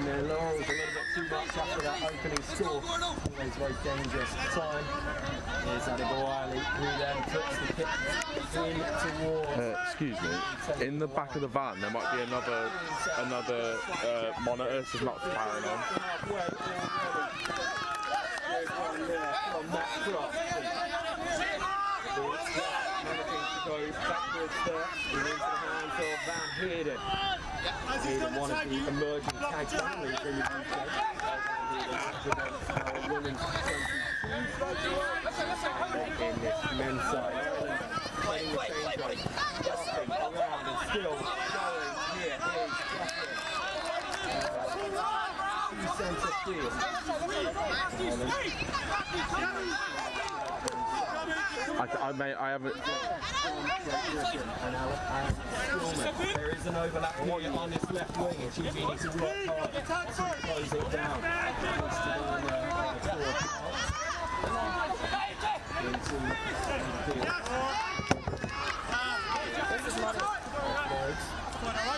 on their laurels a little bit too much after that opening score. Always very dangerous time. Here's Adebayo, who then puts the kick in towards... excuse me, in the back of the van there might be another monitor, so not firing on. From Matt Croft. Managing to go backwards there, into the hands of Van Heerden. Heerden, one of the emerging tag families in the UK. Women's 22 in this men's side. Playing the same game, jumping around and still going here. Centre field. I haven't. There is an overlap here on this left wing, and GB needs to work hard to close it down.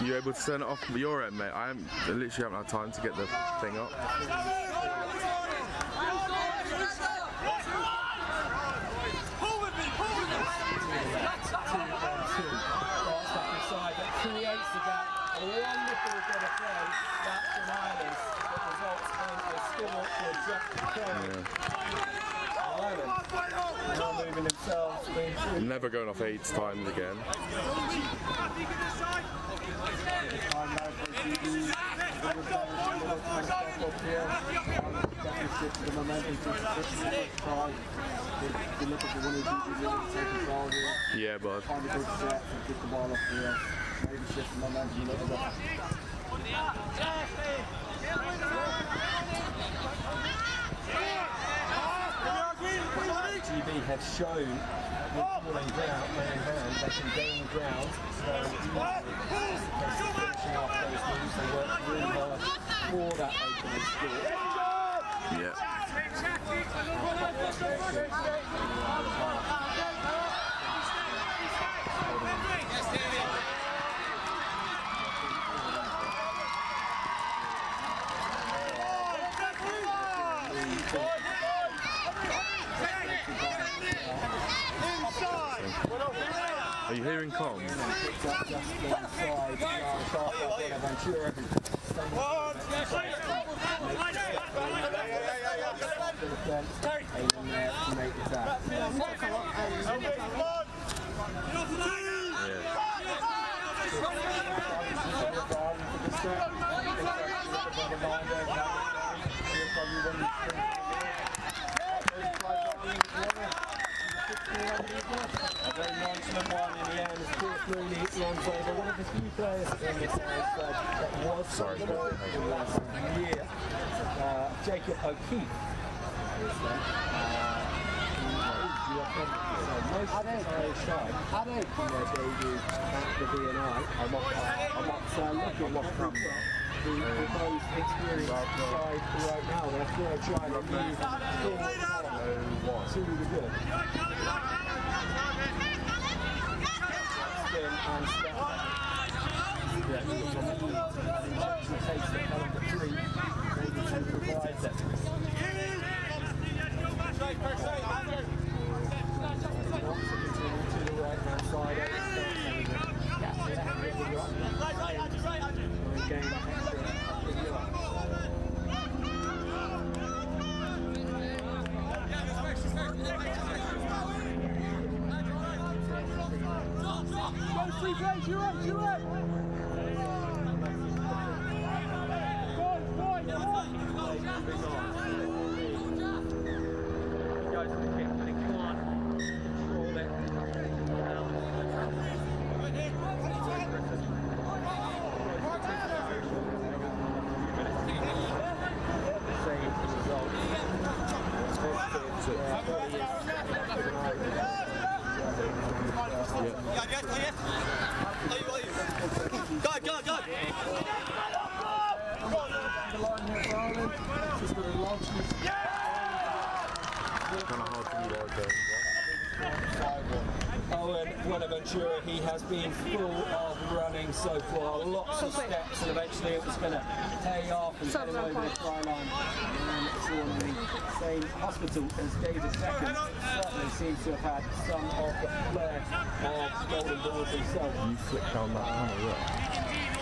You able to turn it off from your end, mate? I literally haven't had time to get the thing up. Creates the gap. A wonderful bit of play. That's from Ireland. That results in a score for Jack Curry. Ireland now moving themselves into... Never going off 8 times again. Yeah, bud. Maybe shift the momentum a little bit. GB have shown with pulling ground, playing hand, they can gain ground very easily. Finishing off those moves, they work really hard for that opening score. Yeah. Are you hearing comms? A very nonchalant one in the end. Of course, Mooney runs over one of the few players in this side that was last year. Jacob O'Keefe. Most of the side from their debut at the BNI. I'm not looking at the most experienced side right now. They're still trying to move forward to the good. And step back. Takes the number 3, maybe to provide that. To the right hand side. Kind of hard to be like that. Owen Buenaventura, he has been full of running so far, lots of steps, and eventually it was going to pay off and get him over the try line. And Sean in the same hospital as David Seconds certainly seems to have had some of the flair of golden balls himself. You flick down that hammer, look.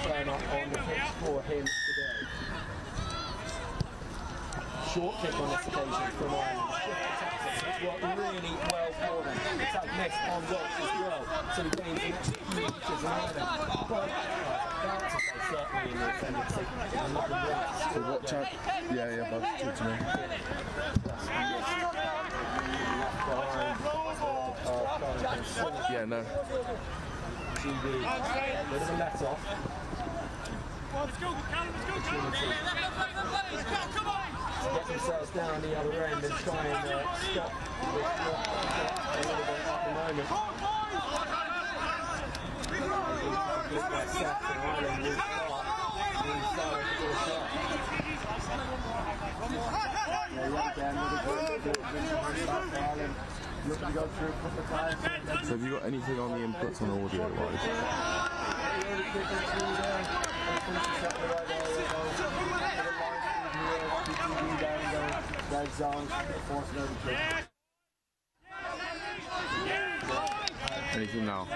Turn up on the pitch for him today. Short kick on this occasion from Ireland. Shift the tactics, which worked really well for them. It's had missed on blocks as well, so he gains an extra few meters in Ireland. But bounces they certainly in the ascendancy. And not the right. So what time? Yeah, bud, talk to me. Yeah, no. GB, bit of a let off. Get themselves down the other end and try and stop this block a little bit at the moment. Looks like Seth and Ireland will start inside to a shot. Yet again with a Ireland looking to go through a couple of times. So have you got anything on the inputs on audio wise? Anything now?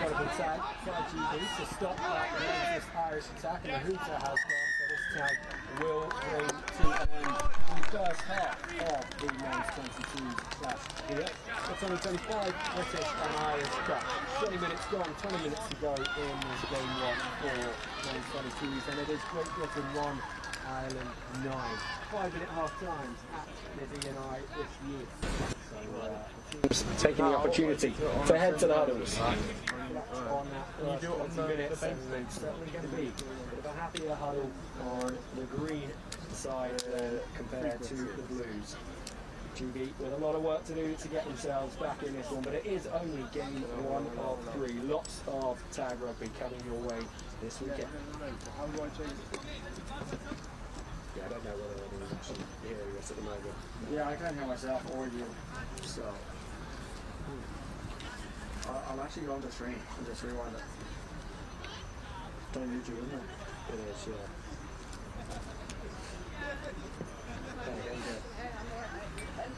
incredible tag by GB to stop that relentless Irish attack, and the hooter has gone, so this tag will bring to an end the first half of the men's 22/here. The 2025 British and Irish Cup. 20 minutes gone, 20 minutes to go in this game 1 for men's 22s, and it is Great Britain 1, Ireland 9. 5-minute half times at the D&I this year. So, taking the opportunity to head to the huddles. On that first 20 minutes, and it's certainly going to be a bit of a happier huddle on the green side compared to the blues. GB with a lot of work to do to get themselves back in this one, but it is only game 1 of 3. Lots of tag rugby coming your way this weekend. Yeah, I don't know whether anyone's actually hearing us at the moment. Yeah, I can't hear myself or you. So, I'm actually going to stream and just rewind it. It's on YouTube, isn't it? it is, yeah.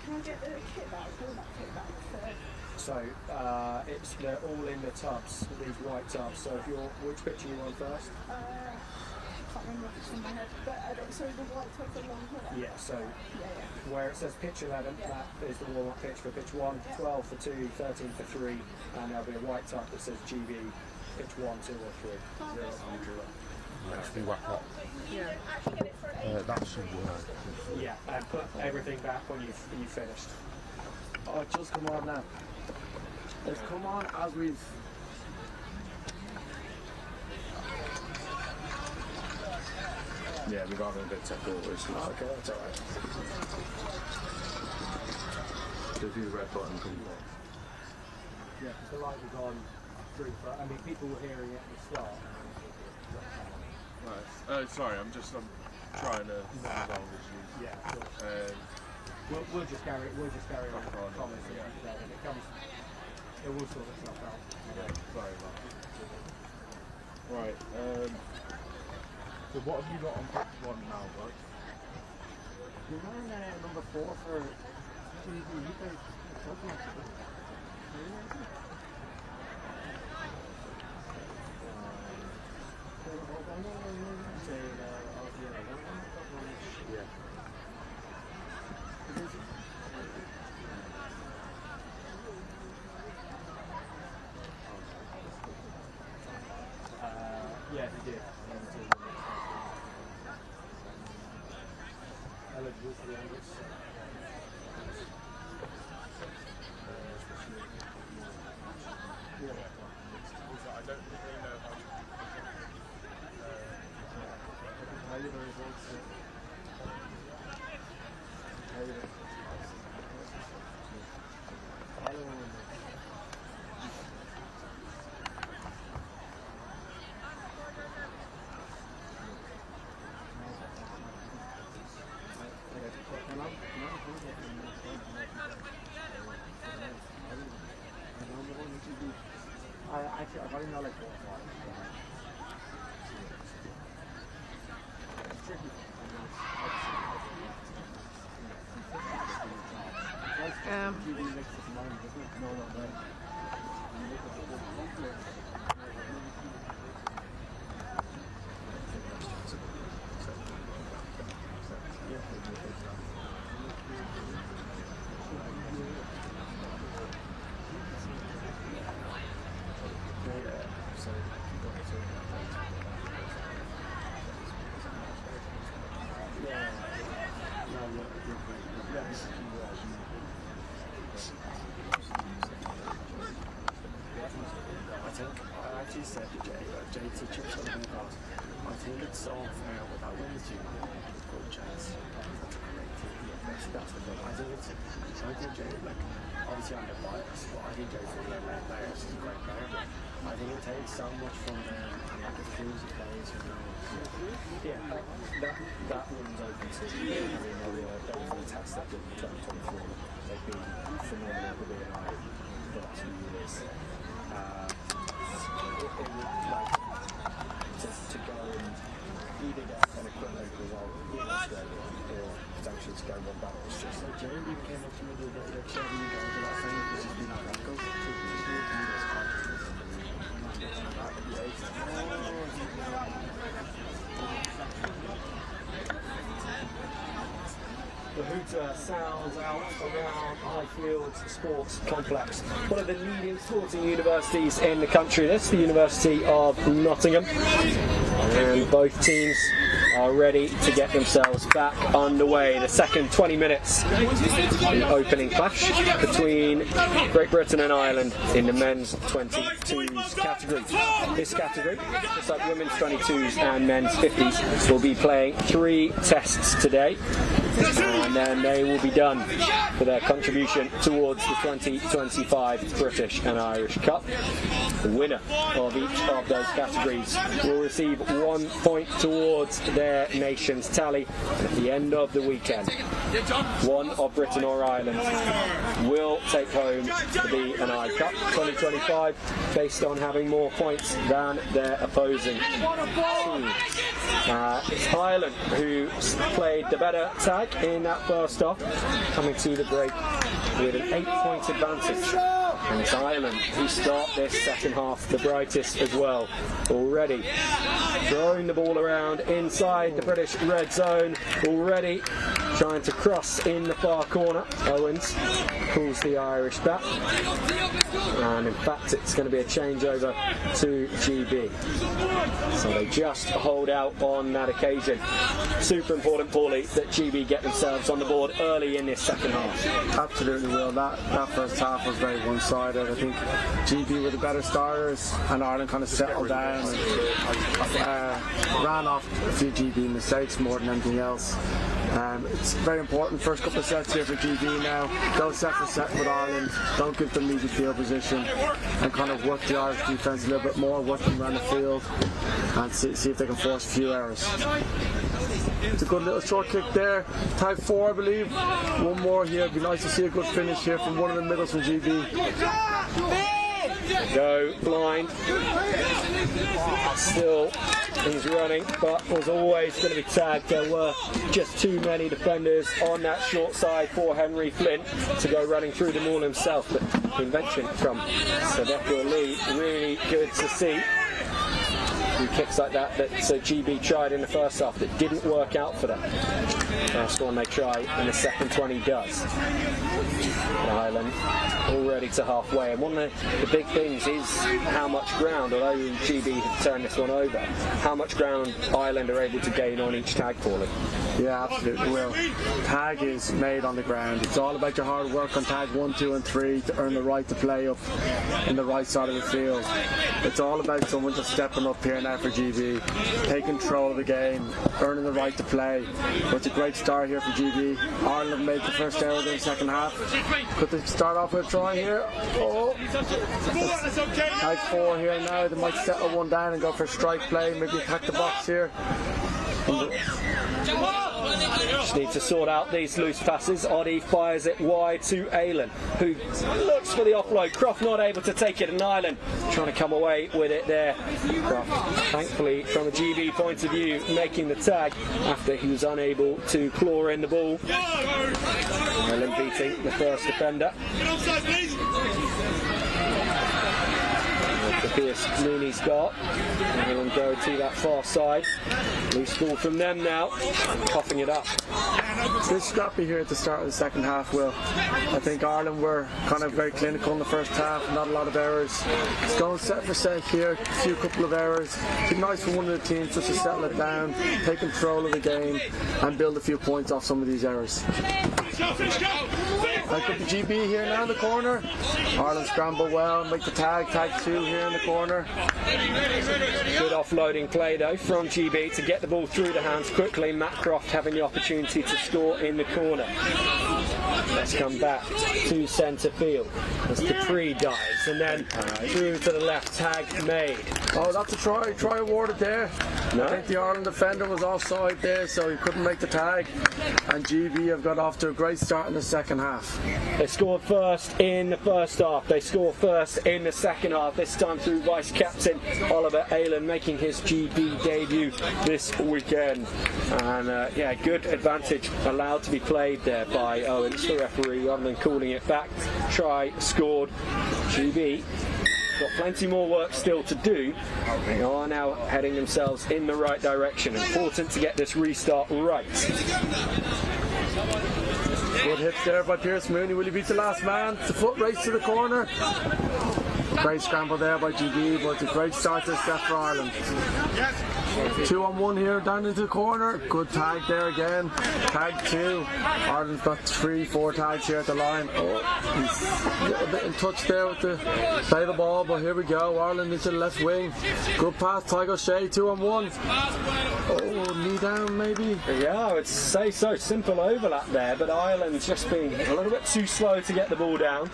Can I get the kit back? So, they're all in the tubs, these white tubs. So, if you're, which picture you on first? I can't remember if it's in my head, but so the white top the long hair. Yeah, so Yeah. where it says pitch 11, that is the warm-up pitch for pitch 1, 12 for 2, 13 for 3, and there'll be a white tub that says GB, pitch 1, 2 or 3. Actually wrap up. Yeah. Actually get it for 8. That should work. Yeah, and put everything back when you've finished. Oh, it's just come on now. It's come on as we've... Yeah, we've got a bit technical, which is Okay, that's alright. if you red button comes on. Yeah, because the light was on through, but I mean, people were hearing it at the start. Nice. Sorry, I'm trying to resolve issues. Yeah, of course. We'll just carry on commenting. Yeah. When it comes, it will sort itself out. Yeah, sorry about that. Right, so what have you got on pitch 1 now, bud? You're running number 4 for... Yeah. Yeah, he did. Eligible for the Angus. I don't really know how I don't know like what. It's tricky. I actually said to Jay to chips on the pass. I think it's so unfair with that wins you good chance. That's a great team. That's the thing. I think Jay, like, obviously I'm a bias, but I think Jay's one of their main players. He's a great player, but I think it takes so much from them to like the fuse of players who know. Yeah, that one's open to me. I mean, they're going to test that in 2024. They've been phenomenal for being like the last few years. It would like to go and either get an equivalent result in Australia or potentially to go one back. It's just like Jeremy came up to me the other day, you go to that thing, this has been like that. Go to the US countries. I sounds out around Highfield Sports Complex, one of the leading sporting universities in the country. This is the University of Nottingham, and both teams are ready to get themselves back underway. The second 20 minutes, the opening clash between Great Britain and Ireland in the men's 22s category. This category, just like women's 22s and men's 50s, will be playing 3 tests today, and then they will be done for their contribution towards the 2025 British and Irish Cup. The winner of each of those categories will receive 1 point towards their nation's tally. And at the end of the weekend, one of Britain or Ireland will take home the NI Cup 2025 based on having more points than their opposing teams. It's Ireland who played the better tag in that first half, coming to the break with an 8-point advantage. And it's Ireland who start this second half the brightest as well. Already throwing the ball around inside the British red zone, already trying to cross in the far corner. Owens pulls the Irish back, and in fact it's going to be a changeover to GB. So they just hold out on that occasion. Super important, Paulie, that GB get themselves on the board early in this second half. Absolutely will. That first half was very one-sided. I think GB were the better starters, and Ireland kind of settled down and ran off a few GB mistakes more than anything else. It's very important, first couple of sets here for GB now. Don't set for set with Ireland, don't give them easy field position, and kind of work the Irish defence a little bit more, work them around the field, and see if they can force a few errors. It's a good little short kick there. Type 4, I believe. One more here. It'd be nice to see a good finish here from one of the middles from GB. Go blind. Still he's running, but was always going to be tagged. There were just too many defenders on that short side for Henry Flint to go running through them all himself. But invention from Sadeko Lee, really good to see. Kicks like that GB tried in the first half that didn't work out for them. First one they try in the second 20 does. Ireland already to halfway, and one of the big things is how much ground, although GB have turned this one over, how much ground Ireland are able to gain on each tag, Paulie. Yeah, absolutely will. Tag is made on the ground. It's all about your hard work on tag 1, 2 and 3 to earn the right to play up in the right side of the field. It's all about someone just stepping up here now for GB, taking control of the game, earning the right to play. But it's a great start here for GB. Ireland made the first error in the second half. Could they start off with a try here? Oh, tag 4 here now. They might settle one down and go for a strike play, maybe attack the box here. Just need to sort out these loose passes. Oddie fires it wide to Aylan, who looks for the offload. Croft not able to take it, and Ireland trying to come away with it there. Croft, thankfully, from a GB point of view, making the tag after he was unable to claw in the ball. Ireland beating the first defender. The Pierce Mooney's got. Everyone go to that far side. Loose ball from them now. Coughing it up. It's scrappy here at the start of the second half, Will. I think Ireland were kind of very clinical in the first half, not a lot of errors. It's going set for set here, a few couple of errors. It'd be nice for one of the teams just to settle it down, take control of the game, and build a few points off some of these errors. Back up to GB here now in the corner. Ireland scramble well, make the tag 2 here in the corner. Good offloading play though from GB to get the ball through the hands quickly. Matt Croft having the opportunity to score in the corner. Let's come back to centre field as Capri dives, and then through to the left, tag made. Oh, that's a try awarded there. No. I think the Ireland defender was offside there, so he couldn't make the tag. And GB have got off to a great start in the second half. They scored first in the first half. They score first in the second half, this time through vice captain Oliver Aylan, making his GB debut this weekend. And yeah, good advantage allowed to be played there by Owens, the referee, rather than calling it back. Try scored. GB got plenty more work still to do. They are now heading themselves in the right direction. Important to get this restart right. Good hits there by Pierce Mooney. Will he beat the last man? It's a foot race to the corner. Great scramble there by GB, but a great start to step for Ireland. 2-on-1 here down into the corner. Good tag there again. Tag 2. Ireland's got 3-4 tags here at the line. Oh, he's a little bit in touch there with the play the ball, but here we go. Ireland into the left wing. Good pass, Tygo Shea, 2-on-1. Oh, knee down maybe. Yeah, I would say so. Simple overlap there, but Ireland's just being a little bit too slow to get the ball down.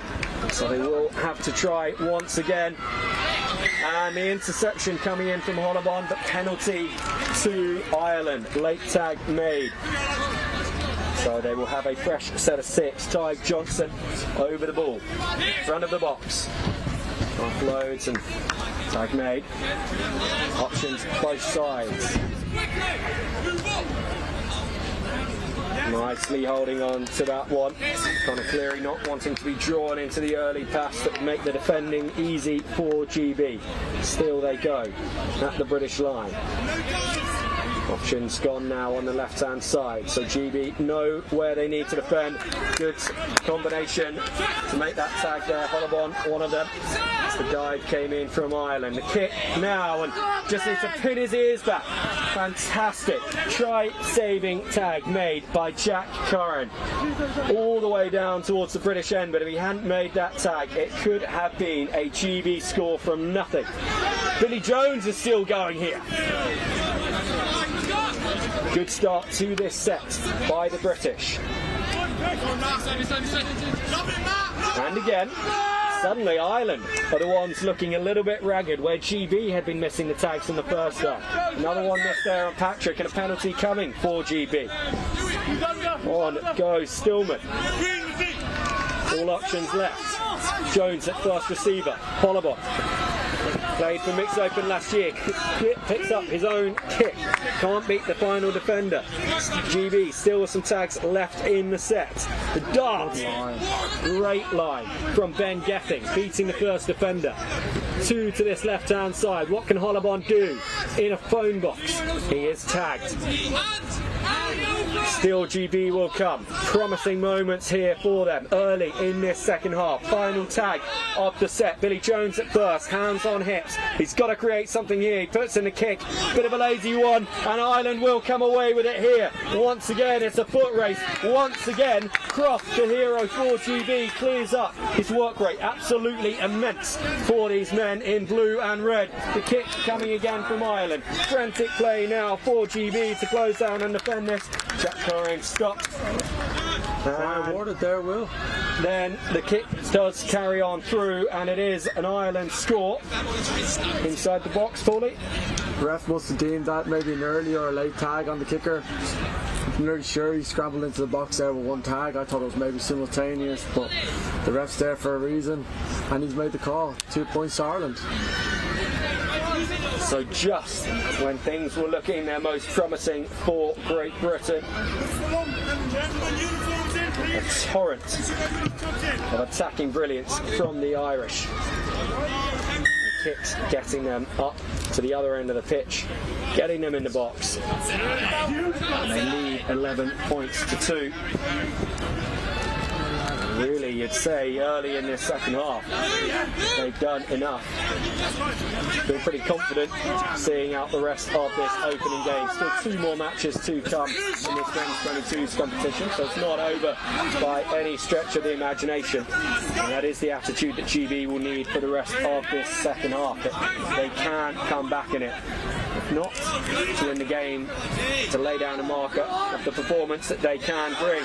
So they will have to try once again. And the interception coming in from Hollabon, but penalty to Ireland. Late tag made. So they will have a fresh set of 6. Ty Johnson over the ball. Front of the box. Offloads and tag made. Options both sides. Nicely holding on to that one. Connor Cleary not wanting to be drawn into the early pass that would make the defending easy for GB. Still they go at the British line. Options gone now on the left hand side, so GB know where they need to defend. Good combination to make that tag there. Hollabon, one of them. As the dive came in from Ireland. The kick now, and just needs to pin his ears back. Fantastic try saving tag made by Jack Curran. All the way down towards the British end, but if he hadn't made that tag, it could have been a GB score from nothing. Billy Jones is still going here. Good start to this set by the British. And again, suddenly Ireland are the ones looking a little bit ragged, where GB had been missing the tags in the first half. Another one missed there on Patrick, and a penalty coming for GB. On goes Stillman. All options left. Jones at first receiver. Hollabon. Played for Mix Open last year. Picks up his own kick. Can't beat the final defender. GB still with some tags left in the set. The dart. Great line from Ben Gething, beating the first defender. 2 to this left hand side. What can Hollabon do in a phone box? He is tagged. Still GB will come. Promising moments here for them early in this second half. Final tag of the set. Billy Jones at first, hands on hips. He's got to create something here. He puts in the kick. Bit of a lazy one, and Ireland will come away with it here. Once again, it's a foot race. Once again, Croft, the hero for GB, clears up his work rate. Absolutely immense for these men in blue and red. The kick coming again from Ireland. Frantic play now for GB to close down and defend this. Jack Curran stopped. Awarded there, Will. Then the kick does carry on through, and it is an Ireland score. Inside the box, Paulie. The ref must have deemed that maybe an early or a late tag on the kicker. I'm not sure he scrambled into the box there with one tag. I thought it was maybe simultaneous, but the ref's there for a reason, and he's made the call. 2 points to Ireland. So just when things were looking their most promising for Great Britain, a torrent of attacking brilliance from the Irish. The kicks getting them up to the other end of the pitch, getting them in the box. And they lead 11 points to 2. Really, you'd say early in this second half they've done enough. Feel pretty confident seeing out the rest of this opening game. Still 2 more matches to come in this men's 22s competition, so it's not over by any stretch of the imagination. And that is the attitude that GB will need for the rest of this second half. That they can come back in it. If not, to win the game, to lay down a marker of the performance that they can bring.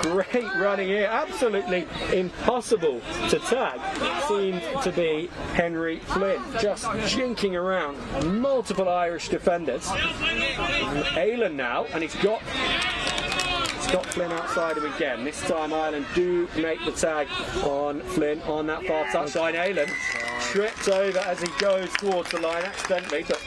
Great running here, absolutely impossible to tag. Seemed to be Henry Flynn, just jinking around multiple Irish defenders. Aylan now, and he's got Flynn outside him again. This time Ireland do make the tag on Flynn on that far touchline. Aylan tripped over as he goes towards the line accidentally, but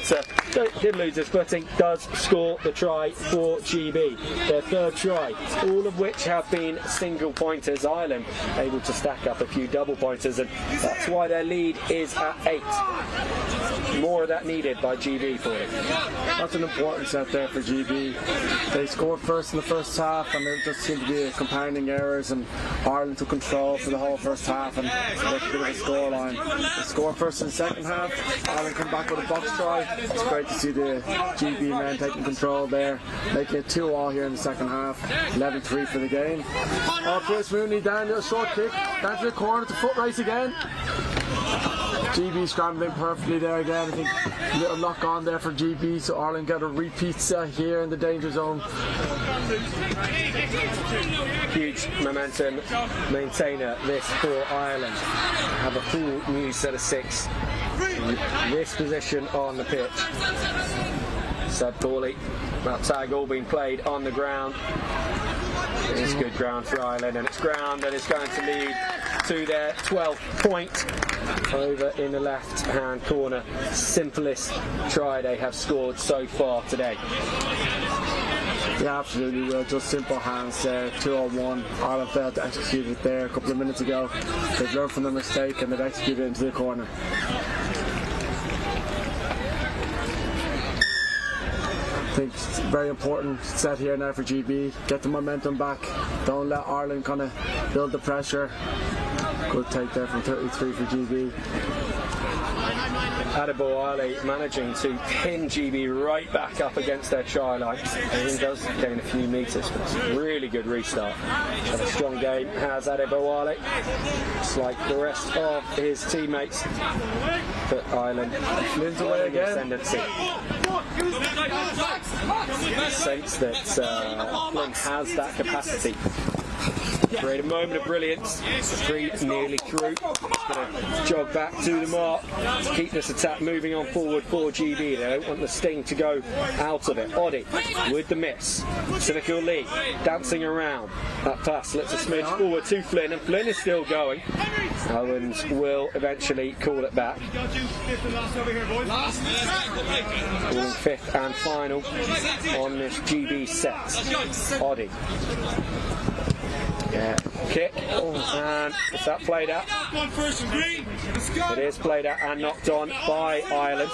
did lose his footing, does score the try for GB. Their third try, all of which have been single pointers. Ireland able to stack up a few double pointers, and that's why their lead is at 8. More of that needed by GB for it. That's an important set there for GB. They scored first in the first half, and there just seemed to be compounding errors, and Ireland took control for the whole first half and left a bit of a scoreline. They scored first in the second half. Ireland come back with a box try. It's great to see the GB men taking control there, making it 2-2 here in the second half. 11-3 for the game. Oh, Chris Mooney down to a short kick, down to the corner. It's a foot race again. GB scrambling perfectly there again. I think a little lock on there for GB, so Ireland get a repeat set here in the danger zone. Huge momentum maintainer this for Ireland. Have a full new set of 6 in this position on the pitch. Said Paulie, that tag all being played on the ground. It's good ground for Ireland, and it's ground that is going to lead to their 12th point over in the left hand corner. Simplest try they have scored so far today. Yeah, absolutely. Just simple hands there, 2-on-1. Ireland failed to execute it there a couple of minutes ago. They've learned from their mistake and they've executed it into the corner. I think it's a very important set here now for GB. Get the momentum back. Don't let Ireland kind of build the pressure. Good take there from 33 for GB. Adeboale managing to pin GB right back up against their try line. And he does gain a few metres, but it's a really good restart. Had a strong game has Adeboale, just like the rest of his teammates. But Ireland Flynn's away again. Ascendancy. Sense that Flynn has that capacity. Create a moment of brilliance. The 3 nearly through. Just going to jog back to the mark to keep this attack moving on forward for GB. They don't want the sting to go out of it. Oddy with the miss. Cynical Lee dancing around. That pass lets a smidge forward to Flynn, and Flynn is still going. Owens will eventually call it back. Calling 5th and final on this GB set. Oddy. Yeah, kick, and is that played out? It is played out and knocked on by Ireland.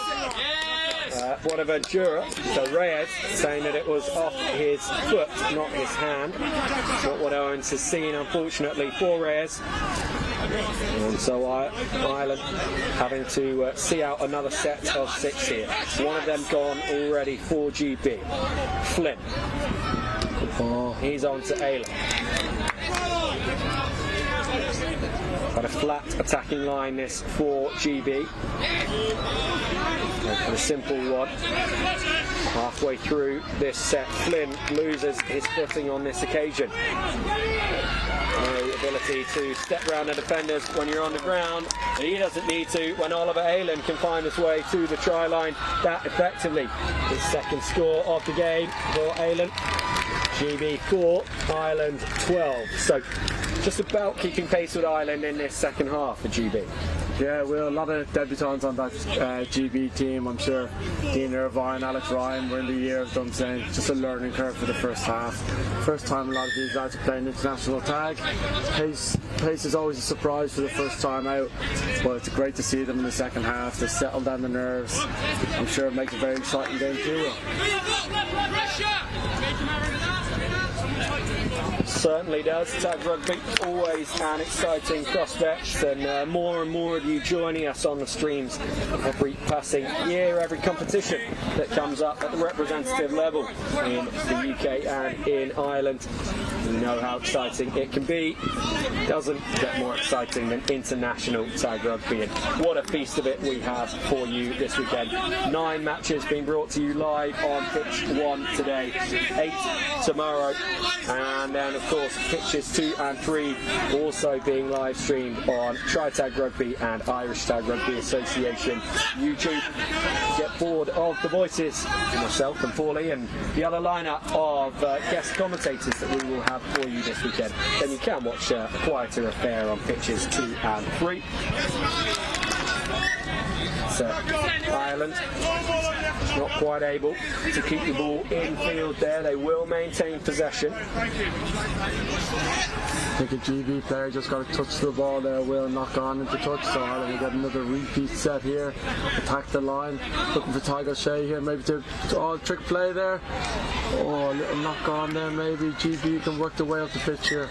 Bonaventura, so Reyes saying that it was off his foot, not his hand. Not what Owens has seen, unfortunately, for Reyes. And so Ireland having to see out another set of 6 here. One of them gone already for GB. Flynn. Oh, he's on to Aylan. Got a flat attacking line this for GB. And a simple one. Halfway through this set, Flynn loses his footing on this occasion. No ability to step around the defenders when you're on the ground. He doesn't need to when Oliver Aylan can find his way to the try line that effectively. His second score of the game for Aylan. GB 4, Ireland 12. So just about keeping pace with Ireland in this second half for GB. Yeah, well, a lot of debutants on that GB team. I'm sure Dean Irvine, Alex Ryan were in the year of them saying just a learning curve for the first half. First time a lot of these lads are playing international tag. Pace is always a surprise for the first time out, but it's great to see them in the second half. They settle down the nerves. I'm sure it makes a very exciting game too. Certainly does. Tag rugby, always an exciting prospect, and more of you joining us on the streams every passing year, every competition that comes up at the representative level in the UK and in Ireland. You know how exciting it can be. It doesn't get more exciting than international tag rugby, and what a feast of it we have for you this weekend. 9 matches being brought to you live on pitch 1 today, 8 tomorrow, and then of course pitches 2 and 3 also being live streamed on Tri-Tag Rugby and Irish Tag Rugby Association YouTube. Get bored of the voices, myself and Paulie and the other lineup of guest commentators that we will have for you this weekend, then you can watch a quieter affair on pitches 2 and 3. set. Ireland not quite able to keep the ball in field there. They will maintain possession. I think a GB player just got to touch the ball there, will knock on into touch, so Ireland will get another repeat set here. Attack the line, looking for Tygo Shea here, maybe to trick play there. Oh, a little knock on there maybe. GB can work the way up the pitch here.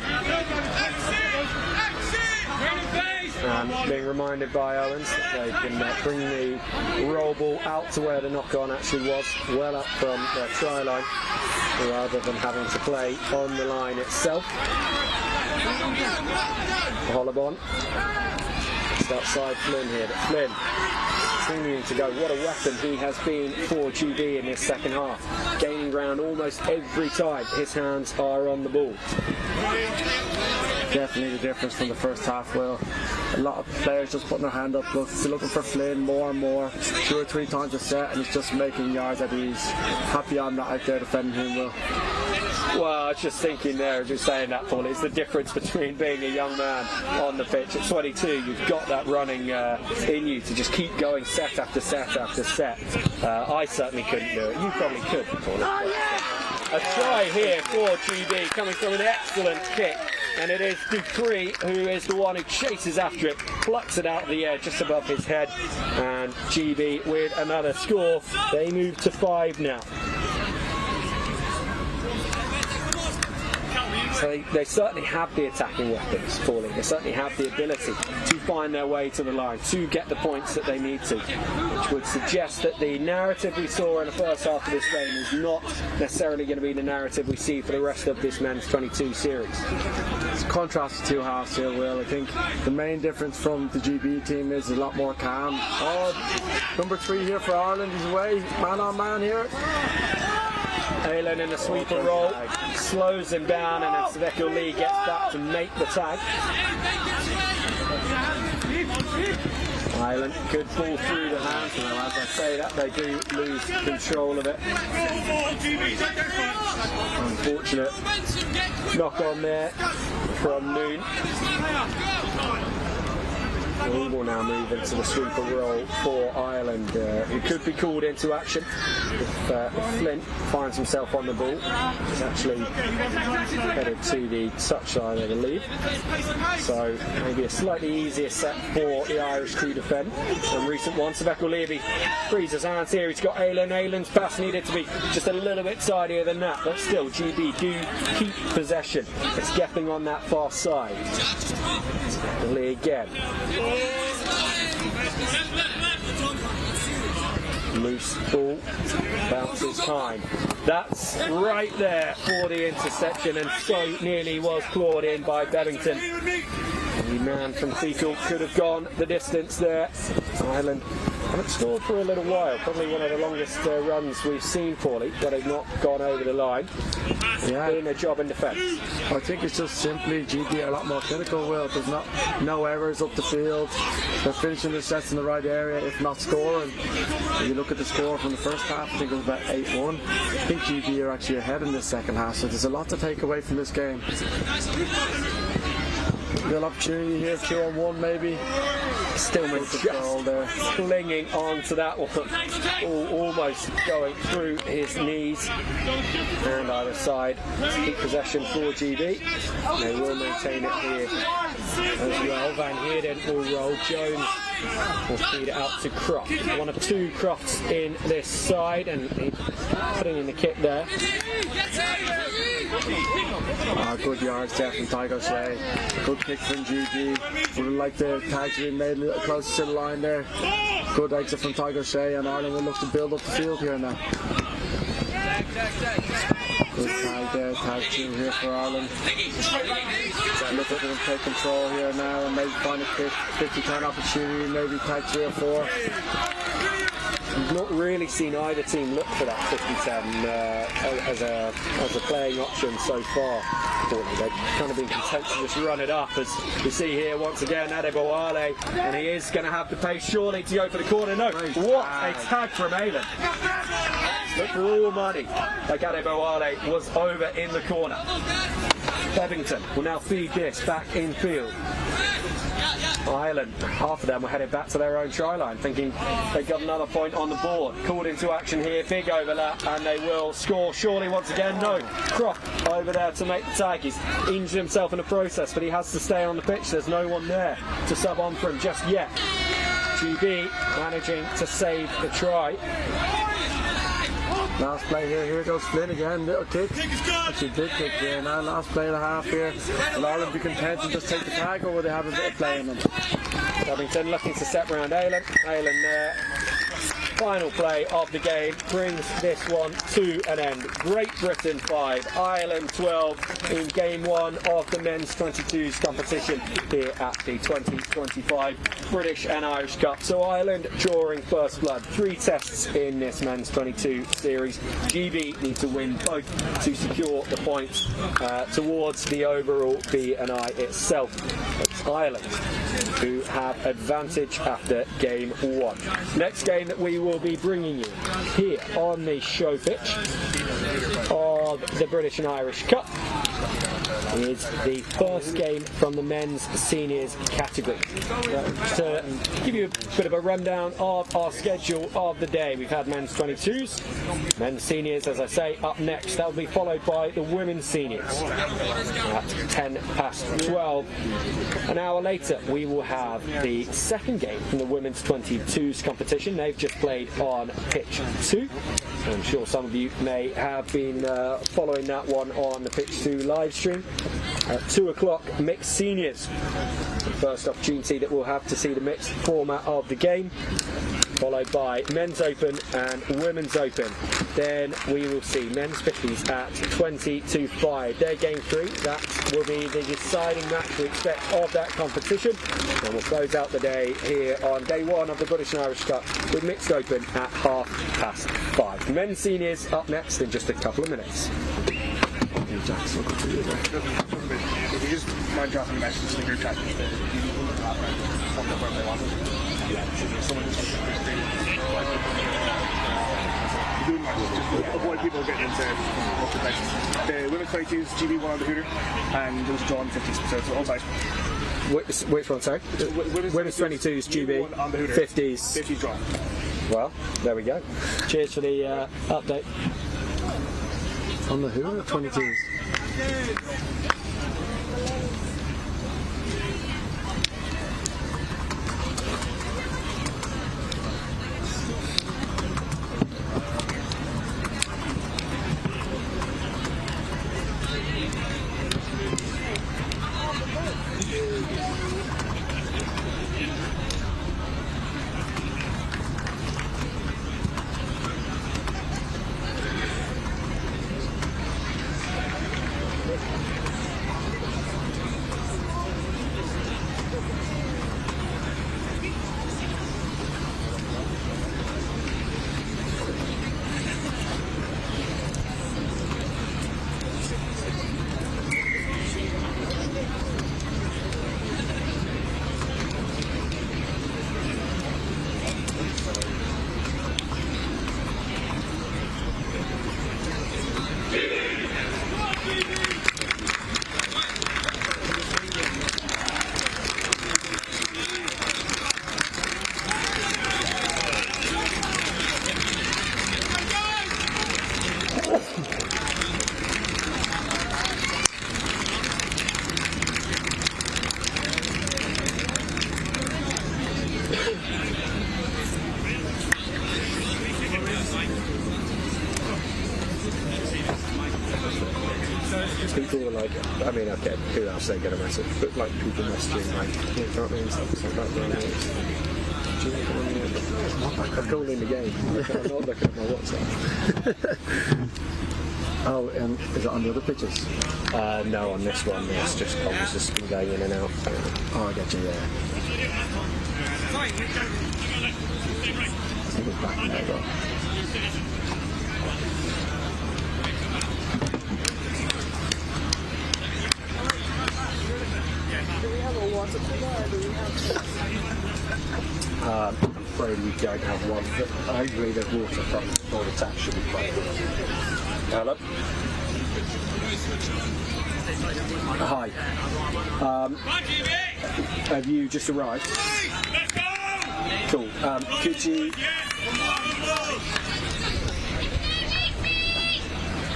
And being reminded by Owens that they can bring the roll ball out to where the knock-on actually was, well up from their try line, rather than having to play on the line itself. Hollabon. Just outside Flynn here, but Flynn continuing to go. What a weapon he has been for GB in this second half. Gaining ground almost every time his hands are on the ball. Definitely the difference from the first half, Will. A lot of players just putting their hand up, looking for Flynn more and more, 2 or 3 times a set, and he's just making yards at ease. Happy I'm not out there defending him, Will. Well, I was just thinking there, just saying that, Paul, it's the difference between being a young man on the pitch. At 22, you've got that running in you to just keep going set after set after set. I certainly couldn't do it. You probably could, Paul. A try here for GB, coming from an excellent kick. And it is Dupree who is the one who chases after it, plucks it out of the air just above his head, and GB with another score. They move to 5 now. So they certainly have the attacking weapons, Paulie. They certainly have the ability to find their way to the line, to get the points that they need to, which would suggest that the narrative we saw in the first half of this game is not necessarily going to be the narrative we see for the rest of this men's 22 series. It's a contrast to 2 halves here, Will. I think the main difference from the GB team is a lot more calm. Oh, number 3 here for Ireland, he's away, man on man here. Aylan in the sweeper roll, slows him down, and then Sveko Lee gets back to make the tag. Ireland could fall through the hands, and as I say that, they do lose control of it. Unfortunate knock on there from Noon. We will now move into the sweeper roll for Ireland, who could be called into action if Flint finds himself on the ball. He's actually headed to the touchline, I believe. So maybe a slightly easier set for the Irish to defend than recent ones. Sveko Levy frees his hands here. He's got Aylan. Aylan's pass needed to be just a little bit tidier than that, but still GB do keep possession. It's getting on that far side. Lee again. Loose ball, bounces time. That's right there for the interception, and so nearly was clawed in by Bevington. The man from Fecal could have gone the distance there. Ireland haven't scored for a little while, probably one of the longest runs we've seen, Paulie, but they've not gone over the line. Yeah, doing a job in defence. I think it's just simply GB are a lot more clinical, Will. There's no errors up the field. They're finishing the sets in the right area, if not scoring. When you look at the score from the first half, I think it was about 8-1. I think GB are actually ahead in the second half, so there's a lot to take away from this game. Real opportunity here, 2-on-1 maybe. Stillman just there, clinging on to that one, almost going through his knees. And either side, keep possession for GB. They will maintain it here as well. Van Heerden will roll. Jones will feed it out to Croft. One of 2 Crofts in this side, and putting in the kick there. Good yards there from Tygo Shea. Good kick from GB. Would have liked the tags being made a little closer to the line there. Good exit from Tygo Shea, and Ireland will look to build up the field here now. Good tag there, tag 2 here for Ireland. Look at them take control here now and maybe find a quick 50-10 opportunity, maybe tag 3 or 4. I've not really seen either team look for that 50-10 as a playing option so far. They've kind of been content to just run it up, as we see here once again Adeboale, and he is going to have the pace surely to go for the corner. No, what a tag from Aylan. But for all money, like Adeboale was over in the corner. Bevington will now feed this back in field. Ireland, half of them were headed back to their own try line, thinking they got another point on the board. Called into action here, big overlap, and they will score surely once again. No, Croft over there to make the tag. He's injured himself in the process, but he has to stay on the pitch. There's no one there to sub on for him just yet. GB managing to save the try. Last play here goes Flynn again, little kick. Actually big kick here now, last play of the half here. Will Ireland be content to just take the tag, or will they have a bit of play in them? Covington looking to set round Aylan. Aylan there. Final play of the game brings this one to an end. Great Britain 5, Ireland 12 in game 1 of the men's 22s competition here at the 2025 British and Irish Cup. So Ireland drawing first blood. 3 tests in this men's 22 series. GB need to win both to secure the points towards the overall B&I itself. It's Ireland who have advantage after game 1. Next game that we will be bringing you here on the show pitch of the British and Irish Cup is the first game from the men's seniors category. To give you a bit of a rundown of our schedule of the day, we've had men's 22s, men's seniors, as I say, up next. That will be followed by the women's seniors at 12:10. An hour later, we will have the second game from the women's 22s competition. They've just played on pitch 2. I'm sure some of you may have been following that one on the pitch 2 live stream. At 2 o'clock, mixed seniors. The first opportunity that we'll have to see the mixed format of the game, followed by men's open and women's open. Then we will see men's 50s at 20-5. Their game 3, that will be the deciding match we expect of that competition. And we'll close out the day here on day 1 of the British and Irish Cup with mixed open at 5:30. Men's seniors up next in just a couple of minutes. If you just mind dropping a message in the group chat, just avoid people getting into multiple places. The women's 22s, GB won on the Hooter, and there was a draw in the 50s, so it's all tight. Which one, sorry? Women's 22s, GB, on the Hooter. 50s draw. Well, there we go. Cheers for the update. On the who? 22s. People are like, I mean, okay, who else they get a message, but like people messaging like, you know what I mean, stuff like that. I'm calling the game. I'm not looking at my WhatsApp. Oh, is it on the other pitches? No, on this one, it's just comms just been going in and out. Oh, I get you, yeah. I think it's back there, though. I'm afraid we don't have one, but hopefully the water from or the tap should be quite good. Hello? Hi. Have you just arrived? Cool. Could you...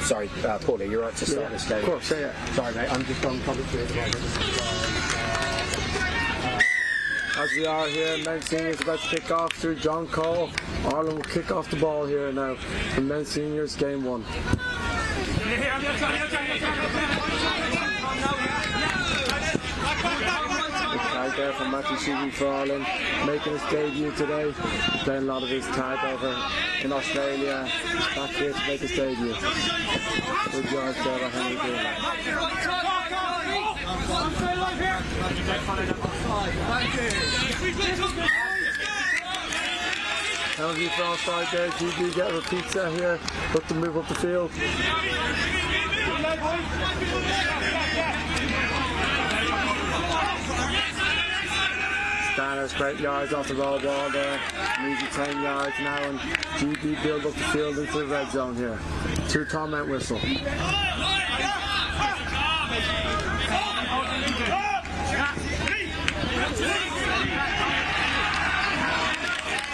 Sorry, Paulie, you're right to start this game. Of course, yeah. Sorry, mate, I'm just on commentary at the moment. As we are here, men's seniors about to kick off through John Cole. Ireland will kick off the ball here now for men's seniors game 1. Tag there from Matthew Sheedy for Ireland, making his debut today. Playing a lot of his tag over in Australia, back here to make his debut. Good job there by Henry doing that. Penalty for offside there. GB get a repeat set here. Look to move up the field. Stanners, great yards off the roll ball there. Easy 10 yards now, and GB build up the field into the red zone here. 2 comment whistle.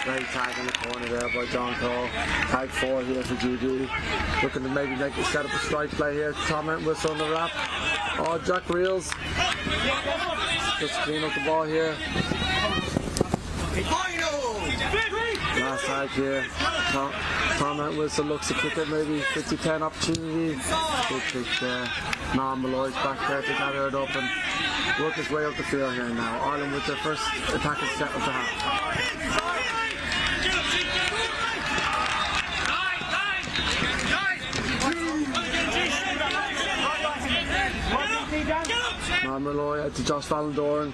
Great tag in the corner there by John Cole. Tag 4 here for GB. Looking to maybe set up a strike play here. Comment whistle on the wrap. Oh, Jack Reels. Just clean up the ball here. Last tag here. Comment whistle looks to kick it, maybe 50-10 opportunity. Good kick there. Noam Malloy's back there to gather it up and work his way up the field here now. Ireland with their first attacking set of the half. Noam Malloy to Josh Valendorn.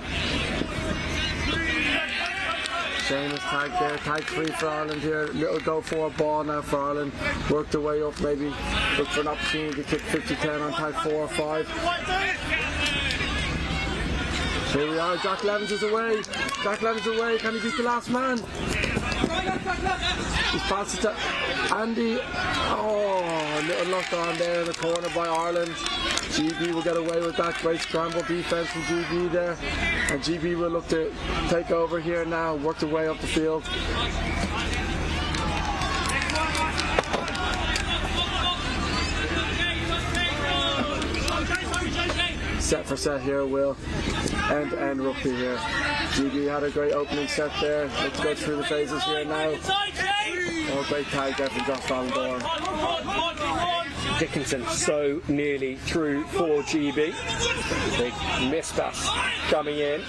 Seamus tag there, tag 3 for Ireland here. Little go forward ball now for Ireland. Work their way up, maybe look for an opportunity to kick 50-10 on tag 4 or 5. Here we are, Jack Levins is away. Jack Levins away, can he beat the last man? He's passed it to Andy. Oh, a little knocked on there in the corner by Ireland. GB will get away with that. Great scramble defense from GB there. And GB will look to take over here now, work their way up the field. Set for set here, Will. End-to-end rugby here. GB had a great opening set there. Let's go through the phases here now. Oh, great tag there from Josh Valendorn. Dickinson so nearly through for GB. Big miss pass coming in.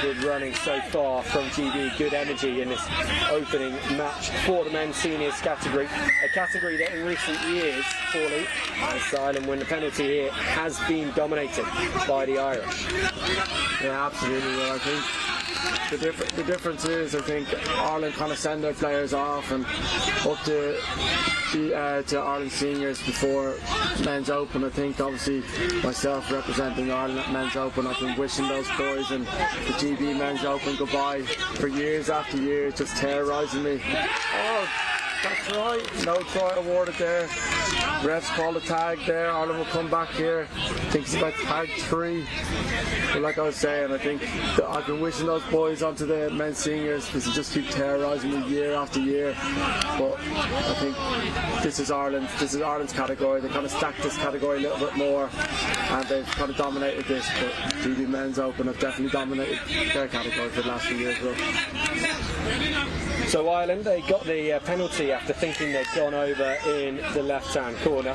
Good running so far from GB. Good energy in this opening match for the men's seniors category. A category that in recent years, Paulie, as Ireland win the penalty here, has been dominated by the Irish. Yeah, absolutely. Well, I think the difference is, I think Ireland kind of send their players off and up to Ireland seniors before men's open. I think obviously myself representing Ireland at men's open, I've been wishing those boys and the GB men's open goodbye for years after years, just terrorising me. Oh, that's right, no try awarded there. Refs call a tag there. Ireland will come back here. I think it's about tag 3. But like I was saying, I think I've been wishing those boys onto the men's seniors because they just keep terrorising me year after year. But I think this is Ireland's category. They kind of stacked this category a little bit more and they've kind of dominated this. But GB Men's Open have definitely dominated their category for the last few years. Well. So Ireland, they got the penalty after thinking they'd gone over in the left-hand corner.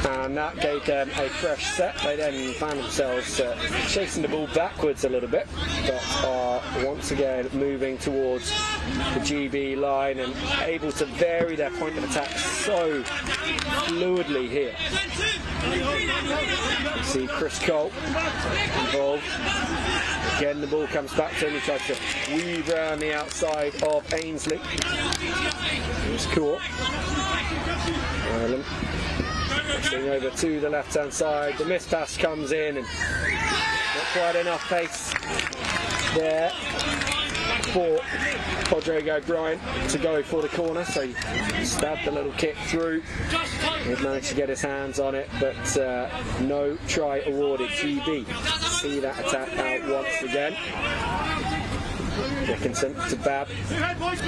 And that gave them a fresh set. They then found themselves chasing the ball backwards a little bit, but are once again moving towards the GB line and able to vary their point of attack so fluidly here. You see Chris Cole involved. Again, the ball comes back to him. He tries to weave around the outside of Ainsley. It was cool. Ireland passing over to the left-hand side. The miss pass comes in and not quite enough pace there. for Rodrigo Bryant to go for the corner, so he stabbed the little kick through. He managed to get his hands on it, but no try awarded. GB see that attack out once again. Dickinson to Bab.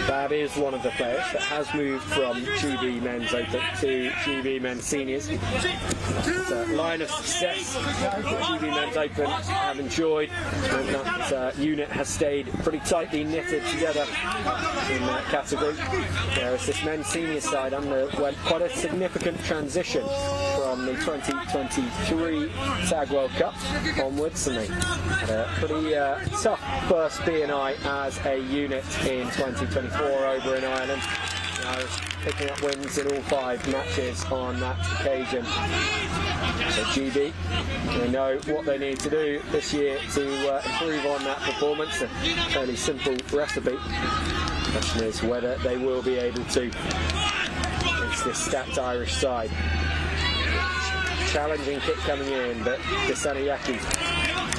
Bab is one of the players that has moved from GB Men's Open to GB Men's Seniors. Line of success that GB Men's Open have enjoyed. That unit has stayed pretty tightly knitted together in that category. Whereas this Men's Seniors side underwent quite a significant transition from the 2023 Tag World Cup onwards, and they had a pretty tough first BNI as a unit in 2024 over in Ireland. The Irish picking up wins in all 5 matches on that occasion. So GB, they know what they need to do this year to improve on that performance. A fairly simple recipe. The question is whether they will be able to against this stacked Irish side. Challenging kick coming in, but Desanayaki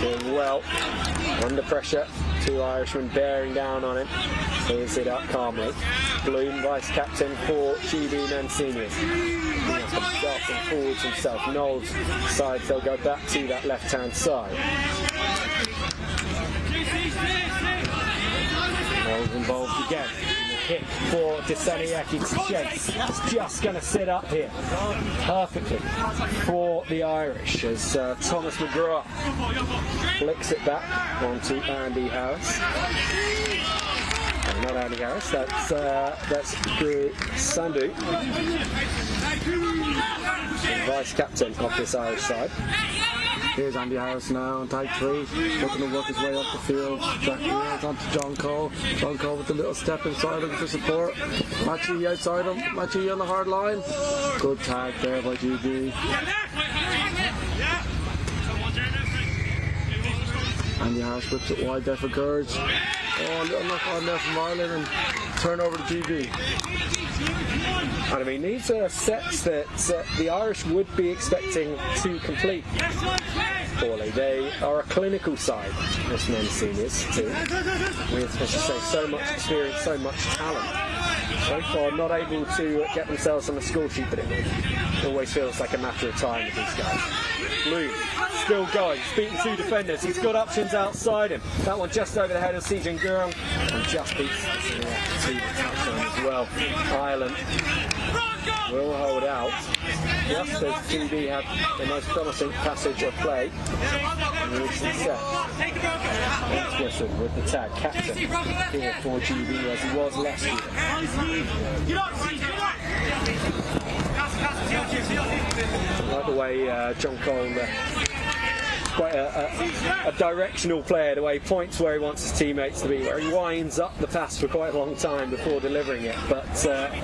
doing well under pressure. 2 Irishmen bearing down on him. Clears it up calmly. Bloom, vice captain for GB Men's Seniors. Darting forwards himself. Knowles decides they'll go back to that left-hand side. Knowles involved again. Kick for Desanayaki to chase. It's just going to sit up here perfectly for the Irish as Thomas McGrath flicks it back onto Andy Harris. Not Andy Harris, that's Guru Sandhu, vice captain of this Irish side. Here's Andy Harris now on tag 3, looking to work his way up the field. Back here onto John Cole. John Cole with a little step inside him for support. Machi outside him. Machi on the hard line. Good tag there by GB. Andy Harris whips it wide there for Courage. Oh, a little knock on there from Ireland and turn over to GB. And I mean, these are sets that the Irish would be expecting to complete poorly. They are a clinical side, this Men's Seniors too, with, as you say, so much experience, so much talent. So far not able to get themselves on the score sheet, but it always feels like a matter of time with these guys. Bloom still going, he's beating 2 defenders, he's got options outside him. That one just over the head of Sejan Gurung and just beats the touchdown as well. Ireland will hold out, just as GB had the most promising passage of play in the recent set. Wilson with the tag, captain here for GB as he was last year. I like the way John Cole, quite a directional player, the way he points where he wants his teammates to be, where he winds up the pass for quite a long time before delivering it, but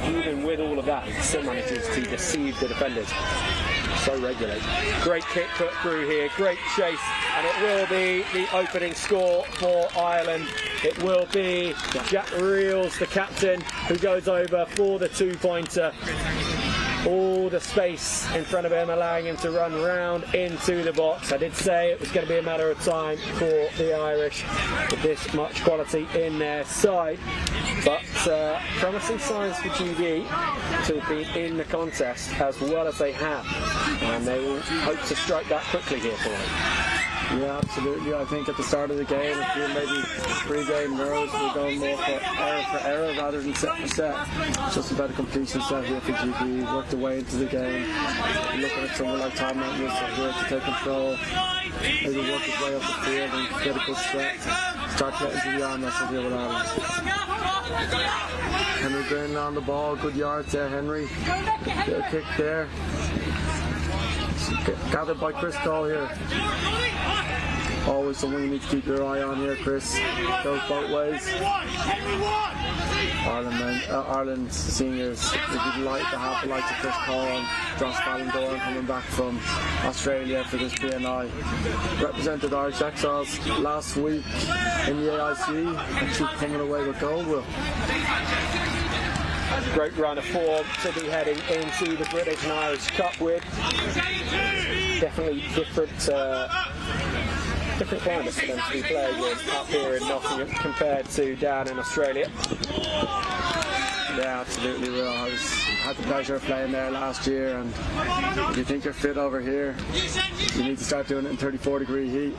even with all of that he still manages to deceive the defenders so regularly. Great kick put through here, great chase, and it will be the opening score for Ireland. It will be Jack Reels, the captain, who goes over for the 2-pointer. All the space in front of him, allowing him to run round into the box. I did say it was going to be a matter of time for the Irish with this much quality in their side, but promising signs for GB to have been in the contest as well as they have, and they will hope to strike that quickly here for them. Yeah, absolutely. I think at the start of the game, if you're maybe pre-game nerves, we're going more for error rather than set for set. It's just about a completion set here for GB. Worked their way into the game. Looking at someone like Tom Matthews here to take control. Maybe work his way up the field and get a good set. Start getting to the arm wrestle here with Ireland. Henry Green on the ball. Good yards there, Henry. Get a kick there. Gathered by Chris Cole here. Always someone you need to keep your eye on here, Chris. Goes both ways. Ireland seniors would be like to have the likes of Chris Cole and Josh Ballendorn coming back from Australia for this BNI. Represented Irish Exiles last week in the AIC, actually coming away with gold. Will. Great run of form to be heading into the British and Irish Cup with. Definitely different different climate for them to be playing in up here in Nottingham compared to down in Australia. Yeah, absolutely will. I had the pleasure of playing there last year, and if you think you're fit over here, you need to start doing it in 34-degree heat.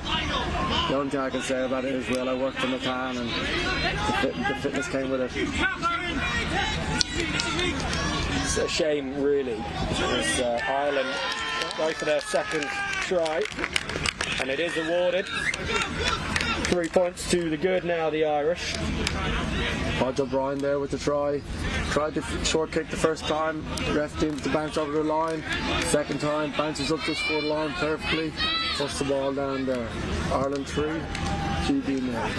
The only thing I can say about it is, well, I worked in the tan, and the fitness came with it. It's a shame, really, as Ireland go for their second try, and it is awarded. 3 points to the good now, the Irish. Hodge O'Brien there with the try. Tried to short kick the first time, ref deemed to bounce over the line. Second time, bounces up just for the line perfectly. Puts the ball down there. Ireland 3, GB now.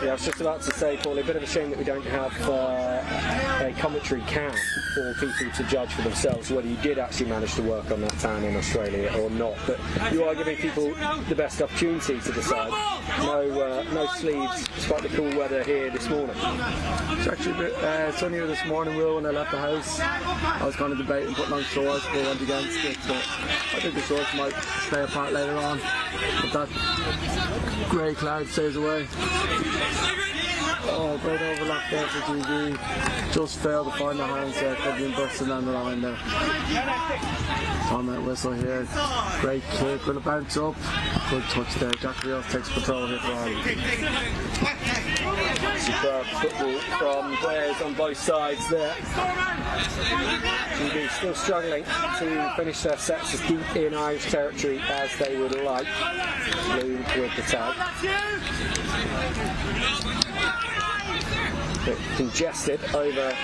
Yeah, I was just about to say, Paul, a bit of a shame that we don't have a commentary cam for people to judge for themselves whether you did actually manage to work on that tan in Australia or not. But you are giving people the best opportunity to decide. No sleeves, despite the cool weather here this morning. It's actually a bit sunnier this morning, Will, when I left the house. I was kind of debating putting on shorts, but I went against it. But I think the shorts might play a part later on. But that grey cloud stays away. Oh, great overlap there for GB. Just failed to find the hands there. Could have been busting down the line there. On that whistle here. Great kick. Going to bounce up. Good touch there. Jack Rios takes control here for Ireland. Superb football from players on both sides there. GB still struggling to finish their sets as deep in Irish territory as they would like. Bloom with the tag. Bit congested over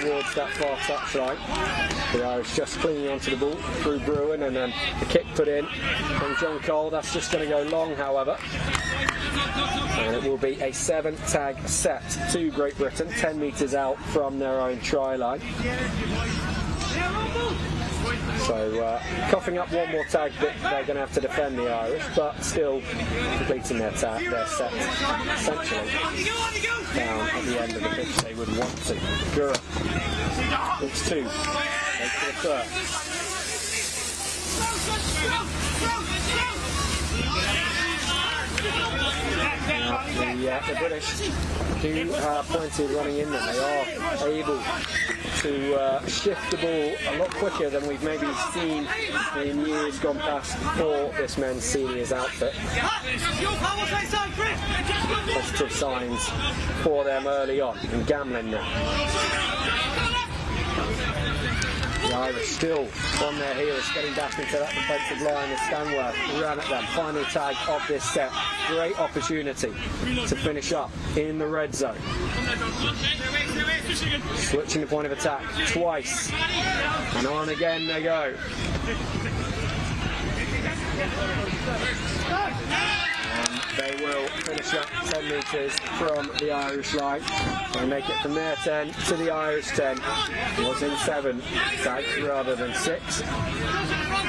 towards that far touchline. The Irish just clinging onto the ball through Bruin, and then the kick put in from John Cole. That's just going to go long, however. And it will be a 7-tag set to Great Britain, 10 metres out from their own try line. So coughing up one more tag that they're going to have to defend, the Irish, but still completing their set essentially down at the end of the pitch they would want to. Gura, it's 2, makes for the third. The British do have plenty running in them. They are able to shift the ball a lot quicker than we've maybe seen in years gone past for this men's seniors outfit. Positive signs for them early on, and gambling now. The Irish still on their heels, getting back into that defensive line as Stanworth ran at them. Final tag of this set. Great opportunity to finish up in the red zone. Switching the point of attack twice. And on again they go. They will finish up 10 metres from the Irish line. They make it from their 10 to the Irish 10. It was in 7 tags rather than 6.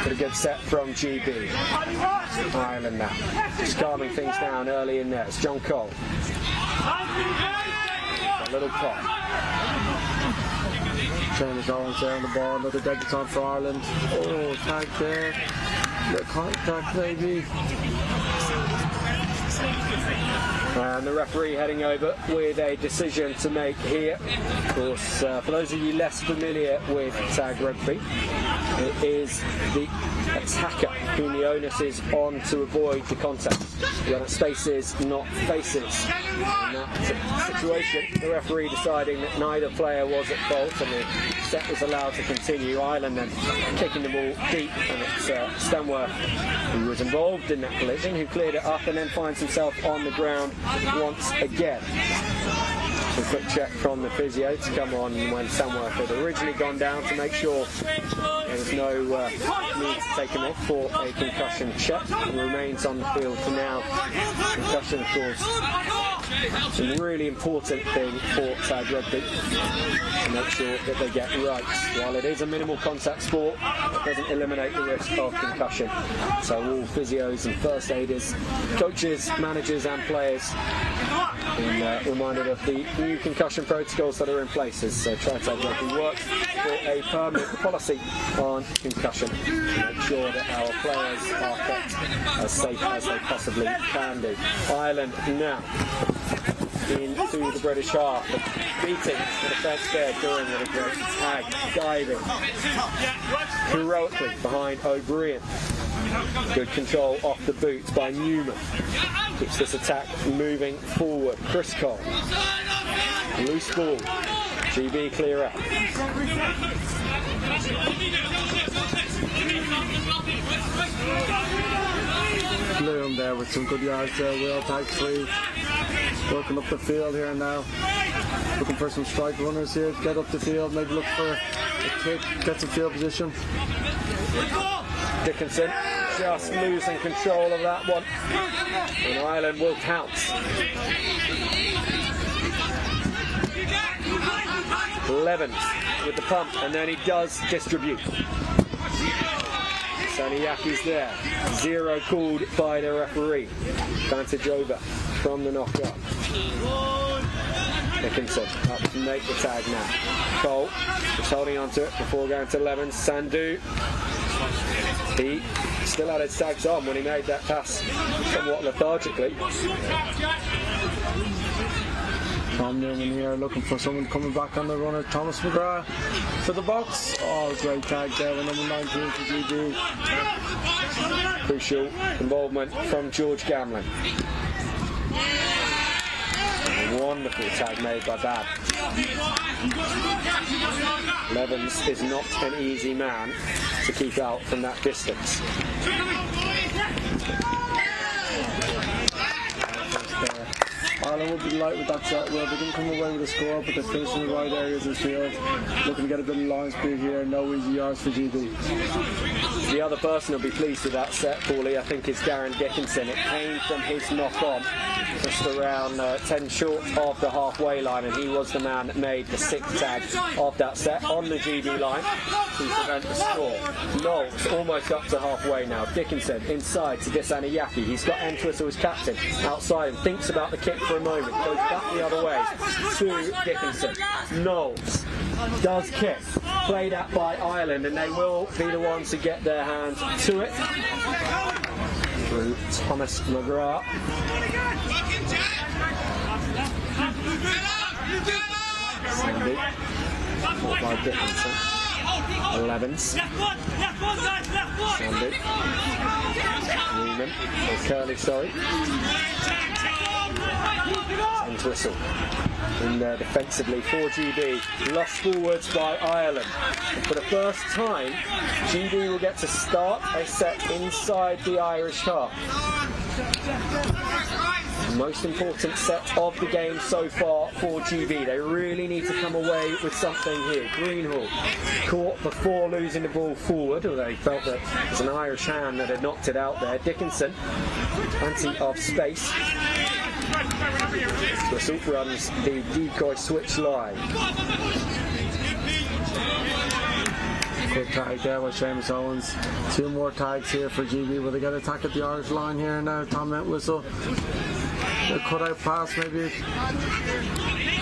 But a good set from GB. Ireland now. Just calming things down early in there. It's John Cole. A little pop. Seamus Owens there on the ball. Another debutant for Ireland. Oh, tag there. Little contact maybe. And the referee heading over with a decision to make here. Of course, for those of you less familiar with tag rugby, it is the attacker whom the onus is on to avoid the contact. You have spaces, not faces. In that situation, the referee deciding that neither player was at fault and the set was allowed to continue. Ireland then kicking the ball deep, and it's Stanworth who was involved in that collision, who cleared it up and then finds himself on the ground once again. A quick check from the physio to come on when Stanworth had originally gone down to make sure there was no need to take him off for a concussion check, and remains on the field for now. Concussion, of course, It's a really important thing for tag rugby to make sure that they get right. While it is a minimal contact sport, it doesn't eliminate the risk of concussion. So all physios and first aiders, coaches, managers and players been reminded of the new concussion protocols that are in place as Tri-Tag Rugby works for a permanent policy on concussion to make sure that our players are kept as safe as they possibly can be. Ireland now into the British half, beating the defence there, doing with a great tag, diving heroically behind O'Brien. Good control off the boot by Newman. Keeps this attack moving forward. Chris Cole. Loose ball. GB clear out. Bloom there with some good yards there. Will tag 3. Working up the field here now. Looking for some strike runners here to get up the field. Maybe look for a kick. Get some field position. Dickinson just losing control of that one. And Ireland will pounce. Levens with the pump, and then he does distribute. Saniyaki's there. 0 called by the referee. Advantage over from the knockout. Dickinson up to make the tag now. Cole just holding on to it before going to Levens. Sandu. He still had his tags on when he made that pass somewhat lethargically. Tom Newman here looking for someone coming back on the runner. Thomas McGrath for the box. Oh, great tag there with number 19 for GB. Crucial involvement from George Gamlin. A wonderful tag made by Bab. Levens is not an easy man to keep out from that distance. Ireland will be light with that set. Well, they didn't come away with a score, but they're finishing in the right areas of the field. Looking to get a bit of line speed here. No easy yards for GB. The other person who'll be pleased with that set, Paulie, I think is Darren Dickinson. It came from his knock-on just around 10 short of the halfway line, and he was the man that made the 6th tag of that set on the GB line to prevent the score. Knowles almost up to halfway now. Dickinson inside to Disaniyaki. He's got Entwistle as captain outside and thinks about the kick for a moment. Goes back the other way to Dickinson. Knowles does kick. Played at by Ireland, and they will be the ones to get their hands to it. Through Thomas McGrath. Sandy. Caught by Dickinson. Levens. Sandy. Newman. Or Curley, sorry. And Whistle. In there defensively for GB. Lost forwards by Ireland. For the first time, GB will get to start a set inside the Irish half. Most important set of the game so far for GB. They really need to come away with something here. Greenhall caught before losing the ball forward, although he felt that it was an Irish hand that had knocked it out there. Dickinson, plenty of space. Whistle runs the decoy switch line. Quick tag there with Seamus Owens. 2 more tags here for GB. Will they get attack at the Irish line here now? Tom Entwistle. A cut out pass maybe.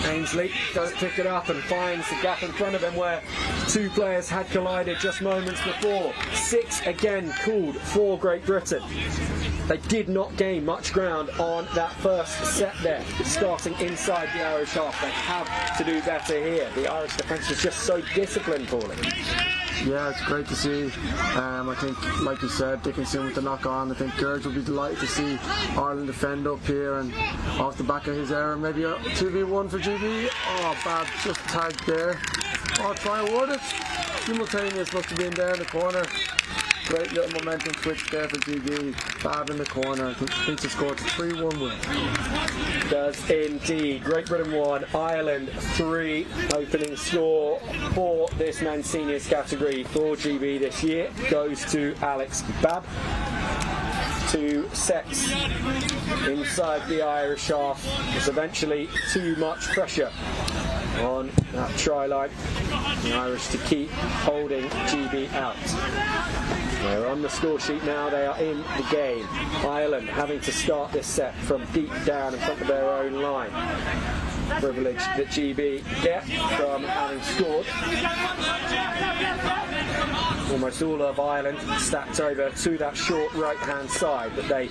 Ainsley does pick it up and finds the gap in front of him where 2 players had collided just moments before. 6 again called for Great Britain. They did not gain much ground on that first set there, starting inside the Irish half. They have to do better here. The Irish defence was just so disciplined, Paulie. Yeah, it's great to see. I think, like you said, Dickinson with the knock on. I think Gerge will be delighted to see Ireland defend up here and off the back of his error. Maybe a 2v1 for GB. Oh, bad, just tagged there. Oh, try and award it. Simultaneous must have been there in the corner. Great little momentum switch there for GB. Bad in the corner. I think they scored a 3-1 win. Does indeed. Great Britain 1, Ireland 3. Opening score for this men's seniors category for GB this year goes to Alex Babb. 2 sets inside the Irish half. There's eventually too much pressure on that try line. The Irish to keep holding GB out. They're on the score sheet now, they are in the game. Ireland having to start this set from deep down in front of their own line. Privilege that GB get from having scored. Almost all of Ireland stacked over to that short right hand side, but they,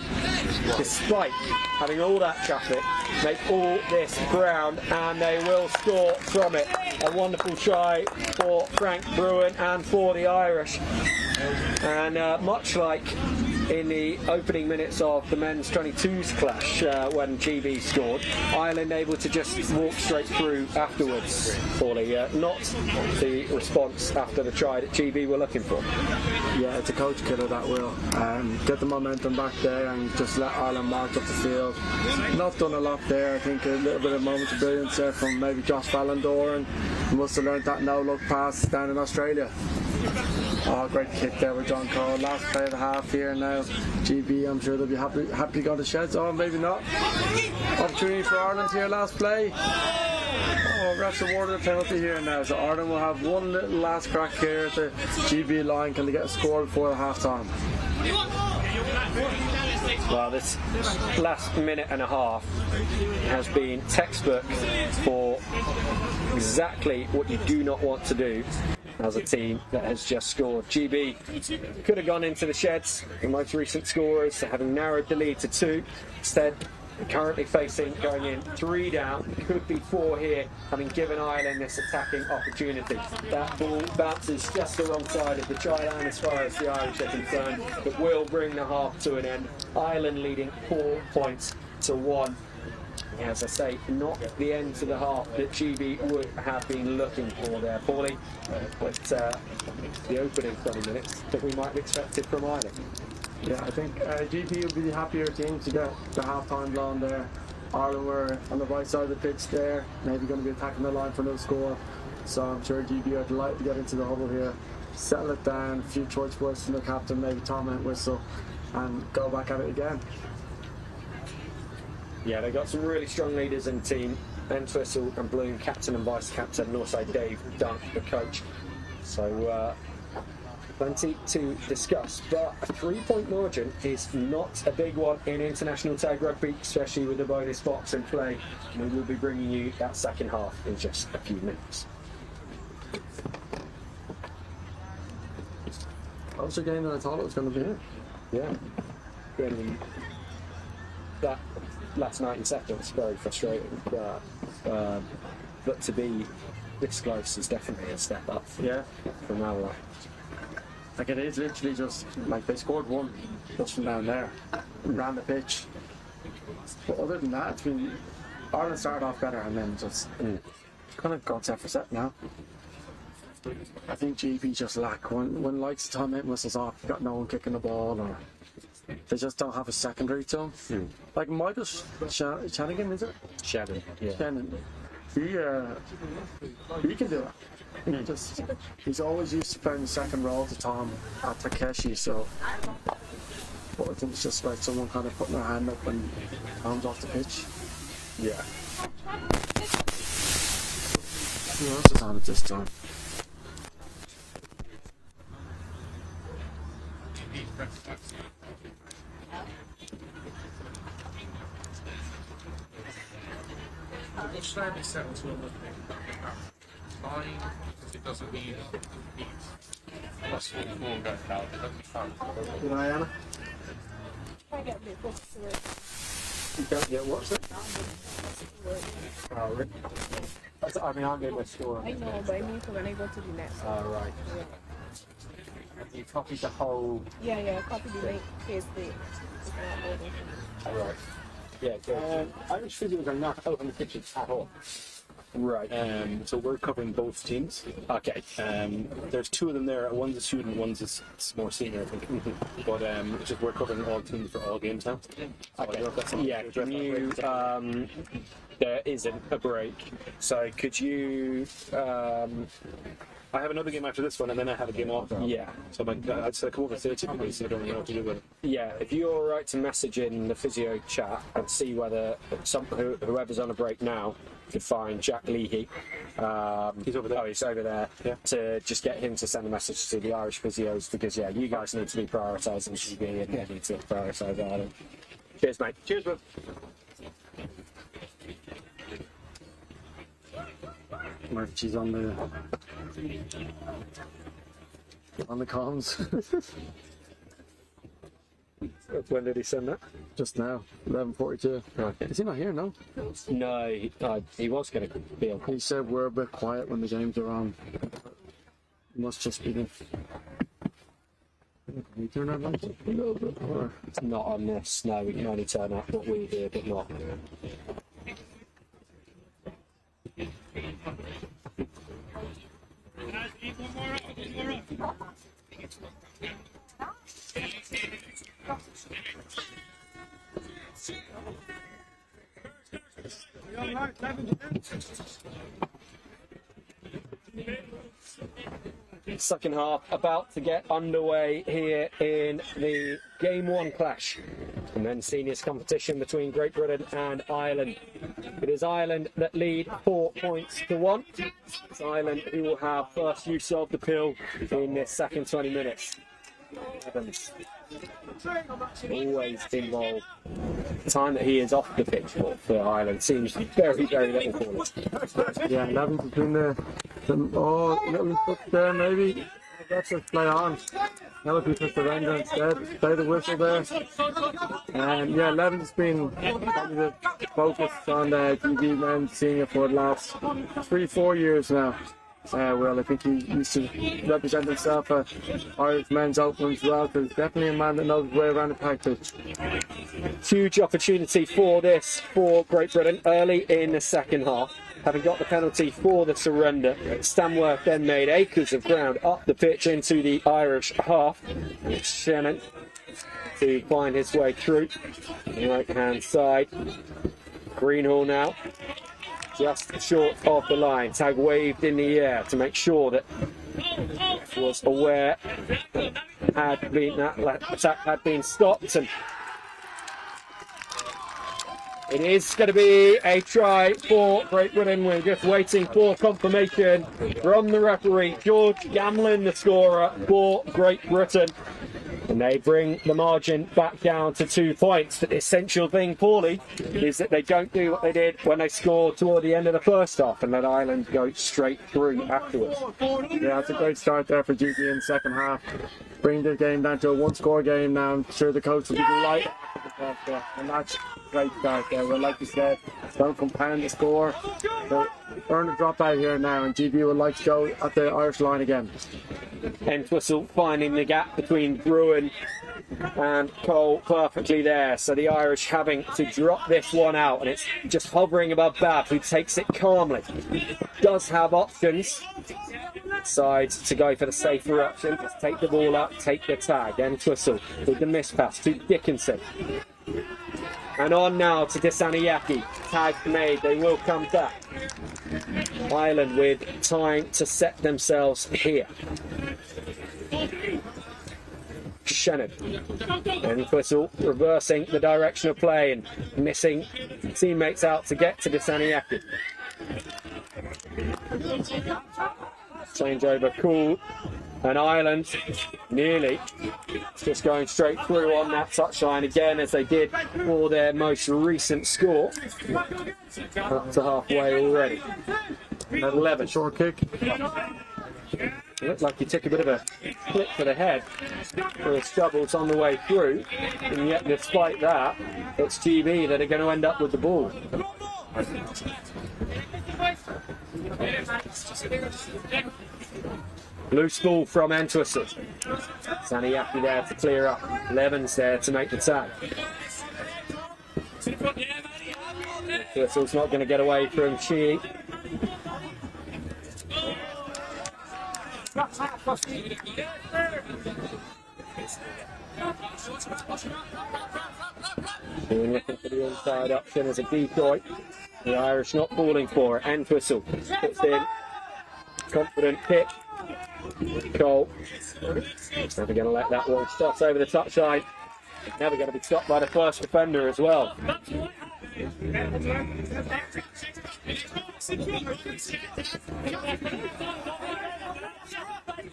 despite having all that traffic, make all this ground and they will score from it. A wonderful try for Frank Bruin and for the Irish. And much like in the opening minutes of the men's 22s clash when GB scored, Ireland able to just walk straight through afterwards, Paulie. Not the response after the try that GB were looking for. Yeah, it's a coach killer, that will. Get the momentum back there and just let Ireland march up the field. Not done a lot there. I think a little bit of moment of brilliance there from maybe Josh Valendor, and must have learned that no-look pass down in Australia. Oh, great kick there with John Cole. Last play of the half here now. GB, I'm sure they'll be happy to go to sheds. Oh, maybe not. Opportunity for Ireland here, last play. Oh, refs awarded a penalty here now. So Ireland will have one little last crack here at the GB line. Can they get a score before the half time? Well, this last minute and a half has been textbook for exactly what you do not want to do as a team that has just scored. GB could have gone into the sheds, the most recent scorers, having narrowed the lead to 2. Instead, currently facing going in 3 down, could be 4 here, having given Ireland this attacking opportunity. That ball bounces just the wrong side of the try line as far as the Irish are concerned, but will bring the half to an end. Ireland leading 4 points to 1. As I say, not the end to the half that GB would have been looking for there, Paulie, but the opening 20 minutes that we might have expected from Ireland. Yeah, I think GB will be the happier team to get the half-time blown there. Ireland were on the right side of the pitch there, maybe going to be attacking the line for no score. So I'm sure GB are delighted to get into the huddle here, settle it down, a few choice words from the captain, maybe Tom Entwistle, and go back at it again. Yeah, they've got some really strong leaders in the team. Entwistle and Bloom, captain and vice-captain, and also Dave Dunk, the coach. So plenty to discuss, but a 3-point margin is not a big one in international tag rugby, especially with the bonus box in play. We will be bringing you that second half in just a few minutes. Closer game than I thought it was going to be. Yeah. That last 90 seconds, very frustrating, but to be this close is definitely a step up from now on. Like, it is literally just like they scored 1 just from down there, ran the pitch. But other than that, it's been Ireland started off better and then just kind of got set for set now. I think GB just lack when likes of Tom Entwistle's off, you got no one kicking the ball, or they just don't have a secondary to him. Like Michael Shanahan, is it? Shannon, yeah. Shannon. He can do it. He's always used to playing the second role to Tom at Takeshi, so but I think it's just about someone kind of putting their hand up when Tom's off the pitch. Yeah. Who else is on it this time? Which time is 7 to 11? Fine, because it doesn't mean it's plus 44 going out. It doesn't count. Good eye, Anna. I get a bit booked to it. You can't get what's it? Oh, really? I mean, I'm getting my score. I know, but I mean for when I go to the next. Oh, right. You copied the whole. Yeah, copy the link, paste it. Oh, right. Yeah, good. Irish physios are not out on the pitches at all. Right. So we're covering both teams. Okay. There's 2 of them there. One's a student, one's a more senior, I think. But it's just we're covering all teams for all games now. So I don't know if that's something Yeah, to address can that you, way. there isn't a break, so could you I have another game after this one, and then I have a game off. Yeah. So I'd say come over and say it to you, so I don't know what to do with it. Yeah, if you're all right to message in the physio chat and see whether whoever's on a break now could find Jack Leahy. He's over there. Oh, he's over there. Yeah. To just get him to send a message to the Irish physios, because yeah, you guys need to be prioritising GB and you need to prioritise Ireland. Cheers, mate. Cheers, bro. Murphy's on the comms. When did he send that? Just now, 11:42. Okay. Is he not here? No. No, he was going to be on. He said we're a bit quiet when the games are on. It must just be the. Can we turn that light up a little bit? Or... It's not on this. No, we can only turn up what we do, but not. Second half about to get underway here in the Game 1 clash and then seniors competition between Great Britain and Ireland. It is Ireland that lead 4 points to 1. It's Ireland who will have first use of the pill in this second 20 minutes. Evans always involved. The time that he is off the pitch for Ireland seems very, very little for him. Yeah, 11 between little foot there maybe. That's just play on. That would be for surrender instead. Play the whistle there. And yeah, 11's been probably the focus on the GB men's senior for the last 3-4 years now. Well, I think he used to represent himself at Irish men's open as well, because definitely a man that knows his way around the practice. Huge opportunity for this for Great Britain early in the second half. Having got the penalty for the surrender, Stanworth then made acres of ground up the pitch into the Irish half. It's Shannon to find his way through the right hand side. Greenhall now. Just short of the line. Tag waved in the air to make sure that was aware that attack had been stopped, and it is going to be a try for Great Britain. We're just waiting for confirmation from the referee, George Gamlin, the scorer for Great Britain. And they bring the margin back down to 2 points. But the essential thing, Paulie, is that they don't do what they did when they scored toward the end of the first half and let Ireland go straight through afterwards. Yeah, it's a great start there for GB in the second half. Bring the game down to a one-score game now. I'm sure the coach will be delighted with that. And that's a great start there. Well, like you said, don't compound the score. So earn a drop out here now, and GB would like to go at the Irish line again. Entwistle finding the gap between Bruin and Cole perfectly there. So the Irish having to drop this one out, and it's just hovering above Babb, who takes it calmly. Does have options. Decides to go for the safer option. Just take the ball up, take the tag. Entwistle with the miss pass to Dickinson. And on now to Dissanayake. Tag made, they will come back. Ireland with time to set themselves here. Shannon. Entwistle reversing the direction of play and missing teammates out to get to Dissanayake. Changeover cool. And Ireland nearly just going straight through on that touchline again, as they did for their most recent score. Up to halfway already. At 11. Short kick. It looked like he took a bit of a flip for the head for his troubles on the way through. And yet, despite that, it's GB that are going to end up with the ball. Loose ball from Entwistle. Saniyaki there to clear up. Levens there to make the tag. Entwistle's not going to get away from Chi. Looking for the inside option as a decoy. The Irish not falling for it. Entwistle puts in. Confident pick. Cole. Never going to let that one stop over the touchline. Never going to be stopped by the first defender as well.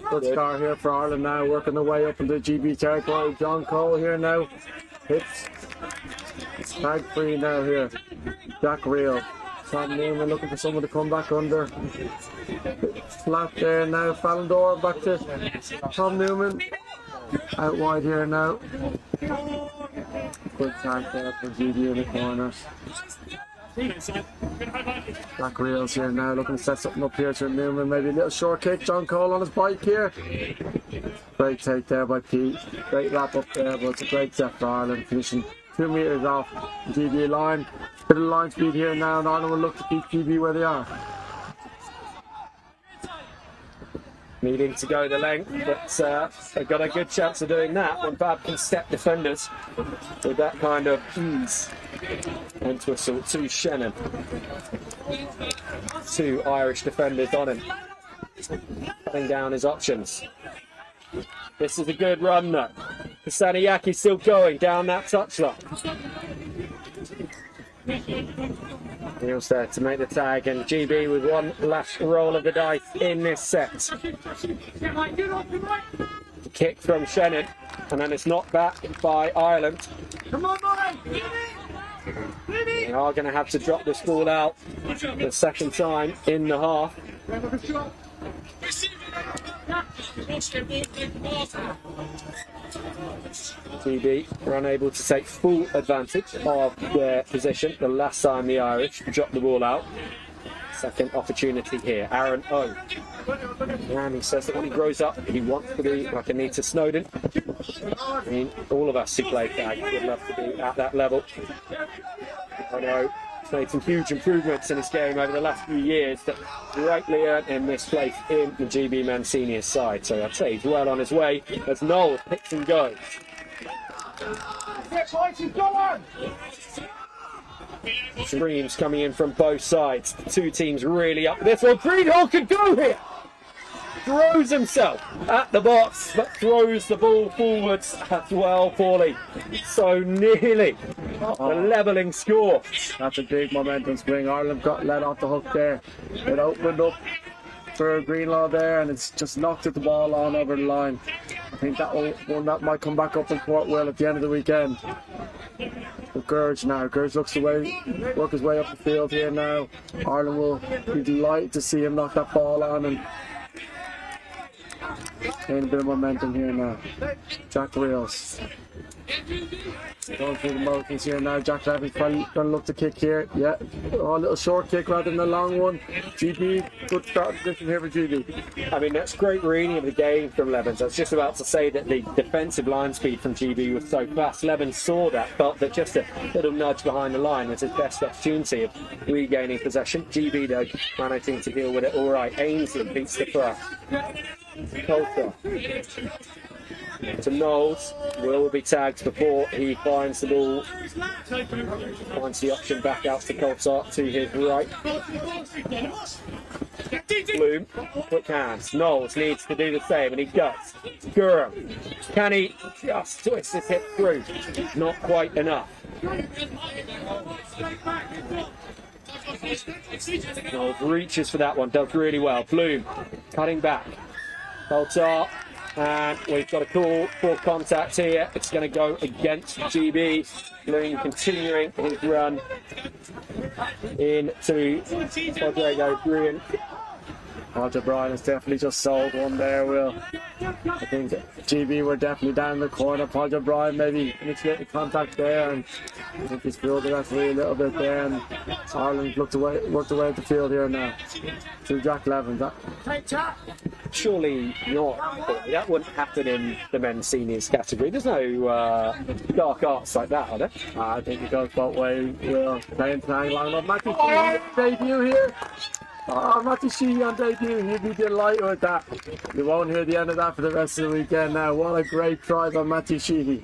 Good start here for Ireland now, working their way up into GB territory. John Cole here now. Hits. Tag free now here. Jack Reel. Tom Newman looking for someone to come back under. Flat there now. Fallendor back to Tom Newman. Out wide here now. Good tag there for GB in the corners. Jack Reels here now, looking to set something up here to Newman. Maybe a little short kick. John Cole on his bike here. Great take there by Pete. Great wrap up there, but it's a great set for Ireland. Finishing 2 metres off the GB line. Bit of line speed here now, and Ireland will look to keep GB where they are. Needing to go the length, but they've got a good chance of doing that when Bab can step defenders with that kind of ease. And to assault to Shannon. 2 Irish defenders on him. Cutting down his options. This is a good run though. Kasaniaki's still going down that touchline. Neil's there to make the tag, and GB with one last roll of the dice in this set. Kick from Shannon, and then it's knocked back by Ireland. Come on, boy! They are going to have to drop this ball out the second time in the half. GB were unable to take full advantage of their position the last time the Irish dropped the ball out. Second opportunity here. Aaron O. And he says that when he grows up, he wants to be like Anita Snowden. I mean, all of us who play tag would love to be at that level. I know he's made some huge improvements in his game over the last few years that greatly earned him this place in the GB men's senior side. So I'd say he's well on his way as Noel picks and goes. Streams coming in from both sides. The 2 teams really up this one. Greenhill could go here. Throws himself at the box, but throws the ball forwards as well, Paulie. So nearly the levelling score. That's a big momentum swing. Ireland got let off the hook there. It opened up for Greenlaw there, and it's just knocked the ball on over the line. I think that one that might come back up in Port Will at the end of the weekend. But Gurge now. Gurge looks to work his way up the field here now. Ireland will be delighted to see him knock that ball on and gain a bit of momentum here now. Jack Reels. Going through the motions here now. Jack Levin's probably going to look to kick here. Yeah. Oh, a little short kick rather than a long one. GB, good start position here for GB. I mean, that's great reading of the game from Levins. I was just about to say that the defensive line speed from GB was so fast. Levins saw that, felt that just a little nudge behind the line was his best opportunity of regaining possession. GB, though, managing to deal with it all right. Ainsley beats the first. Coulter to Knowles, will be tagged before he finds the ball, finds the option back out to Coulter to his right. Bloom, quick hands. Knowles needs to do the same, and he does. Gurham, can he just twist his hip through? Not quite enough. Knowles reaches for that one, does really well. Bloom, cutting back. Coulter. And we've got a call for contact here. It's going to go against GB. Bloom continuing his run into Rodrigo Bruin. Roger Bryan has definitely just sold one there, Will. I think GB were definitely down in the corner. Roger Bryan maybe initiated contact there, and I think he's filled the referee a little bit there, and Ireland worked away at the field here now. To Jack Levin. Surely not. That wouldn't happen in the men's seniors category. There's no dark arts like that, are there? I think it goes both ways. Will playing tag long enough. Matthew Sheehy debut here. Oh, Matthew Sheehy on debut. He'll be delighted with that. You won't hear the end of that for the rest of the weekend now. What a great try by Matthew Sheehy.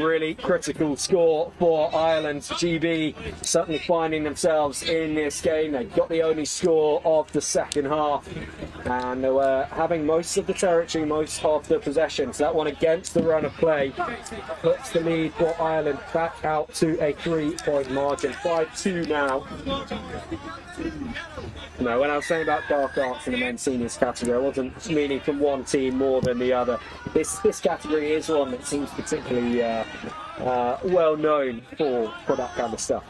really critical score for Ireland. GB certainly finding themselves in this game. They got the only score of the second half, and they were having most of the territory, most of the possession. So that one against the run of play puts the lead for Ireland back out to a 3-point margin. 5-2 now. No, when I was saying about dark arts in the men's seniors category, I wasn't meaning from one team more than the other. This category is one that seems particularly well known for that kind of stuff.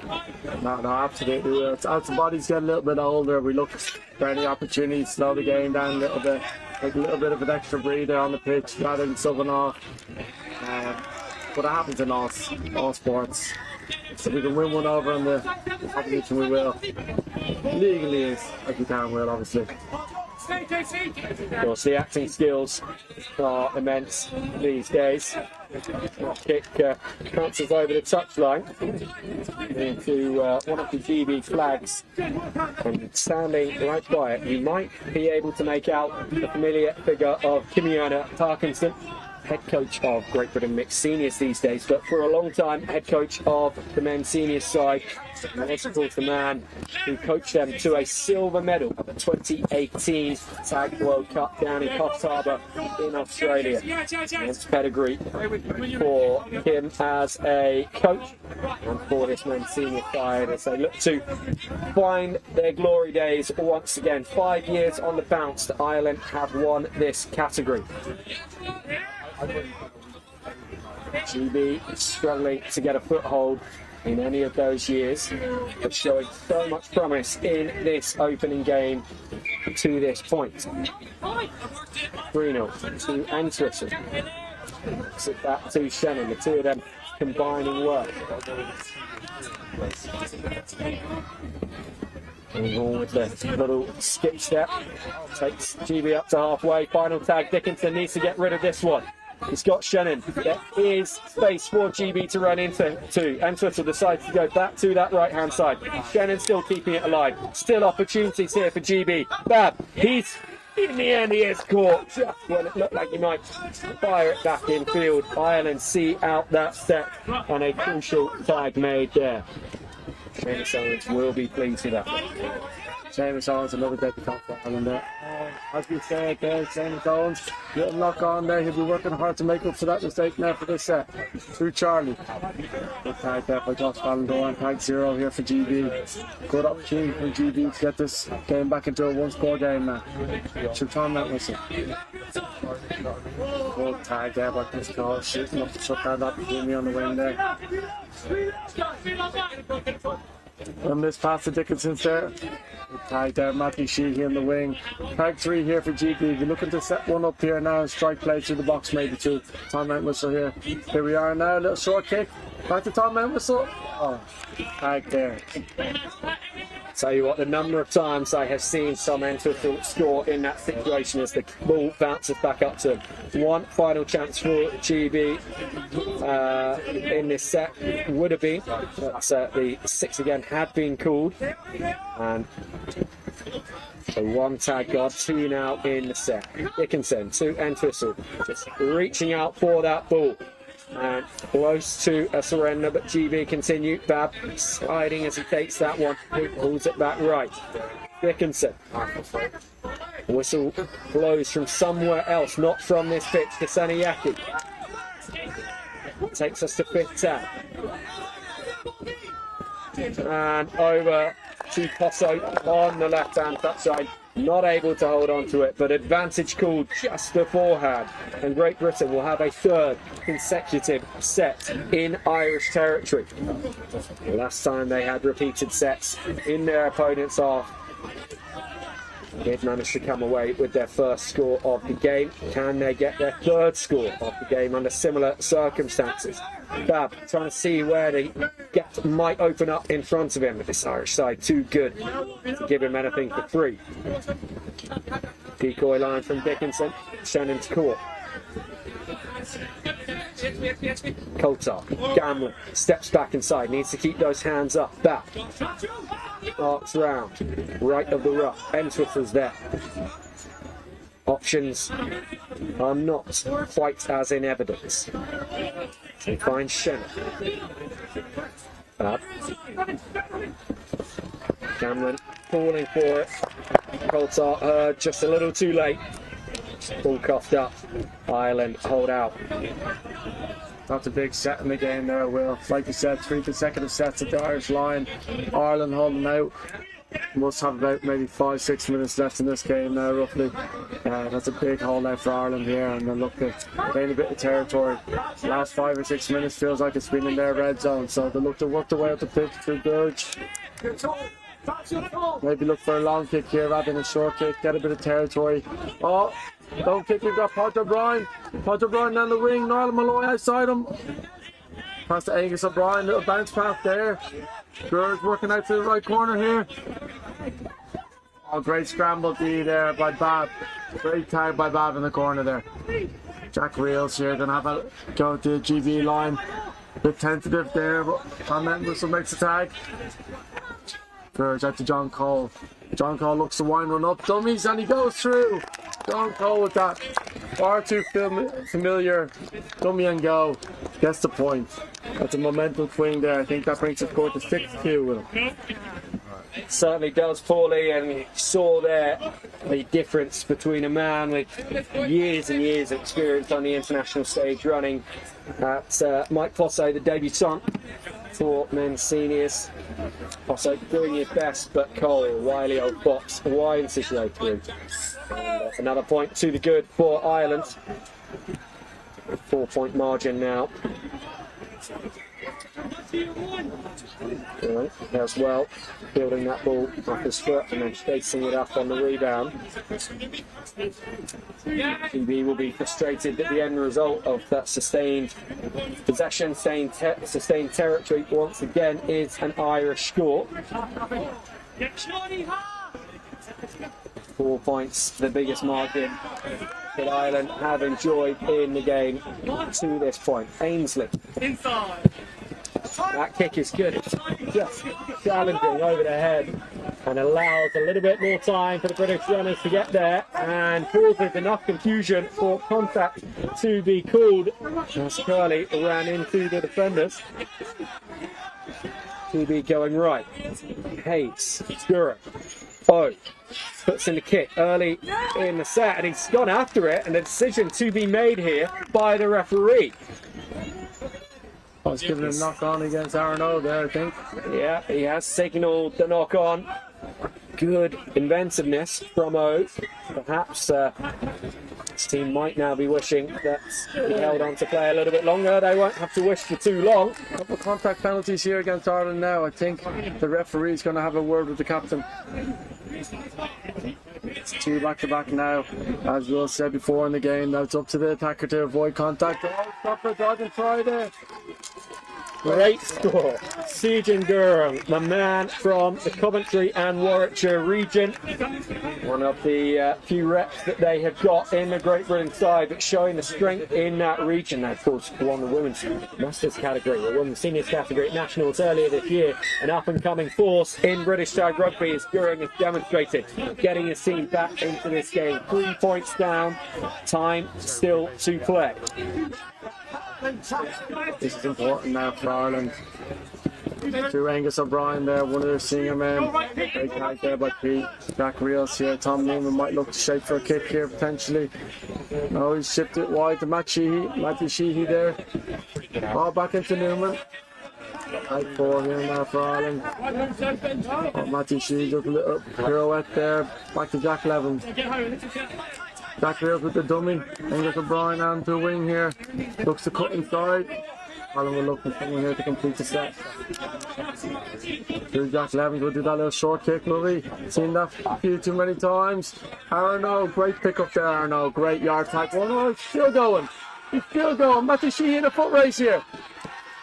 No, absolutely. As the bodies get a little bit older, we look for any opportunity to slow the game down a little bit, like a little bit of an extra breather on the pitch rather than subbing off. But it happens in all sports. So if we can win one over in the competition, we will. Legally, as we can, will obviously. Of course, the acting skills are immense these days. Kick bounces over the touchline into one of the GB flags, and standing right by it, you might be able to make out the familiar figure of Kimiona Parkinson, head coach of Great Britain Mixed Seniors these days, but for a long time head coach of the men's seniors side. And was, of course, the man who coached them to a silver medal at the 2018 Tag World Cup down in Coffs Harbour in Australia. And it's pedigree for him as a coach and for this men's senior side as they look to find their glory days once again. 5 years on the bounce that Ireland have won this category. GB struggling to get a foothold in any of those years, but showing so much promise in this opening game to this point. 3-0 to Antwerp. Sit back to Shannon, the two of them combining work. And all with the little skip step, takes GB up to halfway. Final tag, Dickinson needs to get rid of this one. He's got Shannon. There is space for GB to run into. Antwerp decides to go back to that right-hand side. Shannon still keeping it alive. Still opportunities here for GB. Bab, he's in the end, he is caught just when it looked like he might fire it back in field. Ireland see out that step, and a crucial tag made there. Seamus Owens will be pleased with that. Seamus Owens, another debutant for Ireland there. As we said there, Seamus Owens, little knock on there. He'll be working hard to make up for that mistake now for this set. Through Charlie. Good tag there by Josh Ballendor, tag 0 here for GB. Good opportunity for GB to get this game back into a one-score game now. Should Tom that whistle. Good tag there by Chris Cole, shooting up the shutdown opportunity on the wing there. And this pass to Dickinson's there. Tag there, Matthew Sheehy in the wing. Tag 3 here for GB. You're looking to set one up here now and strike play through the box, maybe two. Tom Entwistle here. Here we are now, a little short kick. Back to Tom Entwistle. Oh, tag there. Tell you what, the number of times I have seen Tom Entwistle score in that situation as the ball bounces back up to him. One final chance for GB in this set would have been, but the 6 again had been called. And so one tag got, 2 now in the set. Dickinson to Entwistle, just reaching out for that ball. And close to a surrender, but GB continue. Bab sliding as he takes that one. He pulls it back right. Dickinson. Whistle blows from somewhere else, not from this pitch, to Saniyaki. Takes us to 5th tag. And over to Posso on the left-hand touchline. Not able to hold on to it, but advantage called just beforehand. And Great Britain will have a 3rd consecutive set in Irish territory. The last time they had repeated sets in their opponent's half, they've managed to come away with their 1st score of the game. Can they get their 3rd score of the game under similar circumstances? Bab trying to see where the gap might open up in front of him, but this Irish side too good to give him anything for free. Decoy line from Dickinson, Shannon's court. Coulthard, Gamlin, steps back inside, needs to keep those hands up, back. Arcs round, right of the ruck, Entwistle is there. options are not quite as in evidence. He finds Shannon. Bad. Cameron falling for it. Coulthard just a little too late. Ball coughed up. Ireland hold out. That's a big set in the game there, Will. Like you said, 3 consecutive sets at the Irish line. Ireland holding out. Must have about maybe 5-6 minutes left in this game now, roughly. That's a big holdout for Ireland here, and then look to gain a bit of territory. Last 5 or 6 minutes feels like it's been in their red zone, so they look to work their way up the pitch through Gurge. Maybe look for a long kick here rather than a short kick, get a bit of territory. Oh, don't kick, you've got Patrick O'Brien. Patrick O'Brien down the wing, Niall Malloy outside him. Pass to Angus O'Brien, little bounce pass there. Gurge working out to the right corner here. Oh, great scramble D there by Bab. Great tag by Bab in the corner there. Jack Reels here, gonna have a go to the GB line. A bit tentative there, but Tom Whistle makes the tag. Gurge out to John Cole. John Cole looks to wind run up, dummies, and he goes through. John Cole with that far too familiar dummy and go. Gets the point. That's a momentum swing there. I think that brings the score to 6-2 with him. Certainly does, Paulie, and you saw there the difference between a man with years and years of experience on the international stage running at Mike Fosso, the debutant for men's seniors. Fosso doing his best, but Cole, wily old box, winds his way through. And, another point to the good for Ireland. 4-point margin now. Right, as well, building that ball off his foot and then chasing it up on the rebound. GB will be frustrated that the end result of that sustained possession, sustained territory once again is an Irish score. 4 points, the biggest margin that Ireland have enjoyed in the game to this point. Ainsley. That kick is good. It's just challenging over the head and allows a little bit more time for the British runners to get there and causes enough confusion for contact to be called as Curley ran into the defenders. To be going right. Hayes, Gura, Bow puts in the kick early in the set and he's gone after it, and a decision to be made here by the referee. I was giving a knock on against Aaron O there, I think. Yeah, he has signalled the knock on. Good inventiveness from O. Perhaps this team might now be wishing that he held on to play a little bit longer. They won't have to wish for too long. A couple of contact penalties here against Ireland now. I think the referee's going to have a word with the captain. It's 2 back-to-back now. As Will said before in the game, now it's up to the attacker to avoid contact. Oh, stop the dodge and try there. Great score. Sejan Durham, the man from the Coventry and Warwickshire region. One of the few reps that they have got in the Great Britain side, but showing the strength in that region. They, of course, won the women's masters category, the women's seniors category at nationals earlier this year. An up-and-coming force in British tag rugby, as Durham has demonstrated, getting his team back into this game. 3 points down, time still to play. This is important now for Ireland. To Angus O'Brien there, one of their senior men. Great tag there by Pete. Jack Reels here. Tom Newman might look to shape for a kick here potentially. No, he's shipped it wide to Matt Sheehy. Matthew Sheehy there. Ball back into Newman. High 4 here now for Ireland. Oh, Matthew Sheehy does a little pirouette there. Back to Jack Levin. Jack Reels with the dummy. Angus O'Brien on to a wing here. Looks to cut inside. Alan will look for someone here to complete the set. Here's Jack Levins will do that little short kick, lovely. Seen that a few too many times. Aaron O, great pick up there, Aaron O. Great yard tack. Oh no, he's still going. He's still going. Matthew Sheehy in a foot race here.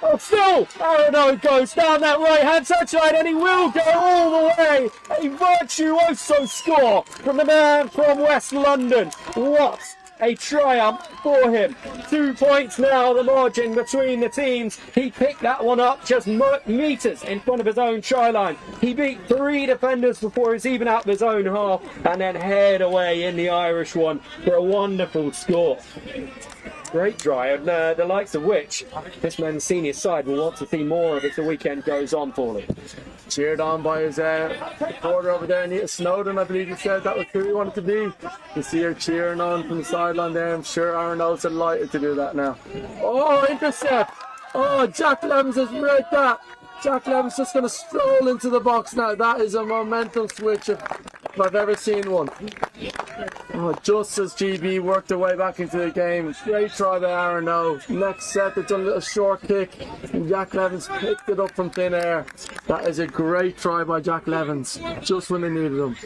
Oh, still! Aaron O goes down that right-hand touchline and he will go all the way! A virtuoso score from the man from West London. What a triumph for him. 2 points now, the margin between the teams. He picked that one up just metres in front of his own try line. He beat 3 defenders before he's even out of his own half, and then head away in the Irish one for a wonderful score. Great try, and the likes of which this men's senior side will want to see more of as the weekend goes on for them. Cheered on by his reporter over there, Anita Snowden, I believe he said that was who he wanted to be. You see her cheering on from the sideline there. I'm sure Aaron Oates are delighted to do that now. Oh, intercept! Oh, Jack Levins has read that. Jack Levins just going to stroll into the box now. That is a momentum switch if I've ever seen one. Oh, just as GB worked their way back into the game. Great try by Aaron O. Next set, they've done a little short kick, and Jack Levins picked it up from thin air. That is a great try by Jack Levins, just when they needed him.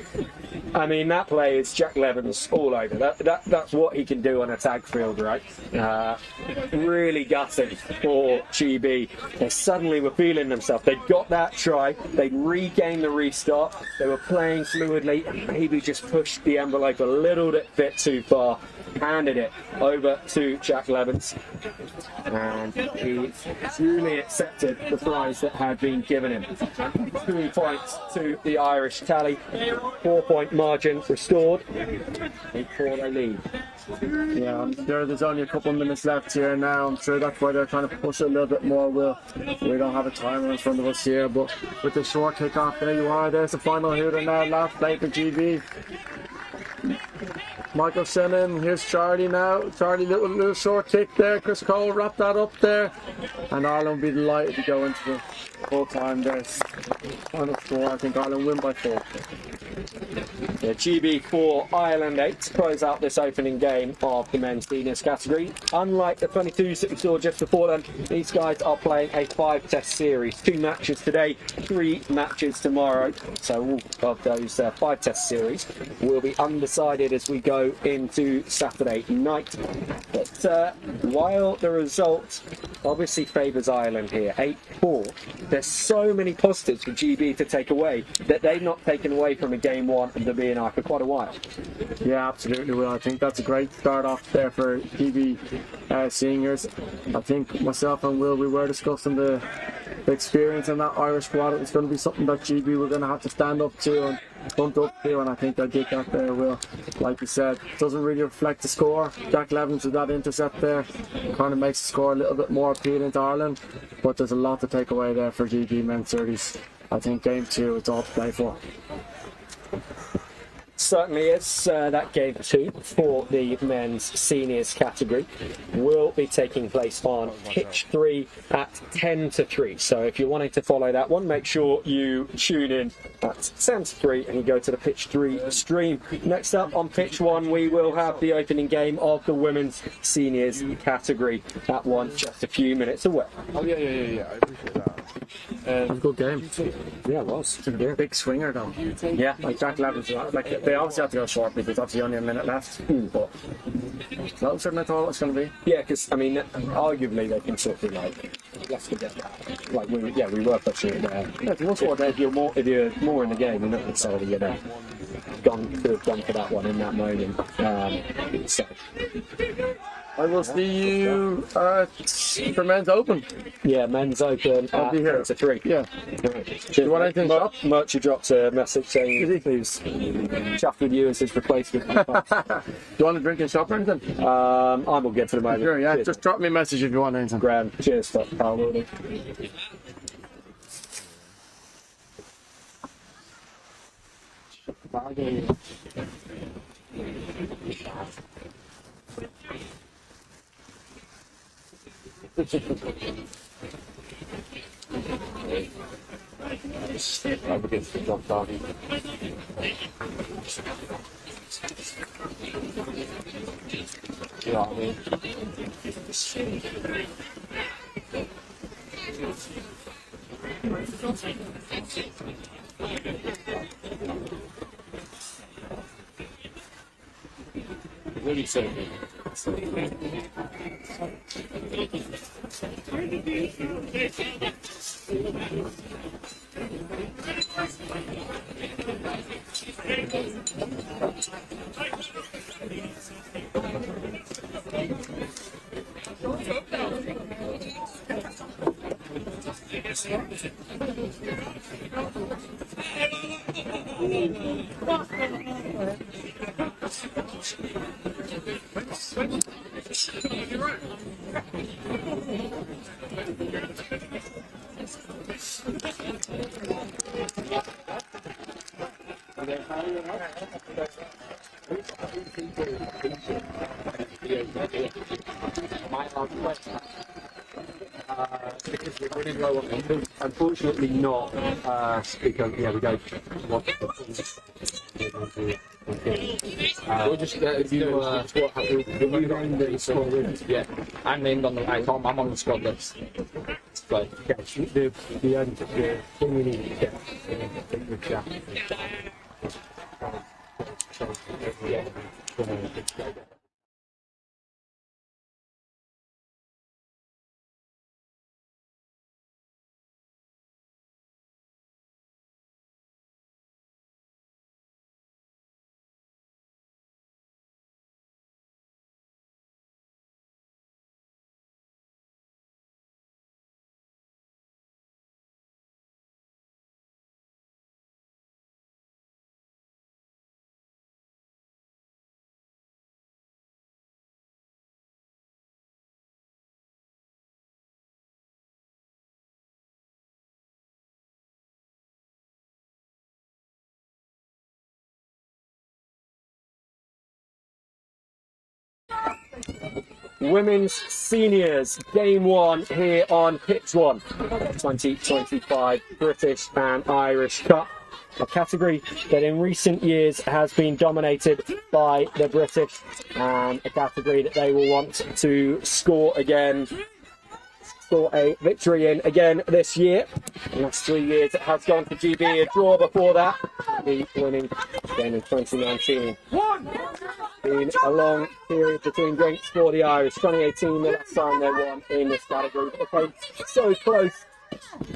I mean, that play is Jack Levins all over. That's what he can do on a tag field, right? Really gutting for GB. They suddenly were feeling themselves. They got that try. They regained the restart. They were playing fluidly and maybe just pushed the envelope a little bit too far. Handed it over to Jack Levins, and he duly accepted the prize that had been given him. 2 points to the Irish tally, 4-point margin restored, a 4-0 lead. Yeah, I'm sure there's only a couple of minutes left here now. I'm sure that's why they're trying to push it a little bit more. We don't have a timer in front of us here, but with the short kick off, there you are. There's the final hooter now. Last play for GB. Michael Shannon, here's Charlie now. Charlie, little short kick there. Chris Cole wrapped that up there. And Ireland will be delighted to go into the full time there. Final score, I think Ireland win by 4. Yeah, GB 4, Ireland 8 to close out this opening game of the men's seniors category. Unlike the 22s that we saw just before them, these guys are playing a 5-test series. 2 matches today, 3 matches tomorrow. So all of those 5-test series will be undecided as we go into Saturday night. But while the result obviously favours Ireland here, 8-4, there's so many positives for GB to take away that they've not taken away from a game 1 of the BNI for quite a while. Yeah, absolutely. Well, I think that's a great start off there for GB seniors. I think myself and Will, we were discussing the experience in that Irish squad. It was going to be something that GB were going to have to stand up to and front up to, and I think they did that there, Will. Like you said, it doesn't really reflect the score. Jack Levins with that intercept there kind of makes the score a little bit more appealing to Ireland, but there's a lot to take away there for GB men's 30s. I think game 2 it's all to play for. Certainly is. That game 2 for the men's seniors category will be taking place on pitch 3 at 10-3. So if you're wanting to follow that one, make sure you tune in at 10-3 and you go to the pitch 3 stream. Next up on pitch 1, we will have the opening game of the women's seniors category. That one just a few minutes away. Oh yeah. I appreciate that. It was a good game. Yeah, it was. It's a big swinger though. Yeah. Like Jack Levins, like they obviously have to go short because obviously only a minute left. But closer than I thought it was going to be. Yeah, because I mean, arguably they can sort of like, let's forget that. Like we were pushing it there. Yeah, if you're more in the game, you're not necessarily could have gone for that one in that moment. So. I will see you for men's open. Yeah, men's open. I'll be here. It's a 3. Yeah. Right. Do you want anything shop? Murchie dropped a message saying please chuffed with you as his replacement. Do you want a drink and shop or anything? I'm all good for the moment. Sure, yeah. Cheers. Just drop me a message if you want anything. Grand. Cheers, pal. Will do. Really so good. Unfortunately not, because yeah, we don't want the We'll just yeah, I'm named on the. I'm on the squad list. But the thing we need to get. Women's Seniors Game 1 here on Pitch 1, 2025 British and Irish Cup, a category that in recent years has been dominated by the British, and a category that they will want to score a victory in again this year. In the last 3 years it has gone for GB, a draw before that, the winning game in 2019. Been a long period between drinks for the Irish. 2018, the last time they won in this category. They came so close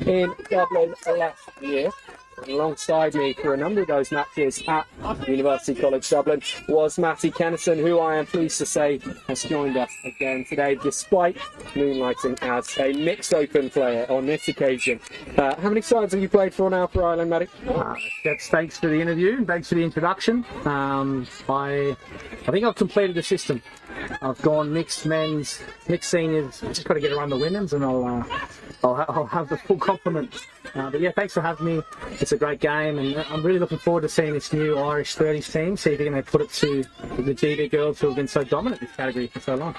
in Dublin last year. And alongside me for a number of those matches at University College Dublin was Matty Kennison, who I am pleased to say has joined us again today, despite moonlighting as a mixed open player on this occasion. How many sides have you played for now for Ireland, Matty? Thanks for the interview and thanks for the introduction. I think I've completed the system. I've gone mixed men's, mixed seniors. Just got to get around the women's, and I'll have the full complement. But yeah, thanks for having me. It's a great game, and I'm really looking forward to seeing this new Irish 30s team. See if they're going to put it to the GB girls who have been so dominant in this category for so long.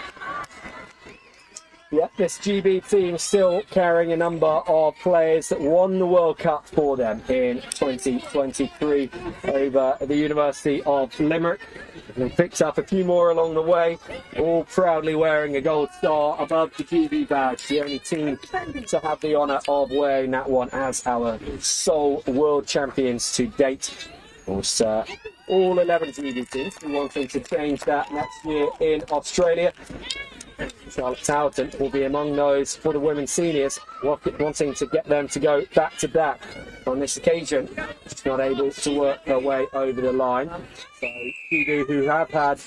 Yep, this GB team still carrying a number of players that won the World Cup for them in 2023 over the University of Limerick. They picked up a few more along the way, all proudly wearing a gold star above the GB badge, the only team to have the honour of wearing that one as our sole world champions to date. Of course, all 11 GB teams are wanting to change that next year in Australia. Charlotte Towerton will be among those for the women's seniors, wanting to get them to go back to back. On this occasion, she's not able to work her way over the line. So GB, who have had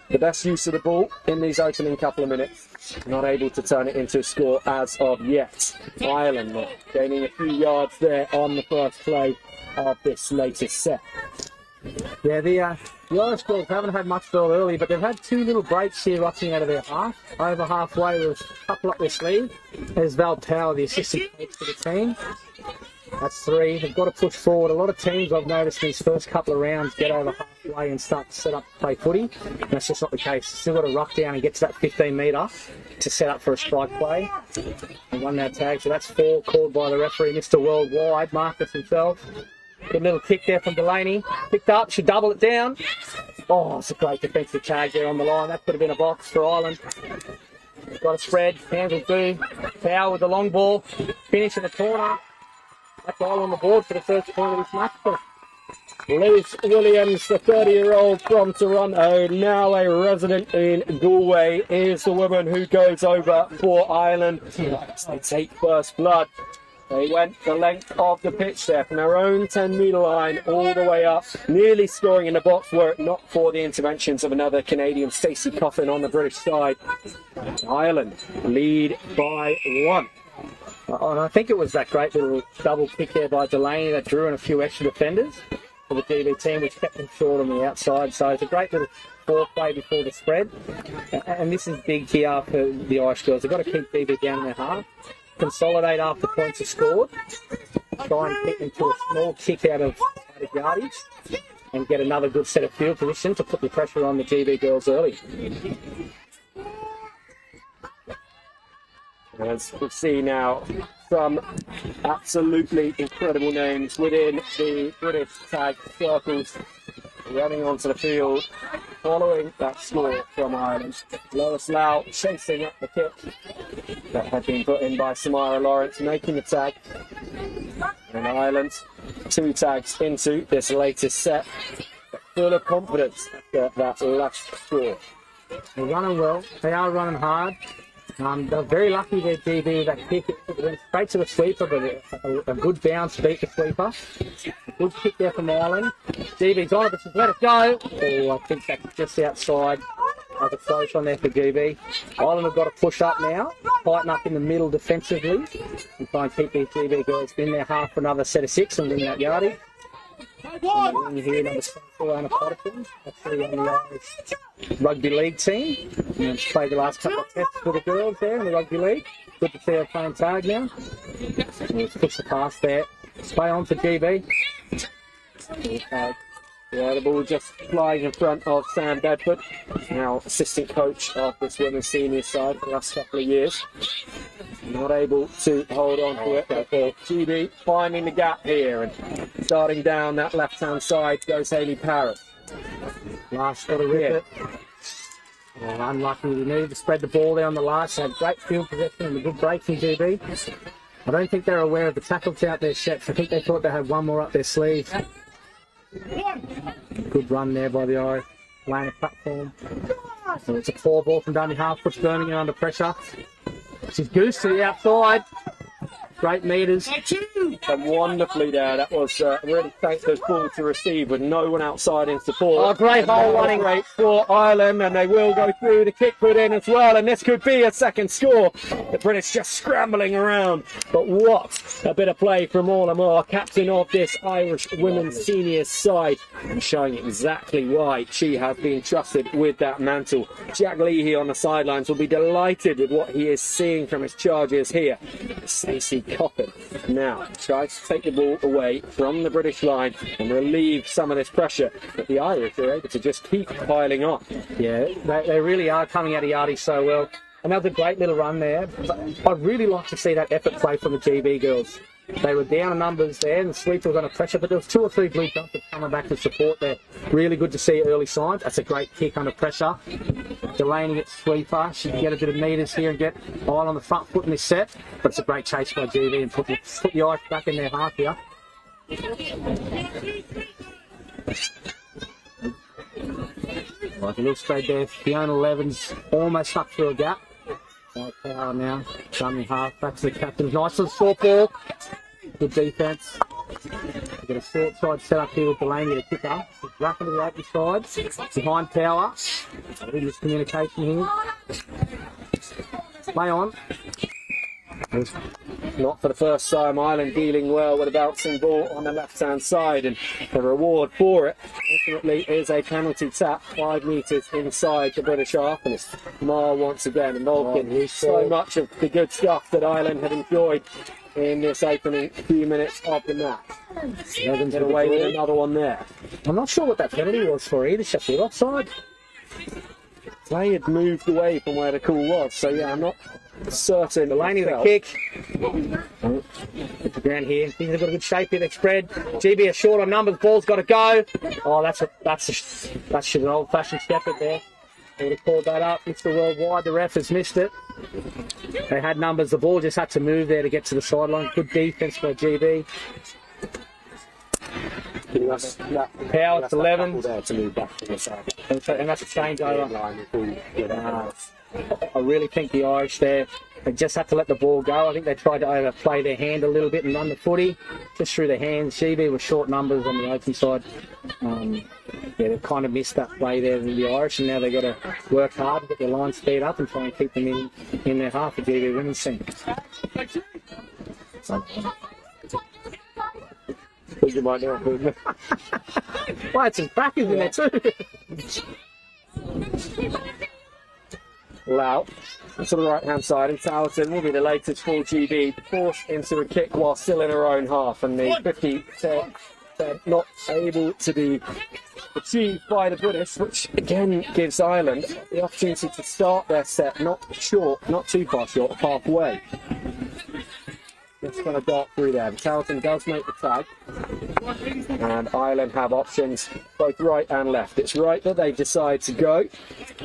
the best use of the ball in these opening couple of minutes, not able to turn it into a score as of yet. Ireland gaining a few yards there on the first play of this latest set. Yeah, the Irish girls haven't had much ball early, but they've had two little breaks here rushing out of their half. Over halfway with a couple up their sleeve. There's Val Power, the assistant coach for the team. That's 3. They've got to push forward. A lot of teams I've noticed in these first couple of rounds get over halfway and start to set up to play footy. And that's just not the case. Still got to ruck down and get to that 15 metre to set up for a strike play. And won that tag. So that's 4 called by the referee, Mr. Worldwide, Marcus himself. Good little kick there from Delaney. Picked up, should double it down. Oh, it's a great defensive tag there on the line. That could have been a box for Ireland. Got a spread, hands will do. Power with the long ball. Finish in the corner. That's all on the board for the first point of this match. Liz Williams, the 30-year-old from Toronto, now a resident in Galway, is the woman who goes over for Ireland. They take first blood They went the length of the pitch there from their own 10-metre line all the way up, nearly scoring in the box were it not for the interventions of another Canadian, Stacey Coffin, on the British side. Ireland lead by 1. And I think it was that great little double kick there by Delaney that drew in a few extra defenders for the GB team, which kept them short on the outside. So it's a great little foreplay before the spread. And this is big here for the Irish girls. They've got to keep GB down in their half, consolidate after points are scored, try and kick into a small kick out of yardage, and get another good set of field position to put the pressure on the GB girls early. As we see now, some absolutely incredible names within the British tag circles running onto the field following that score from Ireland. Lois Lau chasing up the kick that had been put in by Samira Lawrence, making the tag. And Ireland 2 tags into this latest set, full of confidence after that last score. They're running well. They are running hard. They're very lucky their GB with that kick. It went straight to the sweeper, but a good bounce beat the sweeper. A good kick there from Ireland. GB's on it, but she's let it go. Oh, I think that's just outside. There's a close on there for GB. Ireland have got to push up now, tighten up in the middle defensively, and try and keep these GB girls in their half for another set of 6 and win that yardie. And then here, number 74, Anna Potterton, actually on the Irish Rugby League team. And she's played the last couple of tests for the girls there in the Rugby League. Good to see her playing tag now. And let's push the pass there. Play on for GB. Okay. Yeah, the ball just flying in front of Sam Bedford, now assistant coach of this women's senior side for the last couple of years. Not able to hold on to it. Therefore, GB finding the gap here and starting down that left-hand side goes Hayley Parrott. Last got to rip it. Oh, unlucky. We needed to spread the ball there on the last. Had great field possession and a good break from GB. I don't think they're aware of the tackles out their sets. I think they thought they had one more up their sleeve. Good run there by the Irish. Laying a platform. So it's a 4 ball from dummy half, puts Birmingham under pressure. She's goose to the outside. Great metres. And wonderfully there, that was really thankless ball to receive with no one outside in support. Oh, great hole running. Great for Ireland, and they will go through. The kick put in as well, and this could be a second score. The British just scrambling around, but what a bit of play from Orla Moore, captain of this Irish women's senior side, and showing exactly why she has been trusted with that mantle. Jack Leahy on the sidelines will be delighted with what he is seeing from his charges here. Stacey Coffin now tries to take the ball away from the British line and relieve some of this pressure, but the Irish are able to just keep piling on. Yeah, they really are coming out of Yardie so well. Another great little run there. I'd really like to see that effort play from the GB girls. They were down in numbers there, and the sweeper was under pressure, but there was 2 or 3 blue jumpers coming back to support there. Really good to see early signs. That's a great kick under pressure. Delaney gets sweeper. She can get a bit of metres here and get Ireland on the front foot in this set, but it's a great chase by GB and put the Irish back in their half here. Like a little spread there. Fiona Levin's almost stuck through a gap. Right power now. Dummy half. Back to the captains. Nice little short ball. Good defence. We've got a short side set up here with Delaney to kick up. Racking to the open side. Behind power. A little miscommunication here. Play on. Not for the first time, Ireland dealing well with a bouncing ball on the left-hand side, and the reward for it ultimately is a penalty tap 5 metres inside the British half, and it's Marr once again involved in so much of the good stuff that Ireland had enjoyed in this opening few minutes of the match. Get away with another one there. I'm not sure what that penalty was for either. Sheffield offside. Play had moved away from where the call was, so yeah, I'm not certain. Delaney with a kick. Hit the ground here. Things have got a good shape here. They spread. GB are short on numbers. Ball's got to go. Oh, that's an old-fashioned shepherd there. They would have called that up. Mr. Worldwide, the ref has missed it. They had numbers. The ball just had to move there to get to the sideline. Good defence by GB. Power to 11. There to move back to the side. And that's a changeover. I really think the Irish there They just had to let the ball go. I think they tried to overplay their hand a little bit and run the footy just through the hands. GB was short numbers on the open side. Yeah, they've kind of missed that play there in the Irish, and now they've got to work hard, get their line speed up and try and keep them in their half of GB women's team. You might know. Well, had some crackers in there too. Lau to the right hand side, and Talerton will be the latest full GB, forced into a kick while still in her own half, and the 50 not able to be achieved by the British, which again gives Ireland the opportunity to start their set not too far short, halfway. It's going to dart through there. Talerton does make the tag, and Ireland have options both right and left. It's right that they decide to go,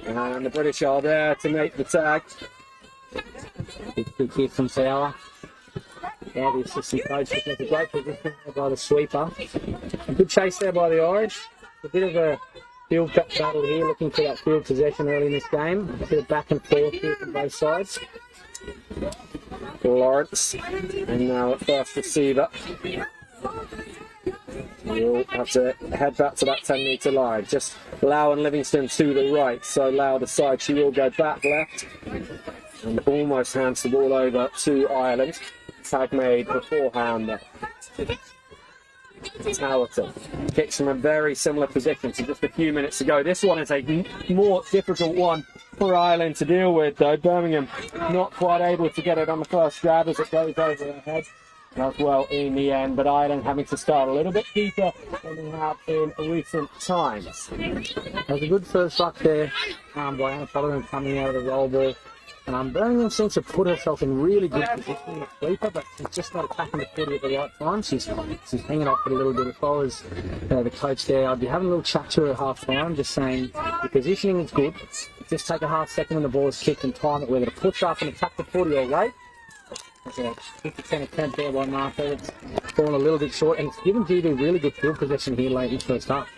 and the British are there to make the tag. Big hit from Tower. Now the assistant coach looking at the great position there by the sweeper. A good chase there by the Irish. A bit of a field battle here, looking for that field possession early in this game. A bit of back and forth here from both sides. Lawrence, and now at first receiver. We'll have to head back to that 10-metre line. Just Lau and Livingston to the right, so Lau decides she will go back left and almost hands the ball over to Ireland. Tag made beforehand. Talerton kicks from a very similar position to just a few minutes ago. This one is a more difficult one for Ireland to deal with, though. Birmingham not quite able to get it on the first grab as it goes over her head as well in the end, but Ireland having to start a little bit deeper than they have in recent times. That was a good first ruck there by Anna Sullivan coming out of the roll ball. Birmingham seems to put herself in really good position in the sweeper, but she's just not attacking the footy at the right time. She's hanging off it a little bit. If I was the coach there, I'd be having a little chat to her at half time, just saying the positioning is good. Just take a half second when the ball is kicked and time it, whether to push up and attack the footy or wait. There's a 50% attempt there by Martha. It's fallen a little bit short, and it's given GB really good field possession here late in the first half.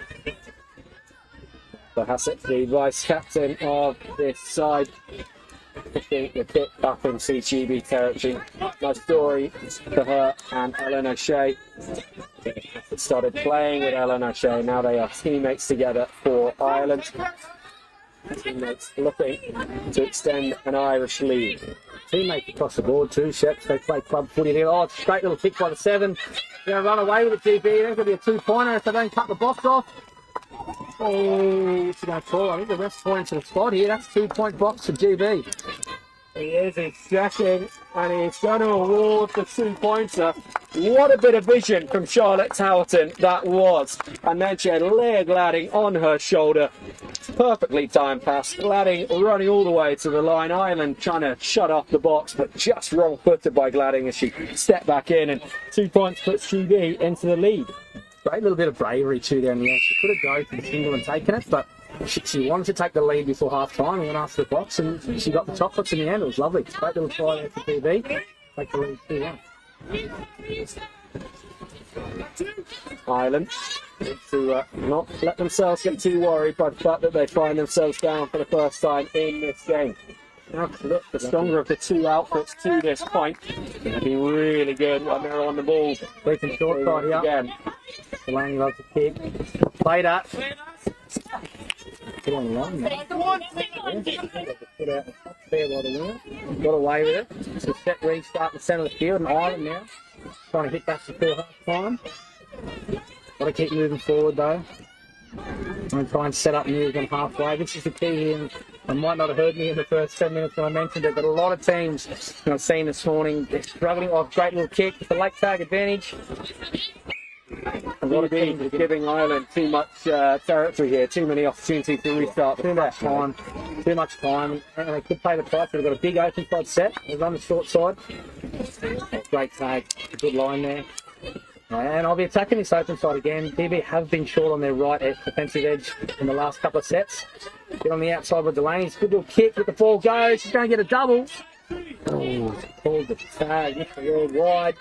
So Hassett, the vice captain of this side, picking the kick up in CGB territory. Nice story for her and Ellen O'Shea. Started playing with Ellen O'Shea. Now they are teammates together for Ireland. Teammates looking to extend an Irish lead. Teammates across the board too, Sheps. They play club footy there. Oh, it's a great little kick by the 7. They're going to run away with it, GB. There's going to be a 2-pointer if they don't cut the box off. Oh, what's he going to call? I think the ref's pointing to the spot here. That's 2-point box for GB. He is, he's checking, and he's going to award the 2-pointer. What a bit of vision from Charlotte Talerton that was. And then she had Leah Gladding on her shoulder. Perfectly timed pass. Gladding running all the way to the line. Ireland trying to shut off the box, but just wrong-footed by Gladding as she stepped back in. And 2 points puts GB into the lead. Great little bit of bravery too there in the end. She could have gone for the single and taken it, but she wanted to take the lead before half time and went after the box, and she got the chocolates in the end. It was lovely. Great little try there for GB. Take the lead 2-1. Ireland to not let themselves get too worried by the fact that they find themselves down for the first time in this game. Now, look, the stronger of the two outfits to this point. It's going to be really good when they're on the ball. Decent short side here. Again. Delaney loves the kick. Play that. Get on the line, man. Put out the top there by the winger. Got away with it. So set restart in the centre of the field, and Ireland now trying to hit back before half time. Got to keep moving forward though. And try and set up news on halfway. This is the key here. I might not have heard me in the first 10 minutes when I mentioned it, but a lot of teams I've seen this morning, they're struggling off. Great little kick, the late tag advantage. A lot of teams are giving Ireland too much territory here, too many opportunities to restart. Too much time, and they could pay the price. They've got a big open side set. They've run the short side. Great tag, good line there. And I'll be attacking this open side again. DB have been short on their right defensive edge in the last couple of sets. Get on the outside with Delaney. It's a good little kick, but the ball goes. She's going to get a double. Oh, pulled the tag, missed the world wide.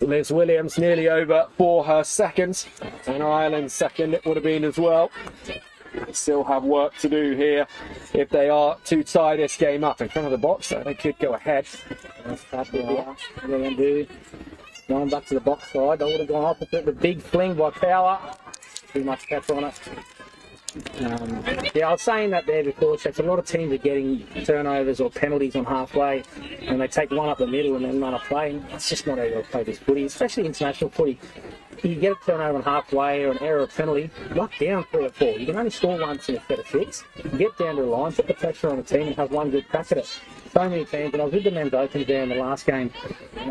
Liz Williams nearly over for her second, and Ireland's second it would have been as well. still have work to do here if they are to tie this game up in front of the box, so they could go ahead. Going back to the box side, they would have gone opposite the big fling by Power. Too much pepper on it. Yeah, I was saying that there before, Checks. A lot of teams are getting turnovers or penalties on halfway, and they take one up the middle and then run a play. It's just not how you play this footy, especially international footy. You get a turnover on halfway or an error or penalty, lock down 3 or 4. You can only score once in a set of 6. Get down to the line, put the pressure on the team, and have one good crack at it. So many teams, and I was with the men's opens there in the last game,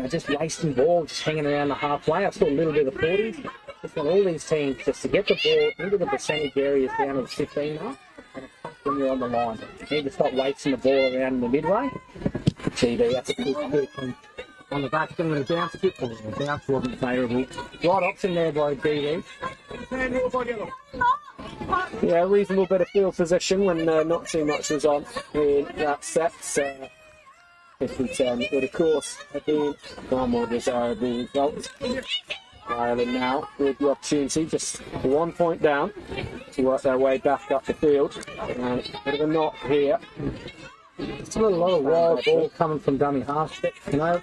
just wasting ball, just hanging around the halfway. I saw a little bit of the 40s. Just want all these teams just to get the ball into the percentage areas down to the 15 mark, and it comes when you're on the line. You need to stop wasting the ball around in the midway. GB, that's a good kick on the back, going to bounce kick. The bounce wasn't favourable. Right option there by GB. Yeah, reasonable bit of field position when not too much was on in that set. 50-10 would of course have been far more desirable result. Ireland now with the opportunity, just 1 point down, to work their way back up the field. And a bit of a knot here. Still a lot of wild ball coming from dummy half. You know,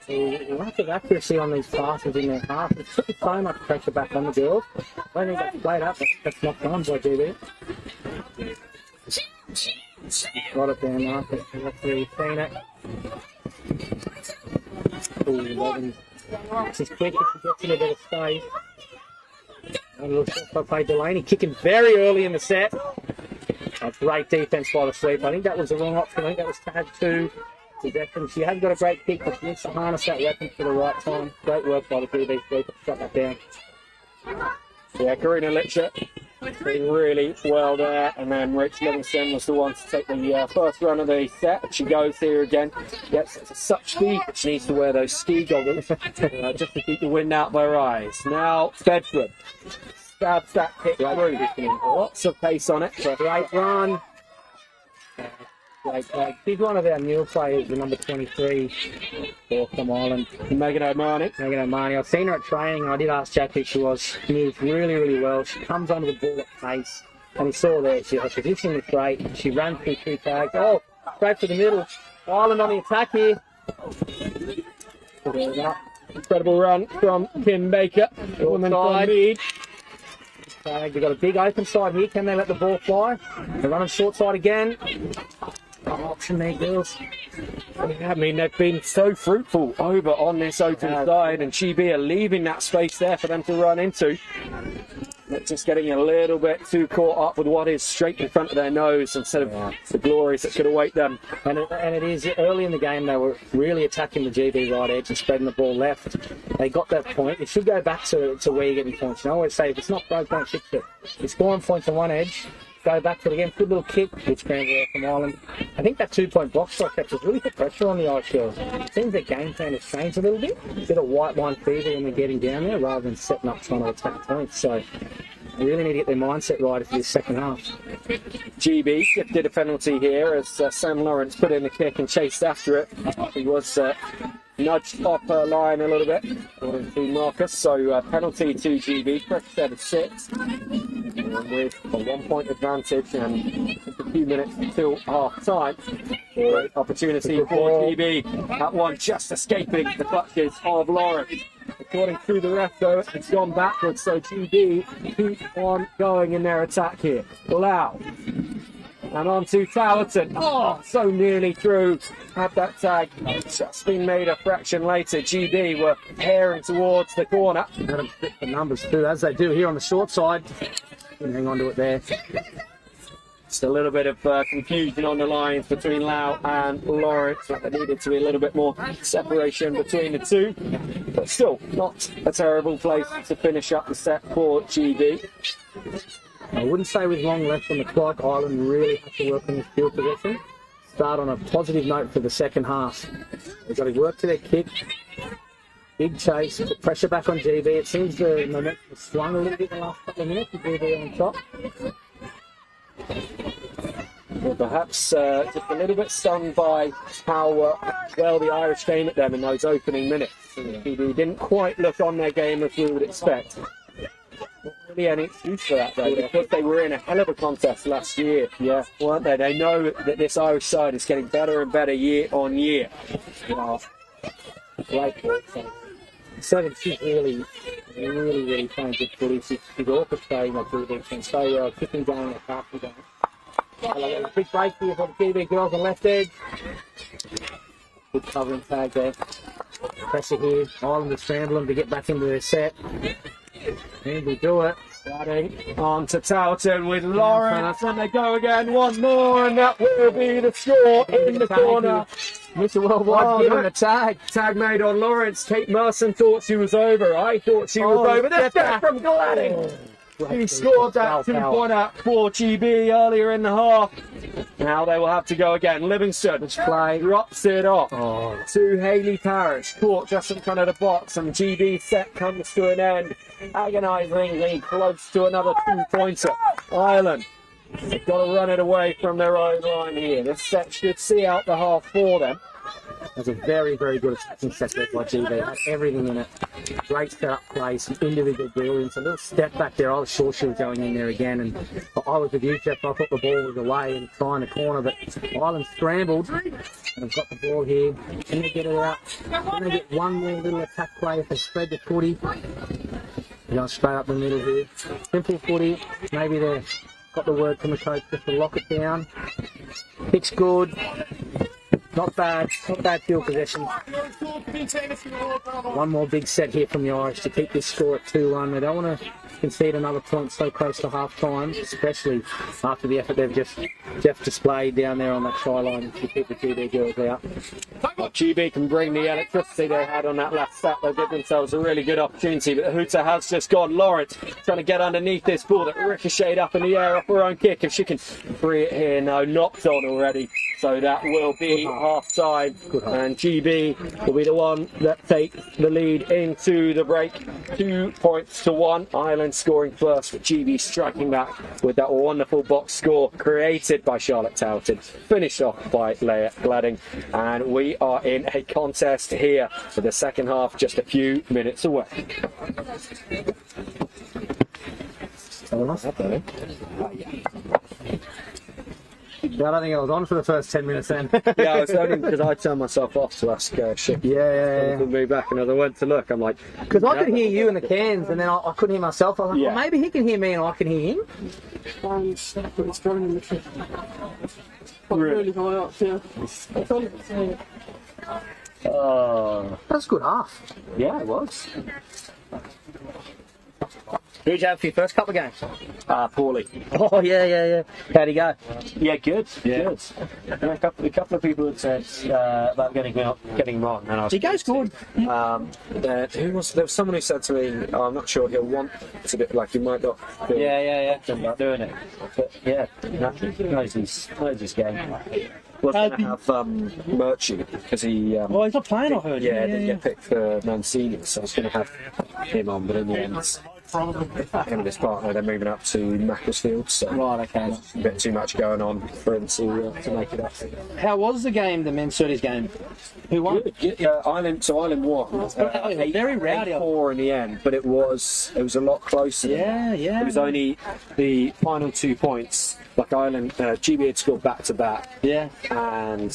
the lack of accuracy on these passes in their half. It's putting so much pressure back on the girls. When they get played up, that's knocked on by GB. Got it there, Marcus. Referee seen it. She's quick if she gets in a bit of space. A little shot by Delaney, kicking very early in the set. A great defence by the sweep. I think that was the wrong option. I think that was tag 2. She hasn't got a great kick, but she needs to harness that weapon for the right time. Great work by the GB sweeper to shut that down. Yeah, Karina Litcher doing really well there, and then Rich Livingston was the one to take the first run of the set. She goes here again, gets to such speed, but she needs to wear those ski goggles just to keep the wind out of her eyes. Now Bedford stabs that kick through, lots of pace on it. Great run. Big one of our new players, the number 23 from Ireland, Megan O'Mahony. I've seen her at training, and I did ask Jack who she was. She moves really, really well. She comes onto the ball at pace, and you saw there, her positioning was great. She ran through 2 tags. Oh, straight to the middle. Ireland on the attack here. Incredible run from Kim Baker. Woman from Mead. They've got a big open side here. Can they let the ball fly? They're running short side again. Option there, girls. Yeah, I mean, they've been so fruitful over on this open side, and GB are leaving that space there for them to run into. They're just getting a little bit too caught up with what is straight in front of their nose instead of the glories that could await them. And it is early in the game, they were really attacking the GB right edge and spreading the ball left. They got that point. It should go back to where you're getting points. You know, I always say, if it's not broke, don't fix it. You're scoring points on one edge, go back to it again. Good little kick, good scramble there from Ireland. I think that 2-point box strike has really put pressure on the Irish girls. It seems their game plan has changed a little bit. A bit of white wine fever when they're getting down there rather than setting up trying to attack points. So they really need to get their mindset right for this second half. GB did a penalty here as Sam Lawrence put in the kick and chased after it. He was nudged off her line a little bit, according to Marcus. So penalty to GB, fresh set of 6. With a 1-point advantage and just a few minutes until half time. Great opportunity for GB. That one just escaping the clutches of Lawrence. According to the ref, though, it's gone backwards, so GB keep on going in their attack here. Lau. And on to Tallerton. Oh, so nearly through. Had that tag just been made a fraction later. GB were herring towards the corner. Let them fit the numbers too, as they do here on the short side. Hang on to it there. Just a little bit of confusion on the lines between Lau and Lawrence. There needed to be a little bit more separation between the two. But still, not a terrible place to finish up the set for GB. I wouldn't say with long left on the clock, Ireland really have to work on this field position. Start on a positive note for the second half. They've got to work to their kick. Big chase, put pressure back on GB. It seems the momentum has swung a little bit in the last couple of minutes with GB on top. Well, perhaps just a little bit stung by how well the Irish came at them in those opening minutes. GB didn't quite look on their game as we would expect. really any excuse for that though, because they were in a hell of a contest last year, weren't they? They know that this Irish side is getting better and better year on year. Great ball. So she's really playing good footy. She's orchestrating that good defense so well, kicking down the passing down. A big break here for the GB girls on left edge. Good covering tag there. Pressure here. Ireland is scrambling to get back into their set. And we do it. Running on to Towton with Lawrence, and they go again, one more, and that will be the score in the corner. Mr. Worldwide giving the tag. Tag made on Lawrence. Kate Merson thought she was over. I thought she was over. The step from Gladding. He scored that 2-pointer for GB earlier in the half. Now they will have to go again. Livingston drops it off to Hayley Parrish. Caught just in front of the box, and GB set comes to an end. Agonisingly close to another 2-pointer. Ireland, they've got to run it away from their own line here. This set should see out the half for them. That's a very good attacking set there by GB. Had everything in it. Great set-up play, some individual brilliance. A little step back there. I was sure she was going in there again, and I was with you, Jeff. I thought the ball was away and trying the corner, but Ireland scrambled and have got the ball here. Can they get it out? Can they get one more little attack play if they spread the footy? Going straight up the middle here. Simple footy. Maybe they've got the word from the coach just to lock it down. Pitch good. Not bad field possession. One more big set here from the Irish to keep this score at 2-1. They don't want to concede another point so close to half time, especially after the effort they've just displayed down there on that try line to keep the GB girls out. Well, GB can bring the electricity they had on that last set. They'll give themselves a really good opportunity, but the hooter has just gone. Lawrence trying to get underneath this ball that ricocheted up in the air off her own kick. If she can free it here, no, knocked on already. So that will be half time, and GB will be the one that takes the lead into the break. 2-1. Ireland scoring first, with GB striking back with that wonderful box score created by Charlotte Towton, finished off by Leah Gladding, and we are in a contest here for the second half, just a few minutes away. Yeah, I don't think I was on for the first 10 minutes then. Yeah, I was only because I turned myself off to ask Ship. Yeah. To move back, and as I went to look, I'm like, because I could hear you in the cans, and then I couldn't hear myself. I was like, well, maybe he can hear me, and I can hear him. It's going in the trip. Really high up, yeah. That's a good half. Yeah, it was. Who'd you have for your first couple of games? Paulie. Oh, yeah. How'd he go? Yeah, good. Yeah, a couple of people had said about getting him on, and I was. He goes good. There was someone who said to me, oh, I'm not sure he'll want to be like he might not. Yeah. Doing it, but yeah, he knows his game. We're going to have Murchie because he. Well, he's not playing, I heard. Yeah, didn't get picked for Mancini, so I was going to have him on, but in the end, him and his partner, they're moving up to Macclesfield, so right, okay. A bit too much going on for him to make it up. How was the game, the men's 30s game? Who won? Ireland won. Very rowdy. 8-4 in the end, but it was a lot closer. Yeah. It was only the final 2 points. Like Ireland, GB had scored back to back. Yeah. And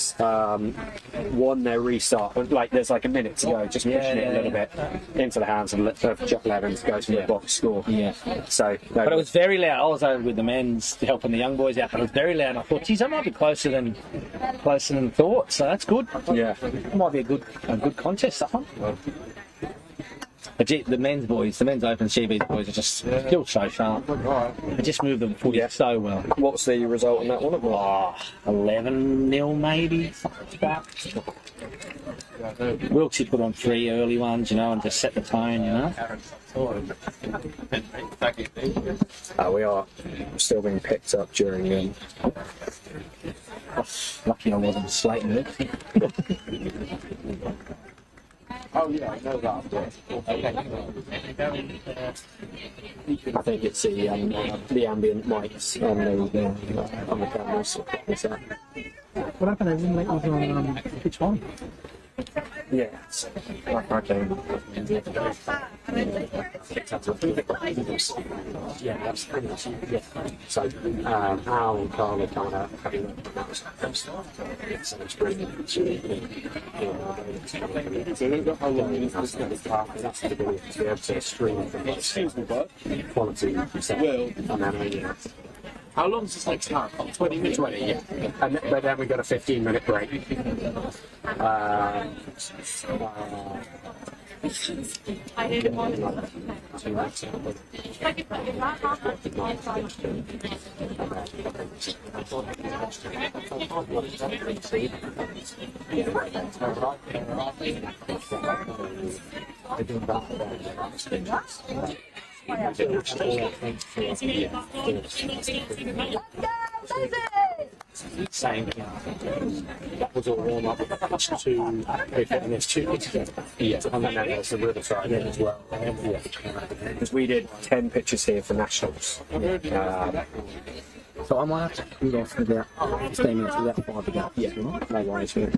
won their restart. Like there's like a minute to go, just pushing it a little bit into the hands of Jack Levens, goes for the box score. Yeah. So, but it was very loud. I was over with the men's helping the young boys out, but it was very loud. And I thought, geez, that might be closer than thought. So that's good. Yeah. It might be a good contest, that one. But the men's open GB's boys are just still so sharp. They just move them footy so well. What's the result in that one? 11-0 maybe, something like that. Wilkes put on 3 early ones, and just set the tone, We are still being picked up during. Lucky I wasn't slating it. Oh yeah, I know that. I think it's the ambient mics on the cameras. What happened? They wouldn't let you on pitch 1. Yeah, okay. Yeah, that's pretty much it. Yeah. So, Al and Carl are coming out having a so it's brilliant. So they've got how long is this going to start? That's the ability to be able to stream from quality, and then how long does this like start? 20 minutes? 20, yeah. And but then we got a 15-minute break. I didn't want to. Saying that was all warm up to fitness too. Yeah, and then there's the river side in as well. Because we did 10 pitches here for nationals. So I might have to cool off for about 15 minutes without 5 to go. Yeah, no worries, man.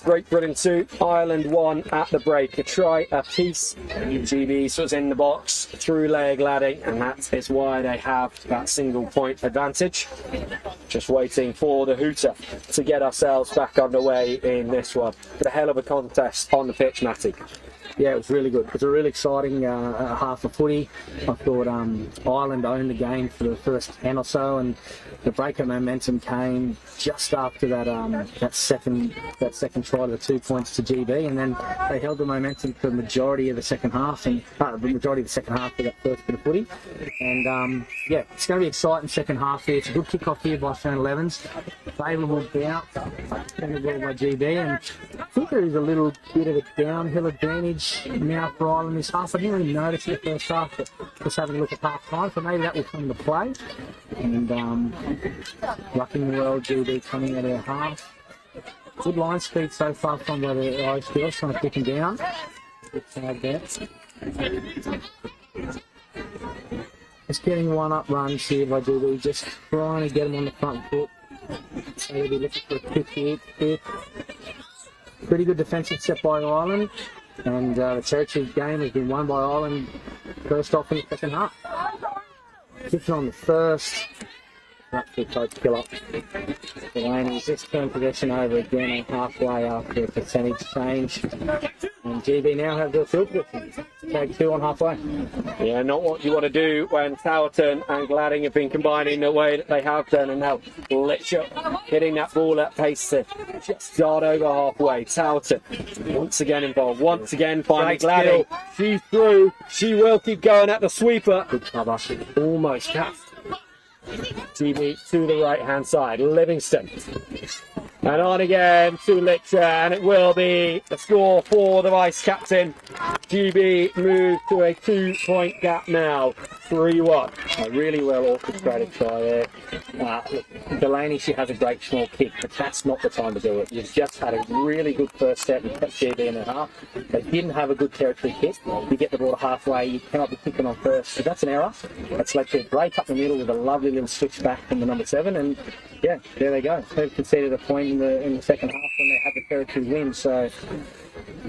Great Britain 2, Ireland 1 at the break. A try apiece. GB was in the box through Leah Gladding, and that is why they have that single point advantage. Just waiting for the hooter to get ourselves back underway in this one. But a hell of a contest on the pitch, Matty. Yeah, it was really good. It was a really exciting half of footy. I thought Ireland owned the game for the first 10 or so, and the break of momentum came just after that second try to the 2 points to GB, and then they held the momentum for the majority of the second half, and for that first bit of footy. And yeah, it's going to be exciting second half here. It's a good kick-off here by Fern Levens. Favourable bounce, defended well by GB, and I think there is a little bit of a downhill advantage now for Ireland this half. I didn't really notice it the first half, but just having a look at half time, so maybe that will come into play. And rucking well, GB coming out of their half. Good line speed so far from where the Irish girls trying to pick him down. Good tag there. Just getting one up runs here by GB, just trying to get him on the front foot. So they'll be looking for a quick hit. Pretty good defensive set by Ireland. And the territory game has been won by Ireland first off in the second half. Kicking on the first. Up to Coach Killer. Delaney's just turned possession over again and halfway after a percentage change. And GB now have the field position. Tag 2 on halfway. Yeah, not what you want to do when Towerton and Gladding have been combining the way that they have done, and now Litcher hitting that ball at pace to just dart over halfway. Towerton once again involved, once again finding Gladding. She's through, she will keep going at the sweeper. Good cover. Almost cast. GB to the right hand side, Livingston. And on again to Litcher, and it will be the score for the vice captain. GB move to a 2-point gap now, 3-1. A really well orchestrated try there. Look, Delaney, she has a great small kick, but that's not the time to do it. You've just had a really good first step and kept GB in the half. They didn't have a good territory kick. You get the ball halfway, you cannot be kicking on first. So that's an error. That's led to a break up the middle with a lovely little switch back from the number 7, and yeah, there they go. They've conceded a point in the second half when they had the territory win. So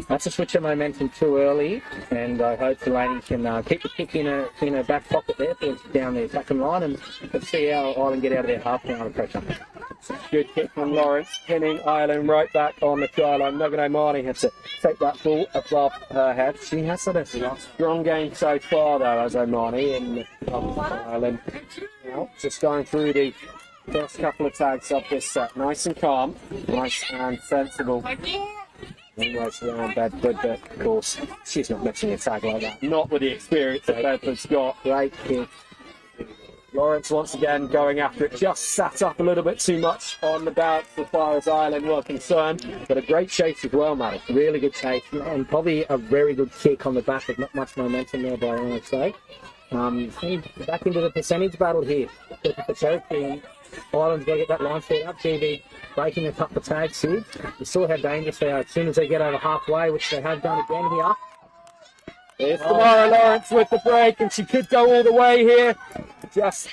that's a switch of momentum too early, and I hope Delaney can keep the kick in a back pocket there for down the attacking line, and let's see how Ireland get out of their half now under pressure. Good kick from Lawrence, pinning Ireland right back on the try line. Megan O'Mahony had to take that ball above her head. She has had a strong game so far, though, as O'Mahony in Ireland. Now, just going through the first couple of tags of this set. Nice and calm, nice and sensible. Almost around Bedford, but of course, she's not missing a tag like that. Not with the experience that Bedford's got. Great kick. Lawrence once again going after it, just sat up a little bit too much on the bounce as far as Ireland were concerned, but a great chase as well, Matt. Really good chase, and probably a very good kick on the back with not much momentum there by ISA. Back into the percentage battle here. The territory, and Ireland's got to get that line speed up. GB breaking a couple of tags here. You saw how dangerous they are as soon as they get over halfway, which they have done again here. Here's Tamara Lawrence with the break, and she could go all the way here. just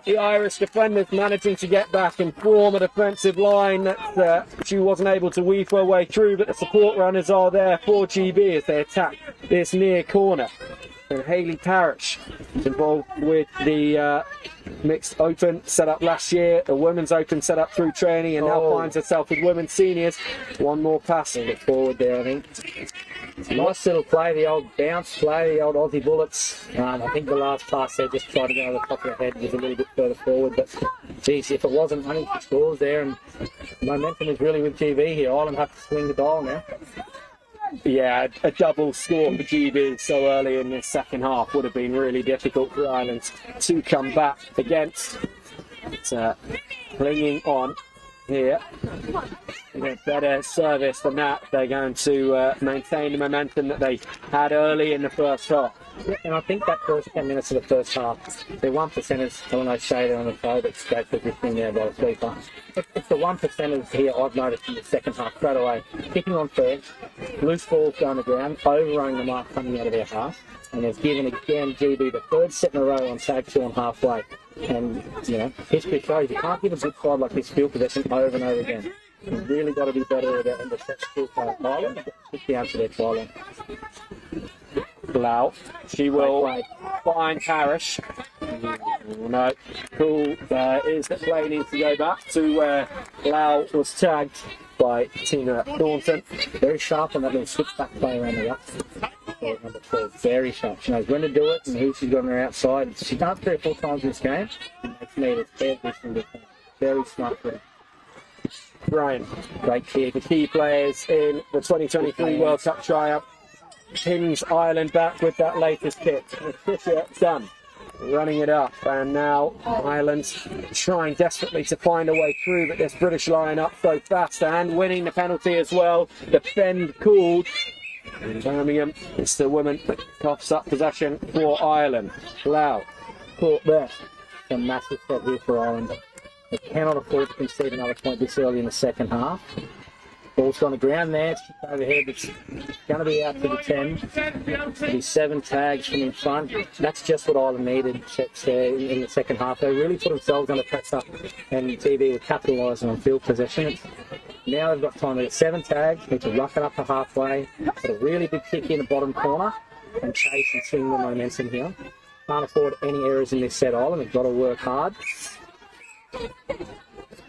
the Irish defenders managing to get back and form a defensive line that she wasn't able to weave her way through, but the support runners are there for GB as they attack this near corner. And Hayley Parrish is involved with the mixed open set up last year, a women's open set up through training, and now finds herself with women's seniors. One more pass forward there, I think. Nice little play, the old bounce play, the old Aussie Bullets. I think the last pass there just tried to go over the top of the head, was a little bit further forward, but geez, if it wasn't running for scores there, and momentum is really with GB here. Ireland have to swing the dial now. Yeah, a double score for GB so early in the second half would have been really difficult for Ireland to come back against. But, clinging on here. A better service than that. They're going to maintain the momentum that they had early in the first half. Yeah, and I think that first 10 minutes of the first half, the 1%ers, I don't know, shaded on the toe, but great positioning there by the sweeper. It's the 1%ers here I've noticed in the second half straight away. Kicking on first, loose balls going to ground, overrunning the mark coming out of their half, and they've given again GB the third set in a row on tag 2 on halfway. And, you know, history shows you can't give a good side like this field possession over and over again. You've really got to be better at it in the set Ireland, get down to their try line. Blau, she will find Parrish. No, cool. Is that play needs to go back to where Blau was tagged by Tina Thornton. Very sharp on that little switch back play around the ruck. Number 12, very sharp. She knows when to do it and who she's got on her outside. She's done it 3 or 4 times in this game. It's needed every single time. Very smart for her. Brian, great kick. The key players in the 2023 World Cup triumph. Pins Ireland back with that latest kick. Fisher done. Running it up, and now Ireland trying desperately to find a way through, but this British line up so fast and winning the penalty as well. Defend called. In Birmingham, it's the woman that coughs up possession for Ireland. Lau caught there. A massive step here for Ireland. They cannot afford to concede another point this early in the second half. Ball's on the ground there, it's overhead, it's going to be out to the 10. It'll be 7 tags from in front. That's just what Ireland needed in the second half. They really put themselves under pressure, and GB were capitalising on field possession. Now they've got time to get 7 tags, need to ruck it up to halfway, put a really big kick in the bottom corner, and chase and swing the momentum here. Can't afford any errors in this set, Ireland. They've got to work hard.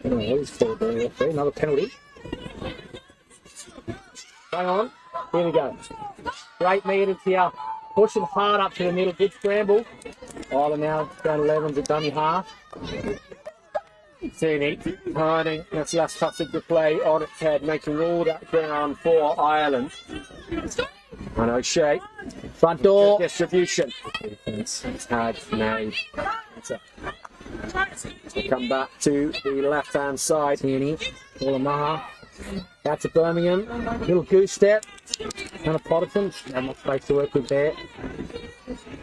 Another penalty. Hang on, here we go. Great meters here, pushing hard up to the middle, good scramble. Ireland now going 11s at dummy half. Tierney turning this last touch of the play on its head, making all that ground for Ireland. And O'Shea, Front door. good distribution. Tag made. Come back to the left-hand side. Tierney, Omaha. Out to Birmingham, little goose step, and a Potterton, not much space to work with there.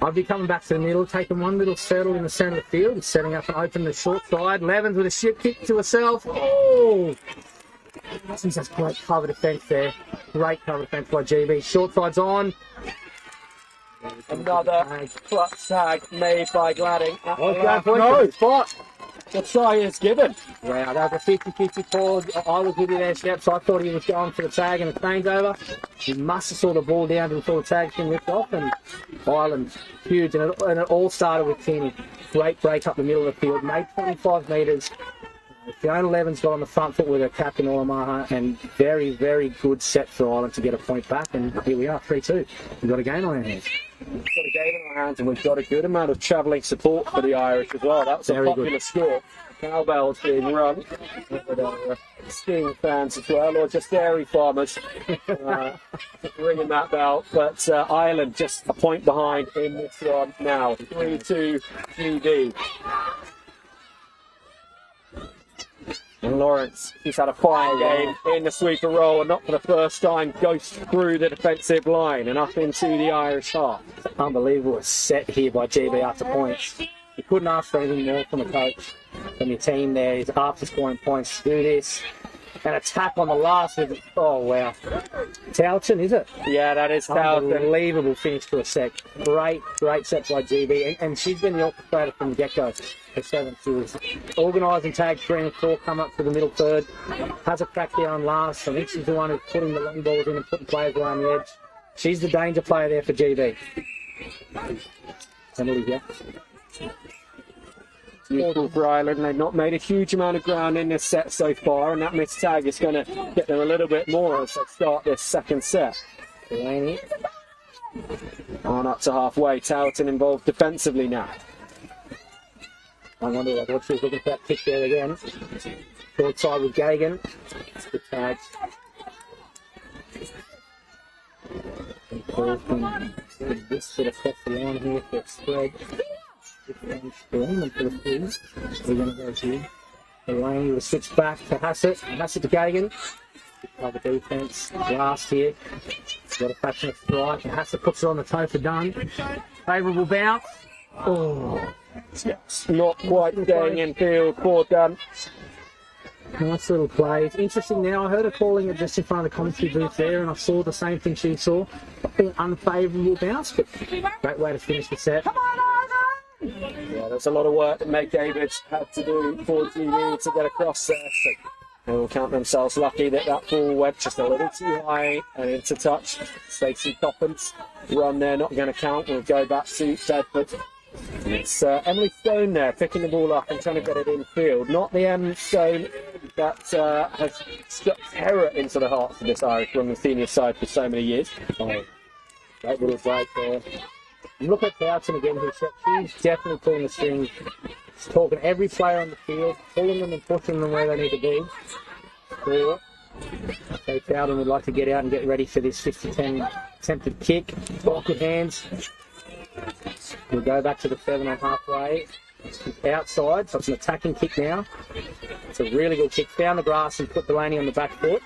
I'll be coming back to the middle, taking one little settle in the centre of the field, setting up and open the short side. Levens with a ship kick to herself. Oh! Geez, that's great cover defence there. Great cover defence by GB. Short side's on. Another clutch tag made by Gladding. No spot. The try is given. Wow, that was a 50-50 call. I was with you there, Steps. I thought he was going for the tag and the changeover. He must have saw the ball down before the tag's been ripped off, and Ireland, huge. And it all started with Tierney. Great break up the middle of the field, made 25 metres. Fiona Levin's got on the front foot with her captain Omaha, and very, very good set for Ireland to get a point back. And here we are, 3-2. We've got a game on our hands. We've got a game in our hands, and we've got a good amount of travelling support for the Irish as well. That was a popular score. Cowbells being run with our skiing fans as well, or just dairy farmers ringing that bell. But Ireland just a point behind in this one now. 3-2 GB. And Lawrence, he's had a fine game in the sweeper role, and not for the first time, goes through the defensive line and up into the Irish half. Unbelievable set here by GB after points. You couldn't ask for anything more from a coach, from your team there. He's after scoring points to do this. and a tap on the last. Oh, wow. Towton, is it? Yeah, that is Towton. Unbelievable finish to a set. Great set by GB. And she's been the orchestrator from the get-go. Her seventh, she was organising tag 3 and 4, come up to the middle third. Has a crack down last. I think she's the one who's putting the long balls in and putting players around the edge. She's the danger player there for GB. Emily here. Useful for Ireland. They've not made a huge amount of ground in this set so far, and that missed tag is going to get them a little bit more as they start this second set. Delaney. On up to halfway. Towton involved defensively now. I wonder what she was looking for that kick there again. Short side with Gagan. Good tag. This bit across the line here for spread. For the freeze. We're going to go here. Delaney will switch back to Hassett. Hassett to Gagan. Cover defence. Last here. Got a passionate strike. And Hassett puts it on the toe for Dunn. Favourable bounce. Oh. Not quite going in field for Dunn. Nice little play. It's interesting now. I heard her calling it just in front of the commentary booth there, and I saw the same thing she saw. An unfavourable bounce, but great way to finish the set. Yeah, there's a lot of work that Meg Davids had to do for GB to get across there. So they will count themselves lucky that that ball went just a little too high and into touch. Stacey Coffin's run there not going to count. We'll go back to Bedford. And it's Emily Stone there picking the ball up and trying to get it in field. Not the M Stone that has struck terror into the hearts of this Irish women's senior side for so many years. Oh, great little break there. Look at Towton again, she's definitely pulling the strings. She's talking every player on the field, pulling them and pushing them where they need to be. So Towton would like to get out and get ready for this 50-10 attempted kick. Awkward hands. We'll go back to the 7 on halfway. Outside, so it's an attacking kick now. It's a really good kick. Found the grass and put Delaney on the back foot.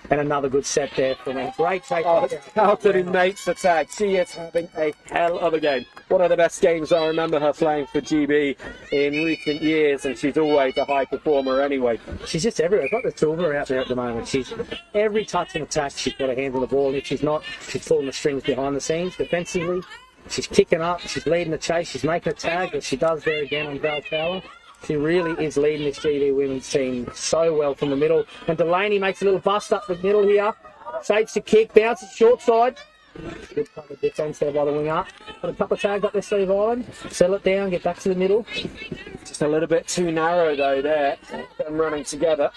And another good set there from a great take. Towton makes the tag. She is having a hell of a game. One of the best games I remember her playing for GB in recent years, and she's always a high performer anyway. She's just everywhere. I've got the two of her out there at the moment. She's every touch and attack, she's got a hand on the ball. And if she's not, she's pulling the strings behind the scenes defensively. She's kicking up, she's leading the chase, she's making a tag, as she does there again on Val Power. She really is leading this GB women's team so well from the middle. And Delaney makes a little bust up the middle here. Shapes the kick, bounces short side. Good cover defence there by the winger. Got a couple of tags up there, Steve Island. Settle it down, get back to the middle. Just a little bit too narrow though there, them running together.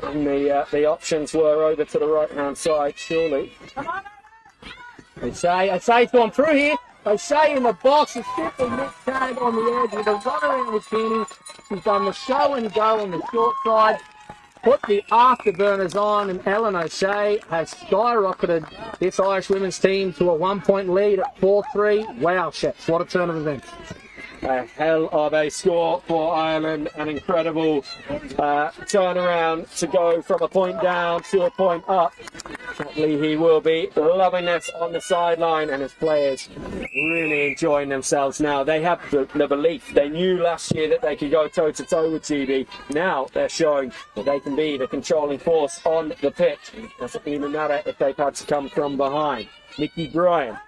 And the options were over to the right hand side, surely. O'Shea's gone through here. O'Shea in the box, has fit the mid tag on the edge with a run around with Kenny. She's done the show and go on the short side. Put the afterburners on, and Ellen O'Shea has skyrocketed this Irish women's team to a 1-point lead at 4-3. Wow, Sheps, what a turn of events. A hell of a score for Ireland. An incredible turnaround to go from a point down to a point up. Certainly he will be loving this on the sideline, and his players really enjoying themselves now. They have the belief. They knew last year that they could go toe-to-toe with GB. Now they're showing that they can be the controlling force on the pitch. Doesn't even matter if they've had to come from behind. Nikki Bryan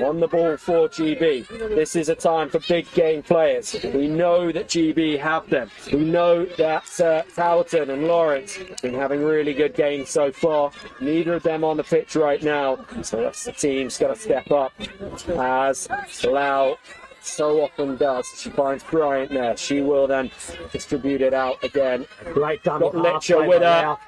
on the ball for GB. This is a time for big game players. We know that GB have them. We know that Towton and Lawrence have been having really good games so far. Neither of them on the pitch right now. So that's the team's got to step up, as Lau so often does. She finds Bryant there. She will then distribute it out again. Great done. Got Litcher with her.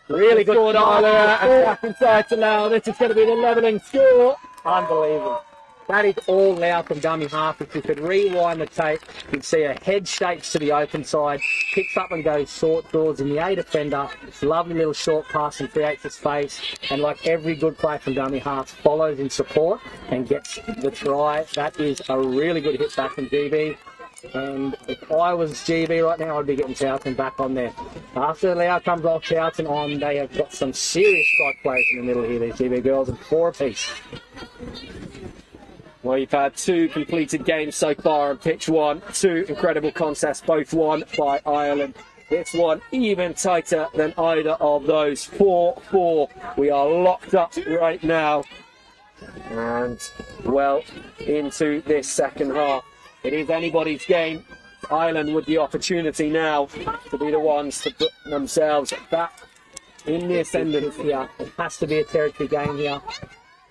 Really good score, and back inside to Lau. This is going to be the levelling score. Unbelievable. That is all Lau from dummy half. If you could rewind the tape, you'd see a head shapes to the open side, picks up and goes short, draws in the A defender. Lovely little short pass and creates the space. And like every good play from dummy half, follows in support and gets the try. That is a really good hit back from GB. And if I was GB right now, I'd be getting Towton back on there. After Lau comes off, Towton on, they have got some serious strike plays in the middle here, these GB girls, and 4 apiece. Well, you've had 2 completed games so far on pitch 1. 2 incredible contests, both won by Ireland. this one even tighter than either of those. 4-4. We are locked up right now. And well into this second half. It is anybody's game. Ireland with the opportunity now to be the ones to put themselves back in the ascendant. Yeah, it has to be a territory game here.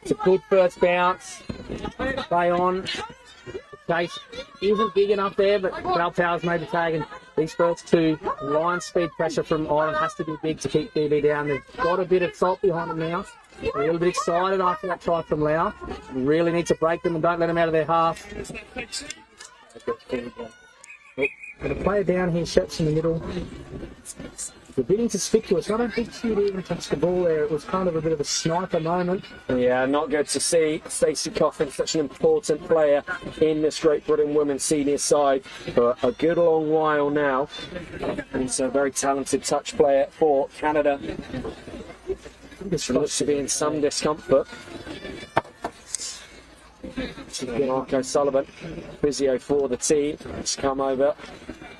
It's a good first bounce. Play on. The chase isn't big enough there, but Valpower's maybe tagging these first two. Line speed pressure from Ireland has to be big to keep DB down. They've got a bit of salt behind them now. A little bit excited after that try from Lau. Really need to break them and don't let them out of their half. Going to play it down here, shots in the middle. A bit inconspicuous. I don't think she would even touch the ball there. It was kind of a bit of a sniper moment. Yeah, not good to see Stacey Coffin, such an important player in this Great Britain women's senior side for a good long while now. And it's a very talented touch player for Canada. This looks to be in some discomfort. Marco Sullivan, physio for the team, has come over,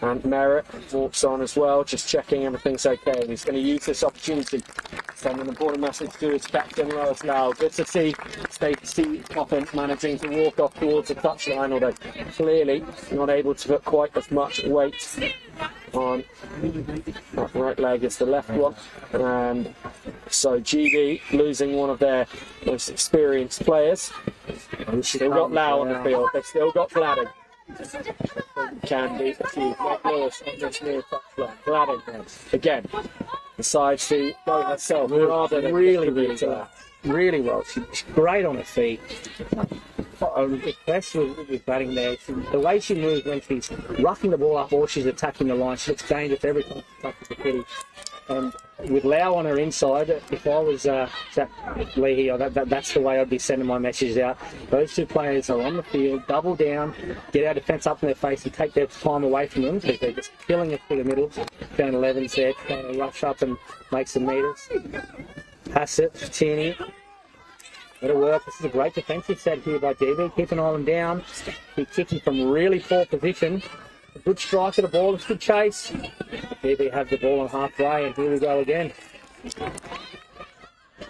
and Merritt walks on as well, just checking everything's okay. He's going to use this opportunity to send an important message to his captain, Lois Lau. Good to see Stacey Coffin managing to walk off towards the touchline, although clearly not able to put quite as much weight on that right leg as the left one. And so GB losing one of their most experienced players. They've still got Lau on the field, they've still got Gladden. Can be achieved. Mike Lewis on this near touchline. Gladden again decides to go herself rather than really well. She's great on her feet. I'm impressed with batting there. The way she moves when she's roughing the ball up or she's attacking the line, she looks dangerous every time she touches the footy. And with Lau on her inside, if I was Jack Leahy, that's the way I'd be sending my messages out. Those two players are on the field, double down, get our defence up in their face and take their time away from them because they're just killing it through the middle. Down 11's there, trying to rush up and make some meters. Pass it, Tierney. It'll work. This is a great defensive set here by DB. Keeping Ireland down. Keep kicking from really poor position. A good strike at the ball. It's a good chase. DB have the ball on halfway, and here we go again.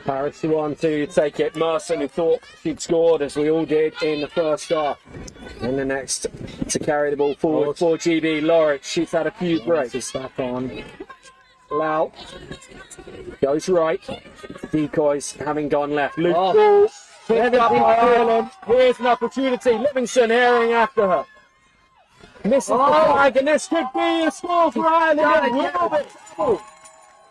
Paris who on to take it. Merson, who thought she'd scored, as we all did in the first half. And the next to carry the ball forward for GB. Lawrence, she's had a few breaks. It's back on. Lau goes right. Decoys having gone left. Luke Ball picked up by Ireland. Here's an opportunity. Livingston herring after her. Misses the flag, and this could be a score for Ireland. In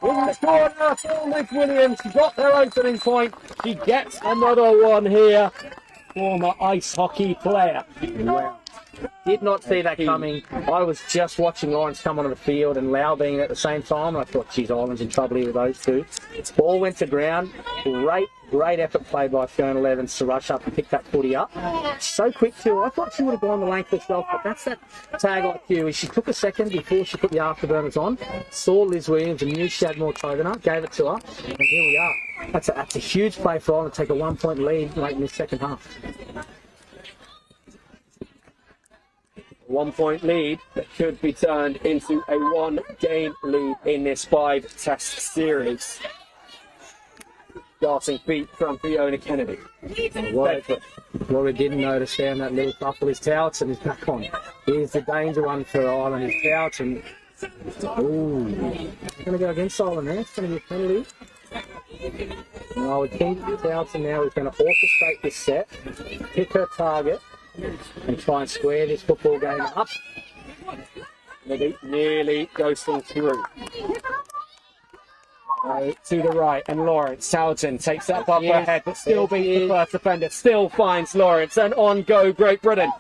the corner for Liv Williams. She got their opening point. She gets another one here. Former ice hockey player. Wow. Did not see that coming. I was just watching Lawrence come onto the field and Lau being at the same time. I thought, geez, Ireland's in trouble here with those two. Ball went to ground. Great effort played by Fiona Levens to rush up and pick that footy up. So quick too. I thought she would have gone the length herself, but that's that tag IQ. She took a second before she put the afterburners on, saw Liz Williams and knew she had more coconut, gave it to her, and here we are. That's a huge play for Ireland to take a 1 point lead late in the second half. 1 point lead that could be turned into a 1 game lead in this 5 test series. Darting feet from Fiona Kennedy. What we didn't notice there in that little couple is Towson is back on. Here's the danger one for Ireland is Towson. Ooh, it's going to go against Ireland there. It's going to be a penalty. And I would think Towson now is going to orchestrate this set, pick her target, and try and square this football game up. Nearly ghosting through. To the right, and Lawrence Towson takes that up her head, but still beats the first defender. Still finds Lawrence, and on go Great Britain.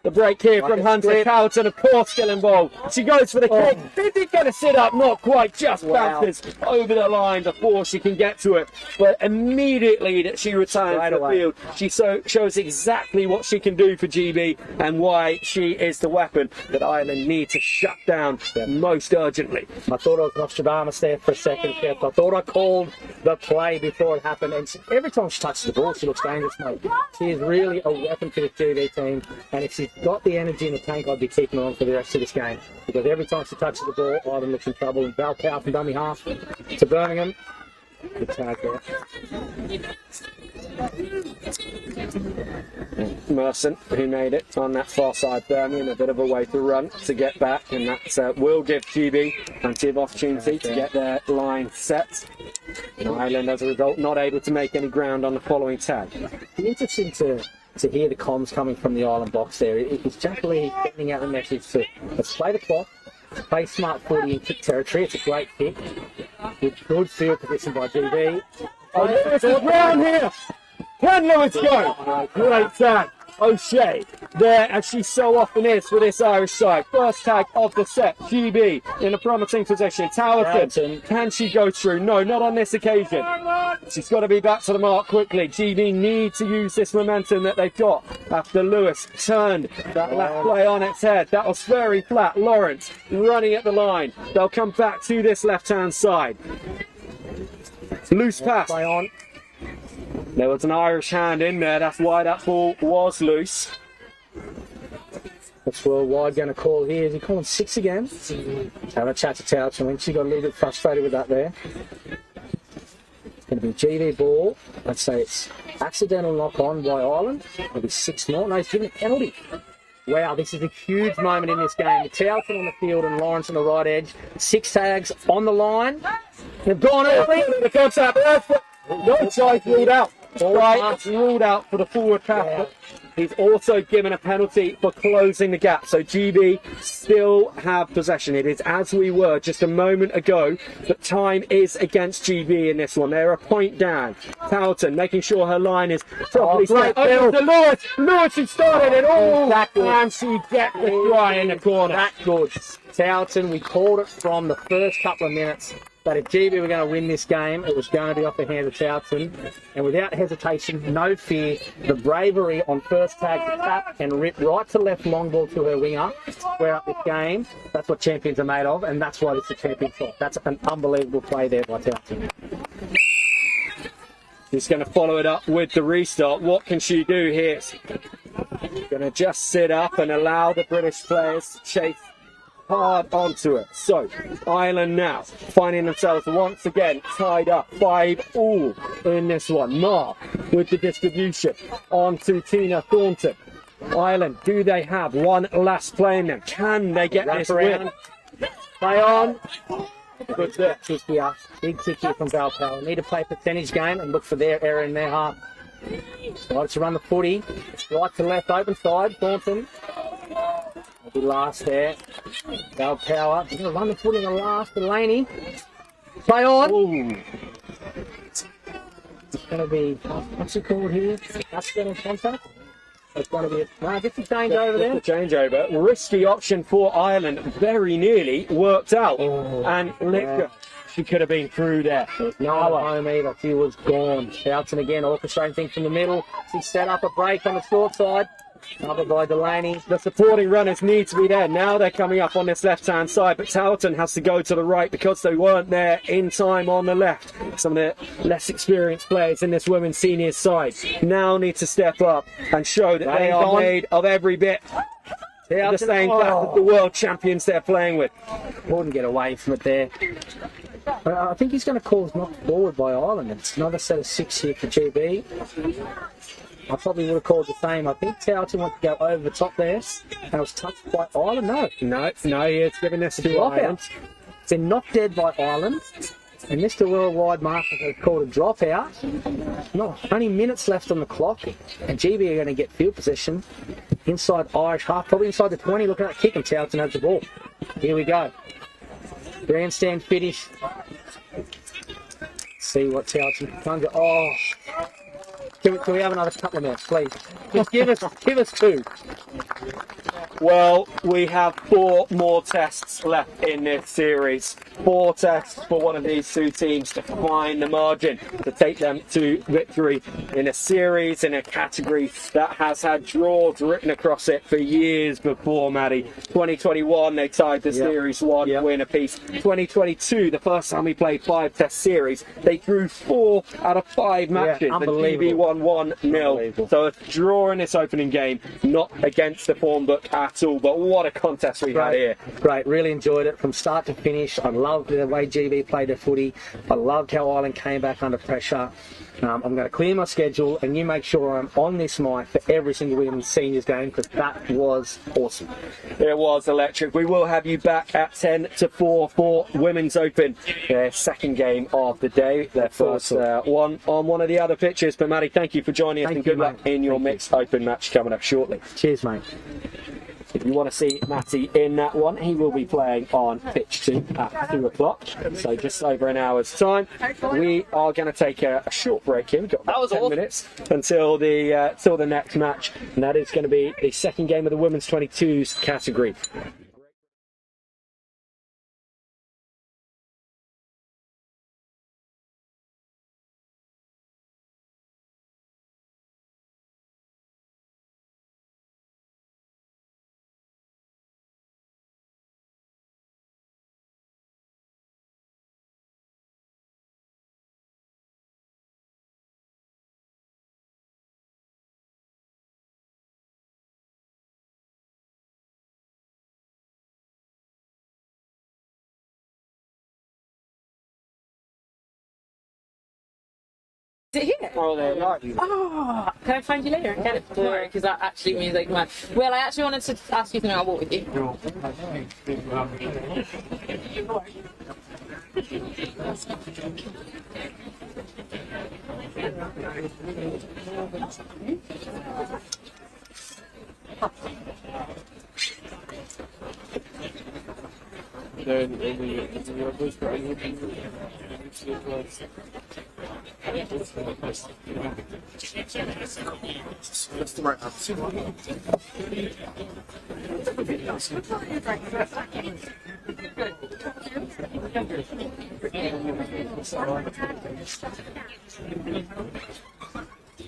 The break here from Hunter Towson, of course, still involved. She goes for the kick. Did he get a sit up? Not quite. Just bounces over the line before she can get to it. But immediately that she returns to the field, she shows exactly what she can do for GB and why she is the weapon that Ireland need to shut down most urgently. I thought I was Nostradamus there for a second, Kev. I thought I called the play before it happened. And every time she touches the ball, she looks dangerous, mate. She is really a weapon for the GB team. And if she's got the energy in the tank, I'd be keeping her on for the rest of this game. Because every time she touches the ball, Ireland looks in trouble. And Val Power from dummy half to Birmingham. Good tag there. Merson, who made it on that far side, Birmingham, a bit of a way to run to get back, and that will give GB plenty of opportunity to get their line set. And Ireland, as a result, not able to make any ground on the following tag. It'd be interesting to hear the comms coming from the Ireland box there. It's Jack Lee sending out the message to let's play the clock, play smart footy in kick territory. It's a great kick. Good field position by GB. Oh, Lewis is round here! Can Lewis go? Great tag. O'Shea there, as she so often is for this Irish side. First tag of the set. GB in a promising position. Towerton, can she go through? No, not on this occasion. She's got to be back to the mark quickly. GB need to use this momentum that they've got after Lewis turned that left play on its head. That was very flat. Lawrence running at the line. They'll come back to this left-hand side. Loose pass. Play on. There was an Irish hand in there, that's why that ball was loose. What's Worldwide going to call here? Is he calling 6 again? Have a chat to Touch. I think she got a little bit frustrated with that there. It's going to be GV ball. Let's say it's accidental knock on by Ireland. It'll be 6 more. No, he's given a penalty. Wow, this is a huge moment in this game. Towson on the field and Lawrence on the right edge. 6 tags on the line. They've gone early. The contact. No choice ruled out. Right, it's ruled out for the forward pass. Yeah. He's also given a penalty for closing the gap. So GB still have possession. It is as we were just a moment ago, but time is against GB in this one. They're a point down. Towton making sure her line is properly set. Over to Lewis. Lewis who started it all. And she gets the try in the corner. That good. Towton, we called it from the first couple of minutes. But if GB were going to win this game, it was going to be off the hands of Towson. And without hesitation, no fear, the bravery on first tag to tap and rip right to left long ball to her winger, square up this game. That's what champions are made of, and that's why it's a championship. That's an unbelievable play there by Towson. She's going to follow it up with the restart. What can she do here? Going to just sit up and allow the British players to chase hard onto it. So Ireland now finding themselves once again tied up 5-all in this one. Mark with the distribution onto Tina Thornton. Ireland, do they have one last play in them? Can they get this win? Play on. Good kick here. Big kick here from Val Power. Need to play percentage game and look for their error in their half. Right to run the footy. Right to left open side. Thornton. Be last there. Val Power. He's going to run the foot in the last. Delaney. Play on. Ooh. It's going to be, what's it called here? Accidental contact. It's going to be just a change over there. Just a changeover. Risky option for Ireland. Very nearly worked out. And Lipka, she could have been through there. No home either. She was gone. Towson again, orchestrating things from the middle. She set up a break on the short side. Covered by Delaney. The supporting runners need to be there. Now they're coming up on this left-hand side, but Towton has to go to the right because they weren't there in time on the left. Some of the less experienced players in this women's seniors side now need to step up and show that they are made of every bit the same class as the world champions they're playing with. Couldn't get away from it there. I think he's going to call knocked forward by Ireland. It's another set of 6 here for GB. I probably would have called the same. I think Towton went to go over the top there. And it was touched by Ireland. No, it's giving this to Ireland. It's been knocked dead by Ireland. And Mr. Worldwide Marshall has called a dropout. No, only minutes left on the clock. And GB are going to get field possession inside Irish half, probably inside the 20. Looking at that kick, and Towton has the ball. Here we go. Grandstand finish. See what Towton can do. Oh. Can we have another couple of minutes, please? Just give us 2. Well, we have 4 more tests left in this series. 4 tests for one of these two teams to find the margin to take them to victory in a series, in a category that has had draws written across it for years before, Maddie. 2021, they tied the series 1 win apiece. 2022, the first time we played 5 test series, they drew 4 out of 5 matches. The GB won 1-0. So a draw in this opening game, not against the form book at all, but what a contest we had here. Great, really enjoyed it from start to finish. I loved the way GB played their footy. I loved how Ireland came back under pressure. I'm going to clear my schedule and you make sure I'm on this mic for every single women's seniors game, because that was awesome. It was electric. We will have you back at 10 to 4 for Women's Open, their second game of the day, their first one on one of the other pitches. But Maddie, thank you for joining us and good luck in your mixed open match coming up shortly. Cheers, mate. If you want to see Matty in that one, he will be playing on pitch 2 at 2 o'clock, so just over an hour's time. We are going to take a short break here. We've got about 10 minutes until the next match, and that is going to be the second game of the Women's 22s category. Is it here? Oh, there, right. Oh, can I find you later and get it for tomorrow? Because that actually means like, man. Well, I actually wanted to ask you something. I'll walk with you. That's the right answer.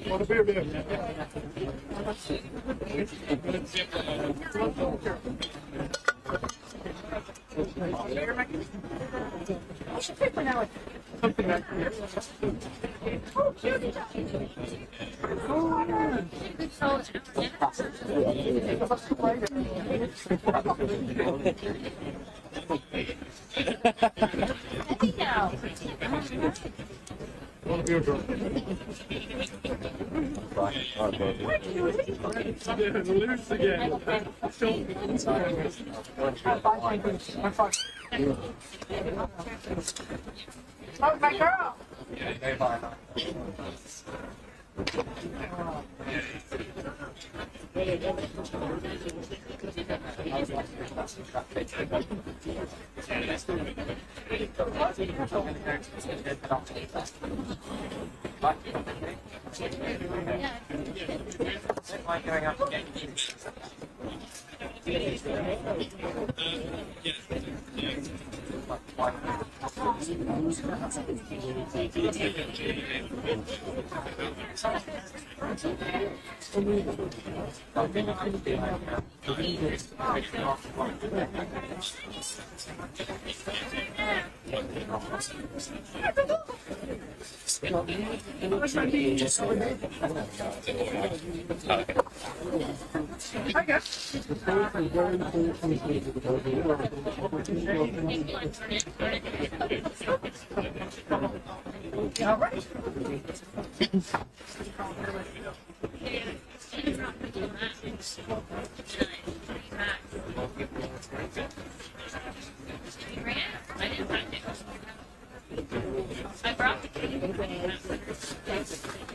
Want a beer, What's your paper now? Something like Oh, cutie. Want a beer, bro? Loose again. Oh, my girl.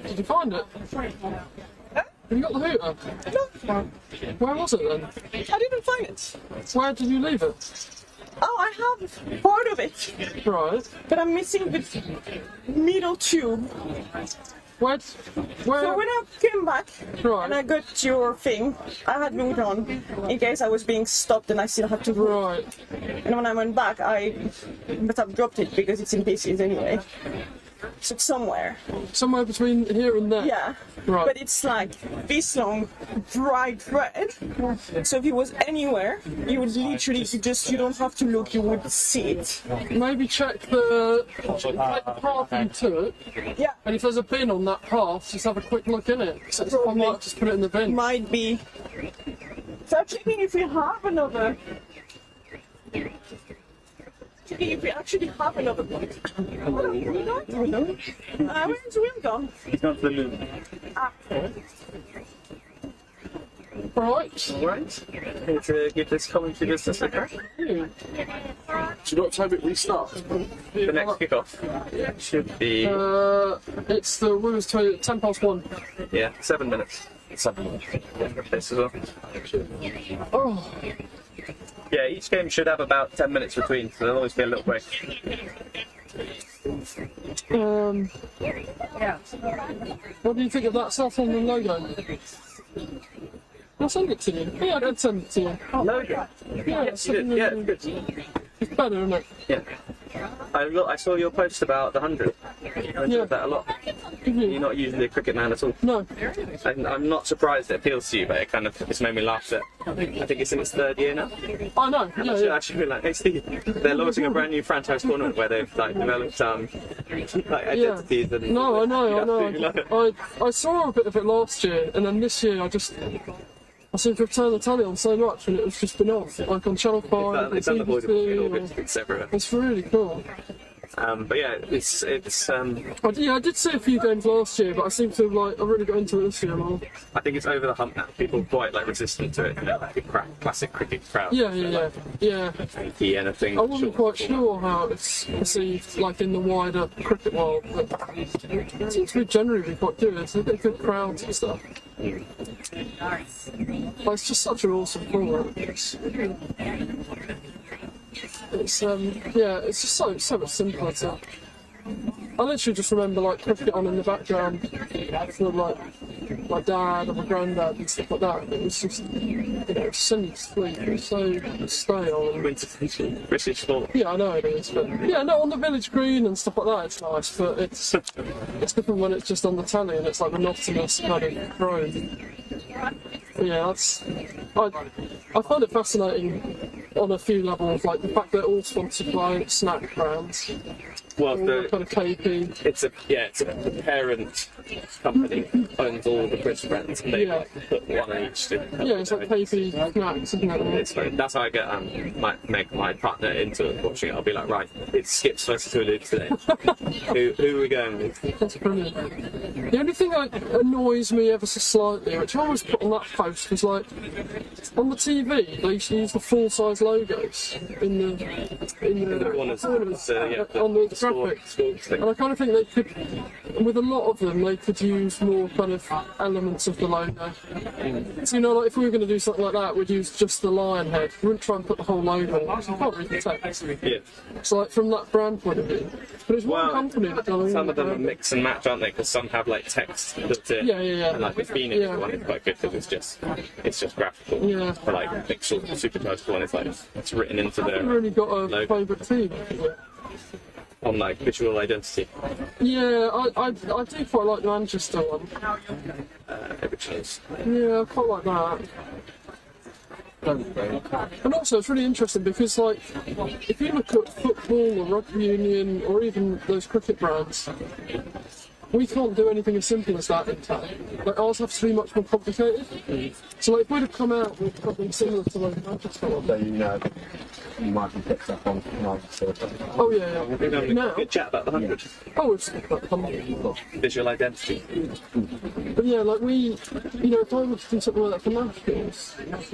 Did you find it? Have you got the hooter? No. Where was it then? I didn't find it. Where did you leave it? Oh, I have part of it, Right. but I'm missing the middle tube. So when I came back and I got your thing, I had moved on in case I was being stopped and I still had to move. And when I went back, but I've dropped it because it's in pieces anyway. So it's somewhere between here and there. Yeah. Right. But it's like this long, bright red. So if it was anywhere, you would literally you don't have to look, you would see it. Maybe check the path into it. Yeah. And if there's a bin on that path, just have a quick look in it. So I might just put it in the bin. Might be. So I'm checking if we have another. If we actually have another point. We don't. Where's Will gone? He's gone to the moon. Right. Alright. Need to give this commentary business a crack. Do you know what time it restarts? The next kickoff should be. It's the women's 1:10. Yeah, 7 minutes. 7 minutes. Yeah, this as well. Oh. Yeah, each game should have about 10 minutes between, so there'll always be a little break. What do you think of that Southampton logo? I'll send it to you. Yeah, I did send it to you. Logo? Yeah, it's good. Yeah, it's good. It's better, isn't it? Yeah. I saw your post about the 100. I enjoyed that a lot. You're not usually a cricket man at all. No. I'm not surprised it appeals to you, but it's made me laugh that I think it's in its 3rd year now. I know. And I should actually be like, next year they're launching a brand new franchise tournament where they've like developed identities and. No, I know. I saw a bit of it last year, and then this year I seem to have turned the telly on so much, and it was just been off, like on Channel 5, it's unavoidable in orbit, it's everywhere. It's really cool. But yeah, it's. I did see a few games last year, but I seem to have I really got into it this year more. I think it's over the hump now. People are quite resistant to it. You know, like a classic cricket crowd. Yeah. Anything. I wasn't quite sure how it's perceived, like in the wider cricket world, but it seems to be generally quite good. They've got good crowds and stuff. But it's just such an awesome format. It's it's just so much simpler to. I literally just remember cricket on in the background for my dad and my granddad and stuff like that. It was just send you to sleep. It was so stale. British sport. Yeah, I know it is, but on the village green and stuff like that, it's nice. But it's different when it's just on the telly and it's monotonous kind of throwing. Yeah, I find it fascinating on a few levels, like the fact they're all sponsored by snack brands. Well, kind of KP. It's a parent company owns all the British brands, and they put one on each. It's like KP snacks, isn't it? That's how I get my partner into watching it. I'll be like, right, it's Skip's first tour today. who are we going with? That's brilliant. The only thing that annoys me ever so slightly, which I always put on that post, was on the TV they used to use the full-size logos in the corners, on the graphics, and I kind of think they could, with a lot of them, they could use more kind of elements of the logo. So if we were going to do something like that, we'd use just the lion head. We wouldn't try and put the whole logo on. You can't read the text. Yeah. So from that brand point of view, but it's one company that does. Some of them are mix and match, aren't they? Because some have text built in. Yeah. And the Phoenix one is quite good because it's just graphical. Yeah. But Pixel Supercharged one is it's written into I their. haven't really got a favourite team. On visual identity. Yeah, I do quite like the Manchester one. Originals. Yeah, I quite like that. And also, it's really interesting because, if you look at football or rugby union or even those cricket brands, we can't do anything as simple as that in town. Ours have to be much more complicated. So, if we'd have come out with something similar to Manchester one. So you might be picked up on Manchester. Oh yeah. We're having a good chat about the 100. Oh, we've spoken about the 100. Visual identity. But yeah, if I were to do something like that for nationals, it's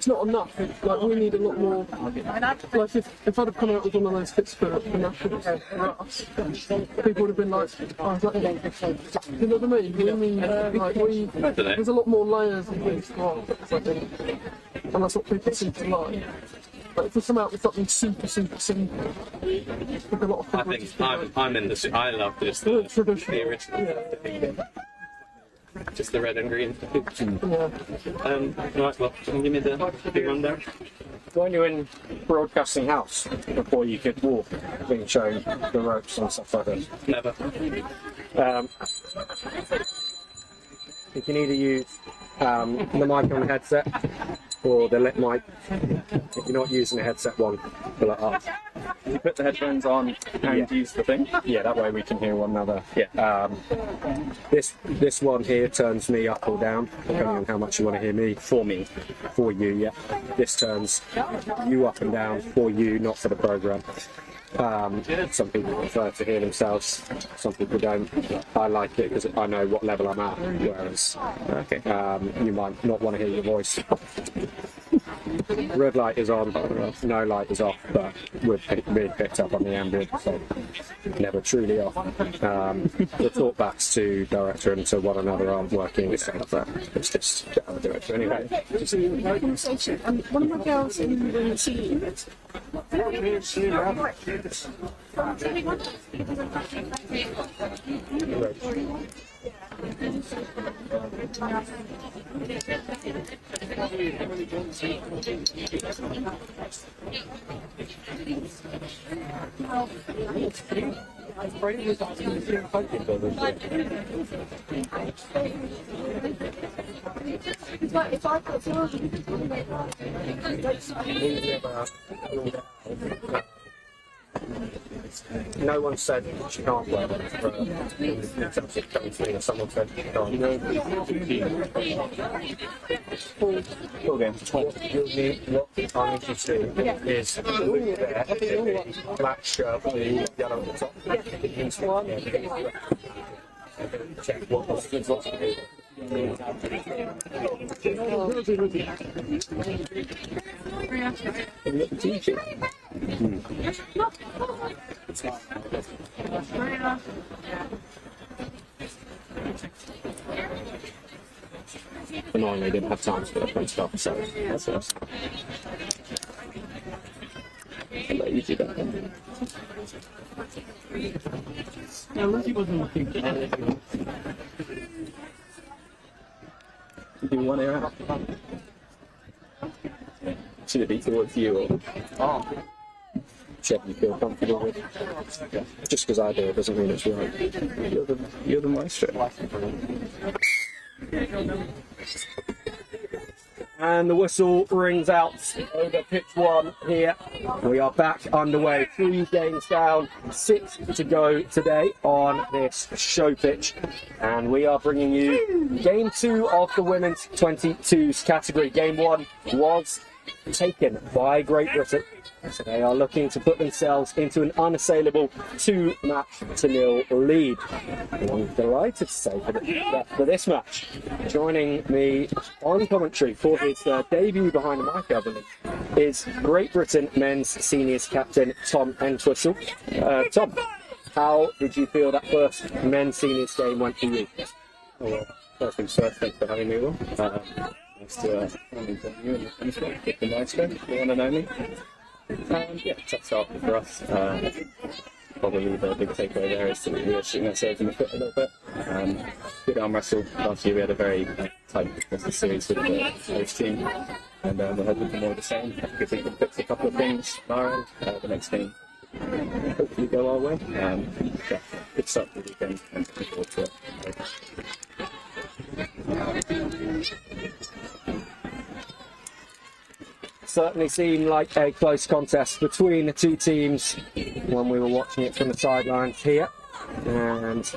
not enough. We need a lot more. If I'd have come out with one of those kits for nationals for us, people would have been like, oh, is that it? You know what I mean? There's a lot more layers of things to us, I think. And that's what people seem to like. But if we come out with something super simple, with a lot of I think I'm in the. I love this. The original. Just the red and green. Right, well, can you give me the big rundown? When you're in broadcasting house, before you could walk, being shown the ropes and stuff like that. Never. You can either use the mic on the headset or the lip mic. If you're not using the headset one, pull it up. You put the headphones on and use the thing. Yeah, that way we can hear one another. Yeah. This one here turns me up or down, depending on how much you want to hear me. For me. For you, yeah. This turns you up and down for you, not for the program. Some people prefer to hear themselves, some people don't. I like it because I know what level I'm at, whereas you might not want to hear your voice. Red light is on, no light is off, but we're being picked up on the ambient, so never truly off. The talkbacks to director and to one another aren't working, so it's just get out of the director anyway. Conversation. One of my girls in the team. If I put no one said she can't wear them for in terms of coming to me, or someone said she can't. Cool game. What I need you to do is blue there, black shirt, blue, yellow at the top. It means one. Check what was good, what's good. Teaching. Annoyingly, didn't have time to get a stuff, so that's awesome. I'll let you do that then. Yeah, Lizzie wasn't looking. Do you want to air out? Should it be towards you or? Oh. Whichever you feel comfortable with. Yeah. Just because I do it doesn't mean it's right. You're the maestro. And the whistle rings out over pitch one here. We are back underway. 3 games down, 6 to go today on this show pitch. And we are bringing you game 2 of the women's 22s category. Game 1 was taken by Great Britain. So they are looking to put themselves into an unassailable 2-0 lead. And I'm delighted to say for this match, joining me on commentary for his debut behind the mic, I believe, is Great Britain men's seniors captain Tom Entwistle. Tom, how did you feel that first men's seniors game went for you? Oh, well, first things first, thanks for having me on. Thanks to you and the principal, the maestro, the one and only. Yeah, tough start for us. Probably the big takeaway there is that we were shooting ourselves in the foot a little bit. Good arm wrestle. Last year we had a very tight series with the host team, and we're hoping for more of the same. I think we can fix a couple of things on our end. The next game hopefully go our way. Yeah, good start for the weekend and looking forward to it. Certainly seemed like a close contest between the two teams when we were watching it from the sidelines here, and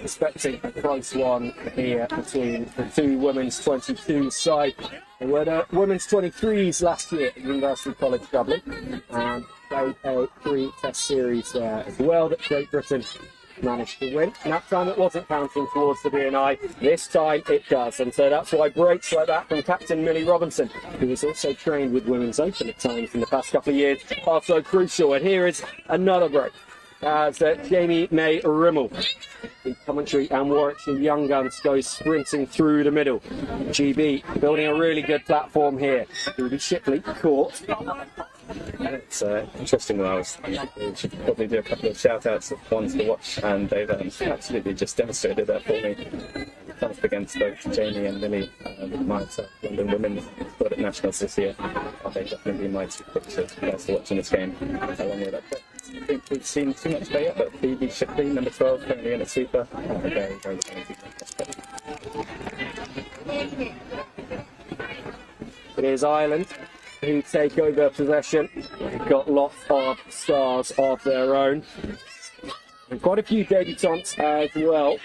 expecting a close one here between the two women's 22 side. They were the women's 23s last year at University College Dublin and played a 3-test series there as well that Great Britain managed to win. And that time it wasn't counting towards the BNI. This time it does, and so that's why breaks like that from captain Millie Robinson, who has also trained with Women's Open at times in the past couple of years, are so crucial. And here is another break as Jamie May Rimmel, the Coventry and Warwickshire Young Guns, goes sprinting through the middle. GB building a really good platform here. Ruby Shipley caught. It's interesting. I should probably do a couple of shout outs of ones to watch, and they've absolutely just demonstrated that for me. Up against both Jamie and Lily, my South London women's squad at Nationals this year. They definitely my two pictures guys to watch in this game. Along with that, I think we've seen too much play yet, but Phoebe Shipley, number 12, currently in a sweeper. Very, very talented. It is Ireland who take over possession. They've got lots of stars of their own. And quite a few debutants as well.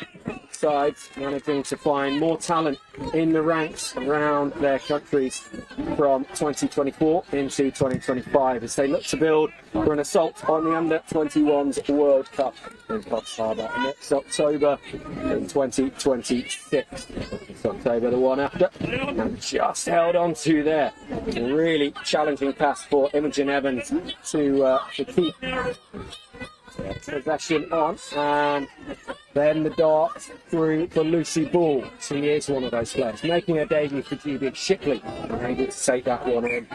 Sides managing to find more talent in the ranks around their countries from 2024 into 2025 as they look to build for an assault on the Under-21s World Cup in Coffs Harbour next October in 2026. It's October the one after, and just held on to there. A really challenging pass for Imogen Evans to keep possession on, and then the dart through for Lucy Ball. She is one of those players making a debut for GB. Shipley able to take that one in.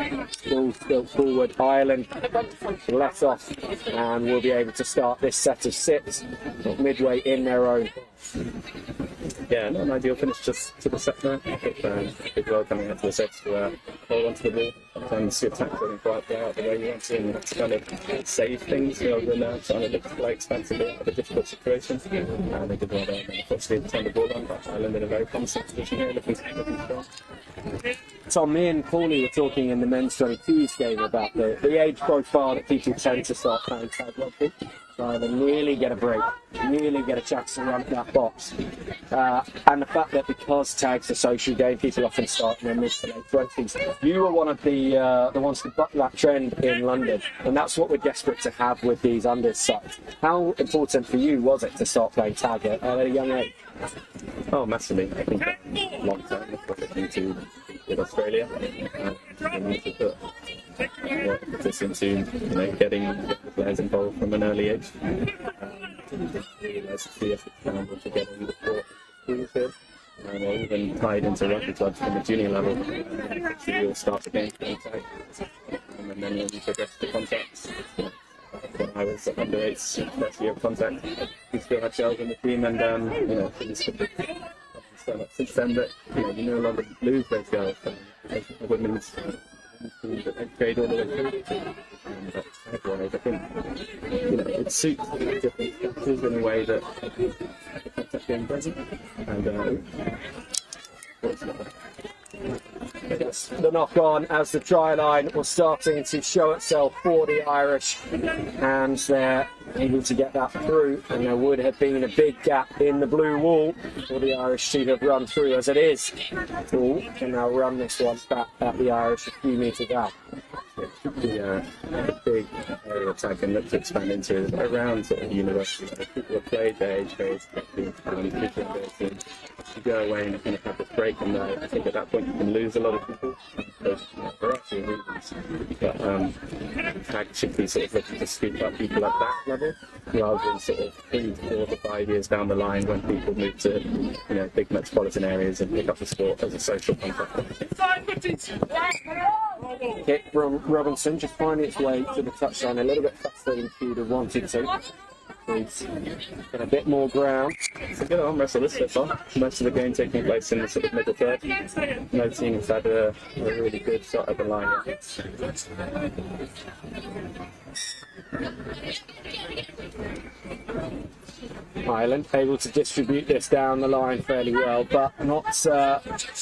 Ball still forward. Ireland left off and will be able to start this set of 6 midway in their own. Yeah, not an ideal finish just to the set there. I think did well coming out to the sets to hold onto the ball. Sometimes the attack doesn't quite go out the way you want to, and to kind of save things rather than trying to look like expansively out of a difficult situation. And they did well there, and unfortunately they turned the ball on, but Ireland in a very promising position here, looking strong. Tom, me and Paulie were talking in the men's 22s game about the age profile that people tend to start playing tag rugby. So they nearly get a break, nearly get a chance to run that box. And the fact that because tag's a social game, people often start in their mid to late 20s. You were one of the ones to buck that trend in London, and that's what we're desperate to have with these unders sides. How important for you was it to start playing tag at a young age? Oh, massively. I think long term, looking to with Australia, we need to put more emphasis into getting the players involved from an early age. Let's see if it's down to getting the sport schools here, or even tied into rugby clubs from the junior level. You'll start the game playing tag, and then when you progress to contacts. When I was under 8's first year of contact, we still had girls in the team, and things have so much since then that you no longer lose those girls. Women's teams that they grade all the way through. But otherwise, I think it suits different structures in a way that the contact game doesn't. And It's the knock on as the try line was starting to show itself for the Irish, and they're able to get that through, and there would have been a big gap in the blue wall for the Irish to have run through. As it is, Paul can now run this one back at the Irish a few metres out. The big area tag and look to expand into around sort of university. People have played their age grades, you go away and you kind of have this break, and I think at that point you can lose a lot of people for a variety of reasons. But tag should be sort of looking to scoop up people at that level rather than sort of 3 to 4 to 5 years down the line when people move to big metropolitan areas and pick up the sport as a social contact. Kick from Robinson, just finding its way to the touchline a little bit faster than she would have wanted to. He's got a bit more ground. It's a good arm wrestle this so far. Most of the game taking place in the sort of middle third. No team has had a really good shot at the line yet. Ireland able to distribute this down the line fairly well, but not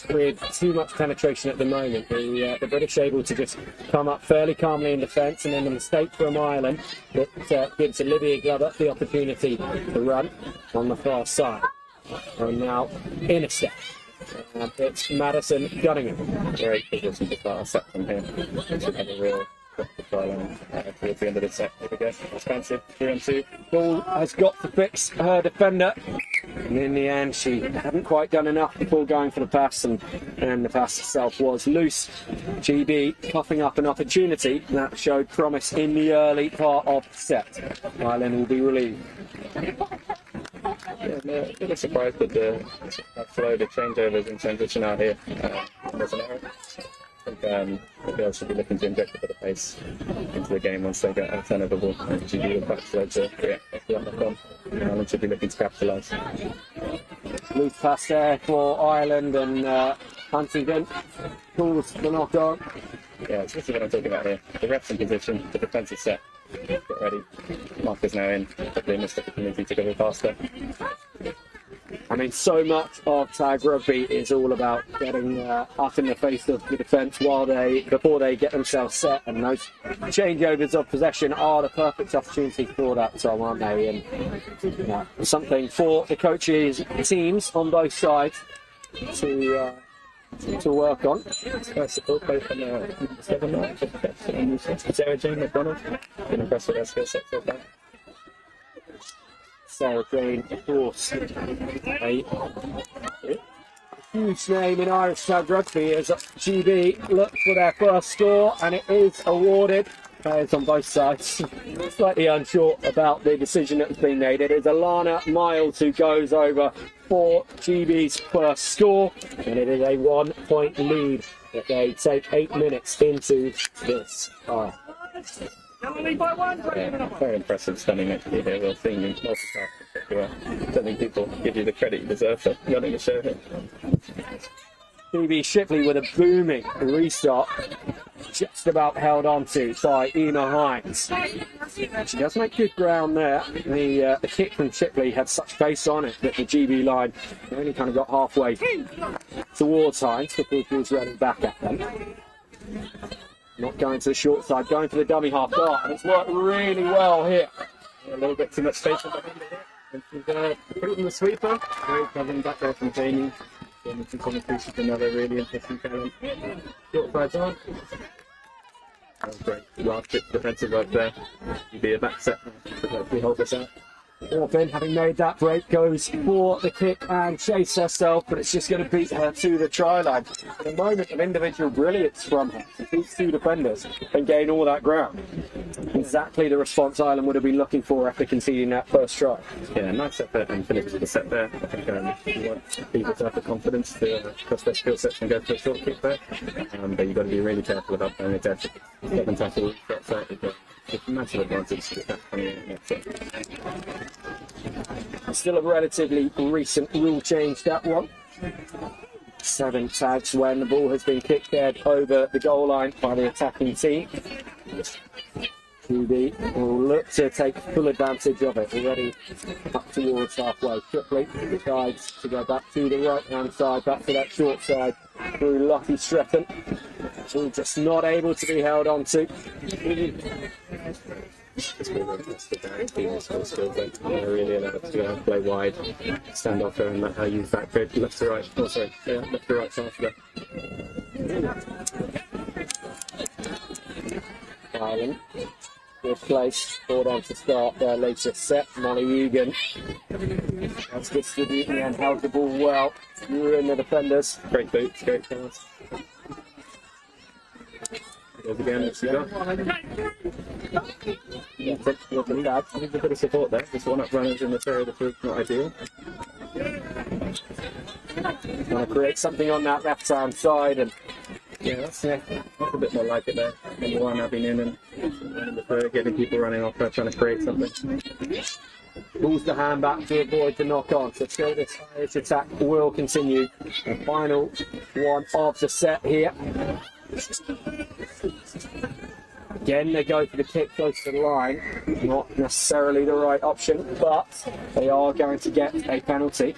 with too much penetration at the moment. The British able to just come up fairly calmly in defence, and then the mistake from Ireland that gives Olivia Glover the opportunity to run on the far side. And now in a step. It's Madison Gunningham. Great position to start a set from him. Should have a real try line towards the end of the set. Here we go. Expansive 3-on-2. Ball has got to fix her defender. And in the end, she hadn't quite done enough before going for the pass, and the pass itself was loose. GB coughing up an opportunity that showed promise in the early part of the set. Ireland will be relieved. Yeah, I'm a little surprised that the flow, the changeovers in transition out here. There's an error. I think the girls should be looking to inject a bit of pace into the game once they get a turnover ball. And GB will back slow to react on. Ireland should be looking to capitalise. Loose pass there for Ireland, and Huntington calls the knock on. Yeah, this is what I'm talking about here. The ref's in position, the defensive set. Get ready. Marker's now in. Hopefully missed opportunity to go faster. I mean, so much of tag rugby is all about getting up in the face of the defence before they get themselves set, and those changeovers of possession are the perfect opportunity for that, Tom, aren't they? And something for the coaches, teams on both sides to work on. Nice support play from the 7 Sarah Jane McDonald. Been impressed with her skill set so far. Sarah Jane, of course, a huge name in Irish tag rugby as GB look for their first score, and it is awarded. Players on both sides slightly unsure about the decision that's been made. It is Alana Miles who goes over for GB's first score, and it is a 1-point lead that they take 8 minutes into this. Yeah, very impressive standing next to you here. We'll see you multitask. I don't think people give you the credit you deserve for running the show here. GB Shipley with a booming restart, just about held on to by Ema Hines. She does make good ground there. The kick from Shipley had such pace on it that the GB line only kind of got halfway towards Hines before she was running back at them. Not going to the short side, going for the dummy half guard, and it's worked really well here. A little bit too much space behind it here. And she's put it in the sweeper. Great covering back there from Jamie. Jamie can come through another really interesting talent. Short side's on. That was great. Last bit defensive work there. You'd be a back set to hopefully hold this out. Orphan, having made that break, goes for the kick and chase herself, but it's just going to beat her to the try line. In a moment of individual brilliance from her, she beats two defenders and gain all that ground. Exactly the response Ireland would have been looking for after conceding that first try. Yeah, nice set there and finish the set there. I think you want people to have the confidence to cross their skill sets and go for a short kick there. But you've got to be really careful without going into step and tackle short set. It's a massive advantage to that coming in next set. Still a relatively recent rule change, that one. 7 tags when the ball has been kicked dead over the goal line by the attacking team. GB will look to take full advantage of it. Already up towards halfway. Shipley decides to go back to the right hand side, back to that short side through Lockie Stretton. She's just not able to be held on to. It's been fantastic. They're really allowed to play wide, stand off her, and let her use that grid left to right. Oh, sorry, yeah, left to right faster. Ireland, good place for them to start their latest set. Molly Egan has distributed and held the ball well, ruined the defenders. Great boots, great pass. Goes again, let's go. Yeah, I think a bit of support there. Just one up runners in the area of the field, not ideal. Want to create something on that left hand side, and yeah, that's a bit more like it there. Number one, Abby Noonan, running the third, getting people running off there, trying to create something. pulls the hand back to avoid the knock on. So still this Irish attack will continue. The final one of the set here. Again, they go for the kick close to the line. Not necessarily the right option, but they are going to get a penalty.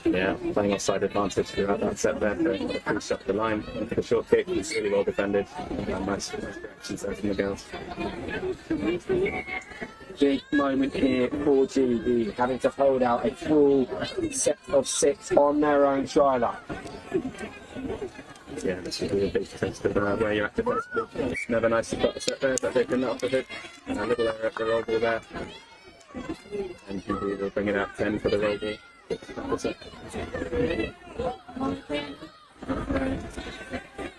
Yeah, playing offside advantage throughout that set there to push up the line. For the short kick, it's really well defended. Nice reactions there from the girls. Big moment here for GB, having to hold out a full set of 6 on their own try line. Yeah, this will be a big test of where you're at defensively. It's never nice to put a set there, but they've been up with it. A little error at the roll ball there. And GB will bring it out 10 for the roll ball. That's it.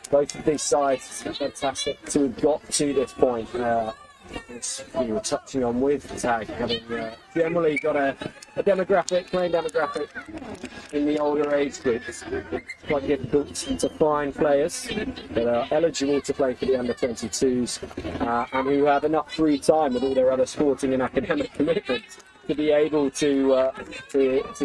Both of these sides are fantastic to have got to this point. As we were touching on with Tag, having generally got a playing demographic in the older age groups. It's quite difficult to find players that are eligible to play for the under-22s and who have enough free time with all their other sporting and academic commitments to be able to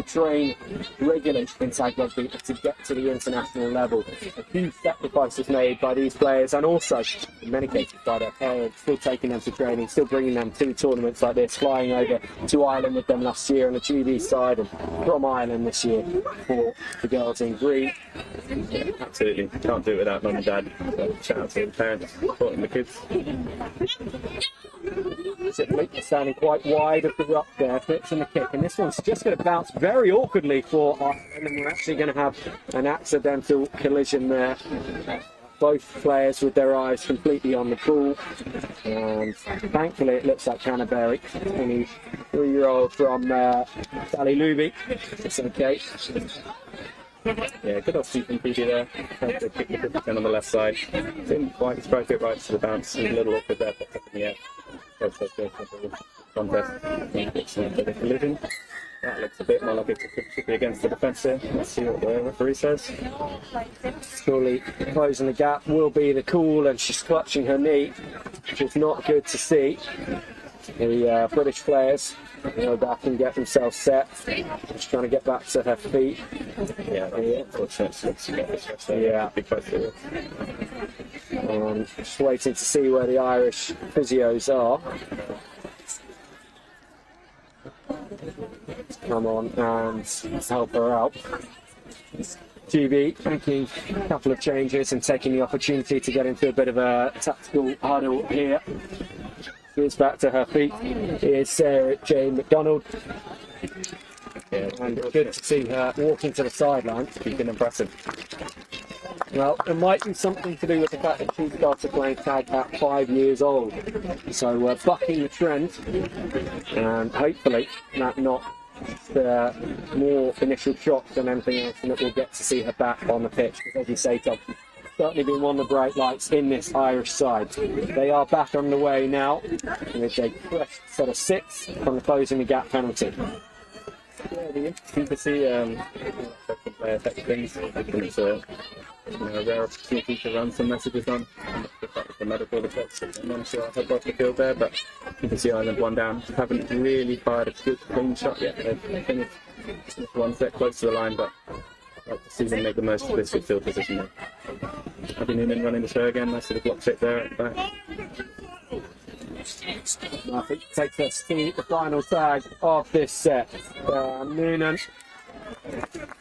train regularly in tag rugby to get to the international level. A huge sacrifice is made by these players, and also in many cases by their parents, still taking them to training, still bringing them to tournaments like this, flying over to Ireland with them last year on the GB side, and from Ireland this year for the girls in green. Yeah, absolutely. Can't do it without mum and dad. So shout out to the parents supporting the kids. Simply standing quite wide of the ruck there, flips in the kick, and this one's just going to bounce very awkwardly for Ireland, and we're actually going to have an accidental collision there. Both players with their eyes completely on the ball, and thankfully it looks like Canterbury, 23-year-old from Ballyluby. It's okay. Yeah, good off from PD there. Had to kick the 50 on the left side. Didn't quite strike it right to the bounce. A little awkward there, popped up in the air. Contest. It's a collision. That looks a bit more like it could be against the defence here. Let's see what the referee says. Surely closing the gap will be the call, and she's clutching her knee, which is not good to see. The British players go back and get themselves set. Just trying to get back to her feet. Yeah, yeah. Be quite serious. Just waiting to see where the Irish physios are. Come on and help her out. GB making a couple of changes and taking the opportunity to get into a bit of a tactical huddle here. She's back to her feet. Here's Sarah Jane McDonald. Yeah, and it's good to see her walking to the sideline. She's been impressive. Well, it might be something to do with the fact that she started playing tag at 5 years old. So we're bucking the trend, and hopefully that not more initial shock than anything else, and that we'll get to see her back on the pitch. Because as you say, Tom, certainly been one of the bright lights in this Irish side. They are back on the way now with a fresh set of 6 from the closing the gap penalty. Yeah, it'll be interesting to see second player type things. It's a rare opportunity to run some messages on. The medical reports, I'm not sure I've had off the field there, but you can see Ireland 1 down. Haven't really fired a good clean shot yet. They've finished 1 set close to the line, but I'd like to see them make the most of this good field position there. Abby Noonan running the show again. Nice little block shape there at the back. Murphy takes us to the final tag of this set. Noonan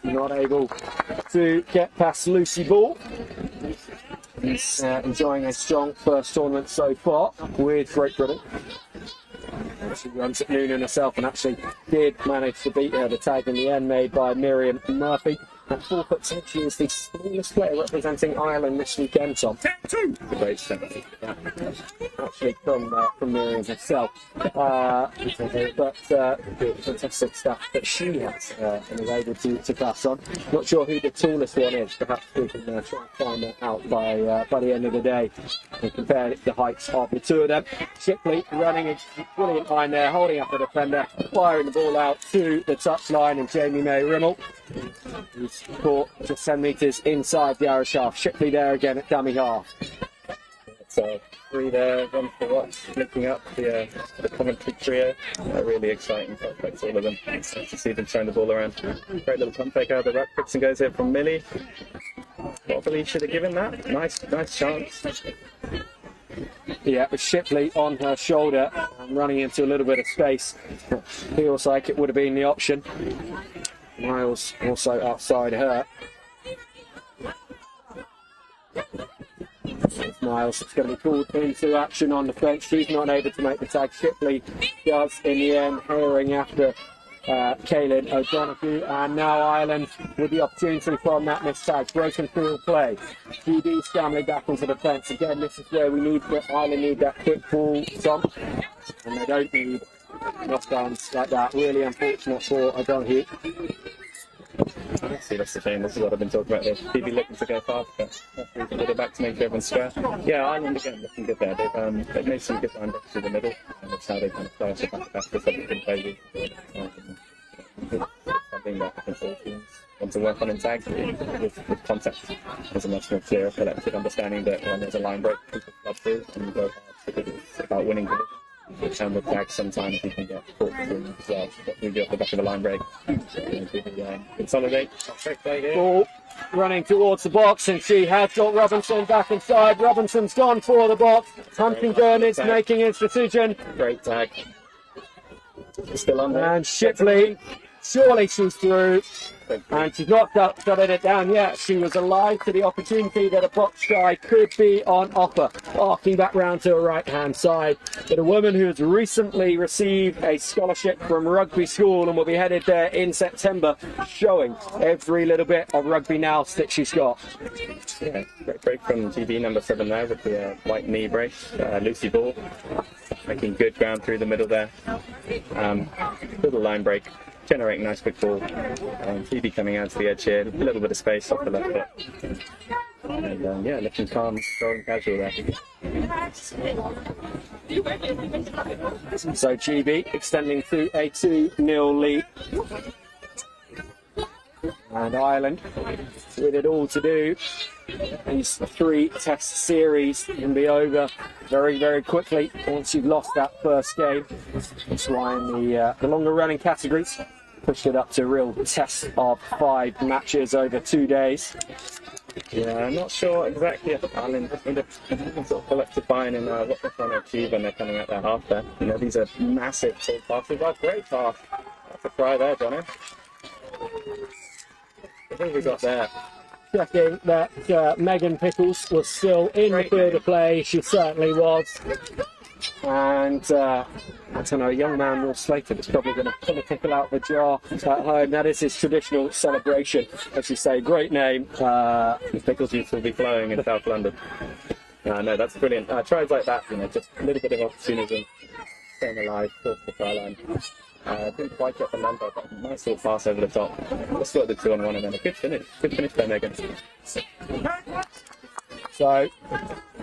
not able to get past Lucy Ball. He's enjoying a strong first tournament so far with Great Britain. She runs at Noonan herself and actually did manage to beat her. The tag in the end made by Miriam Murphy. At 4'10", she is the smallest player representing Ireland this weekend, Tom. Great step. Actually from Miriam herself. But fantastic stuff that she has and is able to pass on. Not sure who the tallest one is. Perhaps we can try and find that out by the end of the day and compare the heights of the two of them. Shipley running a brilliant line there, holding up the defender, firing the ball out to the touchline, and Jamie May Rimmel, who's caught just 10 metres inside the Irish half. Shipley there again at dummy half. So 3 there, 1 for watch, linking up the commentary trio. Really exciting prospects, all of them. Nice to see them throwing the ball around. Great little pump fake out of the ruck. Brixton goes here from Millie. Probably should have given that. Nice chance. Yeah, with Shipley on her shoulder and running into a little bit of space. Feels like it would have been the option. Miles also outside her. Miles is going to be called into action on the French. She's not able to make the tag. Shipley does in the end, herring after Kaylin O'Donoghue, and now Ireland with the opportunity from that mistake. Broken field play. GB scrambling back into the fence. Again, this is where we need Ireland need that quick ball jump, and they don't need knockdowns like that. Really unfortunate for O'Donoghue. See, that's the shame. This is what I've been talking about. GB looking to go fast, but we can get it back to make sure everyone's square. Yeah, Ireland again looking good there. They've made some good line breaks through the middle, and that's how they kind of play us back to back for something they play with. Something that I think all teams want to work on in tag with context. There's a much more clearer collective understanding that when there's a line break, people club through and you go hard because it's about winning position. And with tags, sometimes you can get caught through as well. What we do off the back of a line break, consolidate. Great play here. Ball running towards the box, and she has got Robinson back inside. Robinson's gone for the box. Huntington is making his decision. Great tag. Still on there. And Shipley, surely she's through. And she's not shutting it down yet. She was alive to the opportunity that a box guy could be on offer. Arcing back round to her right-hand side. But a woman who has recently received a scholarship from rugby school and will be headed there in September, showing every little bit of rugby nous that she's got. Yeah, great break from GB number 7 there with the white knee brace. Lucy Ball making good ground through the middle there. Little line break. Generating nice quick ball. GB coming out to the edge here, a little bit of space off the left foot. And yeah, looking calm, strong and casual there. So GB extending to a 2-0 lead. And Ireland with it all to do. These 3 test series can be over very, very quickly once you've lost that first game. That's why in the longer running categories, push it up to a real test of 5 matches over 2 days. Yeah, I'm not sure exactly if Ireland need a sort of collective buy-in in what they're trying to achieve when they're coming out their half there. You know, these are massive tall passes. Oh, great pass. That's a try there, Johnny. What have we got there? Checking that Megan Pickles was still in the field of play. She certainly was. And I don't know, a young man, Will Slater, is probably going to pull a pickle out of the jar at home. That is his traditional celebration. As you say, great name. Pickles used to be flowing in South London. No, that's brilliant. Tries like that, you know, just a little bit of opportunism, staying alive, towards the try line. Didn't quite get the number, but nice little pass over the top. Let's go at the 2-on-1 and then a good finish. Good finish by Megan. So,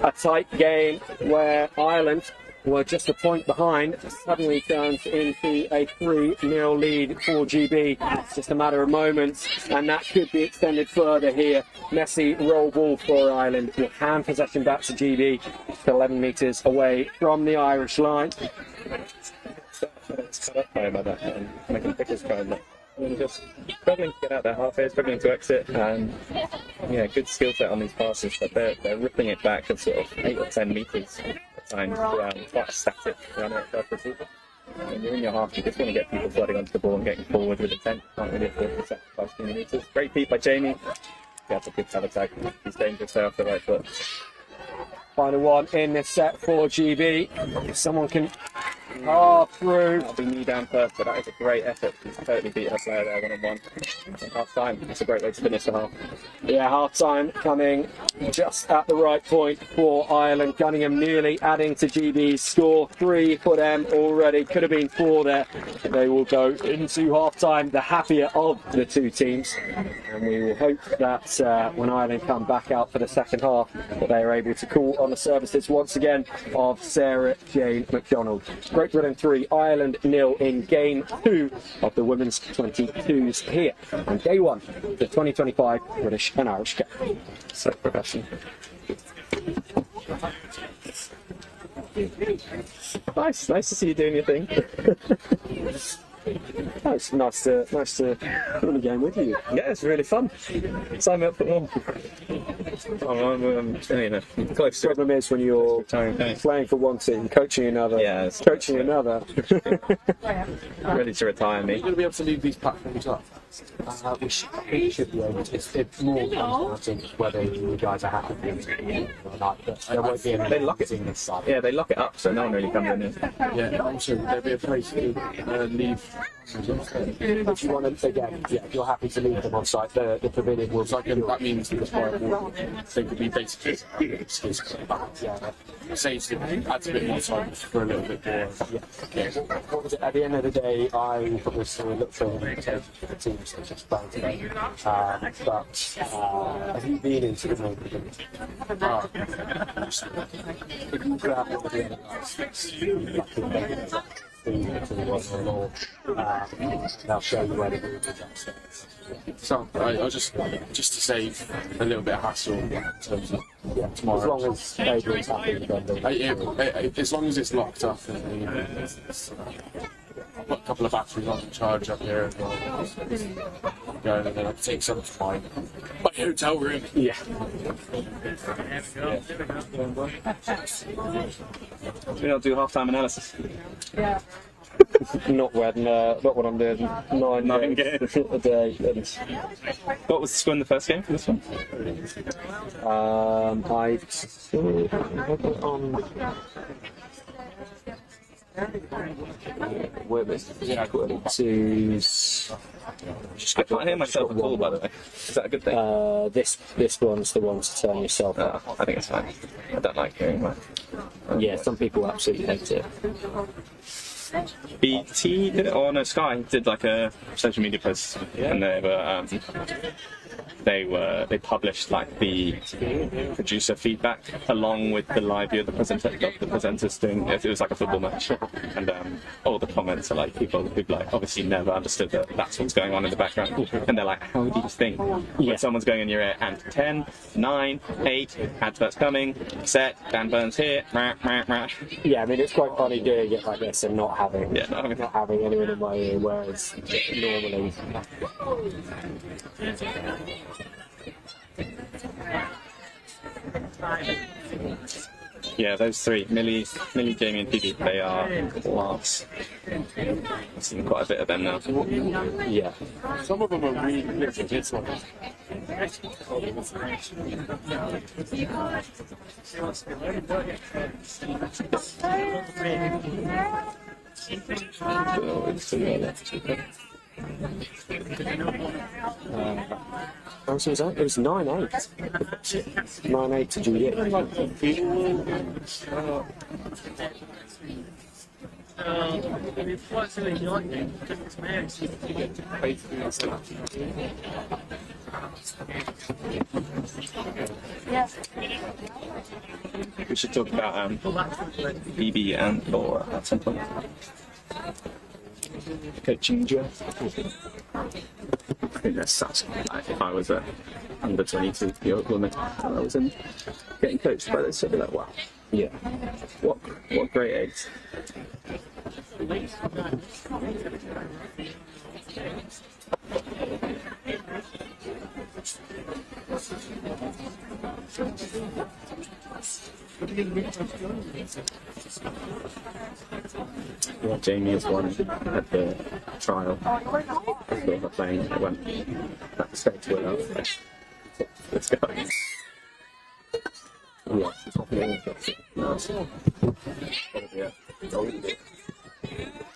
a tight game where Ireland were just a point behind, suddenly turns into a 3-0 lead for GB. It's just a matter of moments, and that could be extended further here. Messy roll ball for Ireland, with hand possession back to GB, 11 metres away from the Irish line. It's cut up by him by that, and making Pickles try that. Just struggling to get out there halfway, struggling to exit, and yeah, good skill set on these passes, but they're ripping it back of sort of 8 or 10 metres at times, quite a static runner at first receiver. When you're in your half, you just want to get people flooding onto the ball and getting forward with intent. Can't really afford to sacrifice 20 metres. Great beat by Jamie. Yeah, that's a good stab attack. He's dangerous there off the right foot. Final one in this set for GB. If someone can through. That'll be knee down first, but that is a great effort. He's totally beat her player there one-on-one. Half time. It's a great way to finish the half. Yeah, half time coming just at the right point for Ireland. Cunningham nearly adding to GB's score. 3 for them already. Could have been 4 there. They will go into half time the happier of the 2 teams. And we will hope that when Ireland come back out for the second half, that they are able to call on the services once again of Sarah Jane McDonald. Great Britain 3, Ireland 0 in game 2 of the women's 22s here on day 1 of the 2025 British and Irish Cup. So professional. Nice to see you doing your thing. Oh, it's nice to run the game with you. Yeah, it's really fun. Sign me up for more. Close The problem is when you're playing for one team, coaching another, coaching another. ready to retire me. You're going to be able to leave these platforms up. We should be able to. It's more down to whether you guys are happy or not. But there won't be any. They lock it. In this side. Yeah, they lock it up, so no one really comes in here. Yeah. Also, there'll be a place to leave. If you want to, again, if you're happy to leave them on site, the pavilion will. So that means that they could be basically saves it, adds a bit more time for a little bit more. What was it? At the end of the day, I probably still look for the teams that just playing today. But have you been into the movie? If you grab one of the other guys, they'll show you where the room is upstairs. So I just to save a little bit of hassle in terms of tomorrow. As long as Adrian's happy, as long as it's locked up. I've got a couple of batteries on the charge up here as well. Going and then I'll take some to my hotel room. Yeah. We don't do half-time analysis. Yeah. Not when I'm doing 9 games a day. What was the score in the first game for this one? I I can't hear myself at all, by the way. Is that a good thing? This one's the one to turn yourself up. I think it's fine. I don't like hearing that. Yeah, some people absolutely hate it. BT did it, or no, Sky did like a social media post, and they published like the producer feedback along with the live view of the presenters doing it was like a football match, and all the comments are like people who've like obviously never understood that that's what's going on in the background, and they're like, how do you think when someone's going in your ear and 10, 9, 8 adverts coming, set, Dan Burns here, rah, rah, rah. Yeah, I mean it's quite funny doing it like this and not having anyone in my ear, whereas normally. Yeah, those three, Millie, Jamie and Phoebe, they are class. I've seen quite a bit of them now. Yeah. Some of them are really good. This one. So it was 9-8. 9-8 to Juliet. We should talk about BB and Laura at some point. Coaching Joe. I think that's such. If I was a under 22-year-old woman and I was getting coached by this, I'd be like, wow, yeah, what great eggs. Yeah, Jamie has won at the trial. I saw her playing. I went straight to her. Let's go. Yeah.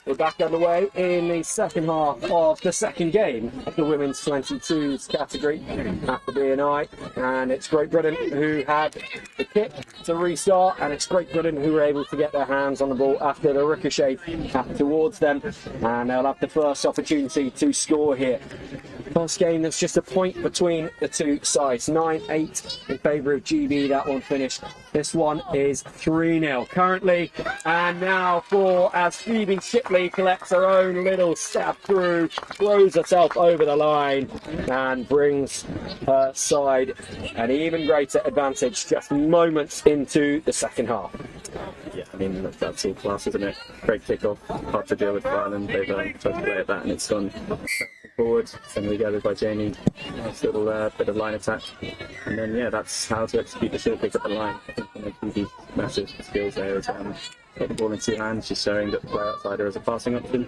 We're back underway in the second half of the second game of the women's 22s category at the BNI, and it's Great Britain who had the kick to restart, and it's Great Britain who were able to get their hands on the ball after the ricochet towards them, and they'll have the first opportunity to score here. First game, there's just a point between the two sides. 9-8 in favour of GB, that one finished. This one is 3-0 currently. And now as Phoebe Shipley collects her own little step through, throws herself over the line and brings her side an even greater advantage just moments into the second half. Yeah, I mean, that's all class, isn't it? Great kick-off, hard to deal with for Ireland. They've tried to play at that and it's gone forward, suddenly gathered by Jamie. Nice little bit of line attack. And then, yeah, that's how to execute the short kick at the line. I think one of the massive skills there is got the ball in two hands. She's showing that the player outside her is a passing option.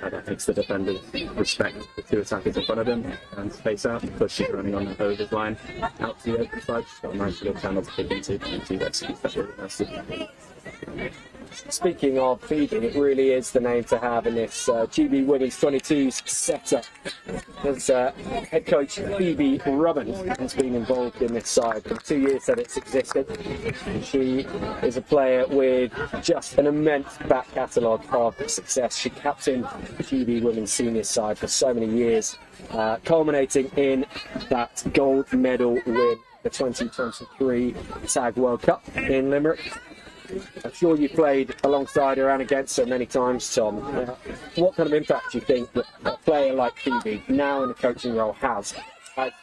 That makes the defenders respect the two attackers in front of them and space out because she's running on the overs line out to the open side. She's got a nice little channel to kick into and she executes that really nicely. Speaking of Phoebe, it really is the name to have in this GB Women's 22's setup. As head coach Phoebe Rubin has been involved in this side for the 2 years that it's existed. She is a player with just an immense back catalogue of success. She captained the GB Women's senior side for so many years, culminating in that gold medal win, the 2023 Tag World Cup in Limerick. I'm sure you played alongside her and against her many times, Tom. What kind of impact do you think that a player like Phoebe, now in the coaching role, has?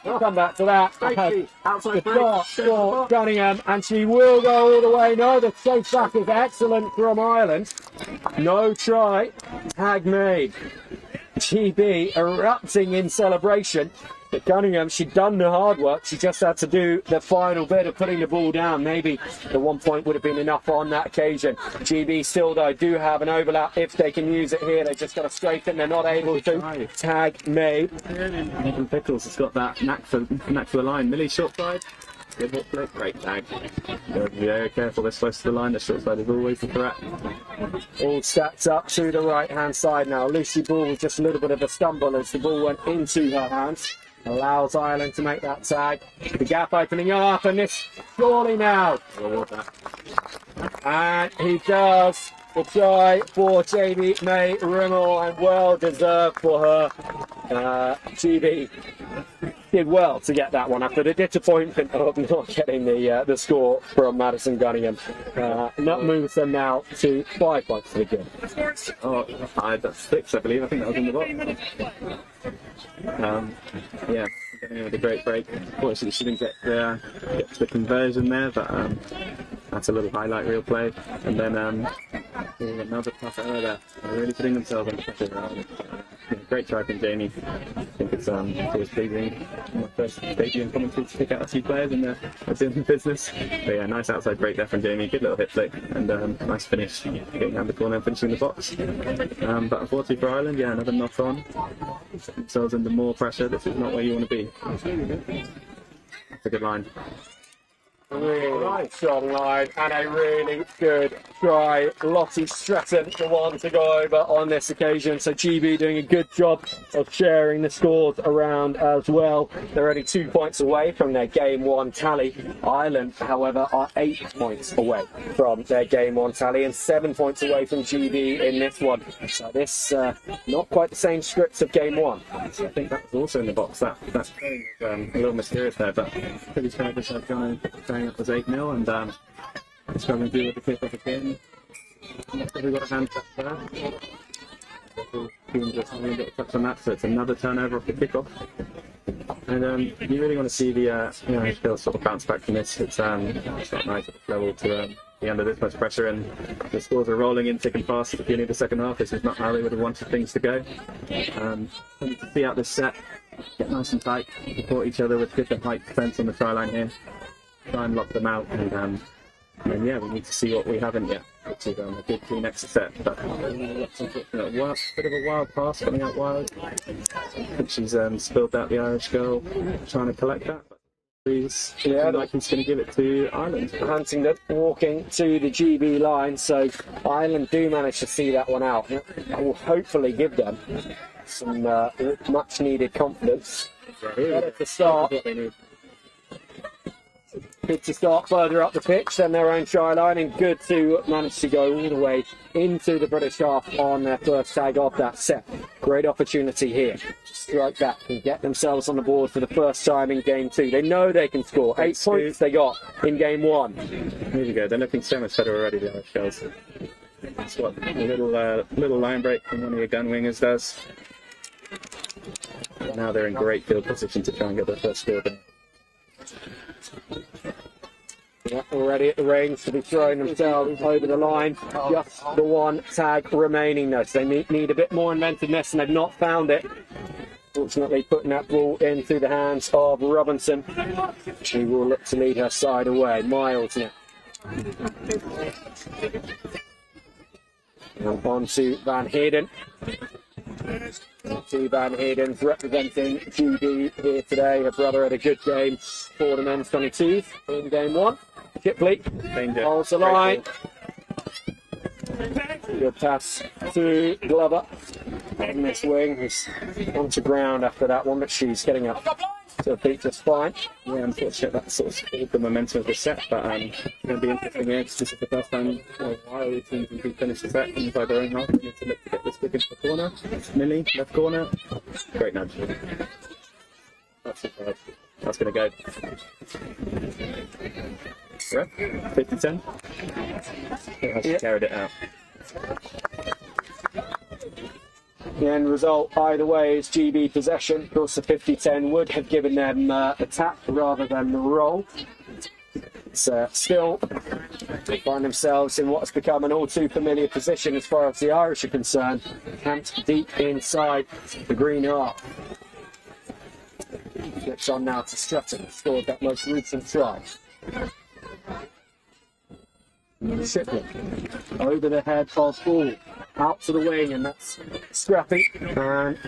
We'll come back to that. Outside for Cunningham, and she will go all the way. No, the chase back is excellent from Ireland. No try. Tag made. GB erupting in celebration. But Cunningham, she'd done the hard work. She just had to do the final bit of putting the ball down. Maybe the 1 point would have been enough on that occasion. GB still, though, do have an overlap if they can use it here. They've just got to straighten. They're not able to. Tag made. Megan Pickles has got that knack for the line. Millie short side. Good hit flick. Great tag. Be very careful this close to the line. The short side is always the threat. All stacked up to the right-hand side now. Lucy Ball with just a little bit of a stumble as the ball went into her hands. Allows Ireland to make that tag. The gap opening up, and this surely now. And he does the try for Jamie May Rimmel, and well deserved for her. GB did well to get that one after the disappointment of not getting the score from Madison Cunningham. And that moves them now to 5 points to the game. Oh, that's 6, I believe. I think that was in the box. Yeah, getting with a great break. Unfortunately, she didn't get to the conversion there, but that's a little highlight reel play. And then another tough error there. They're really putting themselves under pressure. Great try from Jamie. I think it's always pleasing. My first debut in commentary to pick out a few players in the business. But yeah, nice outside break there from Jamie. Good little hit flick and nice finish, getting down the corner and finishing the box. But unfortunately for Ireland, yeah, another knock on. Themselves under more pressure. This is not where you want to be. That's a good line. Really nice strong line and a really good try. Lottie Stratton, the one to go over on this occasion. So GB doing a good job of sharing the scores around as well. They're only 2 points away from their game one tally. Ireland, however, are 8 points away from their game one tally and 7 points away from GB in this one. So this not quite the same scripts of game one. I think that was also in the box. That's a little mysterious there, but pretty fair to have gone up as 8-0 and struggling to do with the kick off again. Probably got a hand touch there. Just having a little touch on that, so it's another turnover off the kickoff. And you really want to see the Hill sort of bounce back from this. It's not nice at this level to be under this much pressure, and the scores are rolling in thick and fast at the beginning of the second half. This is not how they would have wanted things to go. We need to see out this set, get nice and tight, support each other with good height defence on the try line here. Try and lock them out, and yeah, we need to see what we haven't yet, which is a good clean extra set. But that's unfortunate. Bit of a wild pass coming out wild. I think she's spilled out the Irish girl trying to collect that. But he's like he's going to give it to Ireland. Huntington walking to the GB line, so Ireland do manage to see that one out. That will hopefully give them some much needed confidence. Better to start. Good to start further up the pitch than their own try line, and good to manage to go all the way into the British half on their first tag of that set. Great opportunity here to strike back and get themselves on the board for the first time in game two. They know they can score. 8 points they got in game one. There you go. They're looking so much better already, the Irish girls. That's what a little line break from one of your gun wingers does. Now they're in great field position to try and get their first score. Yeah, already at the range to be throwing themselves over the line. Just the one tag remaining though, so they need a bit more inventiveness and they've not found it. Fortunately, putting that ball into the hands of Robinson. She will look to lead her side away. Miles now. And on to Van Heerden. Two Van Heerden's representing GB here today. Her brother had a good game for the men's 22s in game 1. Shipley holds the line. Good pass to Glover on this wing. He's onto ground after that one, but she's getting up to her feet just fine. Yeah, unfortunately, that sort of stalled the momentum of the set, but it's going to be interesting here. This is the first time in a while we've seen them finish the set inside their own half. We need to look to get this big into the corner. Millie, left corner. Great nudge. That's going to go. Yeah, 50-10. She carried it out. The end result, either way, is GB possession. Of course, the 50-10 would have given them the tap rather than the roll. Still, they find themselves in what has become an all too familiar position as far as the Irish are concerned, camped deep inside the green half. Flips on now to Stratton, scored that most recent try. Shipley over the head of ball out to the wing, and that's Scrappy and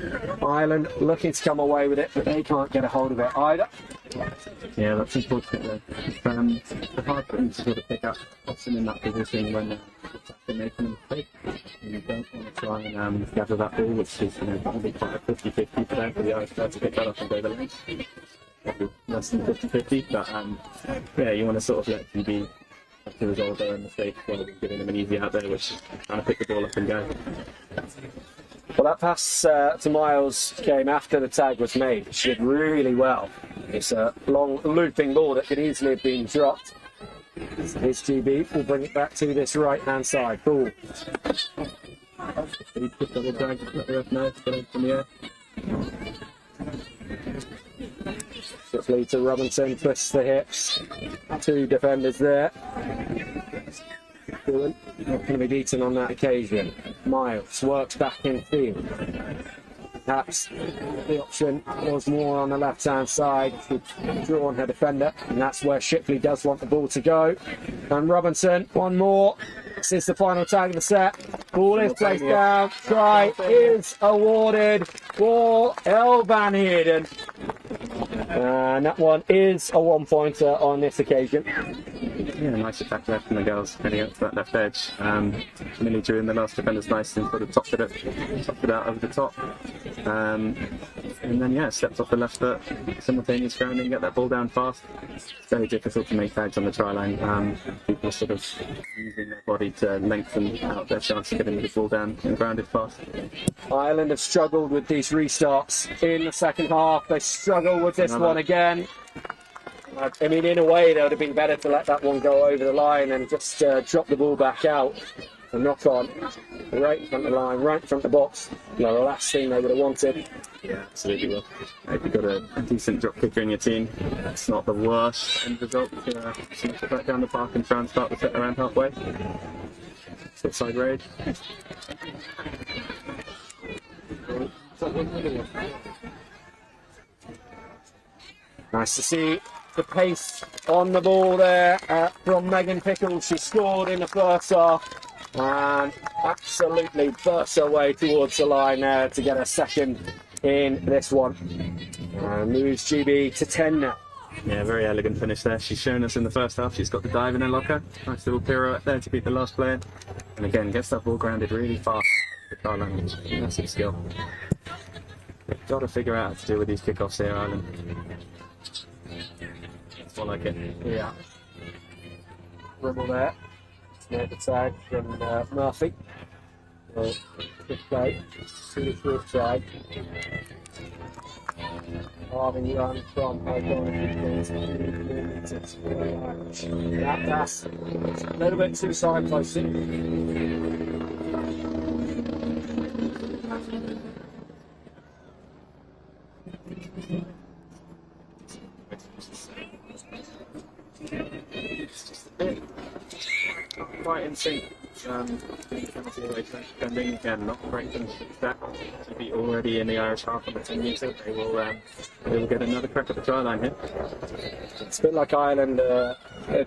Ireland looking to come away with it, but they can't get a hold of it either. Yeah, that's unfortunate though. It's hard for them to sort of pick up Austin in that position when they're making a mistake. And you don't want to try and gather that ball, which is probably quite a 50-50 for them, for the Irish to pick that up and go the length. Probably less than 50-50, but yeah, you want to sort of let them be to resolve their own mistake rather than giving them an easy out there, which is trying to pick the ball up and go. Well, that pass to Miles came after the tag was made. She did really well. It's a long looping ball that could easily have been dropped. This GB will bring it back to this right-hand side. Ball. He put double drag, let the ref know, get it from the air. Quickly to Robinson, twists the hips. Two defenders there. Not going to be beaten on that occasion. Miles works back in field. Perhaps the option was more on the left-hand side to draw on her defender, and that's where Shipley does want the ball to go. And Robinson, one more. This is the final tag of the set. Ball is placed down. Try is awarded for Elle Van Heerden. And that one is a one-pointer on this occasion. Yeah, nice attack there from the girls heading up to that left edge. Millie drew in the last defender's nice and sort of topped it out over the top. And then, yeah, stepped off the left foot, simultaneous grounding, get that ball down fast. It's very difficult to make tags on the try line. People sort of using their body to lengthen out their chance of getting the ball down and grounded fast. Ireland have struggled with these restarts in the second half. They struggle with this one again. I mean, in a way, they would have been better to let that one go over the line and just drop the ball back out and knock on right in front of the line, right in front of the box. You know, the last thing they would have wanted. Yeah, absolutely will. If you've got a decent drop kicker in your team, that's not the worst end result. Smash it back down the park and try and start the set around halfway. Slip side raid. Nice to see the pace on the ball there from Megan Pickles. She scored in the first half and absolutely burst her way towards the line there to get a second in this one. Moves GB to 10 now. Yeah, very elegant finish there. She's shown us in the first half. She's got the dive in her locker. Nice little pirouette there to beat the last player. And again, gets that ball grounded really fast. Massive skill. We've got to figure out how to deal with these kickoffs here, Ireland. That's more like it. Yeah. Dribble there. Near the tag from Murphy. Good play. Really short side. Harving run from O'Connor. That pass. A little bit too side posting. see. Defending again, not great finish that to be already in the Irish half on the 10 metre. They will get another crack at the try line here. It's a bit like Ireland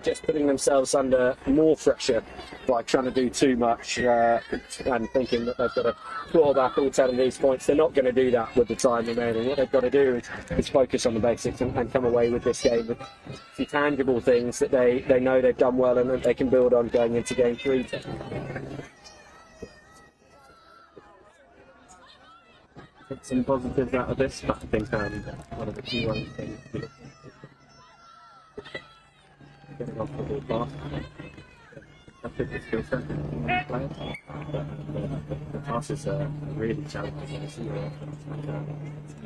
just putting themselves under more pressure by trying to do too much and thinking that they've got to claw back all 10 of these points. They're not going to do that with the time remaining. What they've got to do is focus on the basics and come away with this game with some tangible things that they know they've done well and that they can build on going into game 3. Some positives out of this, but I think one of the key ones is getting off the ball fast. I think the skill set players. The passes are really challenging.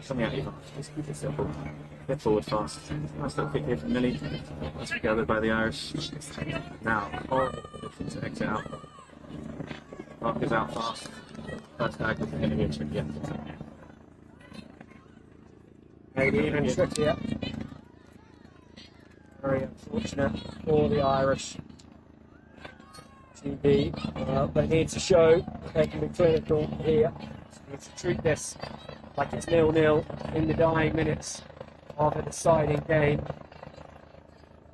Coming out here, just keep it simple. Get forward fast. Nice little kick here from Millie. That's gathered by the Irish. Now, horrible position to exit out. Mark is out fast. First tag is going to be a tricky exit. Maybe even trickier. Very unfortunate for the Irish. GB, they need to show they can be clinical here. They need to treat this like it's 0-0 in the dying minutes of a deciding game.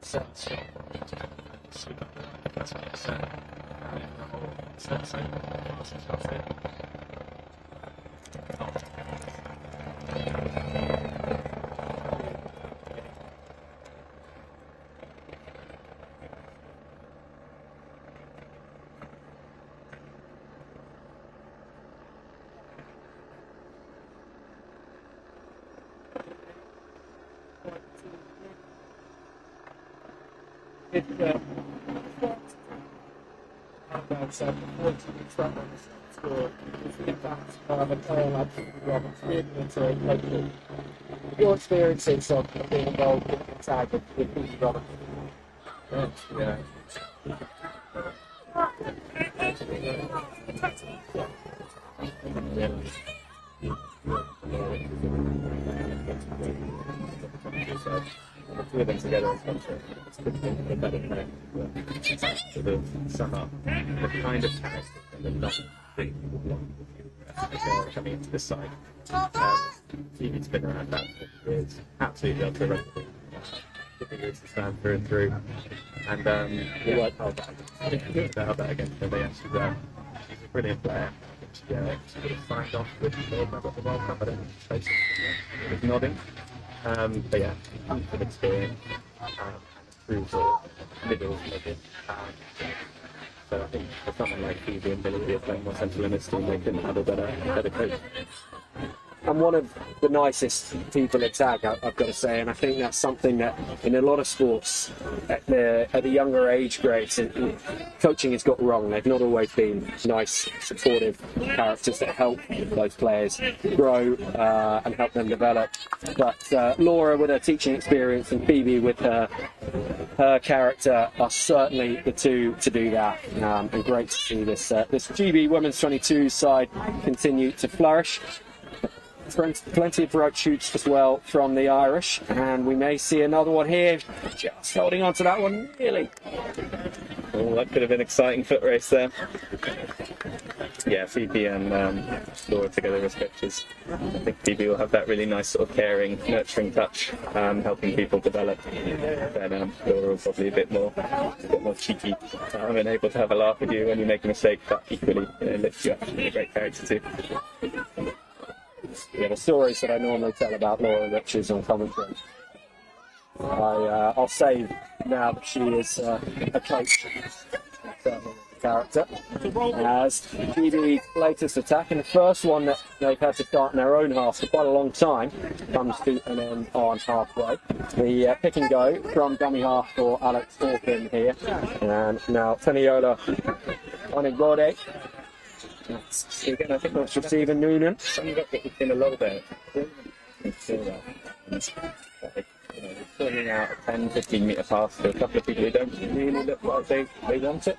So, that's what I said. your experiences of being involved in the tag with Phoebe Roberts. Yeah. Two of them together in concert. It's a better player. Sort of sum up the kind of character that are not big coming into this side. Phoebe's been around that for years. Absolutely loves the rugby. The roots to stand through and through. And we like how that against them. They actually she's a brilliant player. She sort of signed off with the World Cup at the World Cup. I don't know if she was nodding. But yeah, good experience through the middle level. So I think for someone like Phoebe and Billy who are playing more central in this team, they couldn't have a better coach. And one of the nicest people at tag, I've got to say, and I think that's something that in a lot of sports at the younger age grades, coaching has got wrong. They've not always been nice, supportive characters that help those players grow and help them develop. But Laura, with her teaching experience, and Phoebe with her character, are certainly the two to do that. And great to see this GB Women's 22 side continue to flourish. Plenty of road shoots as well from the Irish, and we may see another one here. Just holding on to that one, really. Oh, that could have been an exciting foot race there. Yeah, Phoebe and Laura together as coaches. I think Phoebe will have that really nice sort of caring, nurturing touch, helping people develop. Then Laura will probably a bit more cheeky and able to have a laugh with you when you make a mistake, but equally lifts you up. She's a great character too. Yeah, the stories that I normally tell about Laura Richards on commentary, I'll save now that she is a coach, character. As GB's latest attack, and the first one that they've had to start in their own half for quite a long time, comes to an end on halfway. The pick and go from dummy half for Alex Orpin here, and now Taniola on Igode. Again, I think that's receiving Noonan. Some got in a lot there. Turning out a 10-15 metre pass to a couple of people who don't really look like they want it.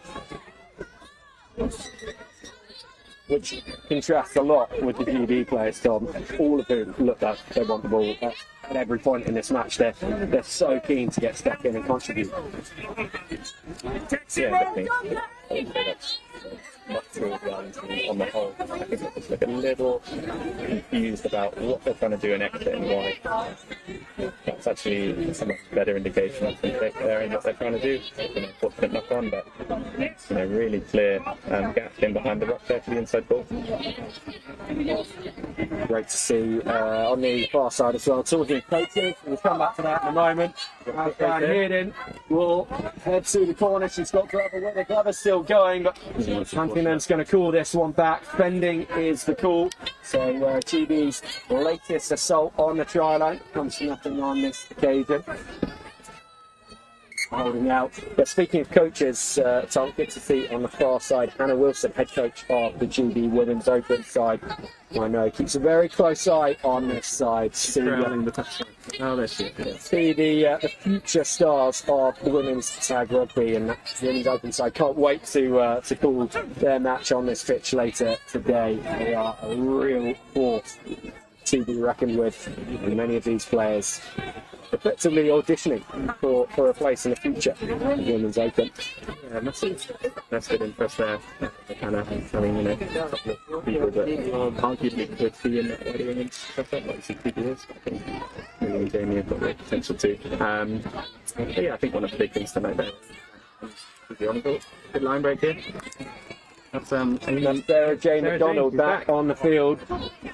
which contrasts a lot with the GB players, Tom. All of whom look like they want the ball at every point in this match. They're so keen to get stuck in and contribute. Yeah, definitely. Much more on the whole. I think they're just like a little confused about what they're trying to do in exit and why. That's actually a much better indication of what they're trying to do. Unfortunate knock on, but really clear gap in behind the rock there for the inside ball. Great to see on the far side as well. Talking of coaches, we'll come back to that in a moment. Down Hearden will head to the corner. She's got Glover with it. Glover's still going, but Huntington's going to call this one back. Fending is the call. So GB's latest assault on the try line comes to nothing on this occasion. Holding out. But speaking of coaches, Tom, good to see on the far side Hannah Wilson, head coach of the GB Women's Open side. I know keeps a very close eye on this side. See the future stars of the women's tag rugby and women's open side. Can't wait to call their match on this pitch later today. They are a real force to be reckoned with, and many of these players effectively auditioning for a place in the future in women's open. Yeah, that's good interest there. Kind of, I mean, a couple of people that arguably could be in that women's stuff, like CPD is. I think Millie and Jamie have got the potential to. But yeah, I think one of the big things to note there is the on-field. Good line break here. That's Sarah Jane McDonald back on the field.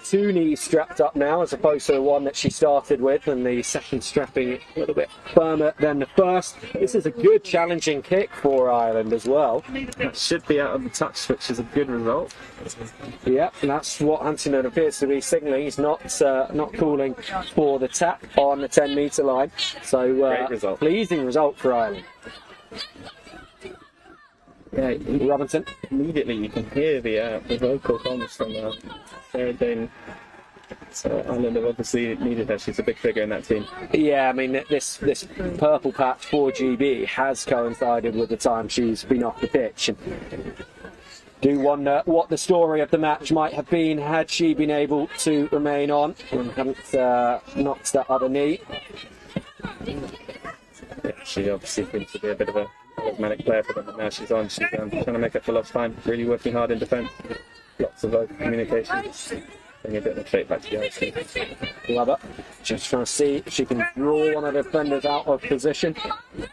2 knees strapped up now as opposed to the one that she started with, and the second strapping a little bit firmer than the first. This is a good challenging kick for Ireland as well. That should be out of the touch, which is a good result. Yeah, and that's what Huntington appears to be signalling. He's not calling for the tap on the 10-metre line. So great result. Pleasing result for Ireland. Yeah, Robinson. Immediately you can hear the vocal comms from Sarah Jane. So Ireland have obviously needed her. She's a big figure in that team. Yeah, I mean this purple patch for GB has coincided with the time she's been off the pitch. And do wonder what the story of the match might have been had she been able to remain on and hadn't knocked that other knee. Yeah, she obviously seems to be a bit of a charismatic player for them, but now she's on. She's trying to make up for lost time, really working hard in defence. Lots of vocal communication. Bring a bit of shape back to the ice. Love it. Just trying to see if she can draw one of the defenders out of position.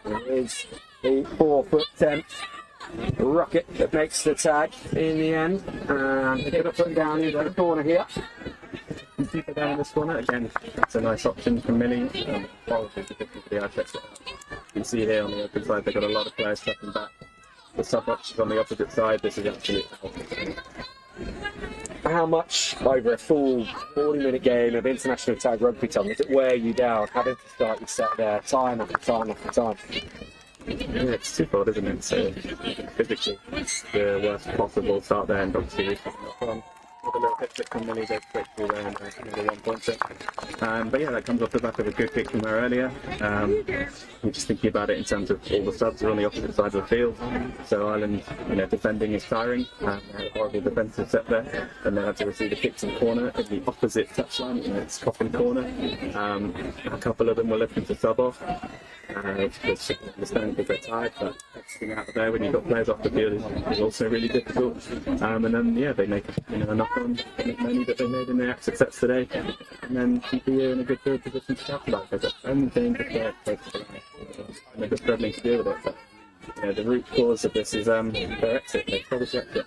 It is the 4'10" rocket that makes the tag in the end. And they're going to put down into the corner here. Keep it down in this corner. Again, that's a nice option from Millie. You can see here on the open side they've got a lot of players stepping back. The sub-options on the opposite side, this is absolutely helpful. How much over a full 40-minute game of international tag rugby, Tom, does it wear you down having to start your set there time after time after time? Yeah, it's twofold, isn't it? So physically, it's the worst possible start there, and obviously with a little hip flick from Millie, goes straight through there and another 1 pointer. But yeah, that comes off the back of a good kick from her earlier. I'm just thinking about it in terms of all the subs are on the opposite side of the field. So Ireland, defending is tiring. A horrible defensive set there, and they had to receive a kick in the corner in the opposite touchline. It's Coffin corner. A couple of them were looking to sub off. Which I understand because they're tired, but exiting out of there when you've got players off the field is also really difficult. And then they make a knock on many that they made in their exit sets today, and then keep you in a good field position to capitalise. They've got so many things to play, and they're just struggling to deal with it. But the root cause of this is their exit. They probably exit.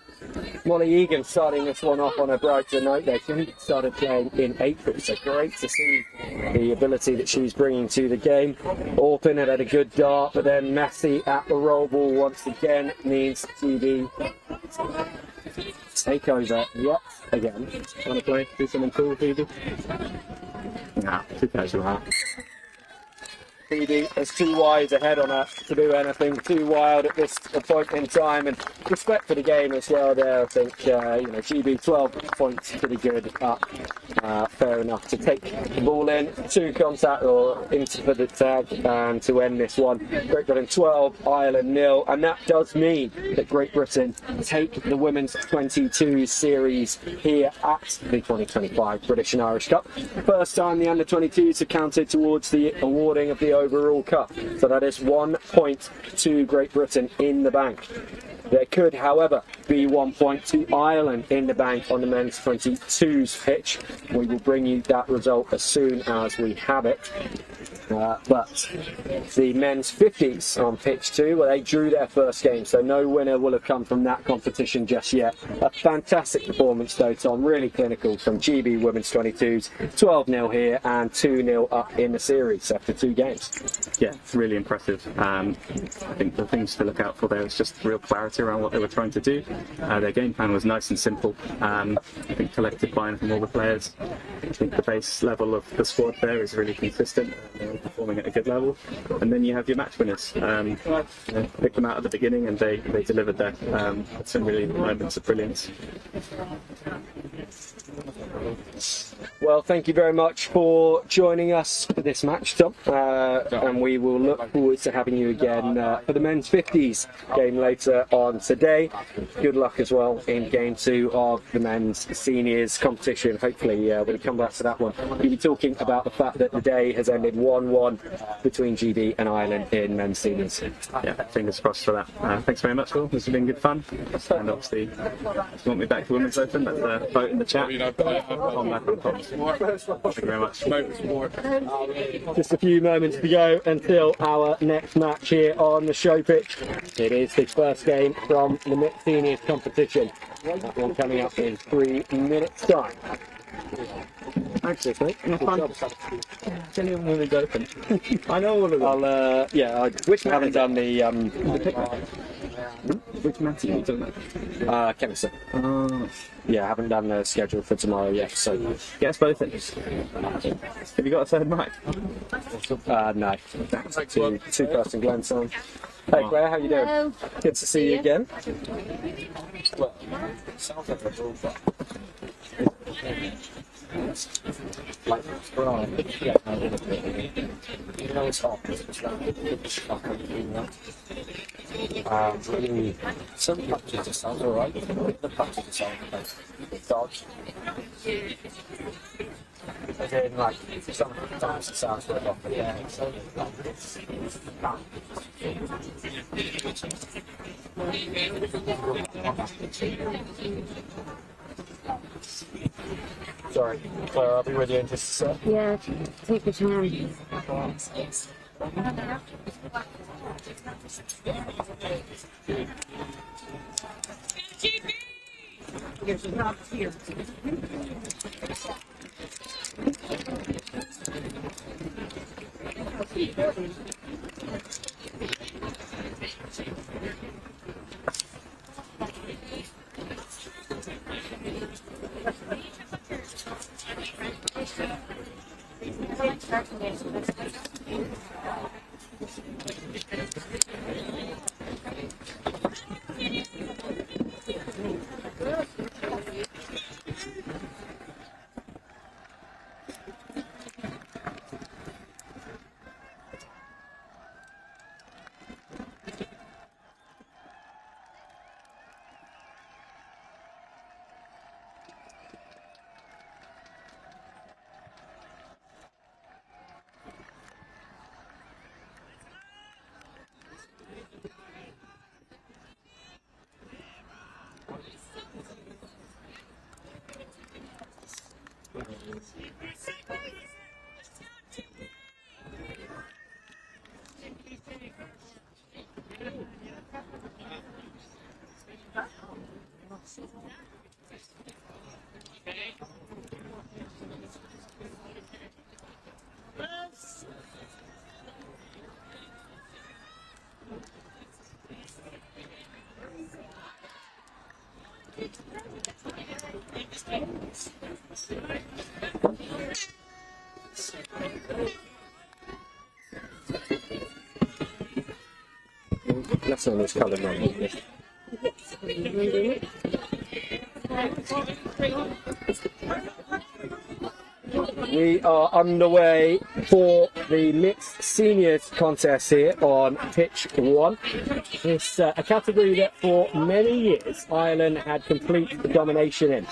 Molly Egan starting this one off on a brighter note there. She started playing in April, so great to see the ability that she's bringing to the game. Orpin had a good dart, but then Massey at the roll ball once again means GB take over yet again. Want to play? Do something cool, Phoebe? Nah, too casual. Phoebe is too wide ahead on her to do anything, too wild at this point in time, and respect for the game as well there. I think, you know, GB 12 points pretty good up. Fair enough to take the ball in, 2 contact or into for the tag, and to end this one. Great Britain 12, Ireland 0, and that does mean that Great Britain take the Women's 22 series here at the 2025 British and Irish Cup. First time the under-22s have counted towards the awarding of the overall cup. So that is 1 point to Great Britain in the bank. There could, however, be 1 point to Ireland in the bank on the men's 22s pitch. We will bring you that result as soon as we have it. But the men's 50s on pitch 2, well, they drew their first game, so no winner will have come from that competition just yet. A fantastic performance though, Tom, really clinical from GB Women's 22s, 12-0 here and 2-0 up in the series after 2 games. Yeah, it's really impressive. I think the things to look out for there is just real clarity around what they were trying to do. Their game plan was nice and simple. I think collective buy-in from all the players. I think the base level of the squad there is really consistent. Performing at a good level, and then you have your match winners. Pick them out at the beginning, and they delivered there. Some really moments of brilliance. Well, thank you very much for joining us for this match, Tom, and we will look forward to having you again for the men's 50s game later on today. Good luck as well in game 2 of the men's seniors competition. Hopefully we'll come back to that one. We'll be talking about the fact that the day has ended 1-1 between GB and Ireland in men's seniors. Yeah, fingers crossed for that. Thanks very much, Will. This has been good fun. And obviously, if you want me back to Women's Open, let's vote in the chat. I'm back on top. Thank you very much. Just a few moments to go until our next match here on the show pitch. It is the first game from the mixed seniors competition. That one coming up in 3 minutes' time. Thanks, mate. Tell you when it's open. I know all of them. I haven't done the which match are you talking about? Kempston. Yeah, I haven't done the schedule for tomorrow yet, so get us both in. Have you got a third mic? No. Two-person Glenson. Hey Claire, how you doing? Hello. Good to see you again. Well, it sounds like a rule, but like you know it's hot, it's like some patches it sounds alright, the patches it sounds like dodge. As in, like, sometimes it sounds really off, but yeah, so sorry, Claire, I'll be with you in just a sec. Yeah, take your time. Less on this colour, man. We are underway for the mixed seniors contest here on pitch 1. It's a category that for many years Ireland had complete domination in.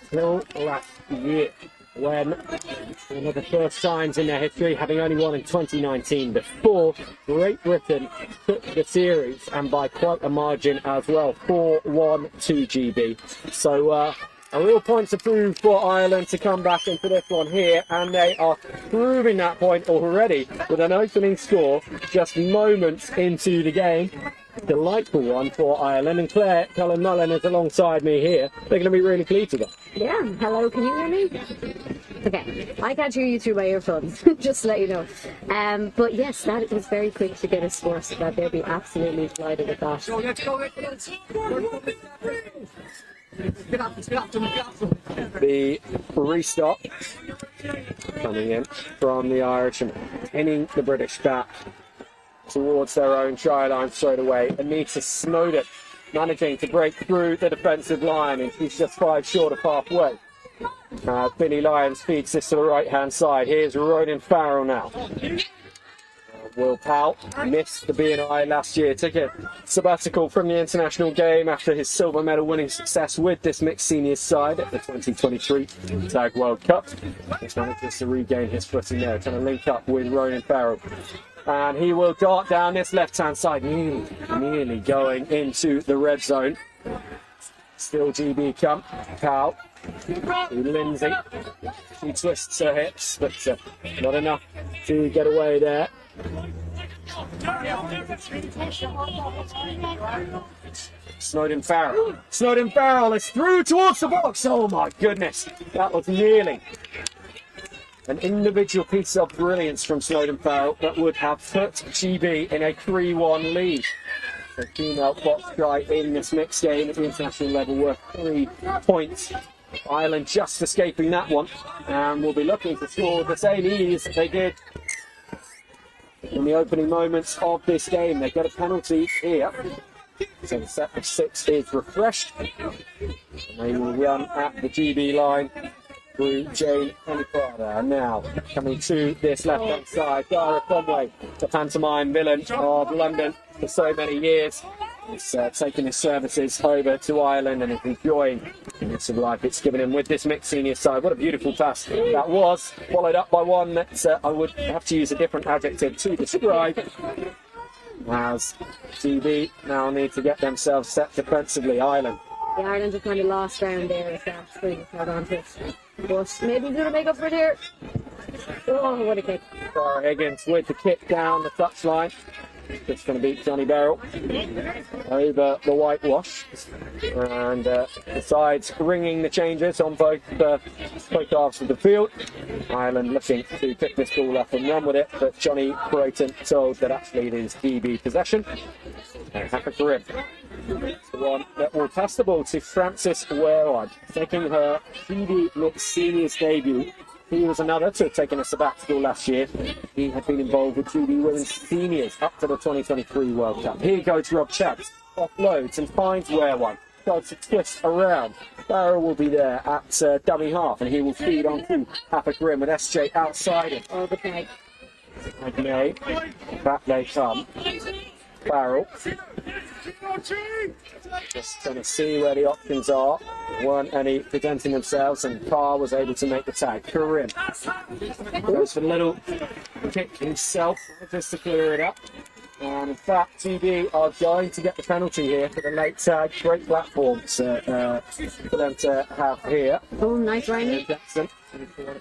Till last year, when one of the first times in their history, having only won in 2019 before, Great Britain took the series, and by quite a margin as well, 4-1 to GB. So a real point to prove for Ireland to come back into this one here, and they are proving that point already with an opening score just moments into the game. Delightful one for Ireland, and Claire Cullen-Mullen is alongside me here. They're going to be really pleased with it. Yeah, hello, can you hear me? Okay, I can't hear you through my earphones, just to let you know. But yes, that was very quick to get a score, so that they'll be absolutely delighted with that. The restop coming in from the Irish and pinning the British back towards their own try line straight away. Anita Snowden managing to break through the defensive line, and she's just 5 short of halfway. Billy Lyons feeds this to the right hand side. Here's Ronan Farrell now. Will Powell missed the BNI last year, took a sabbatical from the international game after his silver medal winning success with this mixed seniors side at the 2023 Tag World Cup. He's managed to regain his footing there, trying to link up with Ronan Farrell. And he will dart down this left hand side, nearly going into the red zone. Still GB come, Powell. Lindsay, she twists her hips, but not enough to get away there. Snowden Farrell is through towards the box. Oh my goodness, that was nearly an individual piece of brilliance from Snowden Farrell that would have put GB in a 3-1 lead. The female box try in this mixed game at the international level worth 3 points. Ireland just escaping that one, and will be looking to score the same ease they did in the opening moments of this game. They get a penalty here, so the set of 6 is refreshed, and they will run at the GB line through Jane Honeyfather. And now coming to this left hand side, Dara Conway, the pantomime villain of London for so many years. He's taking his services over to Ireland and is enjoying the bits of life it's given him with this mixed senior side. What a beautiful pass that was, followed up by one that I would have to use a different adjective to describe, as GB now need to get themselves set defensively. Ireland. The Ireland have kind of lost ground there as that spring held on to it. But maybe he's going to make up for it here. Oh, what a kick. Cara Higgins with the kick down the touchline. Just going to beat Johnny Beryl over the whitewash, and besides ringing the changes on both halves of the field. Ireland looking to pick this ball up and run with it, but Johnny Brayton told that actually it is GB possession. And happy for him. It's the one that will pass the ball to Frances Wareward, taking her GB mixed seniors debut. He was another to have taken a sabbatical last year. He had been involved with GB women's seniors up to the 2023 World Cup. Here goes Rob Chaps, offloads and finds Wareward. Tries to twist around. Barrow will be there at dummy half, and he will feed on to Happick Rim with SJ outside him. Oh, good night. Okay, back they come. Barrow. Just going to see where the options are. Weren't any presenting themselves, and Carr was able to make the tag. Karim goes for the little kick himself just to clear it up. And in fact, GB are going to get the penalty here for the late tag. Great platforms for them to have here. Oh, nice, Ryan. Jackson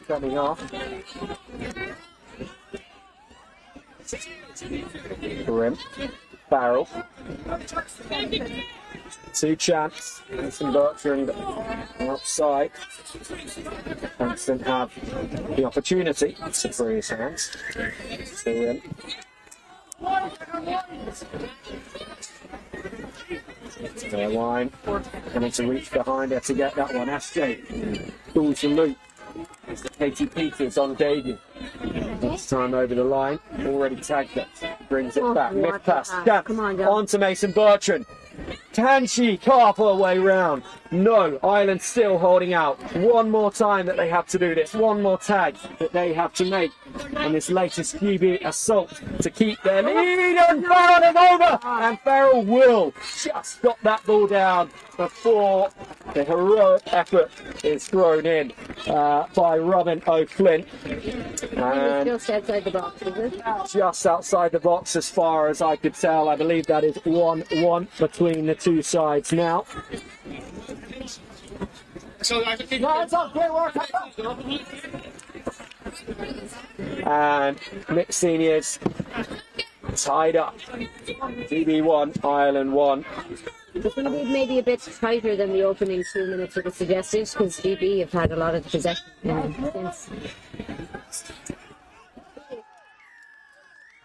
coming off. Karim. Barrel. 2 chance. Anson Bertrand outside. Anson have the opportunity to free his hands. Their line. Coming to reach behind her to get that one. SJ pulls the loop. It's the Katie Peters on debut. This time over the line. Already tagged it. Brings it back. Mid pass. On to Mason Bertrand. Can she carve her way round? No, Ireland still holding out. One more time that they have to do this. One more tag that they have to make on this latest QB assault to keep their lead. And Farrell is over. And Farrell will just got that ball down before the heroic effort is thrown in by Robin O'Flynn. And just outside the box, is it? just outside the box as far as I could tell. I believe that is 1-1 between the two sides now. And mixed seniors tied up. GB 1, Ireland 1. I think maybe a bit tighter than the opening 2 minutes would have suggested, because GB have had a lot of the possession since.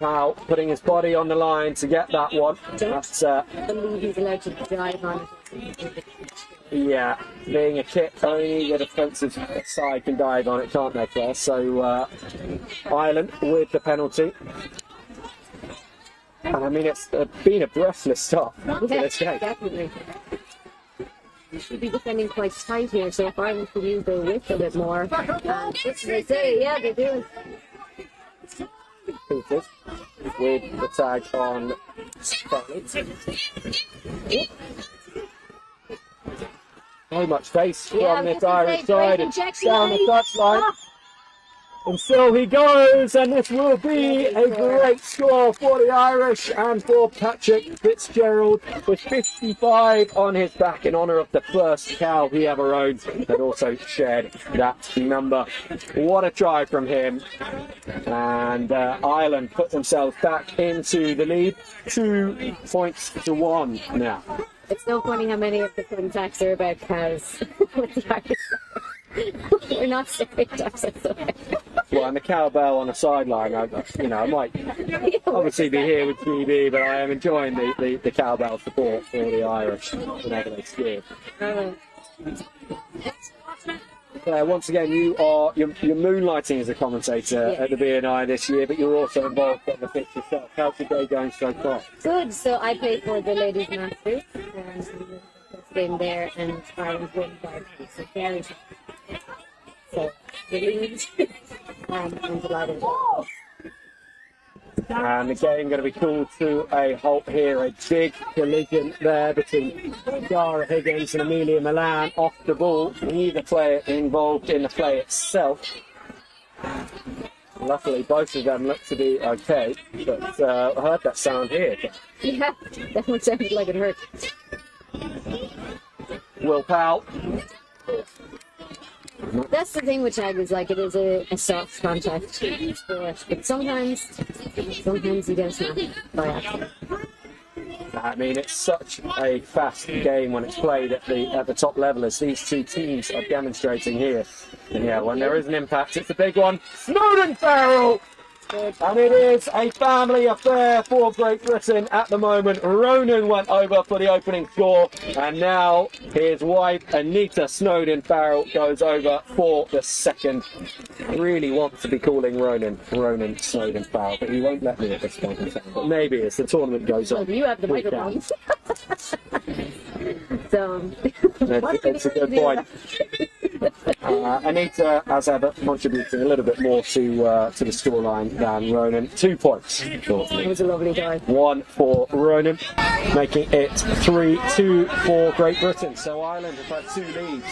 Now putting his body on the line to get that one. That's I believe he's allowed to dive on it. yeah, being a kick, only the defensive side can dive on it, can't they, Claire? So Ireland with the penalty. And I mean, it's been a breathless start to this game. Definitely. You should be defending quite tight here, so if Ireland could use their width a bit more. Just they say, yeah, they do. Peters with the tag on Scarlett. So much pace from this Irish side and down the touchline. And so he goes, and this will be a great score for the Irish and for Patrick Fitzgerald with 55 on his back in honour of the first cow he ever owned that also shared that number. What a try from him. And Ireland put themselves back into the lead, 2 points to 1 now. It's so funny how many of the fun facts are about cows with the Irish. We're not stereotypes whatsoever. Well, and the cowbell on the sideline, I might obviously be here with GB, but I am enjoying the cowbell support for the Irish whenever they ski. Once again, you're moonlighting as a commentator at the BNI this year, but you're also involved on the pitch yourself. How's your day going so far? Good. So I play for the Ladies Masters, and we've been there, and Ireland won by 3, so very so the lead. I'm delighted. And the game going to be called to a halt here. A big collision there between Dara Higgins and Amelia Milan off the ball. Neither player involved in the play itself. Luckily, both of them look to be okay. But I heard that sound here. Yeah, that one sounded like it hurt. Will Powell. That's the thing with tag, is like it is a soft contact sport, but sometimes you get smacked by accident. I mean, it's such a fast game when it's played at the top level, as these two teams are demonstrating here. And yeah, when there is an impact, it's a big one. Snowden Farrell! And it is a family affair for Great Britain at the moment. Ronan went over for the opening score, and now his wife Anita Snowden Farrell goes over for the second. I really want to be calling Ronan Snowden Farrell, but he won't let me at this point in time. But maybe as the tournament goes on. You have the microphone. So it's a good point. Anita, as ever, contributing a little bit more to the scoreline than Ronan. 2 points. It was a lovely dive. 1 for Ronan, making it 3-2 for Great Britain. So Ireland have had 2 leads.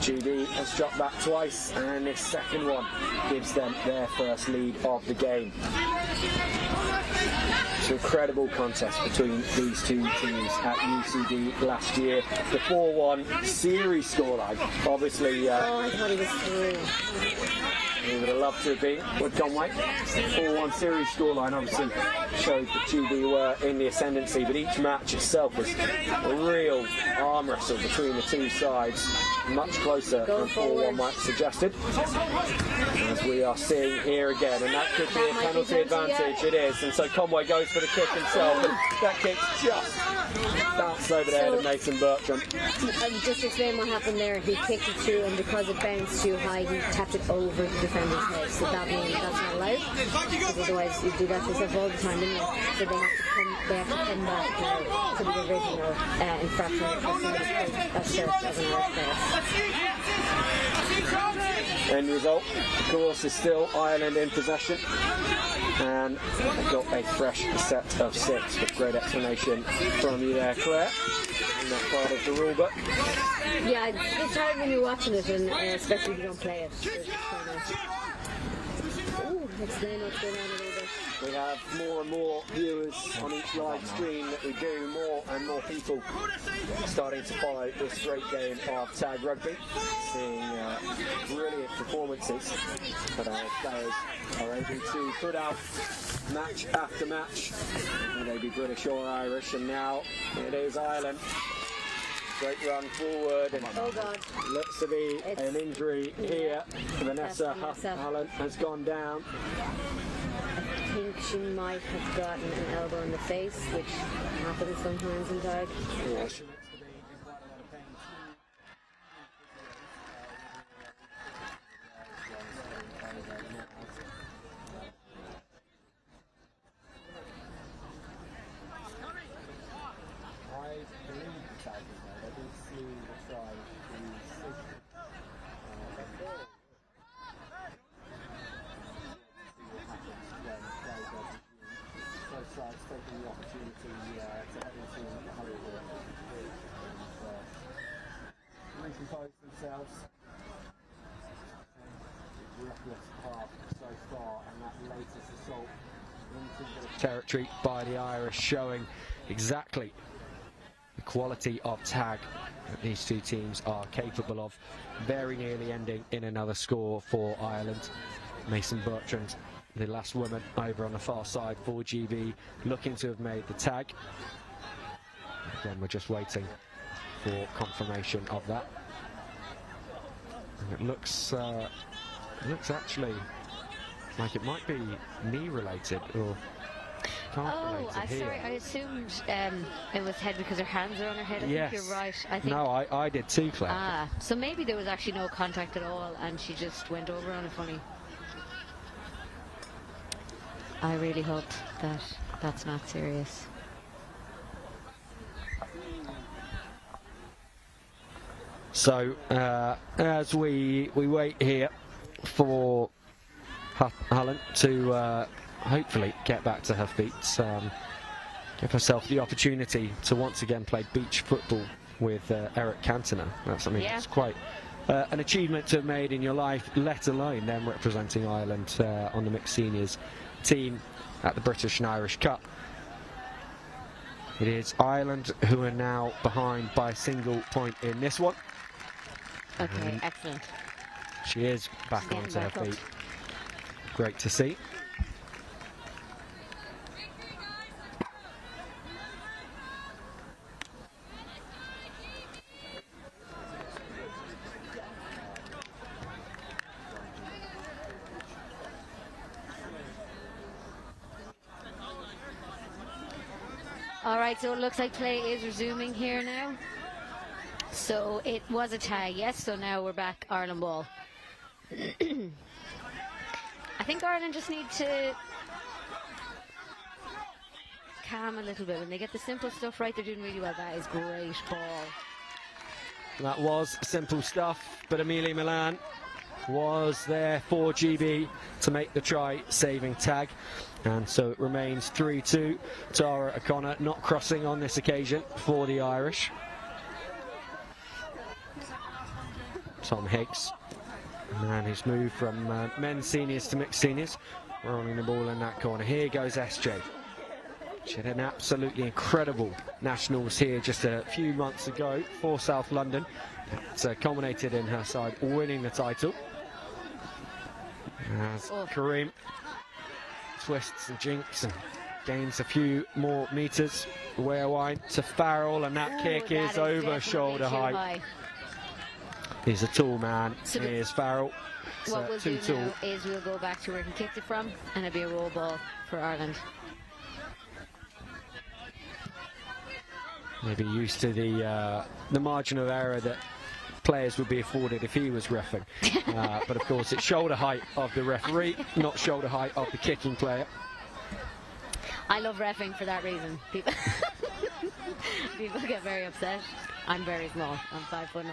GB has dropped back twice, and this second one gives them their first lead of the game. It's an incredible contest between these two teams at UCD last year. The 4-1 series scoreline, obviously. I thought it was through. We would have loved to have been with Conway. 4-1 series scoreline obviously showed that GB were in the ascendancy, but each match itself was a real arm wrestle between the two sides, much closer than 4-1 might have suggested, as we are seeing here again, and that could be a penalty advantage. It is, and so Conway goes for the kick himself, and that kick's just bounced over the head of Nathan Bertram. Just to explain what happened there, he kicked it through, and because it bounced too high, he tapped it over the defender's head. place, so that means that's not allowed. Because otherwise you do that to yourself all the time, didn't you? So they have to come back now to the original infraction for somebody that shirt as an Irish player. End result, of course, is still Ireland in possession. And they've got a fresh set of 6 with great explanation from you there, Claire, in that part of the rule book. Yeah, it's hard when you're watching it, and especially if you don't play it. Ooh, explain what's going on a little bit. We have more and more viewers on each live stream that we do, more and more people starting to follow this great game of tag rugby, seeing brilliant performances that our players are able to put out match after match, whether they be British or Irish, and now it is Ireland. Great run forward, and looks to be an injury here. Vanessa Hullen has gone down. I think she might have gotten an elbow in the face, which happens sometimes in tag. Yeah. Taking the opportunity to head into Hollywood and recompose themselves. Reckless path so far, and that latest assault into the territory by the Irish, showing exactly the quality of tag that these two teams are capable of. Very nearly ending in another score for Ireland. Mason Bertrand, the last woman over on the far side for GB, looking to have made the tag. Again, we're just waiting for confirmation of that. And it looks actually like it might be knee related or calf related here. Sorry, I assumed it was head because her hands are on her head. I Yes. think you're right. I think. No, I did too, Claire. Ah, so maybe there was actually no contact at all, and she just went over on it funny. I really hope that that's not serious. So as we wait here for Hullen to hopefully get back to her feet, give herself the opportunity to once again play beach football with Eric Cantona. That's something that's quite an achievement to have made in your life, let alone them representing Ireland on the mixed seniors team at the British and Irish Cup. It is Ireland who are now behind by a single point in this one. Okay, excellent. She is back onto her feet. Great to see. Alright, so it looks like play is resuming here now. So it was a tie, yes, so now we're back Ireland ball. I think Ireland just need to calm a little bit. When they get the simple stuff right, they're doing really well. That is great ball. That was simple stuff, but Amelia Milan was there for GB to make the try-saving tag, and so it remains 3-2. Tara O'Connor not crossing on this occasion for the Irish. Tom Higgs, a man who's moved from men's seniors to mixed seniors, rolling the ball in that corner. Here goes SJ. She had an absolutely incredible nationals here just a few months ago for South London. It's culminated in her side winning the title. As Kareem twists and jinks and gains a few more metres. Way wide to Farrell, and that kick is over shoulder height. He's a tall man. So Here's Farrell. What we'll do now is we'll go back to where he kicked it from, and it'll be a roll ball for Ireland. Maybe used to the margin of error that players would be afforded if he was reffing. But of course, it's shoulder height of the referee, not shoulder height of the kicking player. I love reffing for that reason. People, people get very upset. I'm very small. I'm 5'0".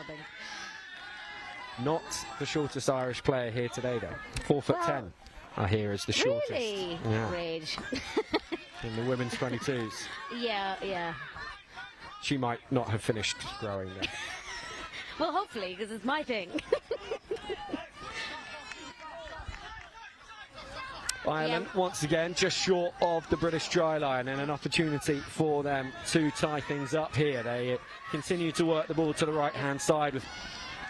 Not the shortest Irish player here today, though. 4'10", I hear, is the shortest. Really? Yeah. Rage. In the women's 22s. Yeah. She might not have finished growing there. Well, hopefully, because it's my thing. Ireland, once again, just short of the British try line, and an opportunity for them to tie things up here. They continue to work the ball to the right-hand side with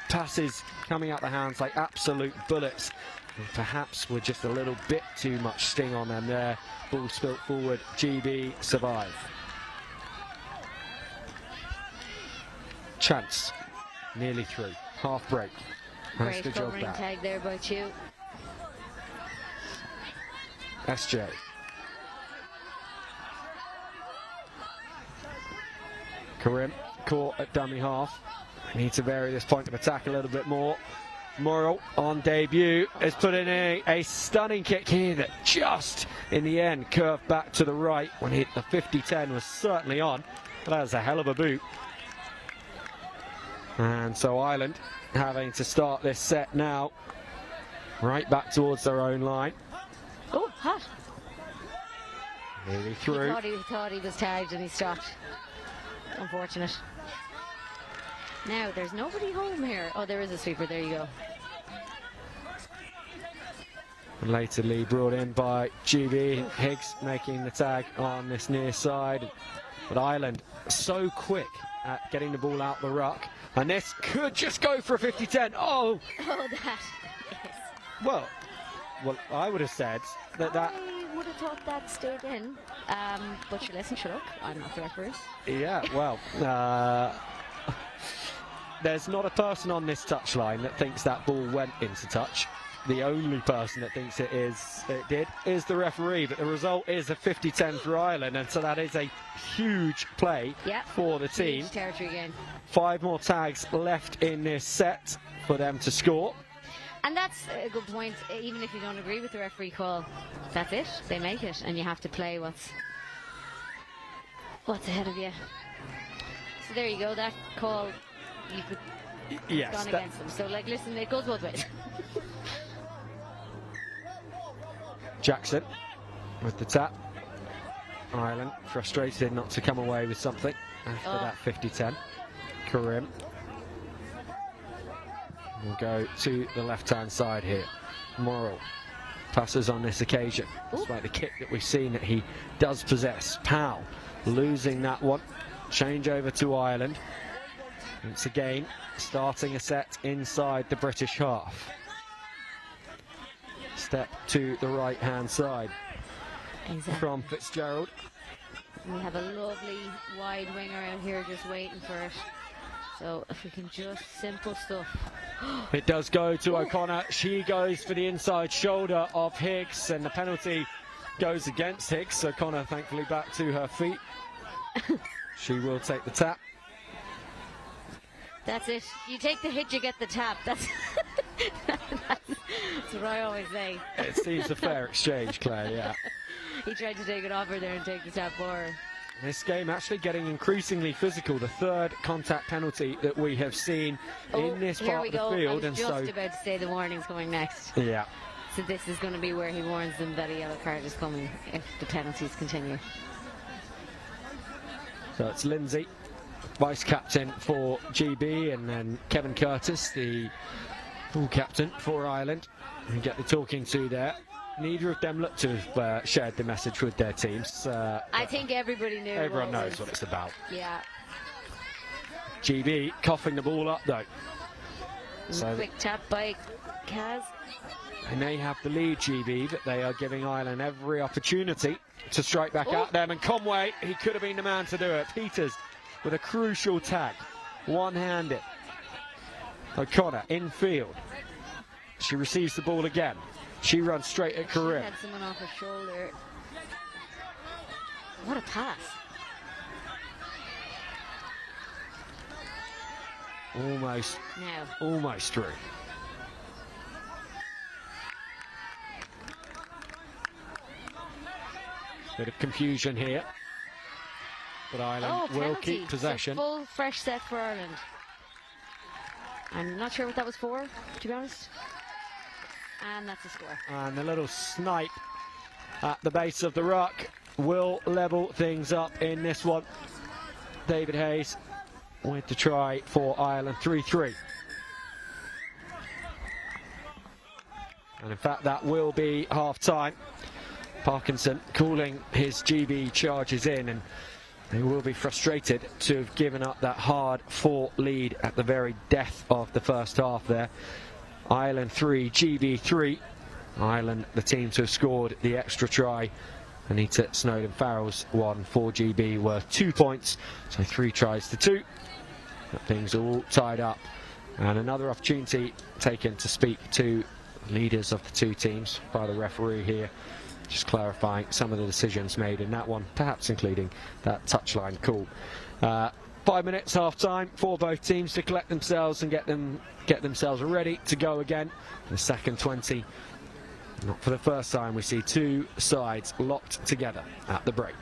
passes coming out the hands like absolute bullets. And perhaps with just a little bit too much sting on them there. Ball spilt forward. GB survive. Chance. Nearly through. Half break. That's Great the job covering back. tag there by Chu. SJ. Karim caught at dummy half. Need to vary this point of attack a little bit more. Morrill on debut has put in a stunning kick here that just in the end curved back to the right when the 50-10 was certainly on. But that was a hell of a boot. And so Ireland having to start this set now right back towards their own line. Oh, hot. Nearly through. He thought he was tagged and he stopped. Unfortunate. Now, there's nobody home here. Oh, there is a sweeper. There you go. Lately brought in by GB. Higgs making the tag on this near side. But Ireland so quick at getting the ball out the ruck. And this could just go for a 50-10. Oh! Oh, that. Well, I would have said that I would have thought that stayed in. But sure, listen, shut up. I'm not the referee. Yeah, well, there's not a person on this touchline that thinks that ball went into touch. The only person that thinks it did is the referee, but the result is a 50-10 for Ireland, and so that is a huge play for the team. Huge territory gain. 5 more tags left in this set for them to score. And that's a good point. Even if you don't agree with the referee call, that's it. They make it, and you have to play what's ahead of you. So there you go. That call, you could have gone against them. So, like, listen, it goes both ways. Jackson with the tap. Ireland frustrated not to come away with something after that 50-10. Karim will go to the left-hand side here. Morrill passes on this occasion. Despite the kick that we've seen that he does possess. Powell losing that one. Change over to Ireland. Once again, starting a set inside the British half. Step to the right-hand side from Fitzgerald. We have a lovely wide winger out here just waiting for it. So if we can just simple stuff. It does go to O'Connor. She goes for the inside shoulder of Higgs, and the penalty goes against Higgs. O'Connor thankfully back to her feet. She will take the tap. That's it. You take the hit, you get the tap. That's what I always say. It seems a fair exchange, Claire, yeah. He tried to take it off her there and take the tap for her. This game actually getting increasingly physical. The third contact penalty that we have seen in this part of the field. I was just about to say the warning's coming next. Yeah. So this is going to be where he warns them that a yellow card is coming if the penalties continue. So it's Lindsay, vice captain for GB, and then Kevin Curtis, the full captain for Ireland. We get the talking to there. Neither of them look to have shared the message with their teams. I think everybody knew. Everyone knows what it's about. Yeah. GB coughing the ball up though. So quick tap by Kaz. And they have the lead, GB, but they are giving Ireland every opportunity to strike back at them. And Conway, he could have been the man to do it. Peters with a crucial tag, one-handed. O'Connor infield. She receives the ball again. She runs straight at Karim. She had someone off her shoulder. What a pass. Almost through. Bit of confusion here, but Ireland will penalty. keep possession. So full fresh set for Ireland. I'm not sure what that was for, to be honest. And that's a score. And the little snipe at the base of the ruck will level things up in this one. David Hayes with the try for Ireland, 3-3. And in fact, that will be half-time. Parkinson calling his GB charges in, and they will be frustrated to have given up that hard-fought lead at the very death of the first half there. Ireland 3, GB 3. Ireland, the team to have scored the extra try. Anita Snowden-Farrell's one for GB worth 2 points, so 3 tries to 2. Things are all tied up, and another opportunity taken to speak to leaders of the two teams by the referee here, just clarifying some of the decisions made in that one, perhaps including that touchline call. 5 minutes half time for both teams to collect themselves and get themselves ready to go again. The second 20. Not for the first time we see two sides locked together at the break.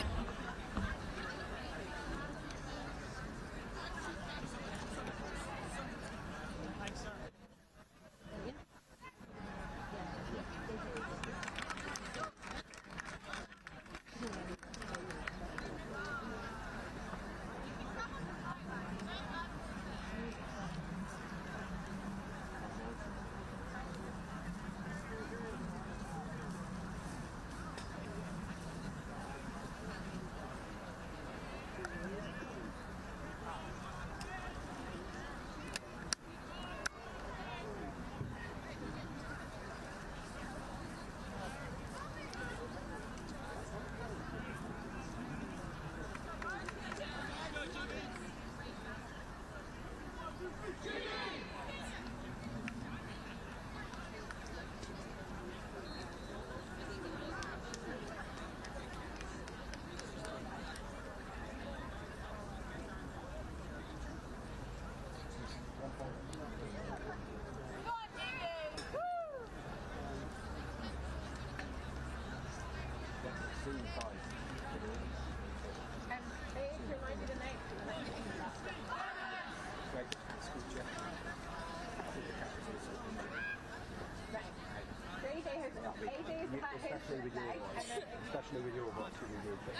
Especially with your watch, it will be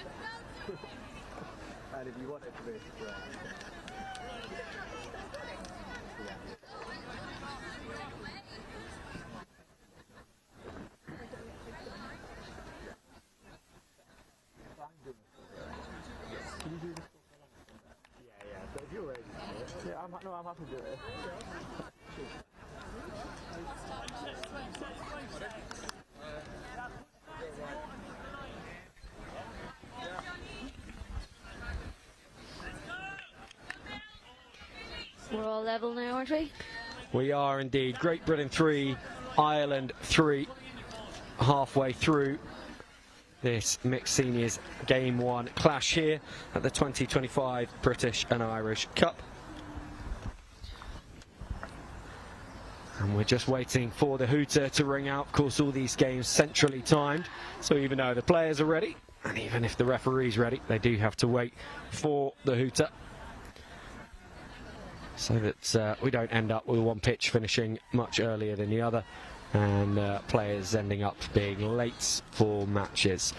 and if you want it to be Can you do this? Yeah, but if you're ready to do it. Yeah, I'm happy to do it. We're all level now, aren't we? We are indeed. Great Britain 3, Ireland 3, halfway through this mixed seniors game 1 clash here at the 2025 British and Irish Cup. And we're just waiting for the hooter to ring out. Of course, all these games centrally timed, so even though the players are ready, and even if the referee's ready, they do have to wait for the hooter, so that we don't end up with one pitch finishing much earlier than the other, and players ending up being late for matches.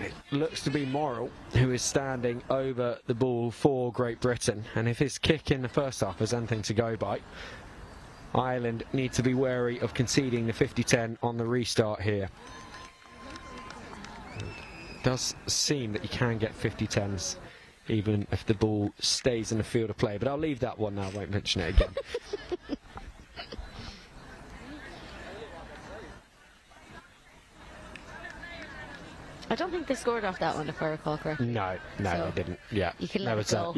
It looks to be Morrill who is standing over the ball for Great Britain, and if his kick in the first half is anything to go by, Ireland need to be wary of conceding the 50-10 on the restart here. It does seem that you can get 50-10s even if the ball stays in the field of play, but I'll leave that one now, I won't mention it again. I don't think they scored off that one, if I recall correctly. No, So, they didn't. Yeah, you can there let was it go.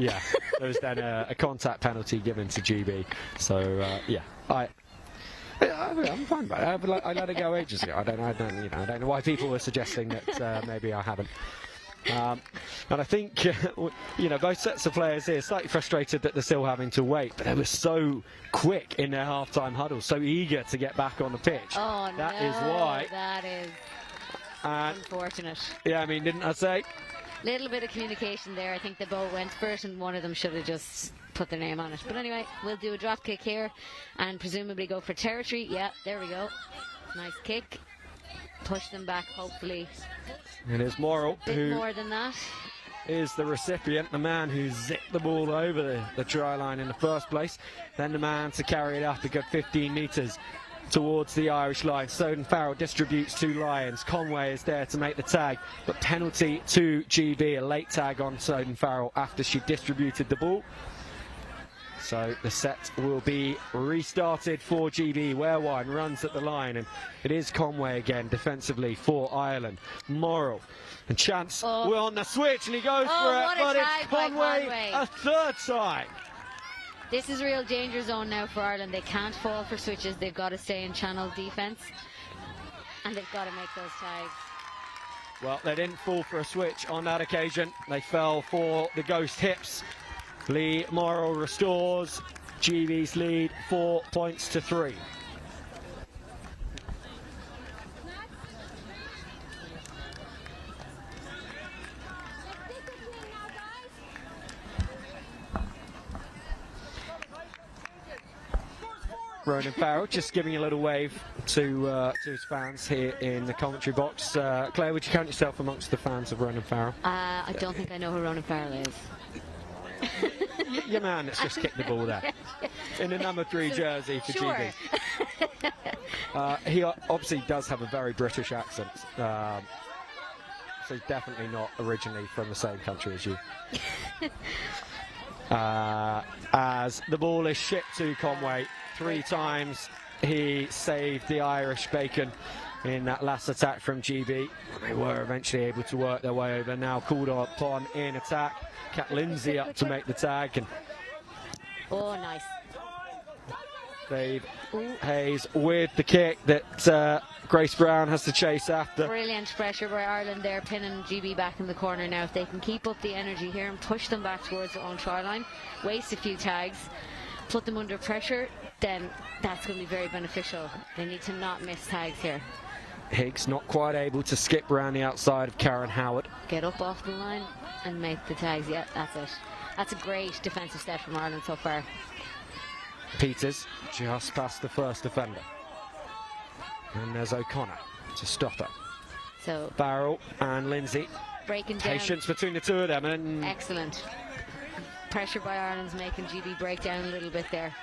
there was then a contact penalty given to GB. So yeah, I'm fine by it. I let it go ages ago. I don't know why people were suggesting that maybe I haven't. And I think, both sets of players here slightly frustrated that they're still having to wait, but they were so quick in their half-time huddle, so eager to get back on the pitch. Oh, that is why. That is unfortunate. Yeah, I mean, didn't I say? Little bit of communication there. I think they both went first and one of them should have just put their name on it. But anyway, we'll do a drop kick here and presumably go for territory. Yeah, there we go. Nice kick. Push them back, hopefully. It is Morrill, who more than that is the recipient, the man who zipped the ball over the try line in the first place, then the man to carry it up a good 15 metres towards the Irish line. Snowden Farrell distributes to Lyons. Conway is there to make the tag, but penalty to GB, a late tag on Snowden Farrell after she distributed the ball. So the set will be restarted for GB. Warewine runs at the line, and it is Conway again defensively for Ireland. Morrill and Chance we're on the switch, and he goes for it, but it's Conway a third time. This is real danger zone now for Ireland. They can't fall for switches. They've got to stay in channel defence, and they've got to make those tags. Well, they didn't fall for a switch on that occasion. They fell for the ghost hips. Lee Morrill restores GB's lead 4 points to 3. Ronan Farrell just giving a little wave to his fans here in the commentary box. Claire, would you count yourself amongst the fans of Ronan Farrell? I don't think I know who Ronan Farrell is. Your man that's just kicked the ball there in the number 3 jersey for GB. He obviously does have a very British accent, so he's definitely not originally from the same country as you. As the ball is shipped to Conway 3 times, he saved the Irish bacon in that last attack from GB. They were eventually able to work their way over. Now called upon in attack. Kat Lindsay up to make the tag. And nice. Dave Hayes with the kick that Grace Brown has to chase after. Brilliant pressure by Ireland there, pinning GB back in the corner now. If they can keep up the energy here and push them back towards their own try line, waste a few tags, put them under pressure, then that's going to be very beneficial. They need to not miss tags here. Higgs not quite able to skip around the outside of Karen Howard. Get up off the line and make the tags. Yeah, that's it. That's a great defensive set from Ireland so far. Peters just past the first defender. And there's O'Connor to stop her. So Farrell and Lindsay. Breaking down. Patience between the two of them. And excellent. Pressure by Ireland's making GB break down a little bit there.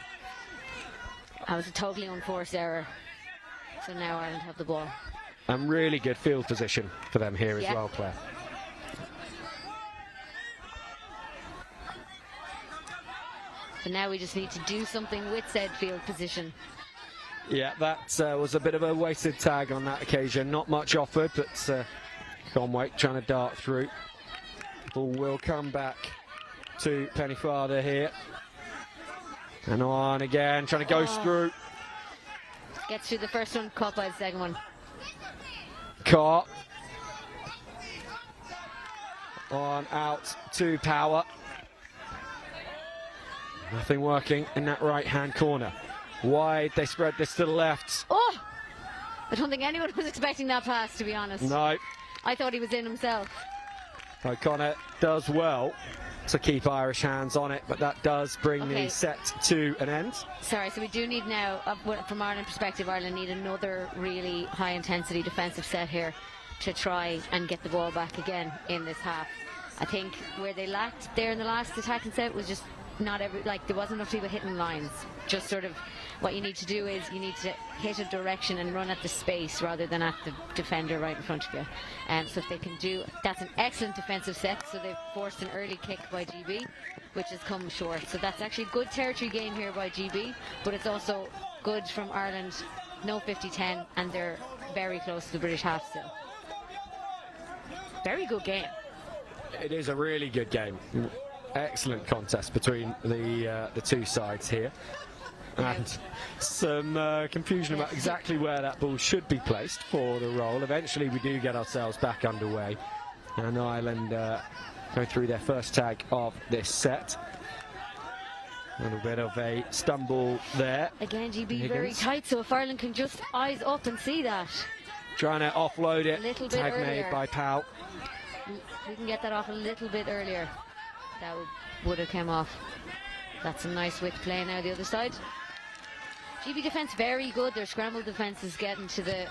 That was a totally unforced error. So now Ireland have the ball. And really good field position for them here as well, Claire. So now we just need to do something with said field position. Yeah, that was a bit of a wasted tag on that occasion. Not much offered, but Conway trying to dart through. Ball will come back to Penny Farther here. And on again, trying to go through. Gets through the first one, caught by the second one. Carr. On out to Power. Nothing working in that right-hand corner. Wide, they spread this to the left. Oh! I don't think anyone was expecting that pass, to be honest. No. I thought he was in himself. O'Connor does well to keep Irish hands on it, but that does bring the set to an end. Sorry, so we do need now, from Ireland perspective, Ireland need another really high-intensity defensive set here to try and get the ball back again in this half. I think where they lacked there in the last attacking set was just there wasn't enough people hitting lines. Just sort of what you need to do is you need to hit a direction and run at the space rather than at the defender right in front of you. So if they can do, that's an excellent defensive set. So they've forced an early kick by GB, which has come short. So that's actually a good territory gain here by GB, but it's also good from Ireland. No 50-10, and they're very close to the British half still. Very good game. It is a really good game. Excellent contest between the two sides here, and some confusion about exactly where that ball should be placed for the roll. Eventually we do get ourselves back underway, And Ireland go through their first tag of this set. A little bit of a stumble there. Again, GB Higgins. very tight, so if Ireland can just eyes up and see that. Trying to offload it. Little bit Tag earlier. made by Powell. We can get that off a little bit earlier. That would have come off. That's a nice width play now the other side. GB defence very good. Their scramble defence is getting to the...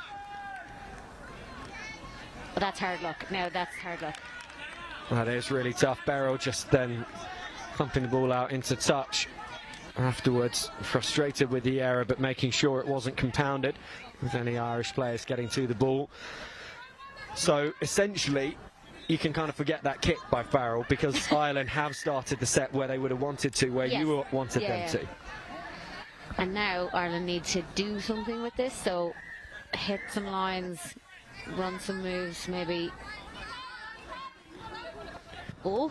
But that's hard luck. Now that's hard luck. That is really tough. Beryl just then thumping the ball out into touch. Afterwards, frustrated with the error, but making sure it wasn't compounded with any Irish players getting to the ball. So essentially, you can kind of forget that kick by Farrell because Ireland have started the set where they would have wanted to, where Yes. you wanted them Yeah. to. And now Ireland need to do something with this, so hit some lines, run some moves, maybe. Oh.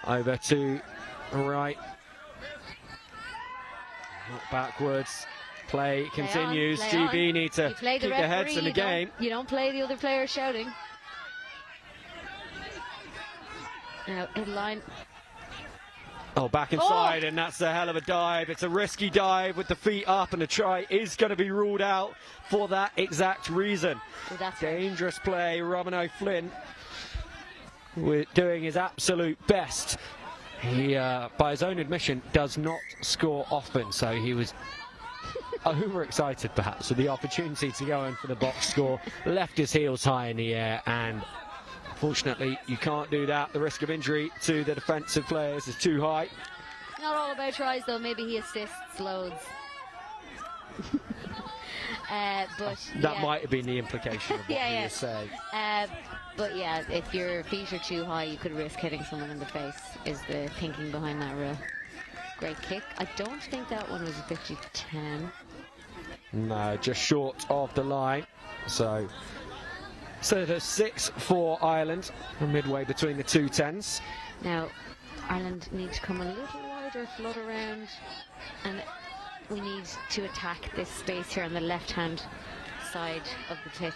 Over to right. Not backwards. Play continues. Play GB on. need to You play keep the their heads referee, in the game. You don't play the other player shouting. Now, in line. Oh, back inside, and that's a hell of a dive. It's a risky dive with the feet up, and the try is going to be ruled out for that exact reason. Oh, that's dangerous play. Robin O'Flynn doing his absolute best. He, by his own admission, does not score often, so he was overexcited perhaps with the opportunity to go in for the box score. Left his heels high in the air, and unfortunately you can't do that. The risk of injury to the defensive players is too high. Not all about tries though, maybe he assists loads. But That yeah. might have been the implication of what Yeah, he yeah. was saying. But yeah, if your feet are too high, you could risk hitting someone in the face, is the thinking behind that rule. Great kick. I don't think that one was a 50-10. No, just short of the line. So there's 6 for Ireland, midway between the two tens. Now, Ireland need to come a little wider, flood around, and we need to attack this space here on the left-hand side of the pitch.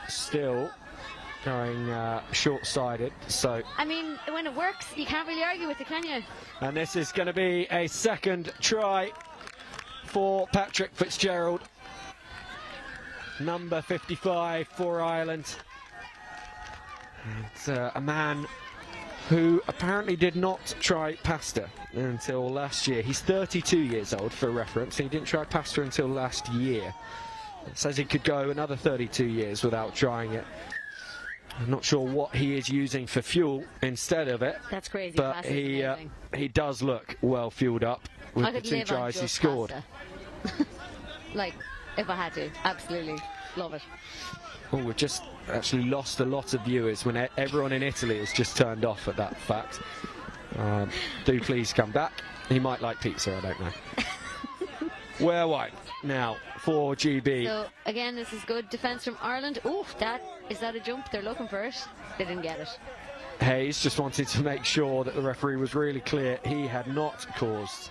Still going short-sided, so... I mean, when it works, you can't really argue with it, can you? And this is going to be a second try for Patrick Fitzgerald. Number 55 for Ireland. It's a man who apparently did not try pasta until last year. He's 32 years old, for reference. He didn't try pasta until last year. It says he could go another 32 years without trying it. I'm not sure what he is using for fuel instead of it. That's crazy. But Pasta's he amazing. does look well fueled up with I the could 2 live on tries he just scored. pasta. Like, if I had to. Absolutely. Love it. Oh, we've just actually lost a lot of viewers when everyone in Italy has just turned off at that fact. Do please come back. He might like pizza, I don't know. Where wide now for GB. So, again, this is good defence from Ireland. Oh, is that a jump? They're looking for it. They didn't get it. Hayes just wanted to make sure that the referee was really clear he had not caused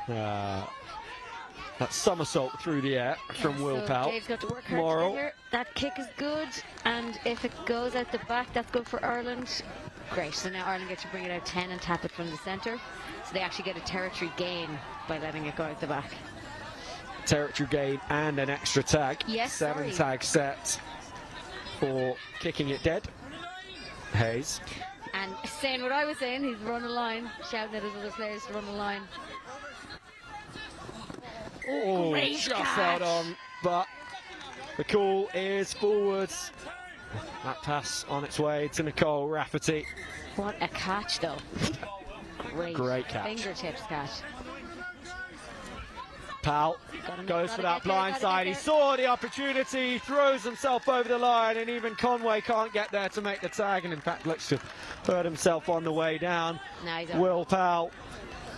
that somersault through the air from Will So Powell. Dave's got to work hard Morrow. here. That kick is good, and if it goes out the back, that's good for Ireland. Great, so now Ireland get to bring it out 10 and tap it from the centre. So they actually get a territory gain by letting it go out the back. Territory gain and an extra tag. Yes, 7 sorry. tag set for kicking it dead. Hayes. And saying what I was saying, he's run a line, shouting at his other players to run a line. Oh, Great just catch. held on, but the call is forwards. That pass on its way to Nicole Rafferty. What a catch, though. Great catch. Fingertips catch. Powell goes for that blind side. He saw the opportunity, throws himself over the line, and even Conway can't get there to make the tag, and in fact looks to have hurt himself on the way down. No, he's up. Will Powell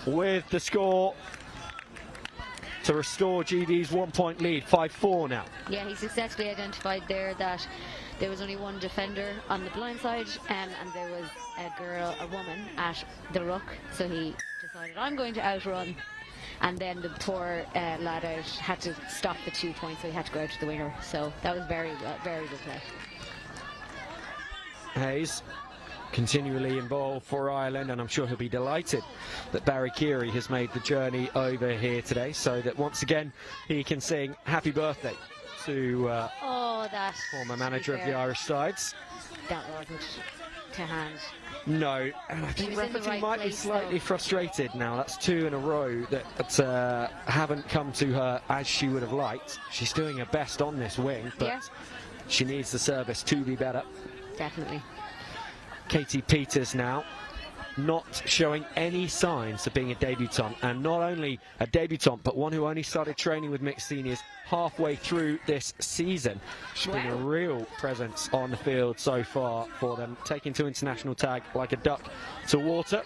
with the score to restore GB's 1-point lead, 5-4 now. Yeah, he successfully identified there that there was only one defender on the blind side, and there was a woman at the ruck, so he decided, I'm going to outrun and then the poor lad out had to stop the 2 points, so he had to go out to the winger. So that was very good play. Hayes continually involved for Ireland, and I'm sure he'll be delighted that Barry Keary has made the journey over here today, so that once again he can sing happy birthday to that former manager of the Irish sides. That wasn't to hand. No, and I think Rafferty might be slightly frustrated now. That's 2 in a row that haven't come to her as she would have liked. She's doing her best on this wing, but she needs the service to be better. Definitely. Katie Peters now not showing any signs of being a debutante, and not only a debutante but one who only started training with mixed seniors halfway through this season. She's been a real presence on the field so far for them, taking to international tag like a duck to water.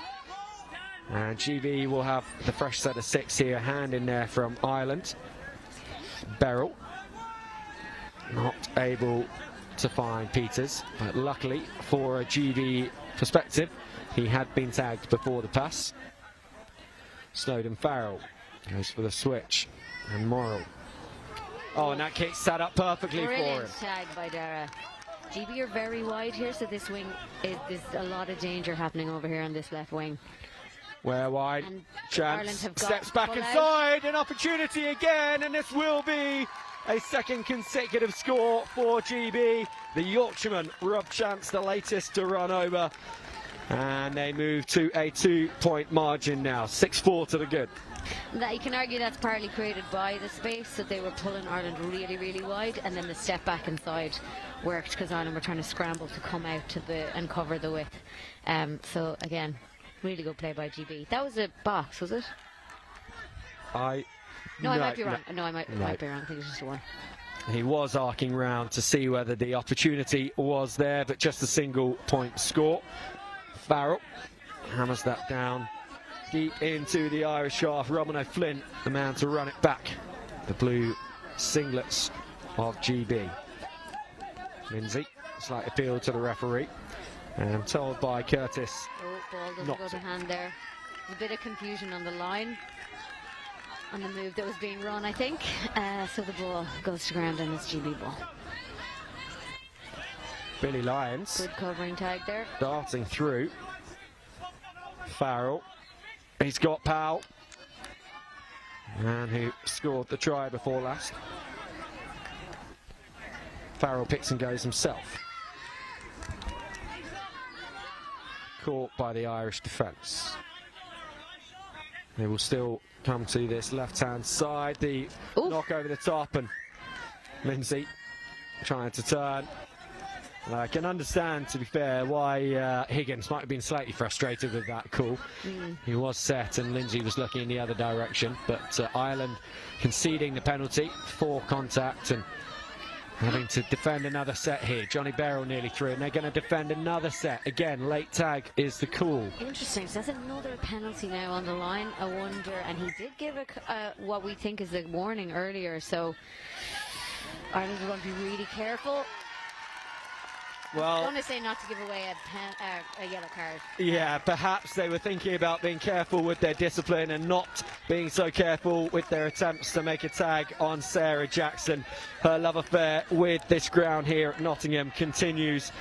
And GB will have the fresh set of 6 here, hand in there from Ireland. Beryl not able to find Peters, but luckily for a GB perspective, he had been tagged before the pass. Snowden Farrell goes for the switch, and Morrill. Oh, and that kick set up perfectly for him. Brilliant tag by Dara. GB are very wide here, so this wing there's a lot of danger happening over here on this left wing. Where wide, and chance, steps back inside, an opportunity again, and this will be a second consecutive score for GB. The Yorkshireman, Rob Chance, the latest to run over. And they move to a 2-point margin now, 6-4 to the good. That you can argue that's partly created by the space, that they were pulling Ireland really, really wide, and then the step back inside worked because Ireland were trying to scramble to come out to and cover the width. So again, really good play by GB. That was a box, was it? I might be wrong. No, I might be wrong. I think it was just a 1. He was arcing round to see whether the opportunity was there, but just a single-point score. Farrell hammers that down deep into the Irish half. Robin O'Flynn, the man to run it back. The blue singlets of GB. Lindsay, slight appeal to the referee, and told by Curtis. Ball doesn't go to hand there. There's a bit of confusion on the line, on the move that was being run, I think. So the ball goes to ground and it's GB ball. Billy Lyons. Good covering tag there. Darting through. Farrell. He's got Powell. Man who scored the try before last. Farrell picks and goes himself. Caught by the Irish defence. They will still come to this left-hand side. The knock over the top, and Lindsay trying to turn. I can understand, to be fair, why Higgins might have been slightly frustrated with that call. He was set and Lindsay was looking in the other direction, but Ireland conceding the penalty for contact and having to defend another set here. Johnny Beryl nearly through, and they're going to defend another set. Again, late tag is the call. Interesting. So that's another penalty now on the line. I wonder, and he did give what we think is a warning earlier, so Ireland are going to be really careful. Well, I want to say not to give away a yellow card. Yeah, perhaps they were thinking about being careful with their discipline and not being so careful with their attempts to make a tag on Sarah Jackson. Her love affair with this ground here at Nottingham continues.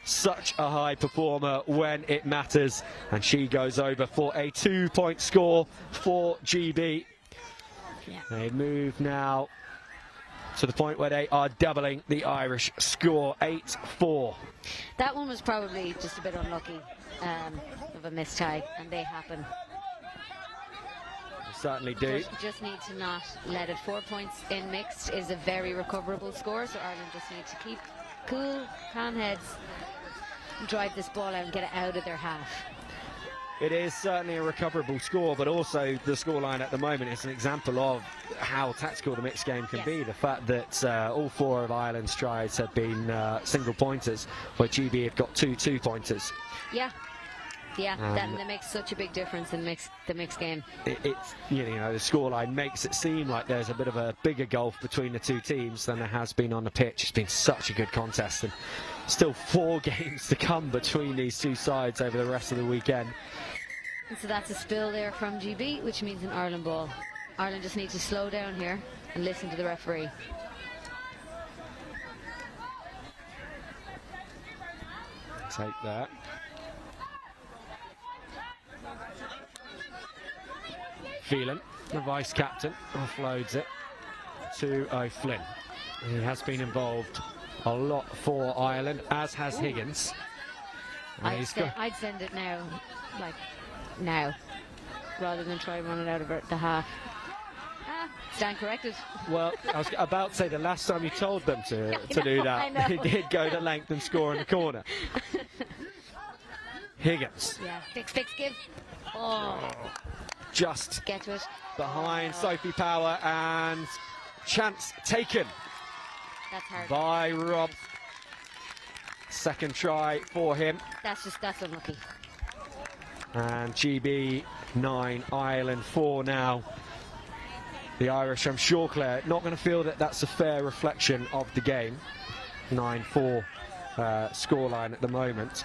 Such a high performer when it matters, and she goes over for a 2-point score for GB. Yeah. They move now to the point where they are doubling the Irish score, 8-4. That one was probably just a bit unlucky of a missed tag, and they happen. They certainly do. Just need to not let it. 4 points in mixed is a very recoverable score, so Ireland just need to keep cool, calm heads, drive this ball out and get it out of their half. It is certainly a recoverable score, but also the scoreline at the moment is an example of how tactical the mixed game can be. The fact that all 4 of Ireland's tries have been single pointers, where GB have got 2 2-pointers. Yeah, that makes such a big difference in the mixed game. It's the scoreline makes it seem like there's a bit of a bigger gulf between the two teams than there has been on the pitch. It's been such a good contest, and still 4 games to come between these two sides over the rest of the weekend. And so that's a spill there from GB, which means an Ireland ball. Ireland just need to slow down here and listen to the referee. Take that. Phelan, the vice captain, offloads it to O'Flynn. He has been involved a lot for Ireland, as has Higgins. And I'd send it now, like now, rather than try and run it out of the half. Stand corrected. Well, I was about to say the last time you told them to do that, they did go to length and score in the corner. Higgins. Yeah, fix, give. Oh. Just get to it. Behind Sophie Power, and chance taken. That's hard. By Rob. Second try for him. That's unlucky. And GB 9, Ireland 4 now. The Irish, I'm sure, Claire, not going to feel that that's a fair reflection of the game. 9-4 scoreline at the moment.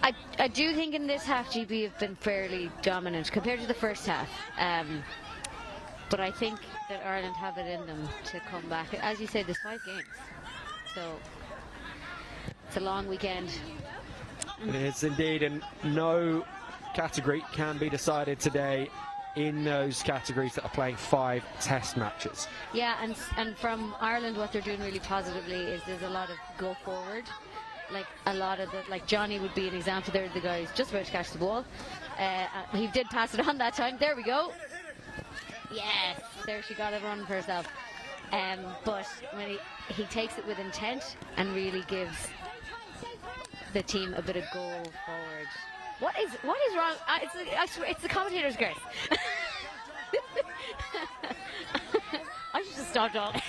I do think in this half GB have been fairly dominant compared to the first half. But I think that Ireland have it in them to come back. As you said, there's 5 games. So it's a long weekend. It is indeed, and no category can be decided today in those categories that are playing 5 test matches. Yeah, and from Ireland, what they're doing really positively is there's a lot of go forward. Like a lot of like Johnny would be an example. There, the guy who's just about to catch the ball. He did pass it on that time. There we go. Yes, there she got it running for herself. But when he takes it with intent and really gives the team a bit of go forward. What is wrong? I swear, it's the commentator's grace. I should just stop talking.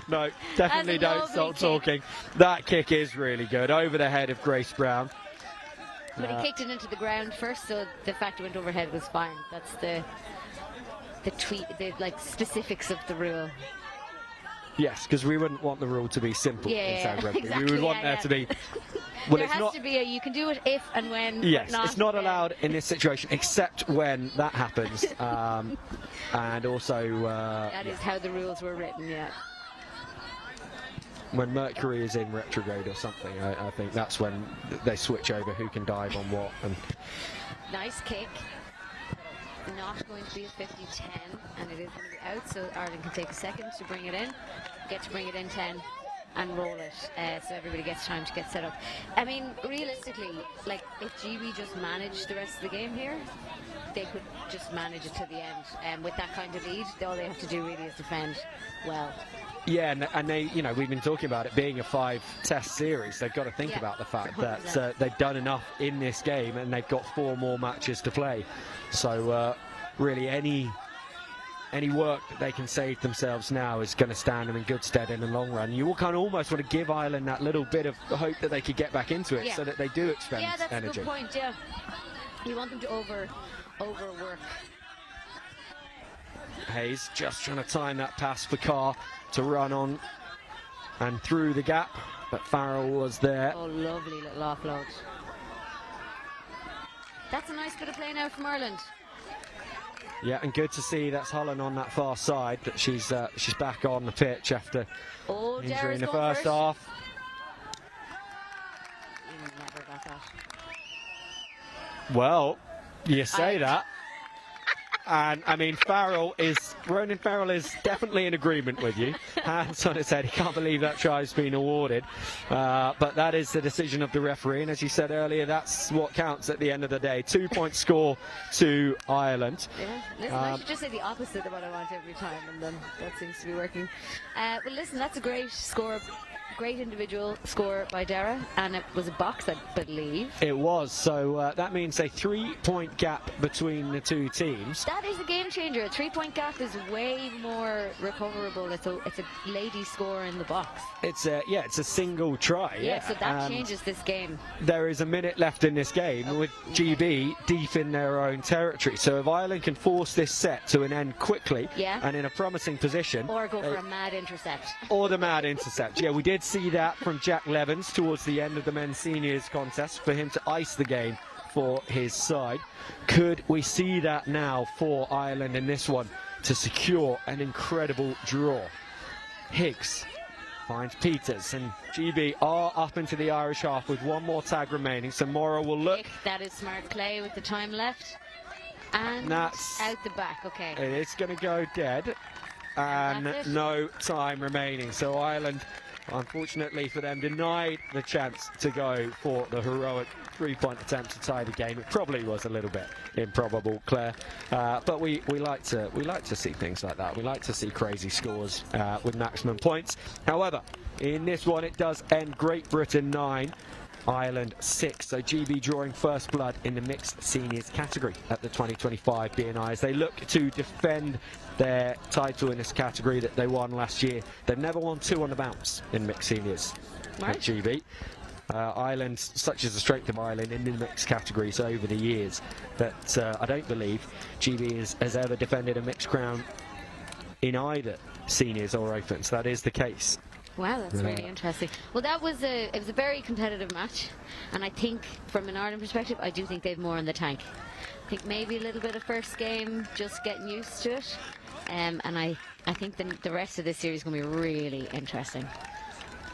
No, definitely don't stop talking. That kick is really good. Over the head of Grace Brown. But he kicked it into the ground first, so the fact it went overhead was fine. That's the like specifics of the rule. Yes, because we wouldn't want the rule to be simple inside rugby. Exactly, we would want there to be. Well, there has to be you can do it if and when. Yes, but not it's not allowed in this situation except when that happens, and also. That is how the rules were written. Yeah. When Mercury is in retrograde or something, I think that's when they switch over who can dive on what. And nice kick. Not going to be a 50-10, and it is going to be out, so Ireland can take a second to bring it in, get to bring it in 10 and roll it, so everybody gets time to get set up. I mean, realistically, like if GB just managed the rest of the game here, they could just manage it to the end. And with that kind of lead, all they have to do really is defend well. Yeah, and they, we've been talking about it being a 5-test series. They've got to think about the fact that they've done enough in this game, and they've got 4 more matches to play. So really, any work that they can save themselves now is going to stand them in good stead in the long run. You all kind of almost want to give Ireland that little bit of hope that they could get back into it, so that they do expend energy. Yeah, that's a good point. Yeah, you want them to overwork. Hayes just trying to time that pass for Carr to run on and through the gap, but Farrell was there. Oh, lovely little offload. That's a nice bit of play now from Ireland. Yeah, and good to see that's Holland on that far side, that she's back on the pitch after injury in the first half. You never got that. Well, you say that. And I mean, Ronan Farrell is definitely in agreement with you. Hands on his head, he can't believe that try's been awarded. But that is the decision of the referee, and as you said earlier, that's what counts at the end of the day. 2-point score to Ireland. Yeah, listen, I should just say the opposite of what I want every time, and then that seems to be working. Well, listen, that's a great score. Great individual score by Dara, and it was a box, I believe. It was, so that means a 3-point gap between the two teams. That is a game changer. A 3-point gap is way more recoverable. It's a lady score in the box. It's a single try. Yeah, so that changes this game. There is a minute left in this game with GB deep in their own territory. So if Ireland can force this set to an end quickly and in a promising position, or go for a mad intercept. Or the mad intercept. Yeah, we did see that from Jack Levens towards the end of the men's seniors contest for him to ice the game for his side. Could we see that now for Ireland in this one? to secure an incredible draw. Higgs finds Peters, and GB are up into the Irish half with one more tag remaining, so Morrow will look. That is smart play with the time left. And that's out the back, okay. It's going to go dead, and no time remaining. So Ireland, unfortunately for them, denied the chance to go for the heroic three-point attempt to tie the game. It probably was a little bit improbable, Claire, but we like to see things like that. We like to see crazy scores with maximum points. However, in this one, it does end Great Britain 9. Ireland 6, so GB drawing first blood in the mixed seniors category at the 2025 BNI as they look to defend their title in this category that they won last year. They've never won 2 on the bounce in mixed seniors at GB. Ireland, such as the strength of Ireland in the mixed categories over the years, that I don't believe GB has ever defended a mixed crown in either seniors or opens. That is the case. Wow, that's really interesting. Well, it was a very competitive match, and I think from an Ireland perspective, I do think they've more in the tank. I think maybe a little bit of first game, just getting used to it, and I think the rest of this series is going to be really interesting.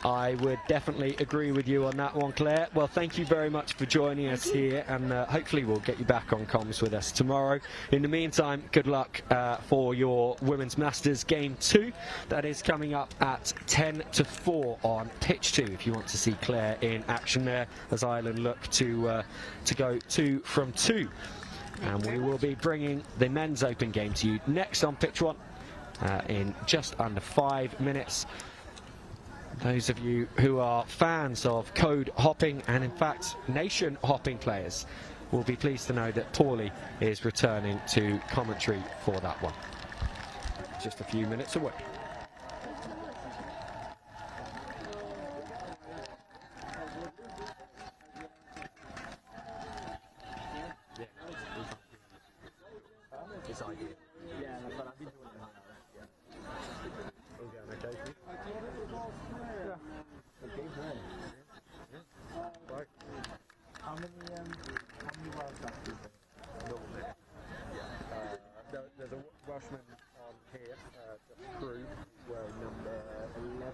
I would definitely agree with you on that one, Claire. Well, thank you very much for joining us here, and hopefully we'll get you back on comms with us tomorrow. In the meantime, good luck for your Women's Masters Game 2. That is coming up at 10 to 4 on pitch 2, if you want to see Claire in action there, as Ireland look to go 2 from 2. And we will be bringing the Men's Open game to you next on pitch 1 in just under 5 minutes. Those of you who are fans of code hopping and in fact nation hopping players will be pleased to know that Paulie is returning to commentary for that one. Just a few minutes away. There's a Welshman on here, just crew, wearing number 11.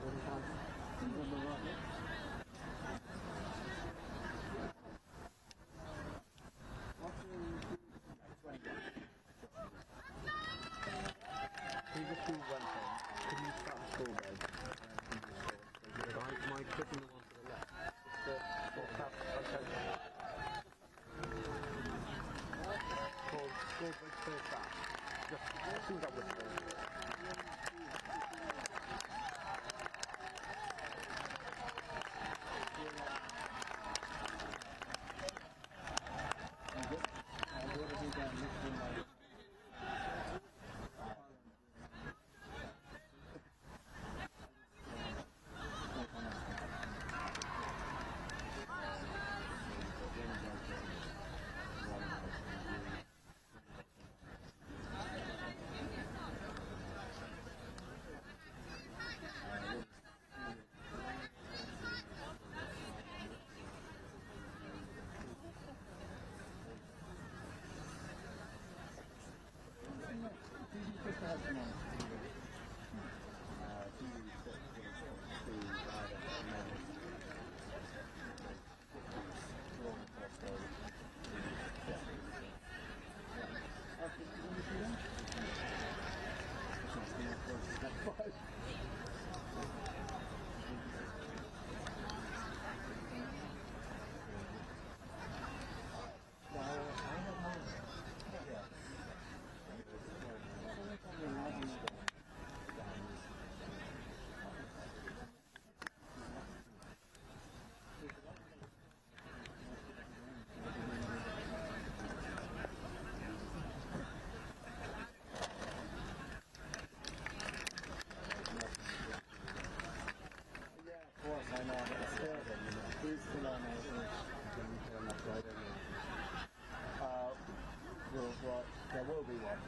There will be one.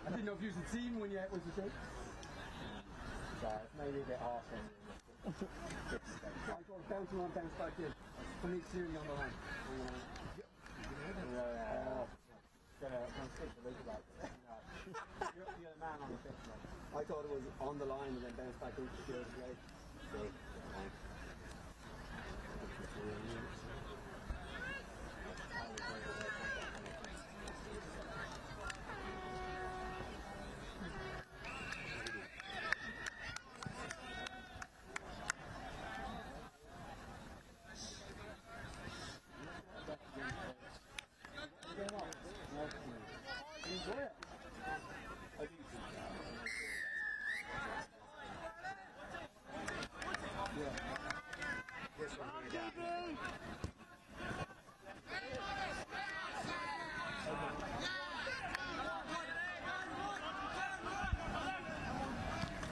I didn't know if you was a team when you was a team. So it's maybe a bit harsh on you. I've got to bounce on, bounce back in. For me, Siri on the line. Gonna stick the league about it. I thought it was on the line and then bounced back into the field of play. So,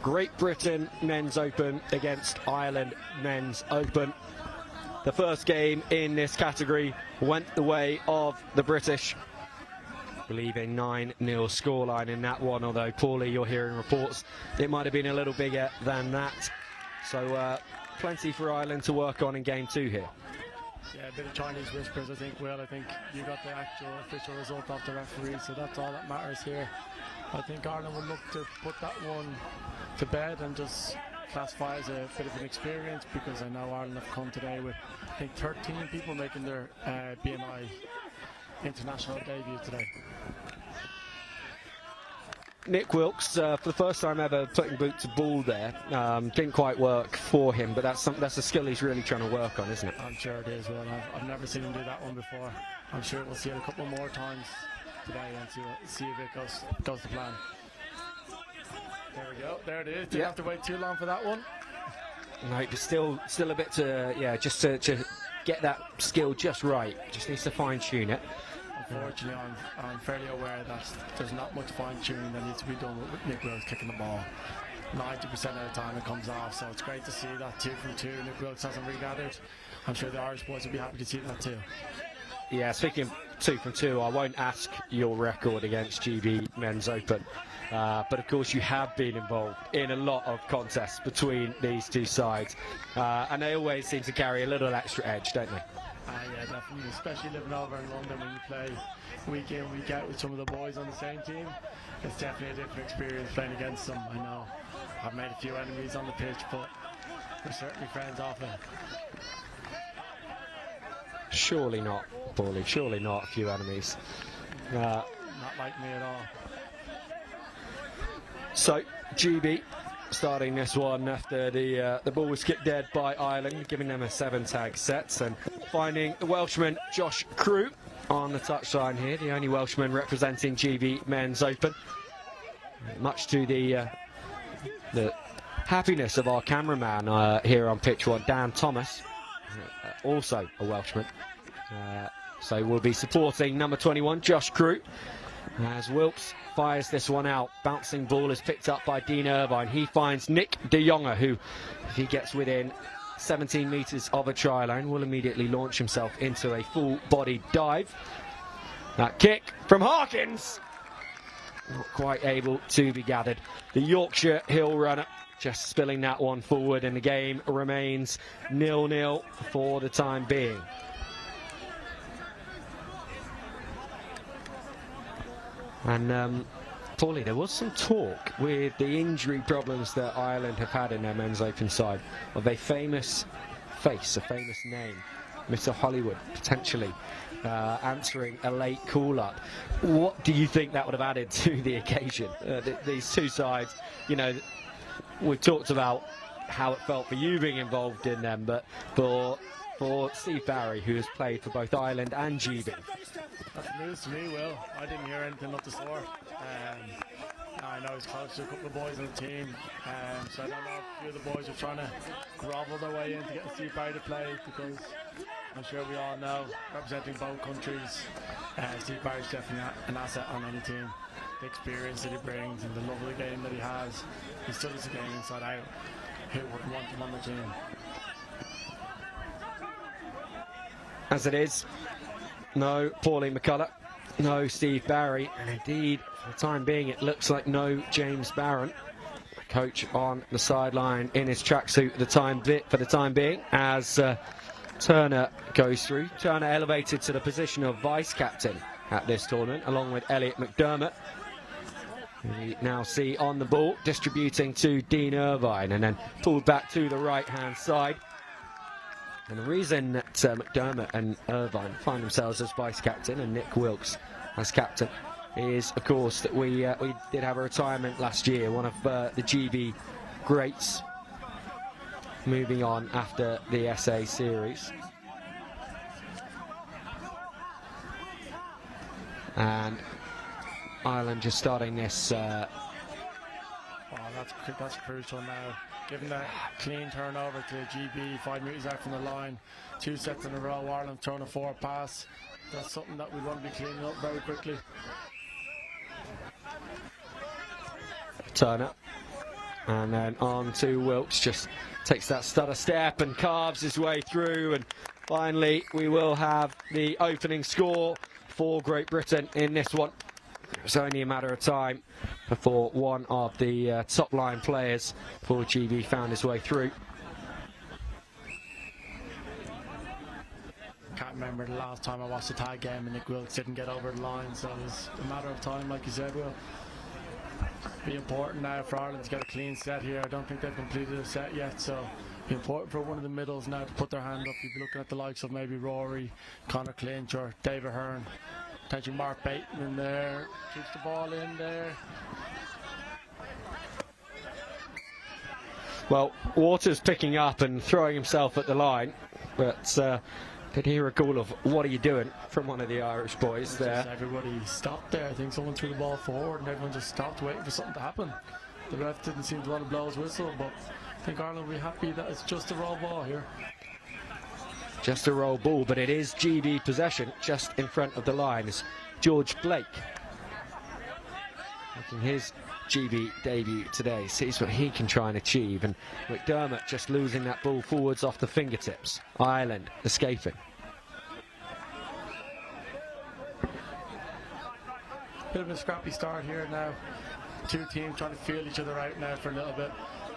Great Britain Men's Open against Ireland Men's Open. The first game in this category went the way of the British. I believe a 9-0 scoreline in that one, although Paulie, you're hearing reports it might have been a little bigger than that. So plenty for Ireland to work on in game 2 here. Yeah, a bit of Chinese whispers, I think, Will. I think you got the actual official result off the referee, so that's all that matters here. I think Ireland will look to put that one to bed and just classify as a bit of an experience, because I know Ireland have come today with, I think, 13 people making their BNI international debut today. Nick Wilkes, for the first time ever putting boot to ball there, didn't quite work for him, but that's a skill he's really trying to work on, isn't it? I'm sure it is, Will. I've never seen him do that one before. I'm sure we'll see it a couple more times today and see if it goes to plan. There we go. There it is. Didn't have to wait too long for that one. No, but still a bit to just to get that skill just right. Just needs to fine tune it. Unfortunately, I'm fairly aware that there's not much fine tuning that needs to be done with Nick Wilkes kicking the ball. 90% of the time it comes off, so it's great to see that 2 from 2. Nick Wilkes hasn't regathered. I'm sure the Irish boys will be happy to see that too. Yeah, speaking of 2 from 2, I won't ask your record against GB Men's Open, but of course you have been involved in a lot of contests between these two sides, and they always seem to carry a little extra edge, don't they? Yeah, definitely, especially living over in London when you play week in, week out with some of the boys on the same team. It's definitely a different experience playing against them. I know I've made a few enemies on the pitch, but we're certainly friends often. Surely not, Paulie, surely not a few enemies. Not like me at all. So, GB starting this one after the ball was kicked dead by Ireland, giving them a 7-tag set, and finding the Welshman Josh Crew on the touchline here, the only Welshman representing GB Men's Open. Much to the happiness of our cameraman here on pitch 1, Dan Thomas, also a Welshman. So we'll be supporting number 21, Josh Crew, as Wilkes fires this one out. Bouncing ball is picked up by Dean Irvine. He finds Nick de Jonge, who, if he gets within 17 metres of a try line, will immediately launch himself into a full-bodied dive. That kick from Harkins, not quite able to be gathered. The Yorkshire Hill runner just spilling that one forward, and the game remains 0-0 for the time being. And Paulie, there was some talk with the injury problems that Ireland have had in their Men's Open side of a famous face, a famous name, Mr. Hollywood, potentially answering a late call-up. What do you think that would have added to the occasion? These two sides, you know, we've talked about how it felt for you being involved in them, but for Steve Barry, who has played for both Ireland and GB. That's news to me, Will. I didn't hear anything up the score. I know he's close to a couple of boys on the team, so I don't know if a few of the boys are trying to grovel their way in to get Steve Barry to play, because I'm sure we all know, representing both countries, Steve Barry's definitely an asset on any team. The experience that he brings and the love of the game that he has, he studies the game inside out. Who wouldn't want him on the team? As it is, no Paulie McCullough, no Steve Barry, and indeed, for the time being, it looks like no James Barron. Coach on the sideline in his tracksuit for the time being, as Turner goes through. Turner elevated to the position of vice-captain at this tournament, along with Elliot McDermott. We now see on the ball, distributing to Dean Irvine, and then pulled back to the right-hand side. And the reason that McDermott and Irvine find themselves as vice-captain and Nick Wilkes as captain is, of course, that we did have a retirement last year, one of the GB greats, moving on after the SA series. And Ireland just starting this. Oh, that's crucial now. Given that clean turnover to GB 5 metres out from the line, 2 sets in a row, Ireland throwing a forward pass. That's something that we want to be cleaning up very quickly. Turner, and then on to Wilkes, just takes that stutter step and carves his way through, and finally we will have the opening score for Great Britain in this one. It's only a matter of time before one of the top line players for GB found his way through. Can't remember the last time I watched a tag game and Nick Wilkes didn't get over the line, so it's a matter of time, like you said, Will. Be important now for Ireland to get a clean set here. I don't think they've completed a set yet, so be important for one of the middles now to put their hand up. You'd be looking at the likes of maybe Rory, Conor Clinch or David Hearn. Potentially Mark Bateman there, keeps the ball in there. Well, Waters picking up and throwing himself at the line, but did hear a call of "what are you doing" from one of the Irish boys there. Everybody stopped there. I think someone threw the ball forward and everyone just stopped waiting for something to happen. The ref didn't seem to want to blow his whistle, but I think Ireland will be happy that it's just a roll ball here. Just a roll ball, but it is GB possession just in front of the line. It's George Blake making his GB debut today, sees what he can try and achieve, and McDermott just losing that ball forwards off the fingertips. Ireland escaping. Bit of a scrappy start here now. Two teams trying to feel each other out now for a little bit.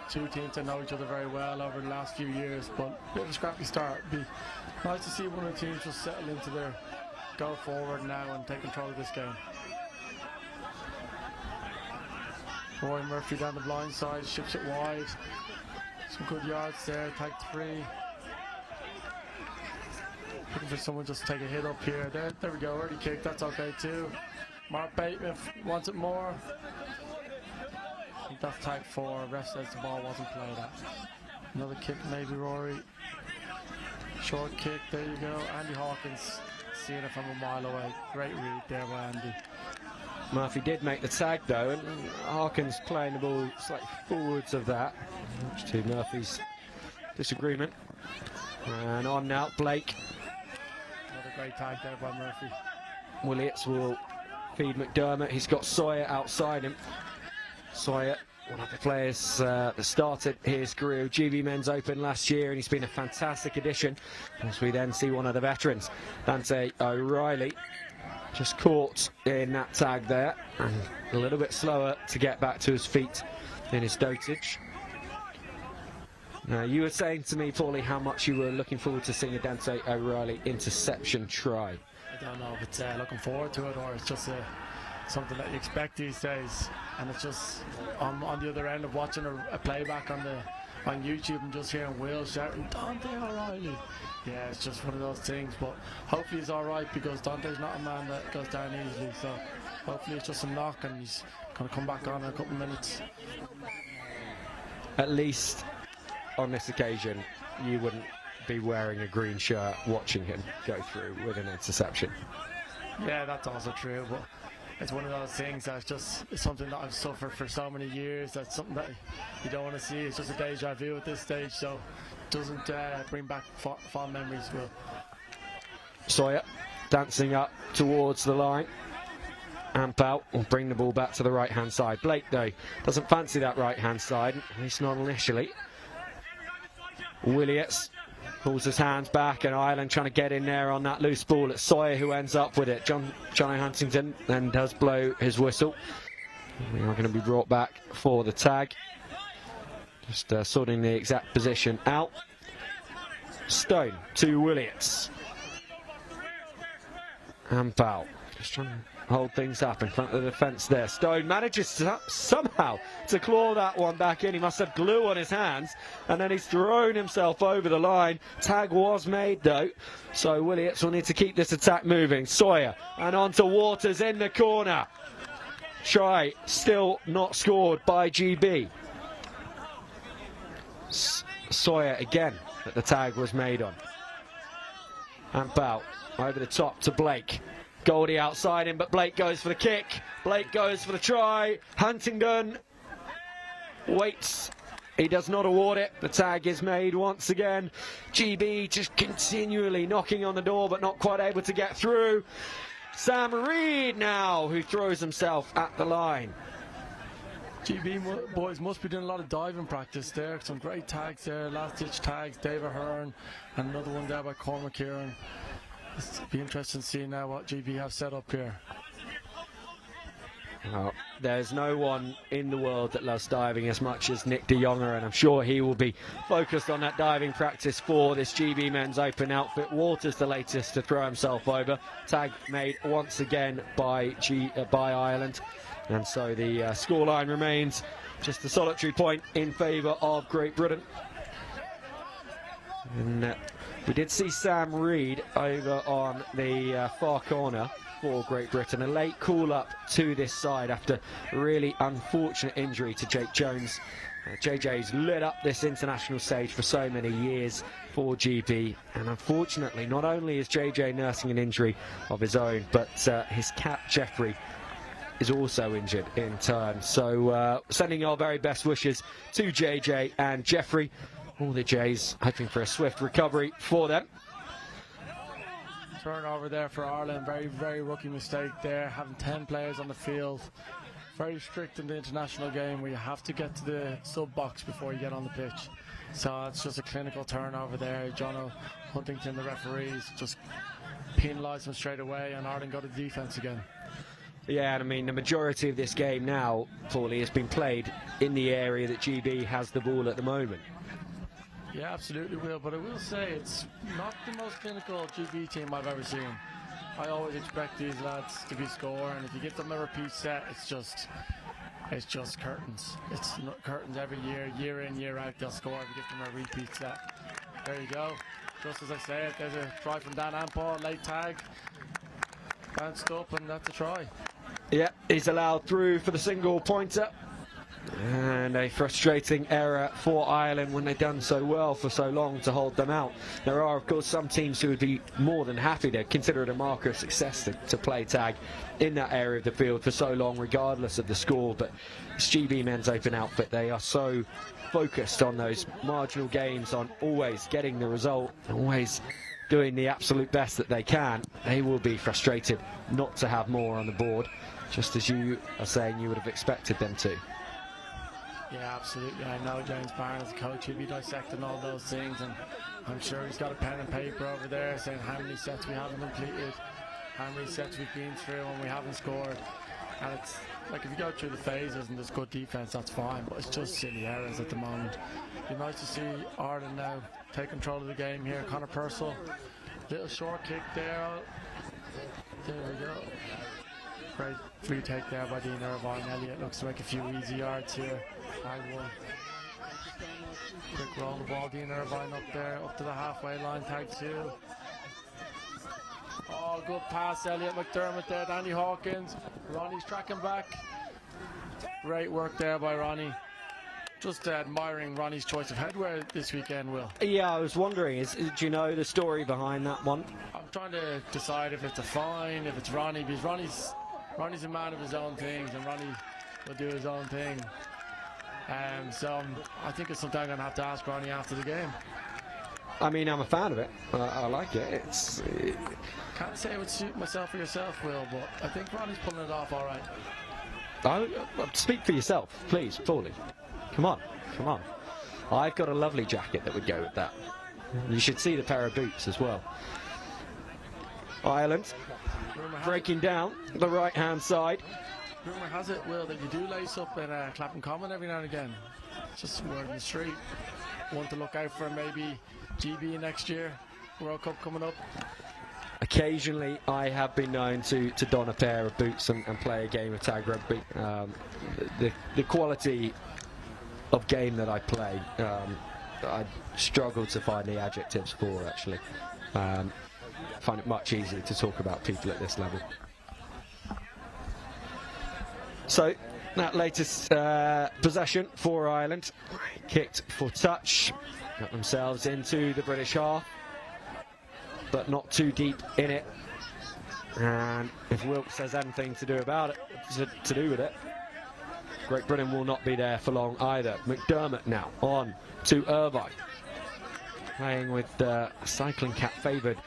Two teams that know each other very well over the last few years, but a bit of a scrappy start. Be nice to see one of the teams just settle into their go forward now and take control of this game. Roy Murphy down the blind side, ships it wide. Some good yards there, tag 3. Looking for someone just to take a hit up here. There we go, early kick, that's okay too. Mark Bateman wants it more. I think that's tag 4. Ref says the ball wasn't played at. Another kick maybe, Rory. Short kick, there you go. Andy Hawkins seeing it from a mile away. Great read there by Andy. Murphy did make the tag though, and Harkins playing the ball slightly forwards of that, much to Murphy's disagreement. And on now, Blake. Another great tag there by Murphy. Willits will feed McDermott. He's got Sawyer outside him. Sawyer, one of the players that started his career with GB Men's Open last year, and he's been a fantastic addition. As we then see one of the veterans, Dante O'Reilly, just caught in that tag there, and a little bit slower to get back to his feet in his dotage. Now, you were saying to me, Paulie, how much you were looking forward to seeing a Dante O'Reilly interception try. I don't know if it's looking forward to it or it's just something that you expect these days, and it's just on the other end of watching a playback on YouTube and just hearing Will shouting Dante O'Reilly. Yeah, it's just one of those things, but hopefully he's alright because Dante's not a man that goes down easily, so hopefully it's just a knock and he's going to come back on in a couple of minutes. At least on this occasion you wouldn't be wearing a green shirt watching him go through with an interception. Yeah, that's also true, but it's one of those things that's just something that I've suffered for so many years. That's something that you don't want to see. It's just a deja vu at this stage, so it doesn't bring back fond memories, Will. Sawyer dancing up towards the line. Ampel will bring the ball back to the right hand side. Blake though doesn't fancy that right hand side, at least not initially. Willits pulls his hands back, and Ireland trying to get in there on that loose ball. It's Sawyer who ends up with it. Johnny Huntington then does blow his whistle. We are going to be brought back for the tag. Just sorting the exact position out. Stone to Willits. Ampel just trying to hold things up in front of the defence there. Stone manages somehow to claw that one back in. He must have glue on his hands, and then he's thrown himself over the line. Tag was made though, so Willits will need to keep this attack moving. Sawyer and on to Waters in the corner. Try still not scored by GB. Sawyer again that the tag was made on. And Bout over the top to Blake. Goldie outside him, but Blake goes for the kick. Blake goes for the try. Huntingdon waits. He does not award it. The tag is made once again. GB just continually knocking on the door, but not quite able to get through. Sam Reed now, who throws himself at the line. GB boys must be doing a lot of diving practice there. Some great tags there, last ditch tags, David Hearn, and another one there by Cormac Kieran. It'll be interesting to see now what GB have set up here. Well, there's no one in the world that loves diving as much as Nick de Jonger, and I'm sure he will be focused on that diving practice for this GB men's open outfit. Waters the latest to throw himself over. Tag made once again by Ireland. And so the scoreline remains just a solitary point in favour of Great Britain. And we did see Sam Reed over on the far corner for Great Britain. A late call-up to this side after a really unfortunate injury to Jake Jones. JJ's lit up this international stage for so many years for GB, and unfortunately not only is JJ nursing an injury of his own, but his cap Jeffrey is also injured in turn. So sending our very best wishes to JJ and Jeffrey. All the Jays hoping for a swift recovery for them. Turnover there for Ireland, very, very rookie mistake there, having 10 players on the field. Very strict in the international game where you have to get to the sub box before you get on the pitch. So it's just a clinical turnover there. John Huntington, the referees, just penalised them straight away, and Ireland got a defence again. Yeah, and I mean, the majority of this game now, Paulie, has been played in the area that GB has the ball at the moment. Yeah, absolutely will, but I will say it's not the most clinical GB team I've ever seen. I always expect these lads to be scoring, and if you give them a repeat set, it's just curtains. It's curtains every year, year in, year out, they'll score if you give them a repeat set. There you go. Just as I said, there's a try from Dan Ampol, late tag. Bounced up, and that's a try. Yeah, he's allowed through for the single pointer. And a frustrating error for Ireland when they've done so well for so long to hold them out. There are, of course, some teams who would be more than happy to consider it a marker of success to play tag in that area of the field for so long, regardless of the score. But it's GB men's open outfit. They are so focused on those marginal games, on always getting the result, always doing the absolute best that they can. They will be frustrated not to have more on the board, just as you are saying you would have expected them to. Yeah, absolutely. I know James Barnes, the coach, he'll be dissecting all those things, and I'm sure he's got a pen and paper over there saying how many sets we haven't completed, how many sets we've been through and we haven't scored. And it's like, if you go through the phases and there's good defence, that's fine, but it's just silly errors at the moment. It'd be nice to see Ireland now take control of the game here. Conor Purcell, little short kick there. There we go. Great free take there by Dean Irvine. Elliott looks to make a few easy yards here. Tag one. Quick roll the ball. Dean Irvine up there, up to the halfway line. Tag two. Oh, good pass, Elliott McDermott there. Danny Hawkins. Ronnie's tracking back. Great work there by Ronnie. Just admiring Ronnie's choice of headwear this weekend, Will. Yeah, I was wondering, do you know the story behind that one? I'm trying to decide if it's a fine, if it's Ronnie, because Ronnie's a man of his own things, and Ronnie will do his own thing. So I think it's something I'm going to have to ask Ronnie after the game. I mean, I'm a fan of it. I like it. Can't say it would suit myself or yourself, Will, but I think Ronnie's pulling it off all right. Speak for yourself, please, Paulie. Come on. I've got a lovely jacket that would go with that. You should see the pair of boots as well. Ireland breaking down the right-hand side. Rumour has it, Will, that you do lace up in Clapham Common every now and again. Just word in the street. One to look out for maybe GB next year. World Cup coming up. occasionally I have been known to don a pair of boots and play a game of tag rugby. The quality of game that I play, I struggle to find the adjectives for, actually. I find it much easier to talk about people at this level. So that latest possession for Ireland, kicked for touch, got themselves into the British half, but not too deep in it. And if Wilkes has anything to do about it, to do with it, Great Britain will not be there for long either. McDermott now on to Irvine, playing with the cycling cap favoured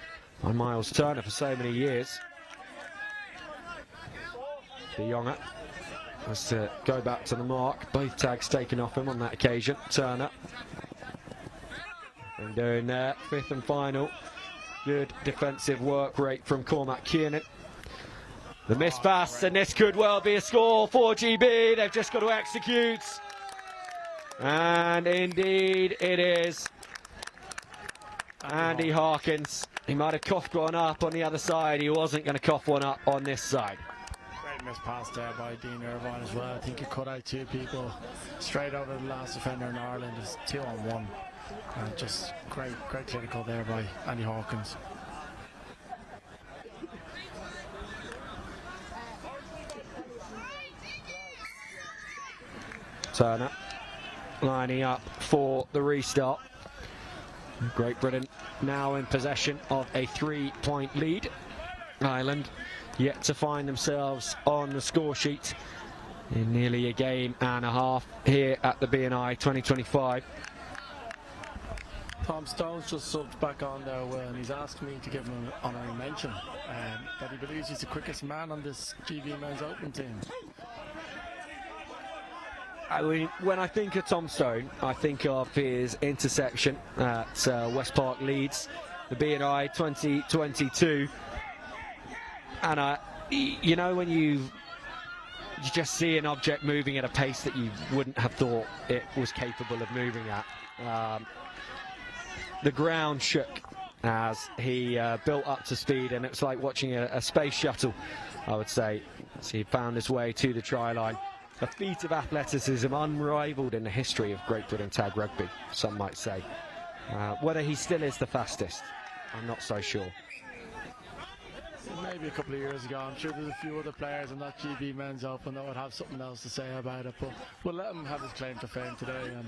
by Miles Turner for so many years. De Jonge has to go back to the mark. Both tags taken off him on that occasion. Turner. And doing there, fifth and final. Good defensive work rate from Cormac Kiernan. The miss pass, and this could well be a score for GB. They've just got to execute. And indeed it is. Andy Harkins. He might have coughed one up on the other side. He wasn't going to cough one up on this side. Great miss pass there by Dean Irvine as well. I think he cut out two people straight over the last defender in Ireland. It's 2-on-1. Just great clinical there by Andy Hawkins. Turner lining up for the restart. Great Britain now in possession of a 3-point lead. Ireland yet to find themselves on the score sheet in nearly a game and a half here at the BNI 2025. Tom Stone's just subbed back on there, and he's asked me to give him an honorary mention, that he believes he's the quickest man on this GB men's open team. When I think of Tom Stone, I think of his interception at West Park Leeds, the BNI 2022. And you know, when you just see an object moving at a pace that you wouldn't have thought it was capable of moving at. The ground shook as he built up to speed, and it was like watching a space shuttle, I would say, as he found his way to the try line. A feat of athleticism unrivaled in the history of Great Britain tag rugby, some might say. Whether he still is the fastest, I'm not so sure. Maybe a couple of years ago, I'm sure there's a few other players in that GB men's open that would have something else to say about it, but we'll let him have his claim to fame today, and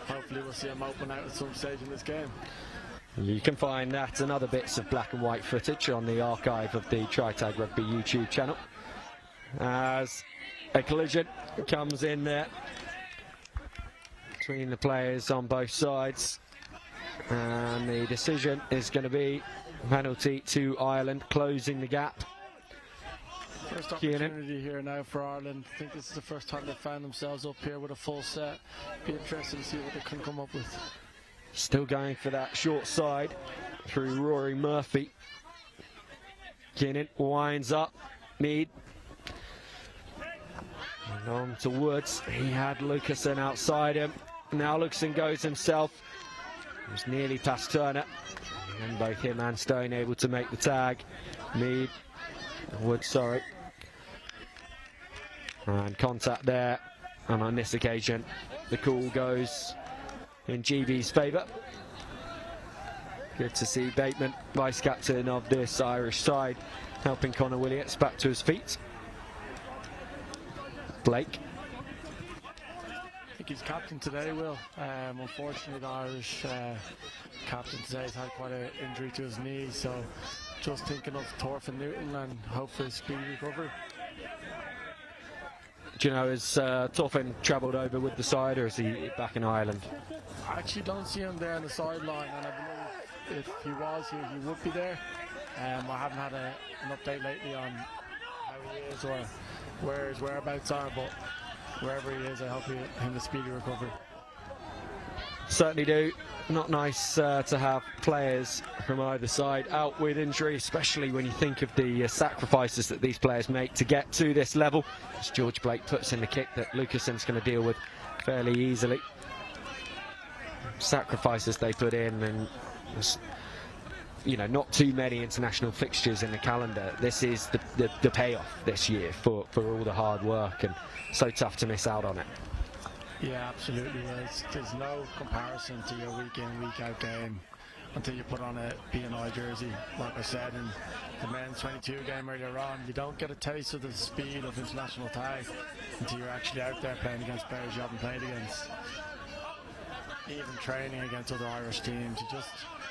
hopefully we'll see him open out at some stage in this game. You can find that and other bits of black and white footage on the archive of the Try Tag Rugby YouTube channel. As a collision comes in there between the players on both sides, and the decision is going to be penalty to Ireland, closing the gap. First opportunity here now for Ireland. I think this is the first time they've found themselves up here with a full set. Be interested to see what they can come up with. Still going for that short side through Rory Murphy. Kiernan winds up. Mead. And on to Woods. He had Lucasen outside him. Now Lucasen goes himself. He was nearly past Turner. And both him and Stone able to make the tag. Mead. Woods, sorry. And contact there. And on this occasion, the call goes in GB's favour. Good to see Bateman, vice-captain of this Irish side, helping Connor Williams back to his feet. Blake. I think he's captain today, Will. Unfortunately, the Irish captain today has had quite an injury to his knee, so just thinking of Thorfinn Newton and hopefully speedy recovery. Do you know, has Thorfinn travelled over with the side, or is he back in Ireland? I actually don't see him there on the sideline, and I believe if he was here, he would be there. I haven't had an update lately on how he is or where his whereabouts are, but wherever he is, I hope him a speedy recovery. Certainly do. Not nice to have players from either side out with injury, especially when you think of the sacrifices that these players make to get to this level. As George Blake puts in the kick that Lucasen's going to deal with fairly easily. Sacrifices they put in, and not too many international fixtures in the calendar. This is the payoff this year for all the hard work, and so tough to miss out on it. Yeah, absolutely. There's no comparison to your week in, week out game until you put on a B&I jersey. Like I said in the men's 22 game earlier on, you don't get a taste of the speed of international tag until you're actually out there playing against players you haven't played against. Even training against other Irish teams,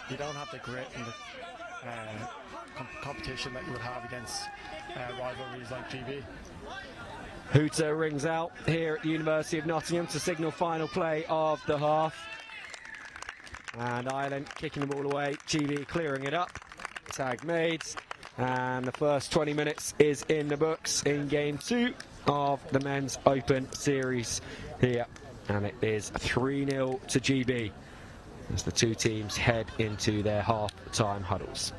you don't have the grit and the competition that you would have against rivalries like GB. Hooter rings out here at the University of Nottingham to signal final play of the half. And Ireland kicking the ball away, GB clearing it up. Tag made. And the first 20 minutes is in the books in game 2 of the Men's Open Series here. And it is 3-0 to GB as the two teams head into their half-time huddles.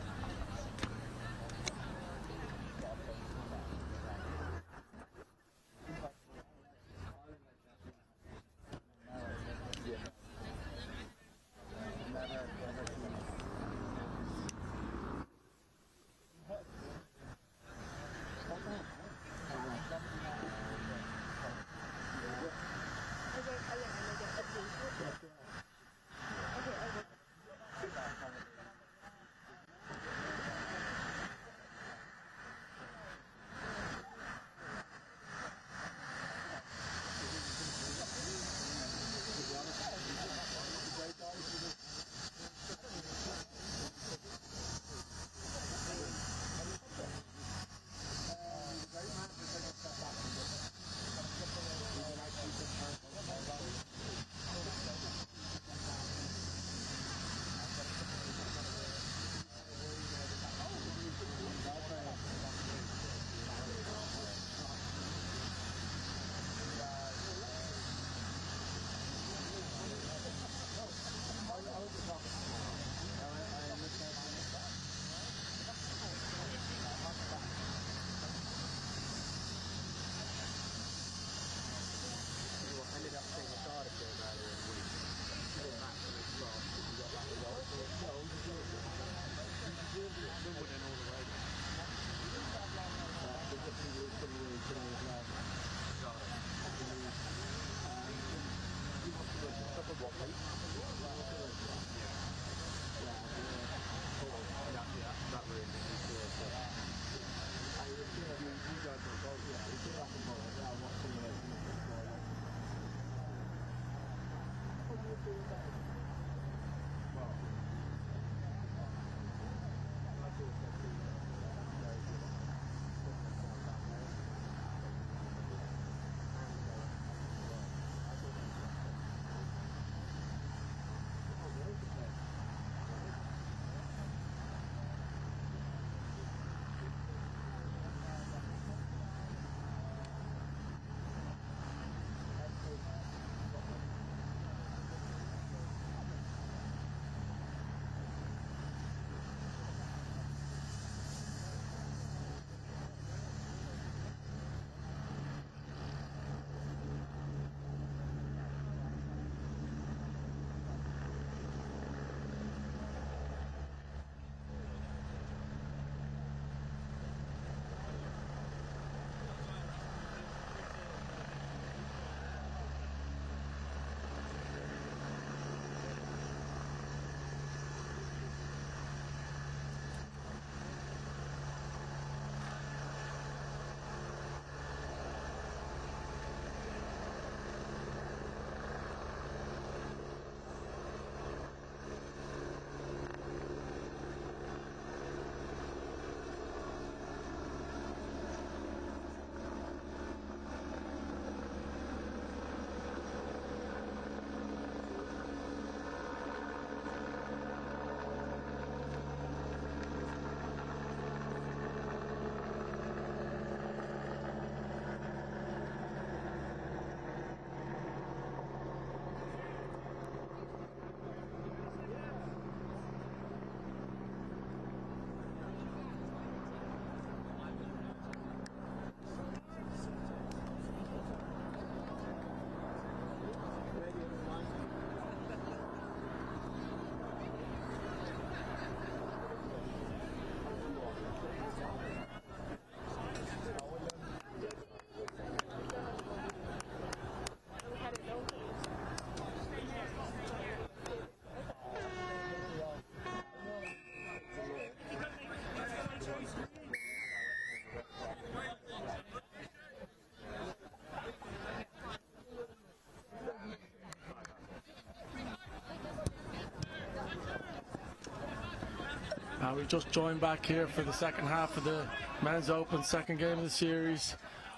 just joined back here for the second half of the Men's Open, second game of the series.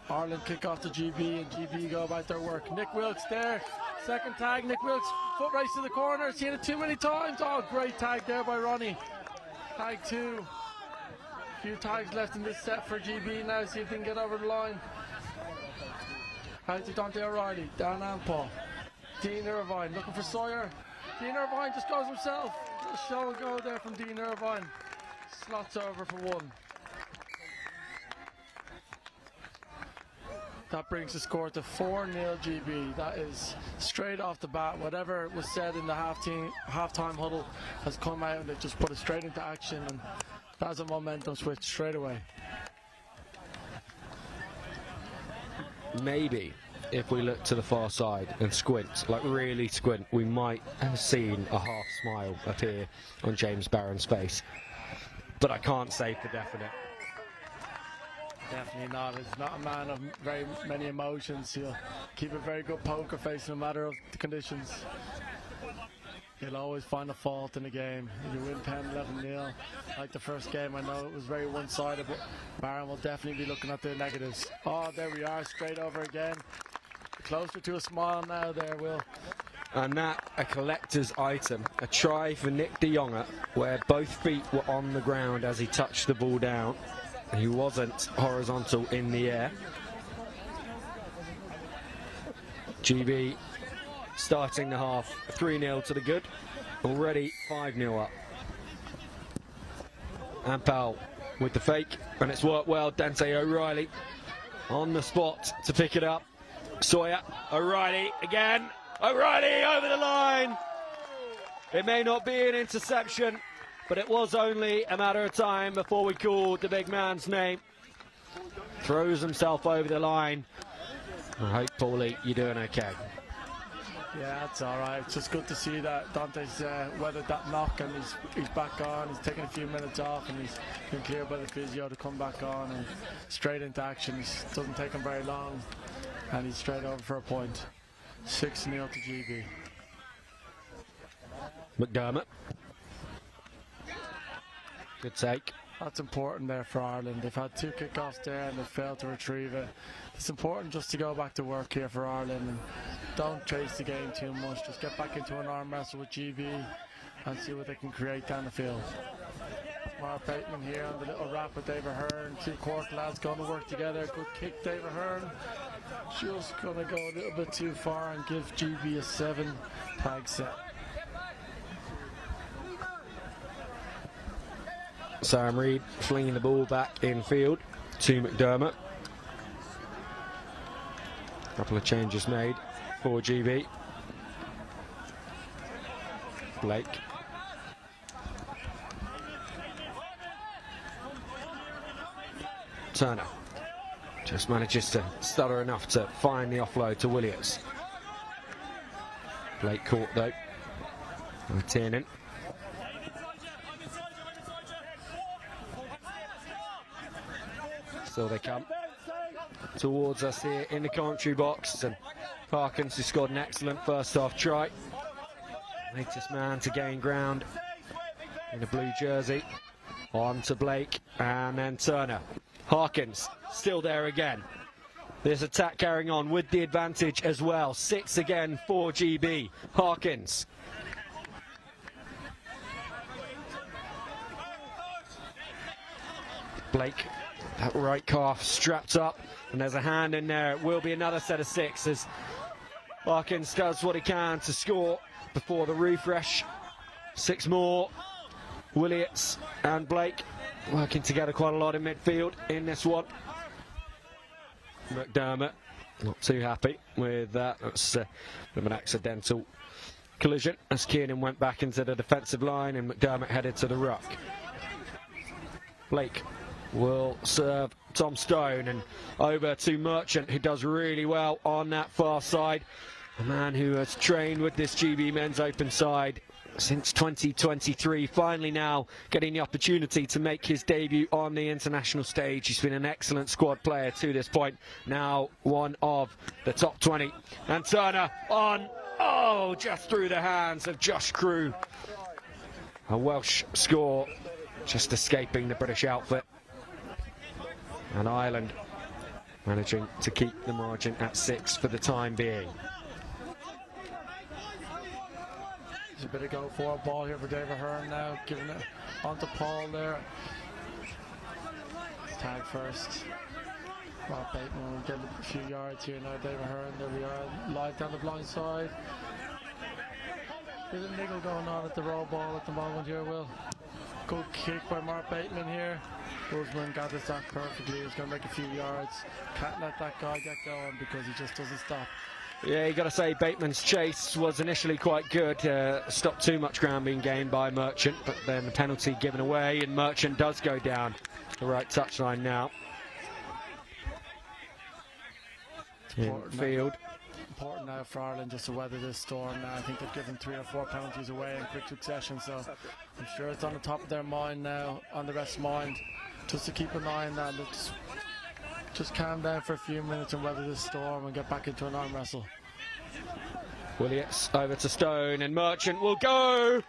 Ireland kick off to GB and GB go about their work. Nick Wilkes there, second tag. Nick Wilkes, foot race to the corner, seen it too many times. Oh, great tag there by Ronnie. Tag 2. A few tags left in this set for GB now, see if they can get over the line. Out to Dante O'Reilly, Dan Ampel. Dean Irvine looking for Sawyer. Dean Irvine just goes himself. Just show and go there from Dean Irvine. Slots over for 1. That brings the score to 4-0 GB. That is straight off the bat. Whatever was said in the halftime huddle has come out and they've just put it straight into action, and that's a momentum switch straight away. Maybe if we look to the far side and squint, like really squint, we might have seen a half smile appear on James Barron's face. But I can't say for definite. Definitely not. He's not a man of very many emotions. He'll keep a very good poker face no matter of the conditions. He'll always find a fault in the game. If you win 10-11-0, like the first game, I know it was very one-sided, but Barron will definitely be looking at the negatives. Oh, there we are, straight over again. Closer to a smile now there, Will. And that, a collector's item, a try for Nick de Jonge, where both feet were on the ground as he touched the ball down. He wasn't horizontal in the air. GB starting the half 3-0 to the good, already 5-0 up. Ampel with the fake, and it's worked well. Dante O'Reilly on the spot to pick it up. Sawyer, O'Reilly again. O'Reilly over the line. It may not be an interception, but it was only a matter of time before we called the big man's name. Throws himself over the line. I hope, Paulie, you're doing okay. Yeah, that's all right. It's just good to see that Dante's weathered that knock and he's back on. He's taking a few minutes off and he's been cleared by the physio to come back on and straight into action. It doesn't take him very long and he's straight over for a point. 6-0 to GB. McDermott. Good take. That's important there for Ireland. They've had 2 kickoffs there and they've failed to retrieve it. It's important just to go back to work here for Ireland and don't chase the game too much. Just get back into an arm wrestle with GB and see what they can create down the field. Mark Bateman here on the little wrap with David Hearn. 2 Cork lads going to work together. Good kick, David Hearn. Just going to go a little bit too far and give GB a 7 tag set. Sam Reid flinging the ball back in field to McDermott. A couple of changes made for GB. Blake. Turner just manages to stutter enough to find the offload to Williams. Blake caught though. Tiernan. Still they come towards us here in the commentary box, and Parkins, who scored an excellent first half try, latest man to gain ground in a blue jersey. On to Blake and then Turner. Harkins still there again. This attack carrying on with the advantage as well. 6 again for GB. Harkins. Blake, that right calf strapped up, and there's a hand in there. It will be another set of 6 as Harkins does what he can to score before the refresh. 6 more. Willits and Blake working together quite a lot in midfield in this one. McDermott not too happy with that. That's a bit of an accidental collision as Kiernan went back into the defensive line and McDermott headed to the ruck. Blake will serve Tom Stone and over to Merchant, who does really well on that far side. A man who has trained with this GB Men's Open side since 2023, finally now getting the opportunity to make his debut on the international stage. He's been an excellent squad player to this point, now one of the top 20. And Turner on, just through the hands of Josh Crew. A Welsh score just escaping the British outfit. And Ireland managing to keep the margin at 6 for the time being. There's a bit of go for a ball here for David Hearn now, giving it onto Paul there. Tag first. Rob Bateman will get a few yards here now. David Hearn, there we are, live down the blind side. There's a niggle going on at the roll ball at the moment here, Will. Good kick by Mark Bateman here. Usman gathers that perfectly. He's going to make a few yards. Can't let that guy get going because he just doesn't stop. Yeah, you got to say Bateman's chase was initially quite good. Stopped too much ground being gained by Merchant, but then the penalty given away, and Merchant does go down the right touchline now. Field. Important now for Ireland just to weather this storm now. I think they've given 3 or 4 penalties away in quick succession, so I'm sure it's on the top of their mind now, on the rest's mind, just to keep an eye on that. Just calm down for a few minutes and weather this storm and get back into an arm wrestle. Williams over to Stone, and Merchant will go!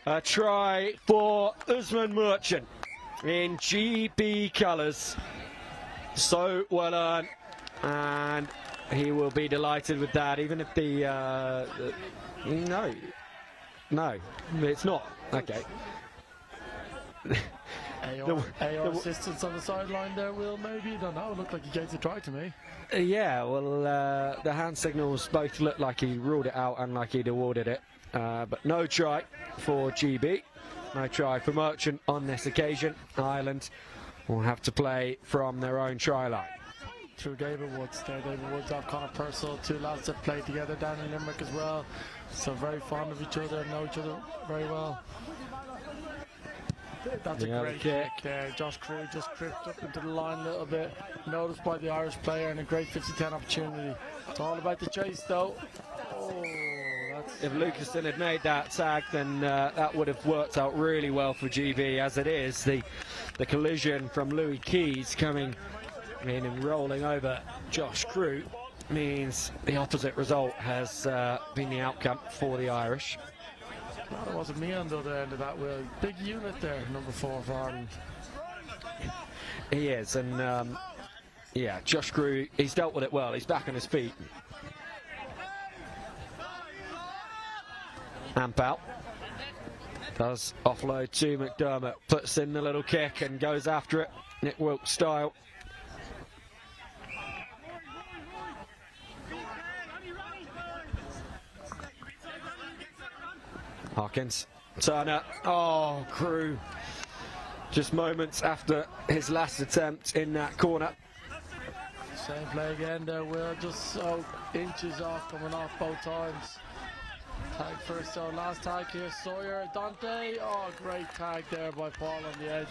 A try for Usman Merchant in GB colours. So well earned, and he will be delighted with that, even if no, it's not. Okay. AR assistance on the sideline there, Will, maybe? Don't know, it looked like he gave the try to me. Yeah, well, the hand signals both looked like he ruled it out and like he'd awarded it. But no try for GB, no try for Merchant on this occasion. Ireland will have to play from their own try line. Through David Woods there. David Woods off Conor Purcell, 2 lads that played together down in Limerick as well. So very fond of each other, know each other very well. That's a great kick there. Josh Crew just crept up into the line a little bit, noticed by the Irish player, and a great 50-10 opportunity. It's all about the chase though. Oh, if Lucaston had made that tag, then that would have worked out really well for GB. As it is, the collision from Louis Keys coming in and rolling over Josh Crew means the opposite result has been the outcome for the Irish. Glad it wasn't me on the other end of that, Will. Big unit there, number 4 for Ireland. He is, and yeah, Josh Crew, he's dealt with it well. He's back on his feet. Amp out. Does offload to McDermott, puts in the little kick and goes after it, Nick Wilkes style. Harkins, Turner, oh, Crew. Just moments after his last attempt in that corner. Same play again there, Will, just so inches off, coming off both times. Tag first, so last tag here, Sawyer, Dante, oh, great tag there by Paul on the edge.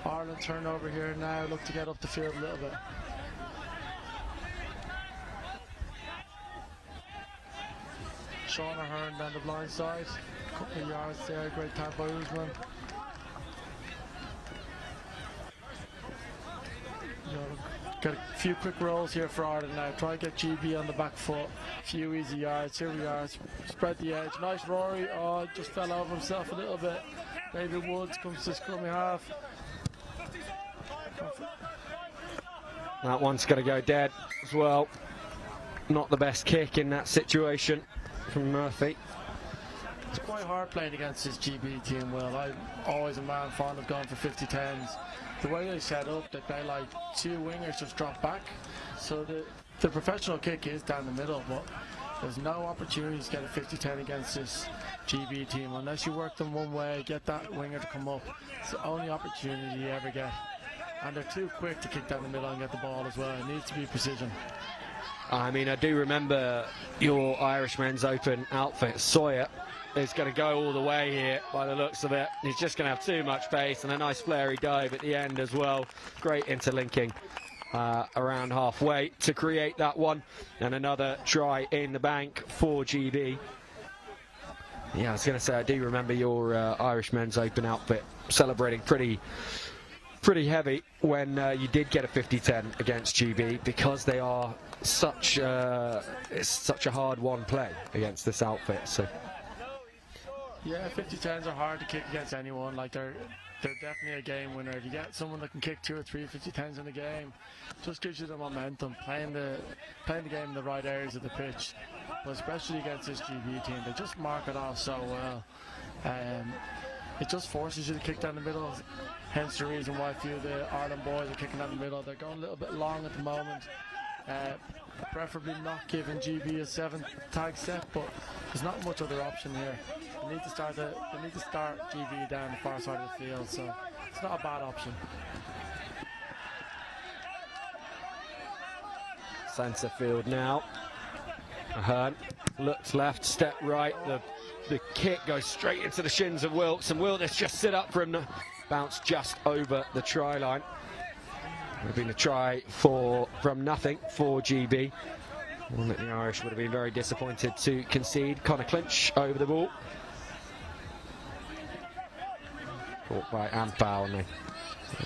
Ireland turnover here now, look to get up the field a little bit. Sean Ahern down the blind side, couple of yards there, great tag by Usman. Got a few quick rolls here for Ireland now. Try and get GB on the back foot. A few easy yards. Here we are. Spread the edge. Nice Rory. Oh, just fell over himself a little bit. David Woods comes to scrummy half. That one's going to go dead as well. Not the best kick in that situation from Murphy. It's quite hard playing against this GB team, Will. I'm always a man fond of going for 50-10s. The way they set up, that they like 2 wingers just drop back. So the professional kick is down the middle, but there's no opportunity to get a 50-10 against this GB team. Unless you work them one way, get that winger to come up. It's the only opportunity you ever get. And they're too quick to kick down the middle and get the ball as well. It needs to be precision. I mean, I do remember your Irish men's open outfit. Sawyer is going to go all the way here by the looks of it. He's just going to have too much pace and a nice flary dive at the end as well. Great interlinking around halfway to create that one. And another try in the bank for GB. Yeah, I was going to say, I do remember your Irish men's open outfit celebrating pretty heavy when you did get a 50-10 against GB, because they are it's such a hard one play against this outfit. So Yeah, 50-10s are hard to kick against anyone. Like they're definitely a game winner. If you get someone that can kick 2 or 3 50-10s in the game, just gives you the momentum, playing the game in the right areas of the pitch. But especially against this GB team, they just mark it off so well. It just forces you to kick down the middle. Hence the reason why a few of the Ireland boys are kicking down the middle. They're going a little bit long at the moment. Preferably not giving GB a 7 tag set, but there's not much other option here. They need to start GB down the far side of the field, so it's not a bad option. Centre field now. Ahern looks left, step right. The kick goes straight into the shins of Wilkes, and Wilkes just sit up from the bounce just over the try line. Would have been a try from nothing for GB. One that the Irish would have been very disappointed to concede. Connor Clinch over the ball. Caught by Ampau on the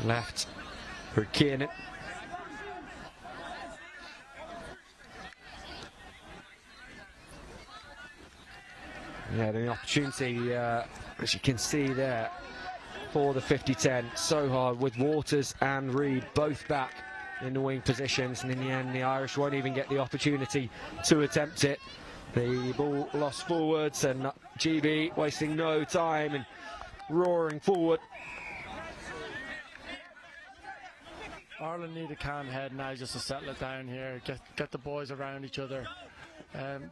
left for Kiernan. Yeah, the opportunity, as you can see there, for the 50-10, so hard with Waters and Reid both back in the wing positions, and in the end the Irish won't even get the opportunity to attempt it. The ball lost forwards, and GB wasting no time and roaring forward. Ireland need a calm head now just to settle it down here, get the boys around each other.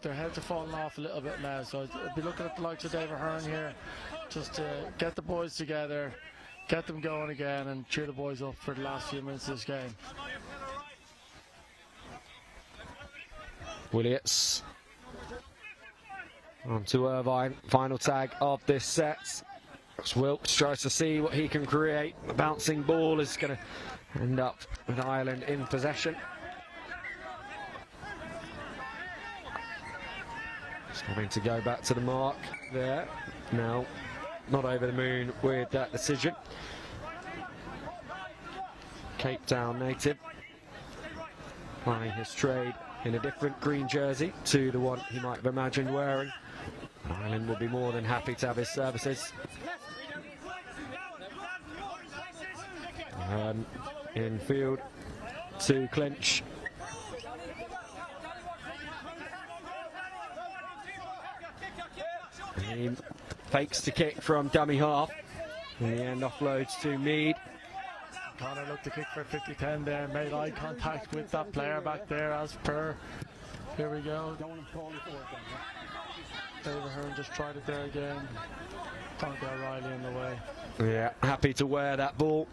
Their heads are falling off a little bit now, so I'd be looking at the likes of David Hearn here, just to get the boys together, get them going again, and cheer the boys up for the last few minutes of this game. Williams on to Irvine, final tag of this set. Wilkes tries to see what he can create. The bouncing ball is going to end up with Ireland in possession. Just having to go back to the mark there. Now, not over the moon with that decision. Cape Town native, plying his trade in a different green jersey to the one he might have imagined wearing. Ireland will be more than happy to have his services. Infield to Clinch. He fakes the kick from dummy half. In the end, offloads to Mead. Connor looked to kick for 50-10 there, made eye contact with that player back there as per. Here we go. David Hearn just tried it there again. Don't get Riley in the way. Yeah, happy to wear that ball.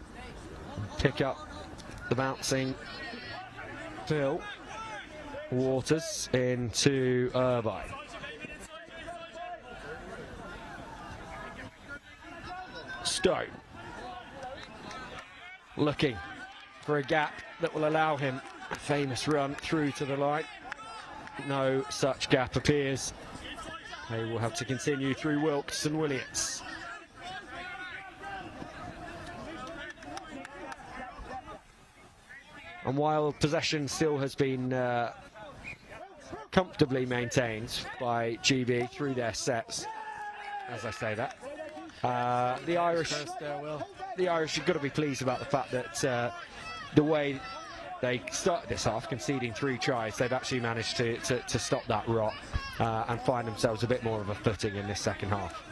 Pick up the bouncing Phil. Waters into Irvine. Stone looking for a gap that will allow him a famous run through to the line. No such gap appears. They will have to continue through Wilkes and Williams. And while possession still has been comfortably maintained by GB through their sets, as I say that, the Irish have got to be pleased about the fact that the way they started this half, conceding 3 tries, they've actually managed to stop that rot and find themselves a bit more of a footing in this second half.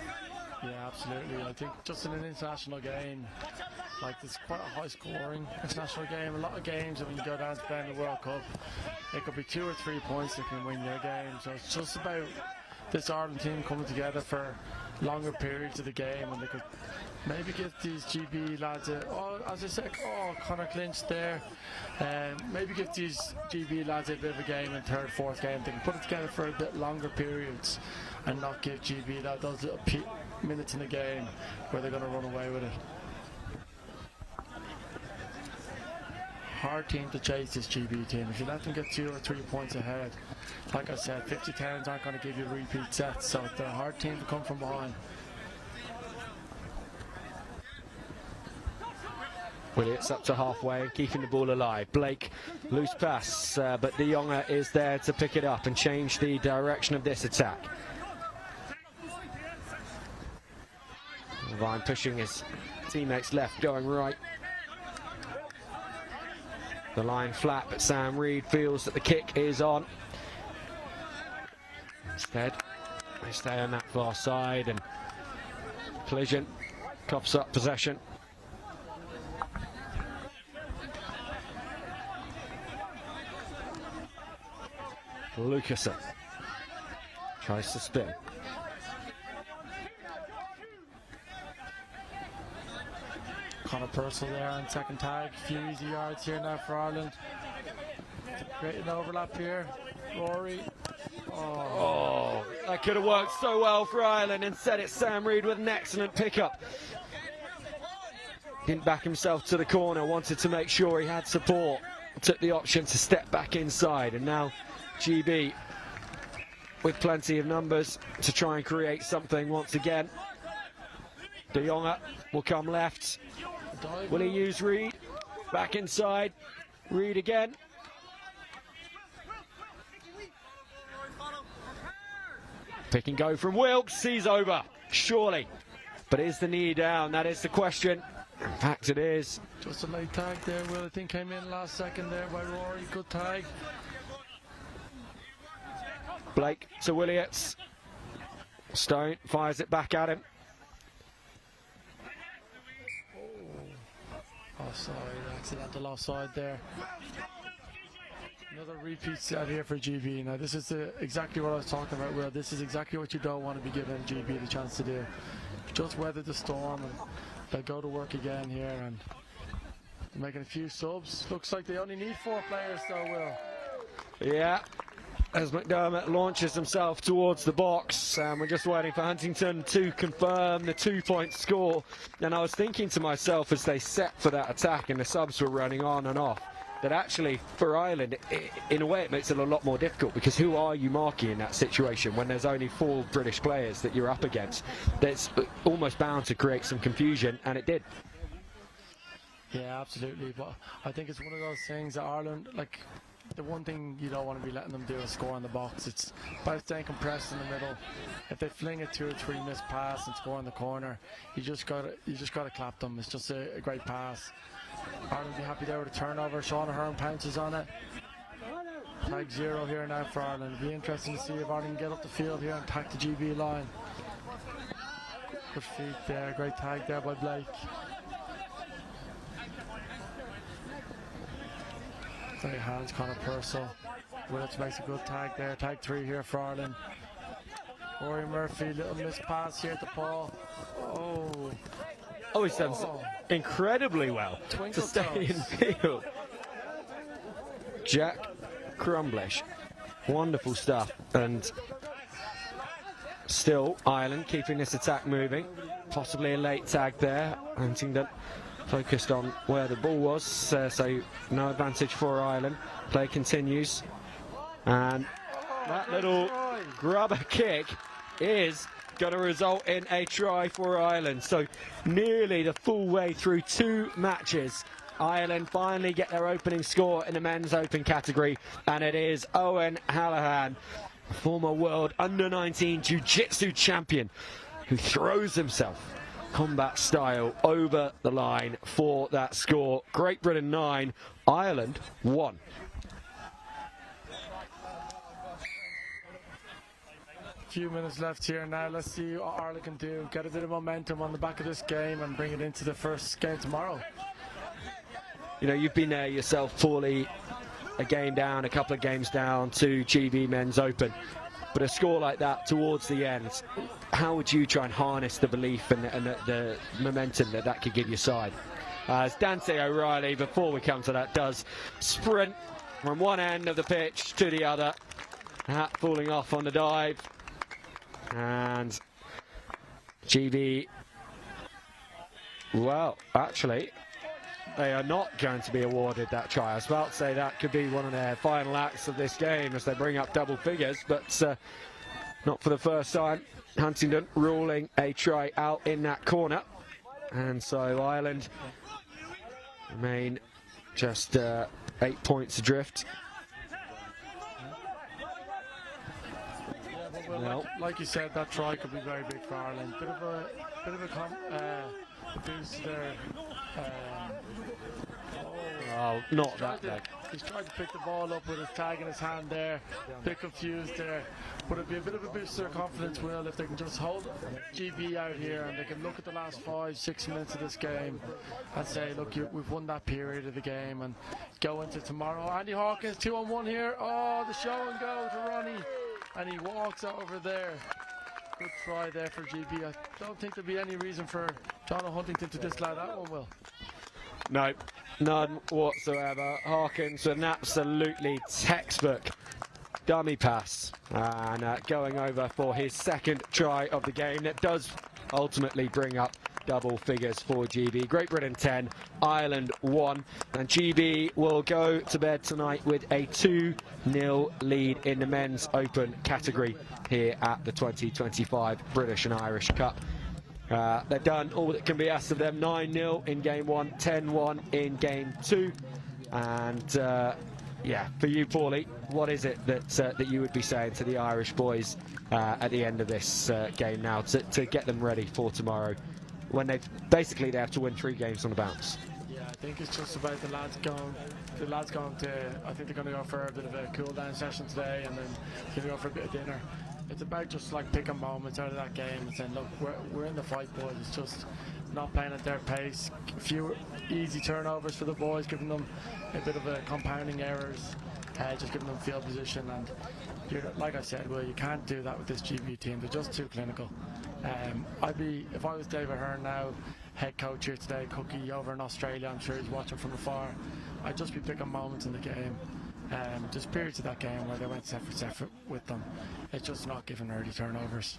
Yeah, absolutely. I think just in an international game, like it's quite a high scoring international game. A lot of games when you go down to play in the World Cup, it could be 2 or 3 points that can win your game. So it's just about this Ireland team coming together for longer periods of the game, and they could maybe give these GB lads as I said, Connor Clinch there, maybe give these GB lads a bit of a game in 3rd, 4th game. They can put it together for a bit longer periods and not give GB those little minutes in the game where they're going to run away with it. Hard team to chase, this GB team. If you let them get 2 or 3 points ahead, like I said, 50-10s aren't going to give you repeat sets, so they're a hard team to come from behind. Williams up to halfway and keeping the ball alive. Blake, loose pass, but De Jonge is there to pick it up and change the direction of this attack. Devine pushing his teammates left, going right. The line flat, but Sam Reed feels that the kick is on. Instead, they stay on that far side, and Collision coughs up possession. Lucasen tries to spin. Conor Purcell there on second tag. A few easy yards here now for Ireland. Great an overlap here. Rory. Oh, that could have worked so well for Ireland. Instead, it's Sam Reed with an excellent pickup. Didn't back himself to the corner, wanted to make sure he had support. Took the option to step back inside, and now GB with plenty of numbers to try and create something once again. De Jonge will come left. Will he use Reed? Back inside. Reed again. Pick and go from Wilkes. He's over, surely. But is the knee down? That is the question. In fact, it is. Just a late tag there. Will, I think, came in last second there by Rory. Good tag. Blake to Williams. Stone fires it back at him. Offside, accidental offside there. Another repeat set here for GB. Now this is exactly what I was talking about, Will. This is exactly what you don't want to be giving GB the chance to do. Just weather the storm, and they'll go to work again here, and making a few subs. Looks like they only need 4 players though, Will. Yeah, as McDermott launches himself towards the box, and we're just waiting for Huntington to confirm the 2-point score. And I was thinking to myself as they set for that attack and the subs were running on and off, that actually for Ireland, in a way it makes it a lot more difficult, because who are you marking in that situation when there's only 4 British players that you're up against? That's almost bound to create some confusion, and it did. Yeah, absolutely. But I think it's one of those things that Ireland, like, the one thing you don't want to be letting them do is score in the box. It's by staying compressed in the middle. If they fling a 2 or 3 missed pass and score in the corner, you just gotta clap them. It's just a great pass. Ireland will be happy there with a turnover. Sean Ahern pounces on it. Tag 0 here now for Ireland. It'll be interesting to see if Ireland can get up the field here and attack the GB line. Good feet there. Great tag there by Blake. Great hands, Conor Purcell. Willis makes a good tag there. Tag 3 here for Ireland. Rory Murphy, little missed pass here at the ball. Oh, he's done incredibly well to stay in field. Jack Crumblish, wonderful stuff. And still Ireland keeping this attack moving. Possibly a late tag there. Huntington focused on where the ball was, so no advantage for Ireland. Play continues, and that little grubber kick is going to result in a try for Ireland. So nearly the full way through 2 matches, Ireland finally get their opening score in the men's open category, and it is Owen Hallahan, former world under-19 jiu-jitsu champion, who throws himself combat style over the line for that score. Great Britain 9, Ireland 1. Few minutes left here now. Let's see what Ireland can do. Get a bit of momentum on the back of this game and bring it into the first game tomorrow. You know, you've been there yourself, Paulie, a game down, a couple of games down to GB Men's Open. But a score like that towards the end, how would you try and harness the belief and the momentum that could give your side? As Dante O'Reilly, before we come to that, does sprint from one end of the pitch to the other. Hat falling off on the dive. And GB, well, actually, they are not going to be awarded that try. I was about to say that could be one of their final acts of this game as they bring up double figures, but not for the first time. Huntington ruling a try out in that corner, and so Ireland remain just 8 points adrift. Well, No. like you said, that try could be very big for Ireland. Bit of a boost there. Oh, not that big. He's tried to pick the ball up with his tag in his hand there. Bit confused there. But it'd be a bit of a boost to their confidence, Will, if they can just hold GB out here and they can look at the last 5-6 minutes of this game and say, look, we've won that period of the game, and go into tomorrow. Andy Hawkins 2-on-1 here. Oh, the show and go to Ronnie, and he walks over there. Good try there for GB. I don't think there'd be any reason for John Huntington to disallow that one, Will. No, none whatsoever. Harkins with an absolutely textbook dummy pass, and going over for his second try of the game. That does ultimately bring up double figures for GB. Great Britain 10, Ireland 1, and GB will go to bed tonight with a 2-0 lead in the men's open category here at the 2025 British and Irish Cup. They've done all that can be asked of them. 9-0 in game 1, 10-1 in game 2, and yeah, for you, Paulie, what is it that you would be saying to the Irish boys at the end of this game now to get them ready for tomorrow, when they have to win 3 games on the bounce? Yeah, I think it's just about the lads going to, I think they're going to go for a bit of a cool down session today, and then they're going to go for a bit of dinner. It's about just like picking moments out of that game and saying, look, we're in the fight, boys. It's just not playing at their pace. A few easy turnovers for the boys, giving them a bit of a compounding errors, just giving them field position. And like I said, well, you can't do that with this GB team. They're just too clinical. If I was David Hearn now, head coach here today, Cookie over in Australia, I'm sure he's watching from afar, I'd just be picking moments in the game. Just periods of that game where they went set for set with them. It's just not giving early turnovers.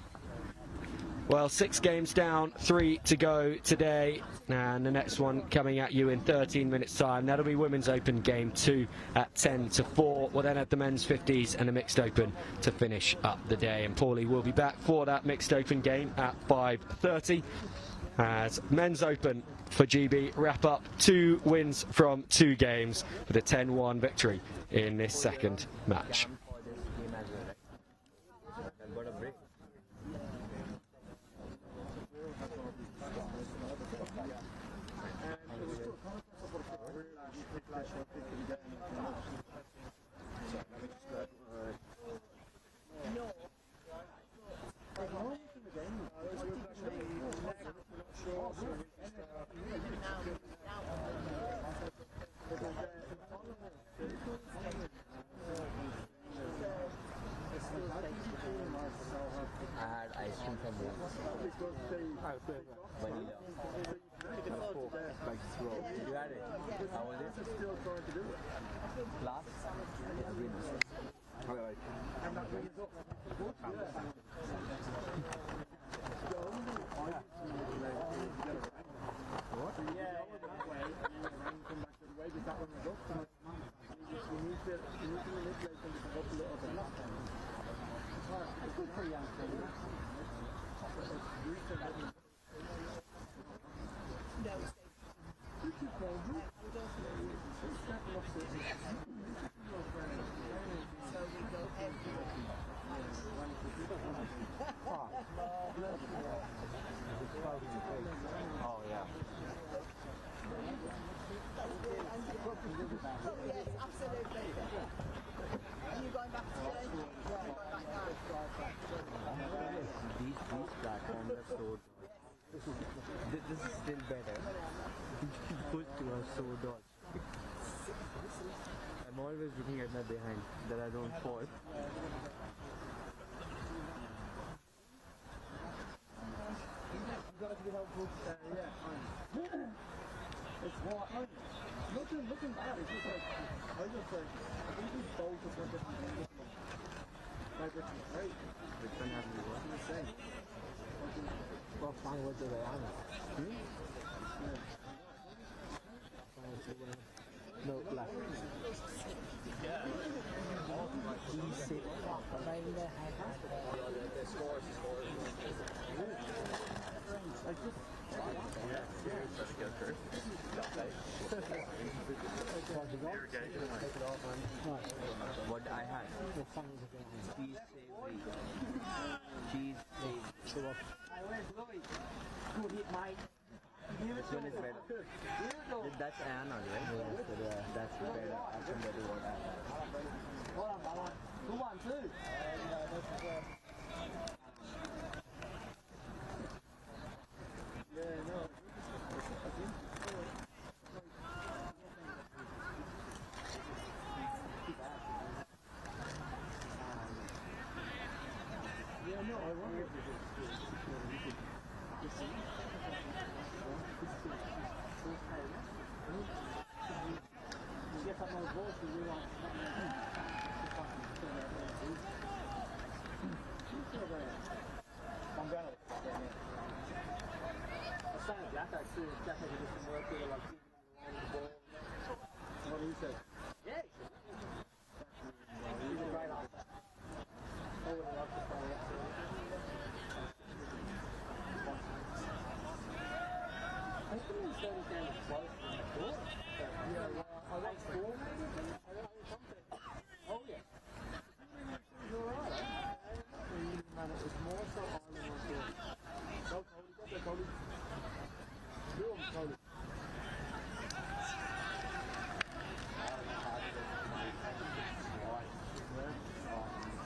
Well, 6 games down, 3 to go today, and the next one coming at you in 13 minutes time. That'll be Women's Open Game 2 at 10-4. We'll then have the Men's 50s and the Mixed Open to finish up the day, and Paulie will be back for that Mixed Open game at 5:30. As Men's Open for GB wrap up 2 wins from 2 games with a 10-1 victory in this second match. This is still better. Those 2 are so dodgy. I'm always looking at my behind that I don't fall. It's what? Nothing bad. It's just like, I think these both just went different things. Like, it's great. Which one have you watched? The same. Well, fine, what do they have? No, black. What I had. Please save me. Where's Louis? Good hit, mate. This one is better. That's Anna, right? That's better. I can better what Well done, brother. Good one, too. Yeah, no. Yeah, no, I wonder. You get something on the board, so you want I'm going to I was saying to Jacko too, Jacko did some work with like the ball. What do you say? Yeah, he's a great athlete. I would have loved to play that sort I think he started down close from the court. Yeah, well, I like 4 maybe. I don't know something. Oh yeah. It was alright. Man, it was more so on than I thought. Go Cody, go there Cody. Do him Cody.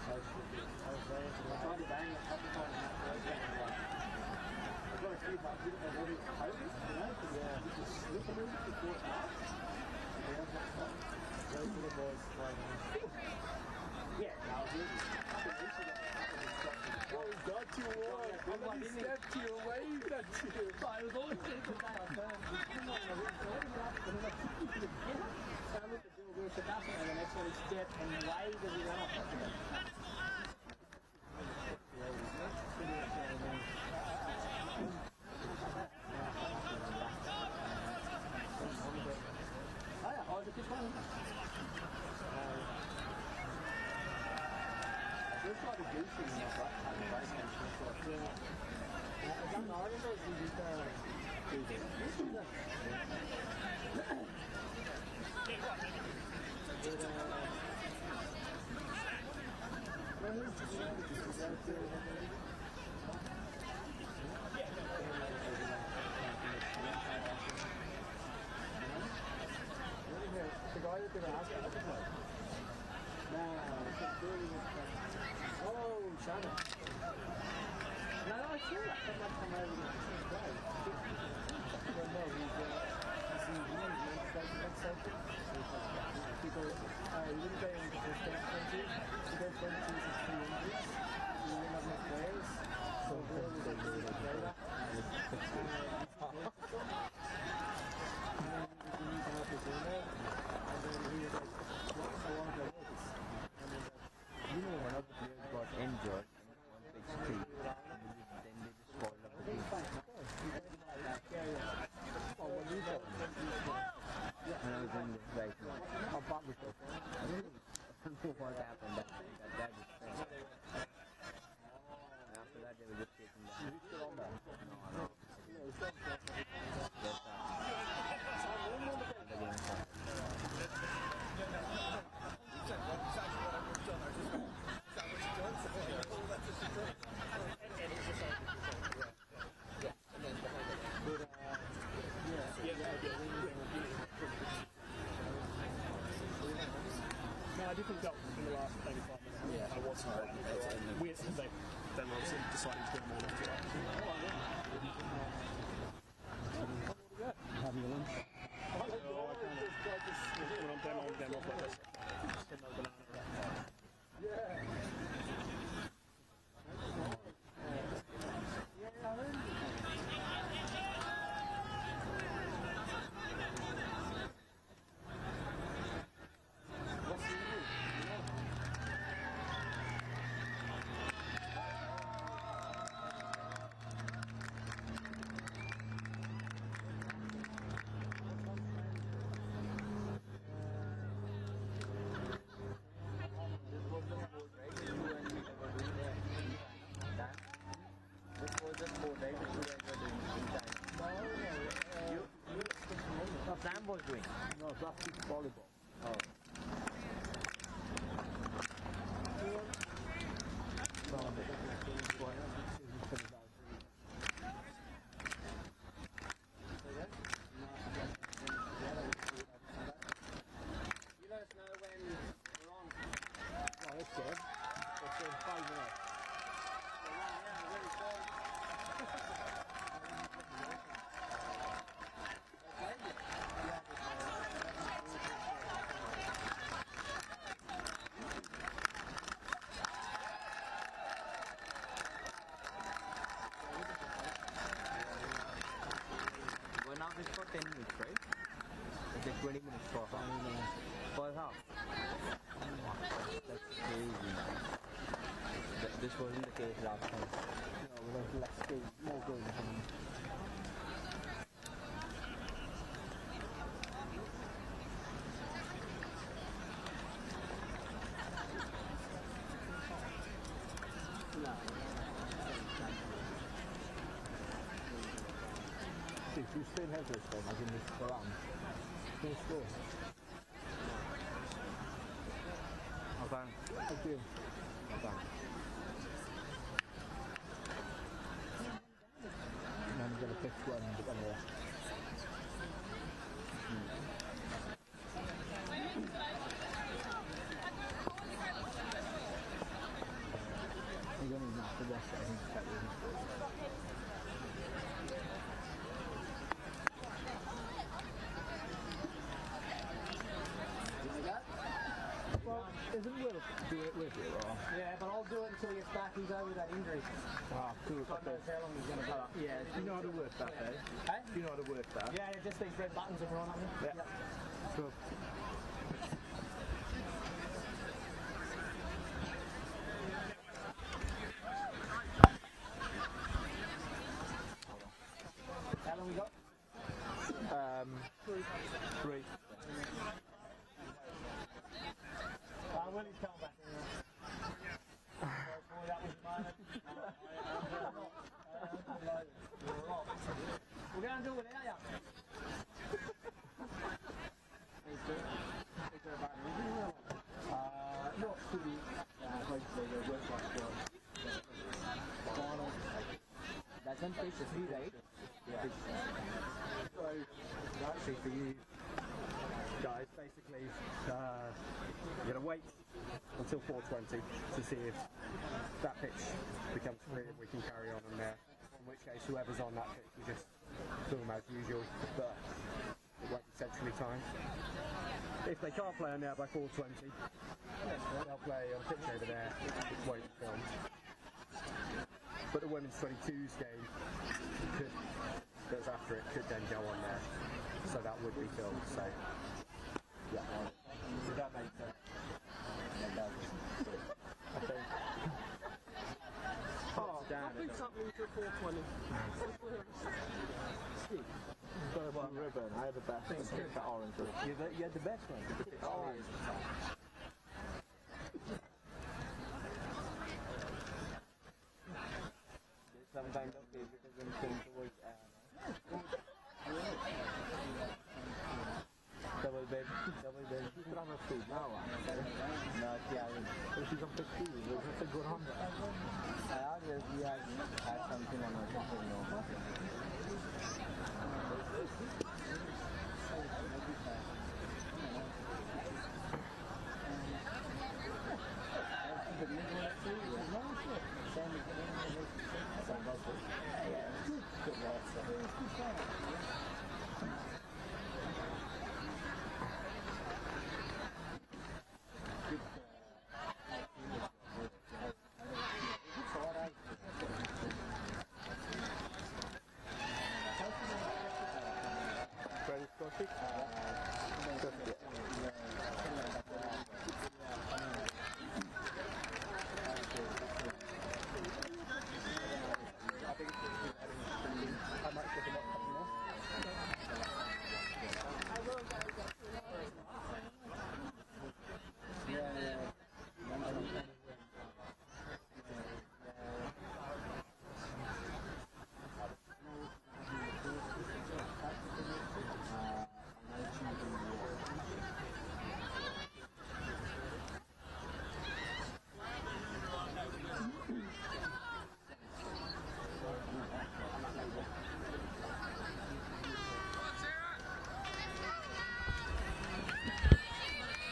I tried to bang a couple times in that first game. I've got a few, but I didn't know what he was hoping, you know, because he just slipped a little bit before it starts. Those little boys playing on. Yeah, no, Oh, he got you one. And then he stepped you away, that you. I was always thinking that I turned. And then I looked at Bill Wilson nothing, and the next one he stepped and waved as he ran off. Oh yeah, I was a good one. Looks like a goose in there, but I can race and yeah. Is that an Oregon or is the guy that they were asking about the play? No, oh, Shannon. No, I saw that someone come over to play. Well, no, he's people, he didn't go into the first country, he goes to the 2 injuries, he didn't have enough players, so Bill was a really good player. And then he came up with Bruno, and then he was like, I want to play this. You know, one of the players got injured on pitch 3, and then they just called up the game. And I was in this right now. How far was it? I don't know what happened. That just fell. And after that, they were just taking the No, I did think that in the last maybe 5 minutes. Yeah, I was hard. Weird because then obviously decided to do more left. Having a lunch. When I'm demo off like this. Get another banana. Yeah. Sam was doing? No, that's volleyball. Oh. Well, now it's for 10 minutes, right? It's like 20 minutes for half. That's crazy. This wasn't the case last time. No, we went less game, more goals. If you still have this one, I can just go on. No score. Okay. Thank you. Okay. And I'm going to pick one anyway. I'm going to knock the rest, I think, that will Isn't Will do it with you, or? Yeah, but I'll do it until he gets back. He's out with that injury. Ah, cool. God knows how long he's going to go. Yeah, do you know how to work that, eh? Hey? Do you know how to work that? Yeah, just these red buttons that are on it. Yeah. Cool. How long we got? Three. Willie's coming back in there. Boy, that was mine. We're going to do it without you. Not fully, hopefully they'll work like one. Final. That's on page 3, right? Yeah. So, actually for you guys, basically, you're going to wait until 4:20 to see if that pitch becomes free and we can carry on in there. In which case, whoever's on that pitch will just film as usual, but it won't be centrally timed. If they can't play on there by 4:20, they'll play on a pitch over there, which won't be filmed. But the women's 22s game that's after it could then go on there, so that would be filmed. So, yeah, does that make sense? Yeah, that does. I think. Nothing's happening until 4:20. Got a ribbon. I had the best thing. That orange one. You had the best one. It's orange. Some kind of favoritism towards double bed. She's on her feet now. No, yeah. She's on 15. That's a good one. I always had something on her phone. No.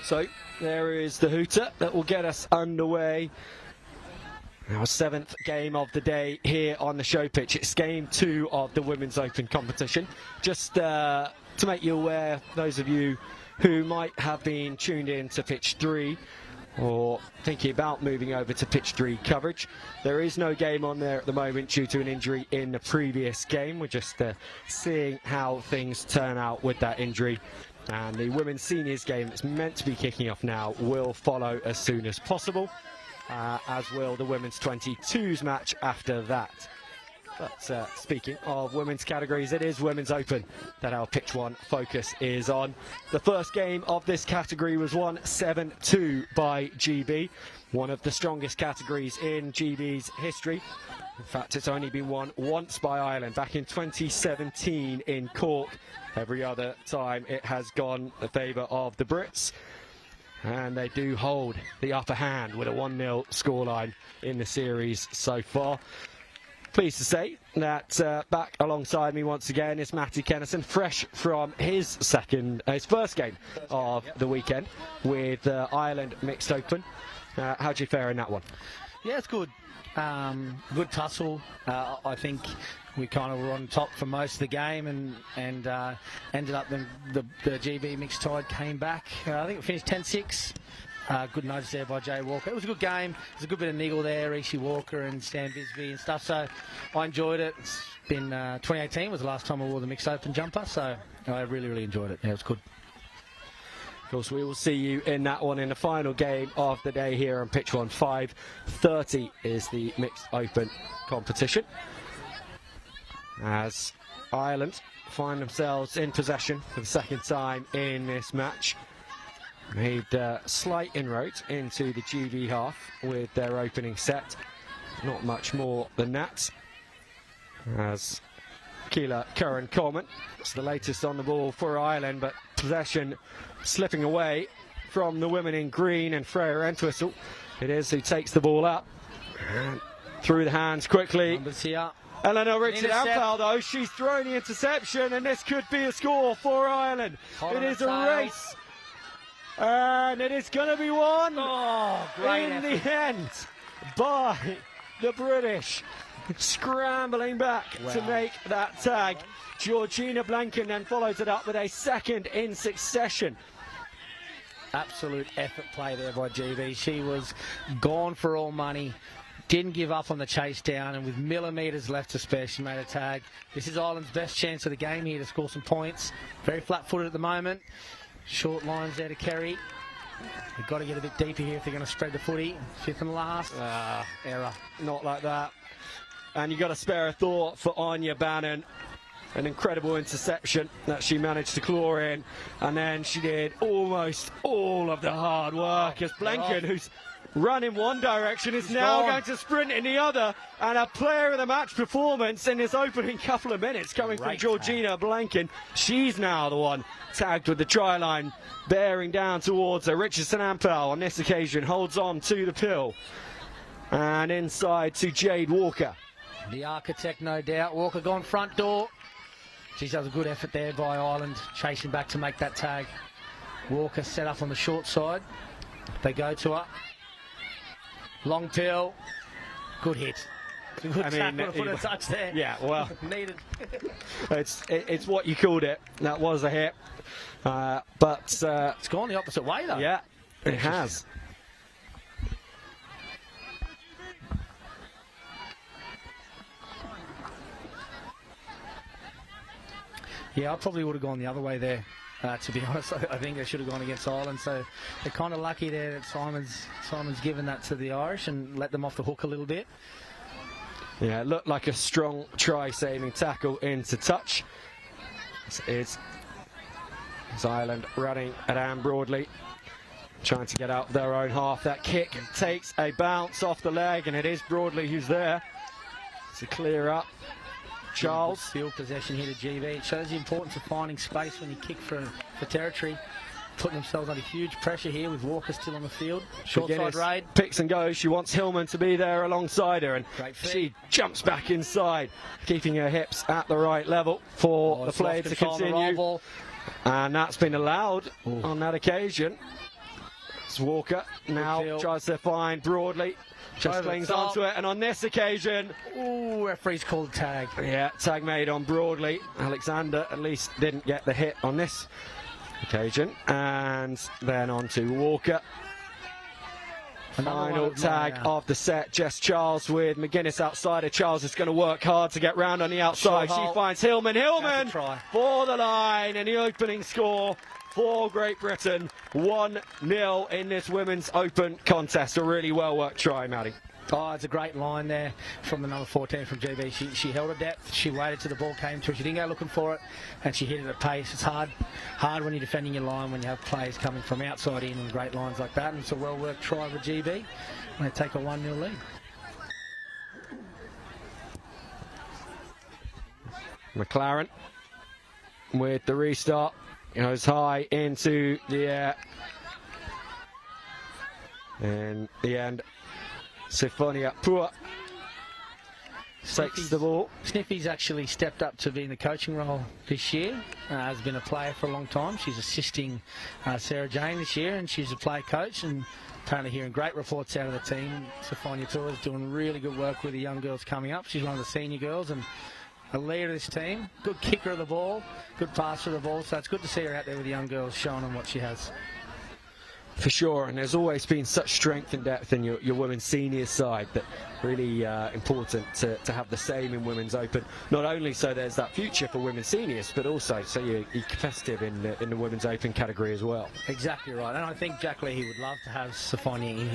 So there is the hooter that will get us underway Our 7th game of the day here on the show pitch. It's game 2 of the Women's Open competition. Just to make you aware, those of you who might have been tuned in to pitch 3 or thinking about moving over to pitch 3 coverage, there is no game on there at the moment due to an injury in the previous game. We're just seeing how things turn out with that injury. And the women's seniors game that's meant to be kicking off now will follow as soon as possible. As will the women's 22s match after that. But speaking of women's categories, it is Women's Open that our pitch 1 focus is on. The first game of this category was won 7-2 by GB, one of the strongest categories in GB's history. In fact, it's only been won once by Ireland, back in 2017 in Cork. Every other time it has gone in favour of the Brits. And they do hold the upper hand with a 1-0 scoreline in the series so far. Pleased to say that back alongside me once again is Matty Kennison, fresh from his first game of the weekend with Ireland Mixed Open. How'd you fare in that one? Yeah, it's good. Good tussle. I think we kind of were on top for most of the game, and ended up the GB mixed tide came back. I think it finished 10-6. Good notice there by Jay Walker. It was a good game. There's a good bit of niggle there, Ishi Walker and Stan Bisbee and stuff. So I enjoyed it. It's been 2018 was the last time I wore the mixed open jumper, so I really enjoyed it. Yeah, it was good. Of course, we will see you in that one in the final game of the day here on pitch 1. 5:30 is the mixed open competition, as Ireland find themselves in possession for the second time in this match. Made slight inroads into the GB half with their opening set. Not much more than that, as Keela Curran-Coleman is the latest on the ball for Ireland, but possession slipping away from the women in green, and Freya Entwistle it is who takes the ball up and through the hands quickly. Eleanor Richard-Ampel, though, she's thrown the interception, and this could be a score for Ireland. It is a race, and it is going to be won in the end by the British, scrambling back to make that tag. Georgina Blanken then follows it up with a second in succession. Absolute effort play there by GB. She was gone for all money, didn't give up on the chase down, and with millimetres left to spare, she made a tag. This is Ireland's best chance of the game here to score some points. Very flat-footed at the moment. Short lines there to Kerry. They've got to get a bit deeper here if they're going to spread the footy. 5th and last. Error. Not like that. And you've got to spare a thought for Anya Bannon. An incredible interception that she managed to claw in, and then she did almost all of the hard work as Blanken, who's run in one direction, is now going to sprint in the other, and a player of the match performance in this opening couple of minutes coming from Georgina Blanken. She's now the one tagged with the try line, bearing down towards her. Richardson-Ampel on this occasion holds on to the pill, and inside to Jade Walker. The architect, no doubt. Walker gone front door. Geez, that was a good effort there by Ireland, chasing back to make that tag. Walker set up on the short side. They go to her. Long pill. Good hit. Good tackle to put a touch there. Yeah, well, needed. it's what you called it. That was a hit. But it's gone the opposite way, though. Yeah, it has. Yeah, I probably would have gone the other way there, to be honest. I think they should have gone against Ireland, so they're kind of lucky there that Simon's given that to the Irish and let them off the hook a little bit. Yeah, it looked like a strong try-saving tackle into touch. It's Ireland running at Anne Broadley, trying to get out their own half. That kick takes a bounce off the leg, and it is Broadley who's there to clear up. Charles. Field possession here to GB. It shows the importance of finding space when you kick for territory. Putting themselves under huge pressure here with Walker still on the field. Short side raid. Picks and goes. She wants Hillman to be there alongside her, and she jumps back inside, keeping her hips at the right level for the play to continue. And that's been allowed on that occasion. It's Walker now tries to find Broadley. Just clings onto it, and on this occasion, ooh, referee's called tag. Yeah, tag made on Broadley. Alexander at least didn't get the hit on this occasion, and then on to Walker. Final tag of the set. Jess Charles with McGuinness outside. Charles is going to work hard to get round on the outside. She finds Hillman. Hillman for the line, and the opening score for Great Britain. 1-0 in this Women's Open contest. A really well worked try, Maddie. Oh, it's a great line there from the number 14 from GB. She held her depth. She waited till the ball came to her. She didn't go looking for it, and she hit it at pace. It's hard when you're defending your line when you have players coming from outside in and great lines like that. And it's a well-worked try for GB. And they take a 1-0 lead. McLaren with the restart. Goes high into the air. In the end, Sifonia Pua takes the ball. Sniffy's actually stepped up to be in the coaching role this year. Has been a player for a long time. She's assisting Sarah Jane this year, and she's a player coach. And apparently hearing great reports out of the team. Sifonia Pua is doing really good work with the young girls coming up. She's one of the senior girls and a leader of this team. Good kicker of the ball, good passer of the ball. So it's good to see her out there with the young girls showing them what she has. For sure, and there's always been such strength and depth in your women's senior side that really important to have the same in Women's Open. Not only so there's that future for women's seniors, but also so you're competitive in the Women's Open category as well. Exactly right, and I think Jack Leahy would love to have Sifonia in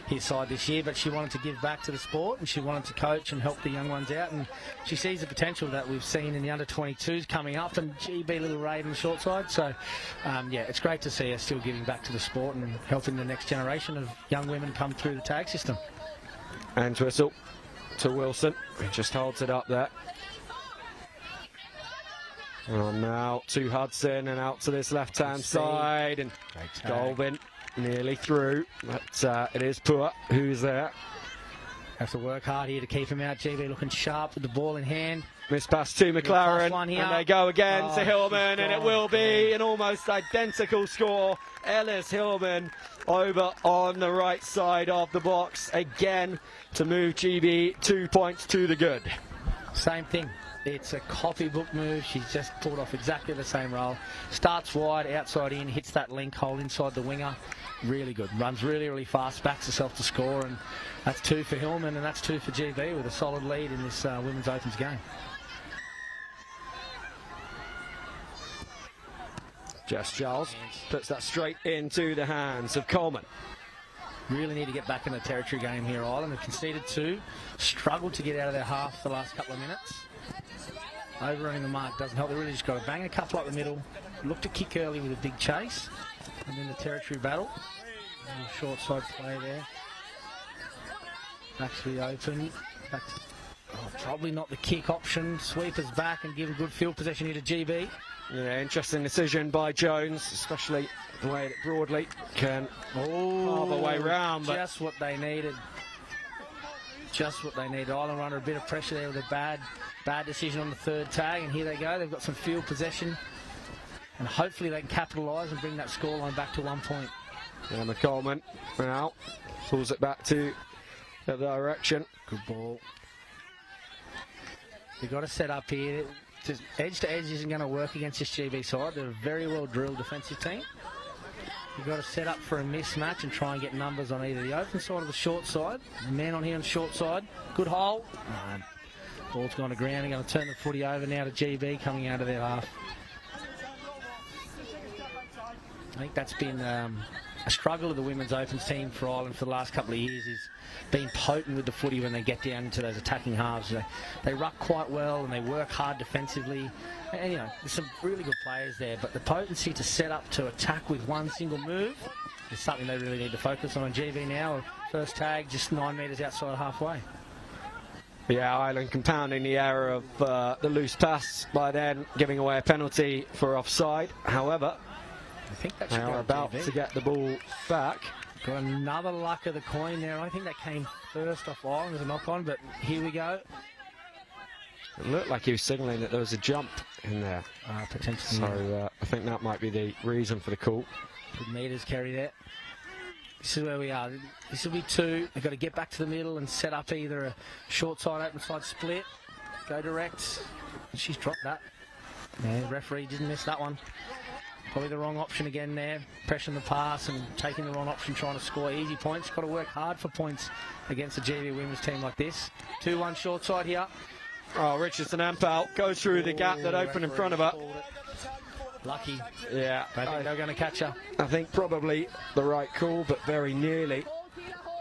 his side this year, but she wanted to give back to the sport and she wanted to coach and help the young ones out, and she sees the potential that we've seen in the under-22s coming up, and GB Little Raid on the short side. So yeah, it's great to see her still giving back to the sport and helping the next generation of young women come through the tag system. And whistle to Wilson. He just holds it up there. And now to Hudson and out to this left-hand side. And Golvin nearly through. But it is Pua who's there. Have to work hard here to keep him out. GB looking sharp with the ball in hand. Miss pass to McLaren, and they go again to Hillman, and it will be an almost identical score. Ellis Hillman over on the right side of the box again to move GB 2 points to the good. Same thing. It's a copybook move. She's just pulled off exactly the same role. Starts wide, outside in, hits that link hole inside the winger. Really good. Runs really, really fast, backs herself to score, and that's 2 for Hillman, and that's 2 for GB with a solid lead in this Women's Opens game. Jess Charles puts that straight into the hands of Coleman. Really need to get back in the territory game here, Ireland. They've conceded 2, struggled to get out of their half the last couple of minutes. Overrunning the mark doesn't help. They really just got to bang a couple up the middle, look to kick early with a big chase, and then the territory battle. Short side play there. Back to the open. Back to, probably not the kick option. Sweepers back and give a good field possession here to GB. Yeah, interesting decision by Jones, especially the way that Broadley can carve a way round. But just what they needed. Just what they needed. Ireland under a bit of pressure there with a bad decision on the third tag, and here they go. They've got some field possession, and hopefully they can capitalise and bring that scoreline back to 1 point. Yeah, McColeman now pulls it back to the direction. Good ball. You've got to set up here. Edge to edge isn't going to work against this GB side. They're a very well drilled defensive team. You've got to set up for a mismatch and try and get numbers on either the open side or the short side. The man on here on the short side. Good hole. Ball's gone to ground. They're going to turn the footy over now to GB coming out of their half. I think that's been a struggle of the Women's Opens team for Ireland for the last couple of years, is being potent with the footy when they get down into those attacking halves. They ruck quite well and they work hard defensively. And, you know, there's some really good players there, but the potency to set up to attack with one single move is something they really need to focus on. GB now, first tag, just 9 metres outside halfway. Yeah, Ireland compounding the error of the loose pass by then giving away a penalty for offside. However, I think that they are about to get the ball back. Got another luck of the coin there. I think that came first off Ireland as a knock-on, but here we go. It looked like he was signalling that there was a jump in there. Potentially. So I think that might be the reason for the call. Good metres carry there. This is where we are. This will be 2. They've got to get back to the middle and set up either a short side, open side split. Go direct. She's dropped that. Yeah, the referee didn't miss that one. Probably the wrong option again there. Pressing the pass and taking the wrong option, trying to score easy points. Got to work hard for points against a GB women's team like this. 2-1 short side here. Oh, Richardson Ampel goes through the gap that opened in front of her. Lucky. Yeah. I think they're going to catch her. I think probably the right call, but very nearly.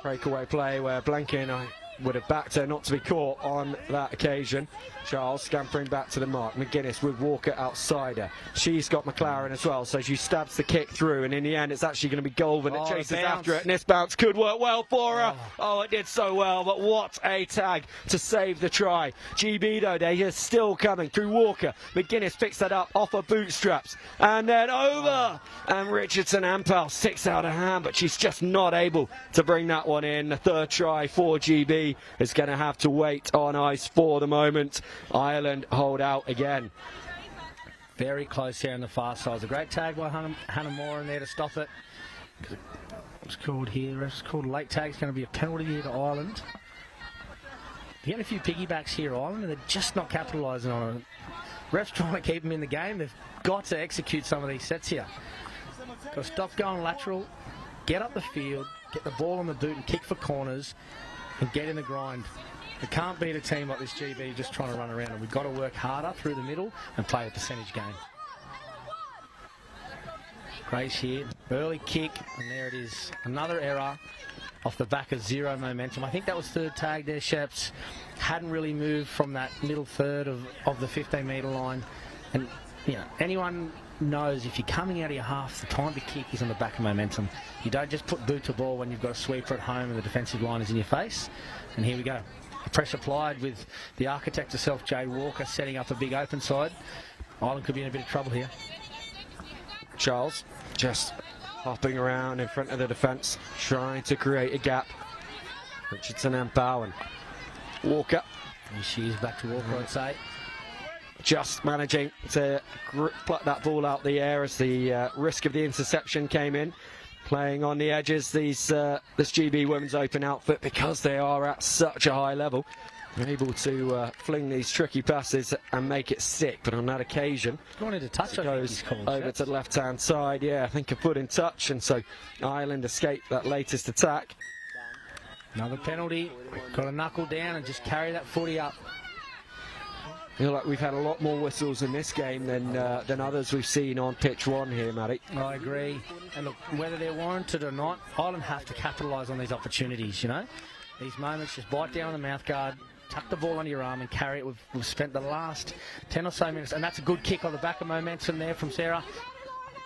Breakaway play where Blanken, I would have backed her not to be caught on that occasion. Charles scampering back to the mark. McGuinness with Walker outside her. She's got McLaren as well, so she stabs the kick through, and in the end it's actually going to be Goldman that chases after it, and this bounce could work well for her. Oh, it did so well, but what a tag to save the try. GB though, they are still coming through Walker. McGuinness picks that up off her bootstraps, and then over, and Richardson Ampel sticks out a hand, but she's just not able to bring that one in. The third try for GB is going to have to wait on ice for the moment. Ireland hold out again. Very close here on the far side. It's a great tag by Hannah Moore in there to stop it. It's called here. It's called a late tag. It's going to be a penalty here to Ireland. They're getting a few piggybacks here, Ireland, and they're just not capitalising on it. Refs trying to keep them in the game. They've got to execute some of these sets here. Got to stop going lateral, get up the field, get the ball on the boot and kick for corners, and get in the grind. It can't beat a team like this GB just trying to run around, and we've got to work harder through the middle and play a percentage game. Grace here, early kick, and there it is. Another error off the back of zero momentum. I think that was third tag there, Sheps. Hadn't really moved from that middle third of the 15-metre line. And, you know, anyone knows if you're coming out of your half, the time to kick is on the back of momentum. You don't just put boot to ball when you've got a sweeper at home and the defensive line is in your face. And here we go. Pressure applied with the architect herself, Jade Walker, setting up a big open side. Ireland could be in a bit of trouble here. Charles just hopping around in front of the defence, trying to create a gap. Richardson and Bowen. Walker. And she's back to Walker, I'd say. Just managing to pluck that ball out the air as the risk of the interception came in. Playing on the edges, this GB Women's Open outfit, because they are at such a high level, they're able to fling these tricky passes and make it stick. But on that occasion, wanted to touch, it goes over to the left-hand side. Yeah, I think a foot in touch, and so Ireland escaped that latest attack. Another penalty. Got to knuckle down and just carry that footy up. I feel like we've had a lot more whistles in this game than others we've seen on pitch one here, Matty. I agree. And look, whether they're warranted or not, Ireland have to capitalise on these opportunities, you know. These moments, just bite down on the mouth guard, tuck the ball under your arm and carry it. We've spent the last 10 or so minutes, and that's a good kick on the back of momentum there from Sarah.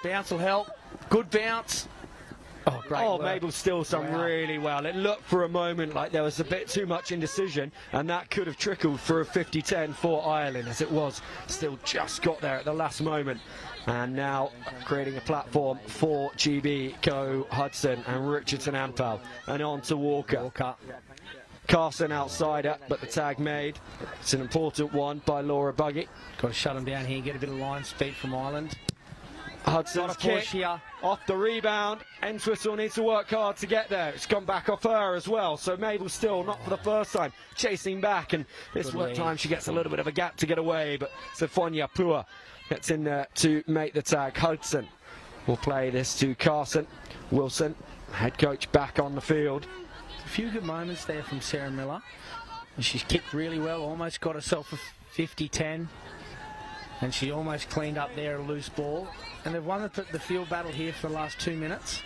Bounce will help. Good bounce. Oh, great. Oh, Mabel Still's done really well. It looked for a moment like there was a bit too much indecision, and that could have trickled for a 50-10 for Ireland, as it was. Still just got there at the last moment. And now creating a platform for GB, Co, Hudson and Richardson Ampel. And on to Walker. Carson outsider, but the tag made. It's an important one by Laura Buggy. Got to shut him down here, get a bit of line speed from Ireland. Hudson's kick here. Off the rebound. Entwistle needs to work hard to get there. It's gone back off her as well. So Mabel Still, not for the first time, chasing back. And this time she gets a little bit of a gap to get away. But Sofonia Pua gets in there to make the tag. Hudson will play this to Carson. Wilson, head coach, back on the field. A few good moments there from Sarah Miller. And she's kicked really well, almost got herself a 50-10. And she almost cleaned up there a loose ball. And they've won the field battle here for the last 2 minutes.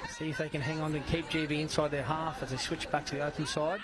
See if they can hang on and keep GB inside their half as they switch back to the open side.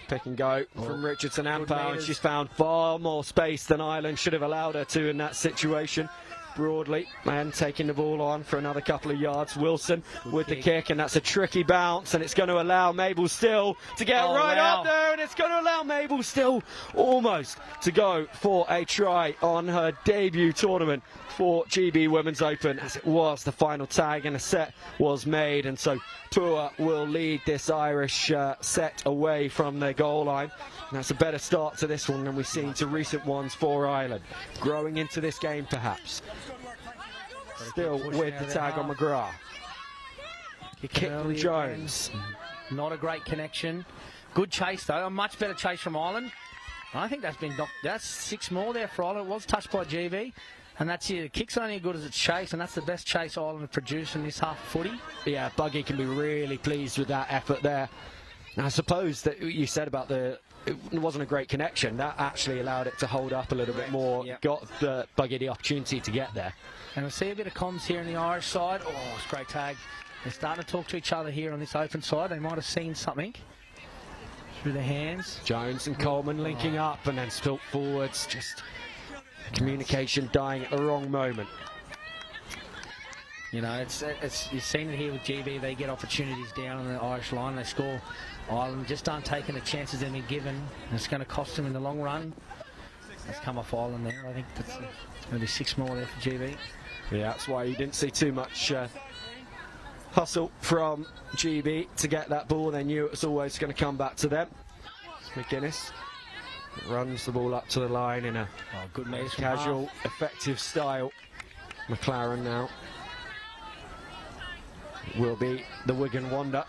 Pick and go from Richardson Ampel, and she's found far more space than Ireland should have allowed her to in that situation. Broadly, and taking the ball on for another couple of yards. Wilson with the kick, and that's a tricky bounce, and it's going to allow Mabel Still to get up there, and it's going to allow Mabel Still almost to go for a try on her debut tournament for GB Women's Open, as it was the final tag and a set was made. And so Pua will lead this Irish set away from their goal line. And that's a better start to this one than we've seen to recent ones for Ireland. Growing into this game, perhaps. Still with the tag on McGrath. Kick from Jones. Not a great connection. Good chase though. A much better chase from Ireland. I think that's been knocked. That's 6 more there for Ireland. It was touched by GB. And that's it. The kick's only as good as its chase, and that's the best chase Ireland have produced in this half footy. Yeah, Buggy can be really pleased with that effort there. And I suppose that you said about it wasn't a great connection. That actually allowed it to hold up a little bit more. Yep. Got Buggy the opportunity to get there. And we'll see a bit of comms here on the Irish side. Oh, it's a great tag. They're starting to talk to each other here on this open side. They might have seen something through their hands. Jones and Coleman linking up and then spilt forwards. Just communication dying at the wrong moment. You know, you've seen it here with GB. They get opportunities down on the Irish line. They score. Ireland just aren't taking the chances they've been given. And it's going to cost them in the long run. That's come off Ireland there. I think that's going to be 6 more there for GB. Yeah, that's why you didn't see too much hustle from GB to get that ball. They knew it was always going to come back to them. McGuinness runs the ball up to the line in a good casual, effective style. McLaren now will be the Wigan Wonder,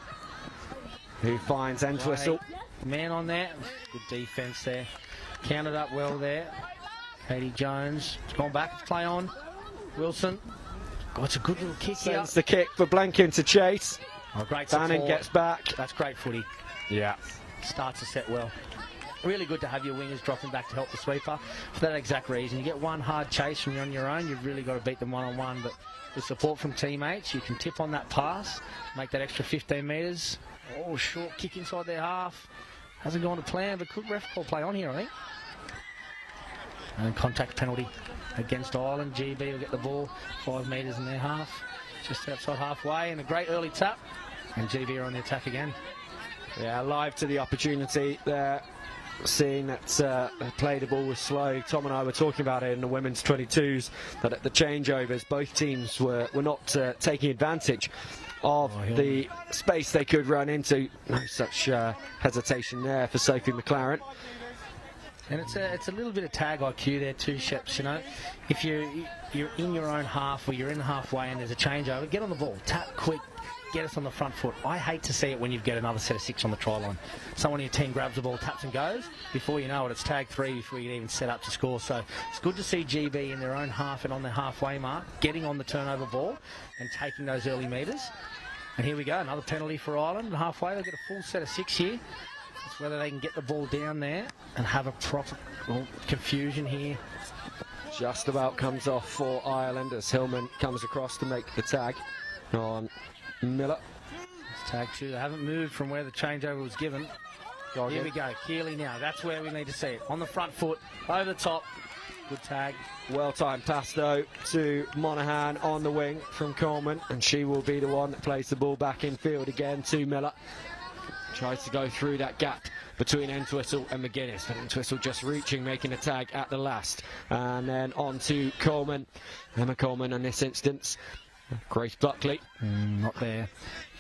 who finds Entwistle. Man on there. Good defence there. Counted up well there. Katie Jones. It's gone back. Play on. Wilson. Oh, it's a good little kick here. Sends the kick for Blanken to chase. Oh, great Bannon support. gets back. That's great footy. Yeah. Starts to set well. Really good to have your wingers dropping back to help the sweeper. For that exact reason, you get one hard chase when you're on your own, you've really got to beat them one-on-one, but with support from teammates, you can tip on that pass, make that extra 15 metres. Oh, short kick inside their half. Hasn't gone to plan, but could ref call play on here, I think. And contact penalty against Ireland. GB will get the ball 5 metres in their half, just outside halfway, and a great early tap. And GB are on the attack again. Yeah, live to the opportunity there. Seeing that play the ball was slow. Tom and I were talking about it in the women's 22s, that at the changeovers both teams were not taking advantage of the space they could run into. No such hesitation there for Sophie McLaren. And it's a little bit of tag IQ there too, Sheps, you know. If you're in your own half or you're in halfway and there's a changeover, get on the ball, tap quick, get us on the front foot. I hate to see it when you get another set of 6 on the try line. Someone in your team grabs the ball, taps and goes. Before you know it, it's tag 3 before you can even set up to score. So it's good to see GB in their own half and on their halfway mark, getting on the turnover ball and taking those early metres. And here we go, another penalty for Ireland. Halfway, they'll get a full set of 6 here. It's whether they can get the ball down there and have a proper confusion here. Just about comes off for Ireland as Hillman comes across to make the tag on Miller. It's tag 2. They haven't moved from where the changeover was given. Here we go. Keeley now. That's where we need to see it. On the front foot, over the top. Good tag. Well-timed pass, though, to Monaghan on the wing from Coleman, and she will be the one that plays the ball back in field again to Miller. Tries to go through that gap between Entwistle and McGuinness, but Entwistle just reaching, making a tag at the last. And then on to Coleman. Emma Coleman in this instance. Grace Buckley. Not there.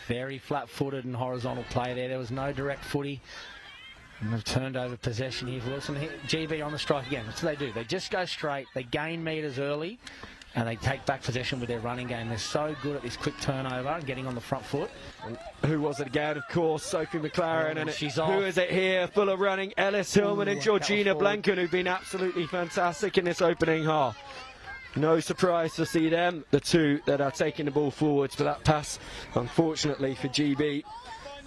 Very flat-footed and horizontal play there. There was no direct footy. And they've turned over possession here for Wilson. GB on the strike again. That's what they do. They just go straight. They gain metres early. And they take back possession with their running game. They're so good at this quick turnover and getting on the front foot. Who was it again? Of course, Sophie McLaren. And she's who is it here? Full of running. Ellis Hillman and Georgina Blanken, who've been absolutely fantastic in this opening half. No surprise to see them, the two that are taking the ball forwards for that pass. Unfortunately for GB,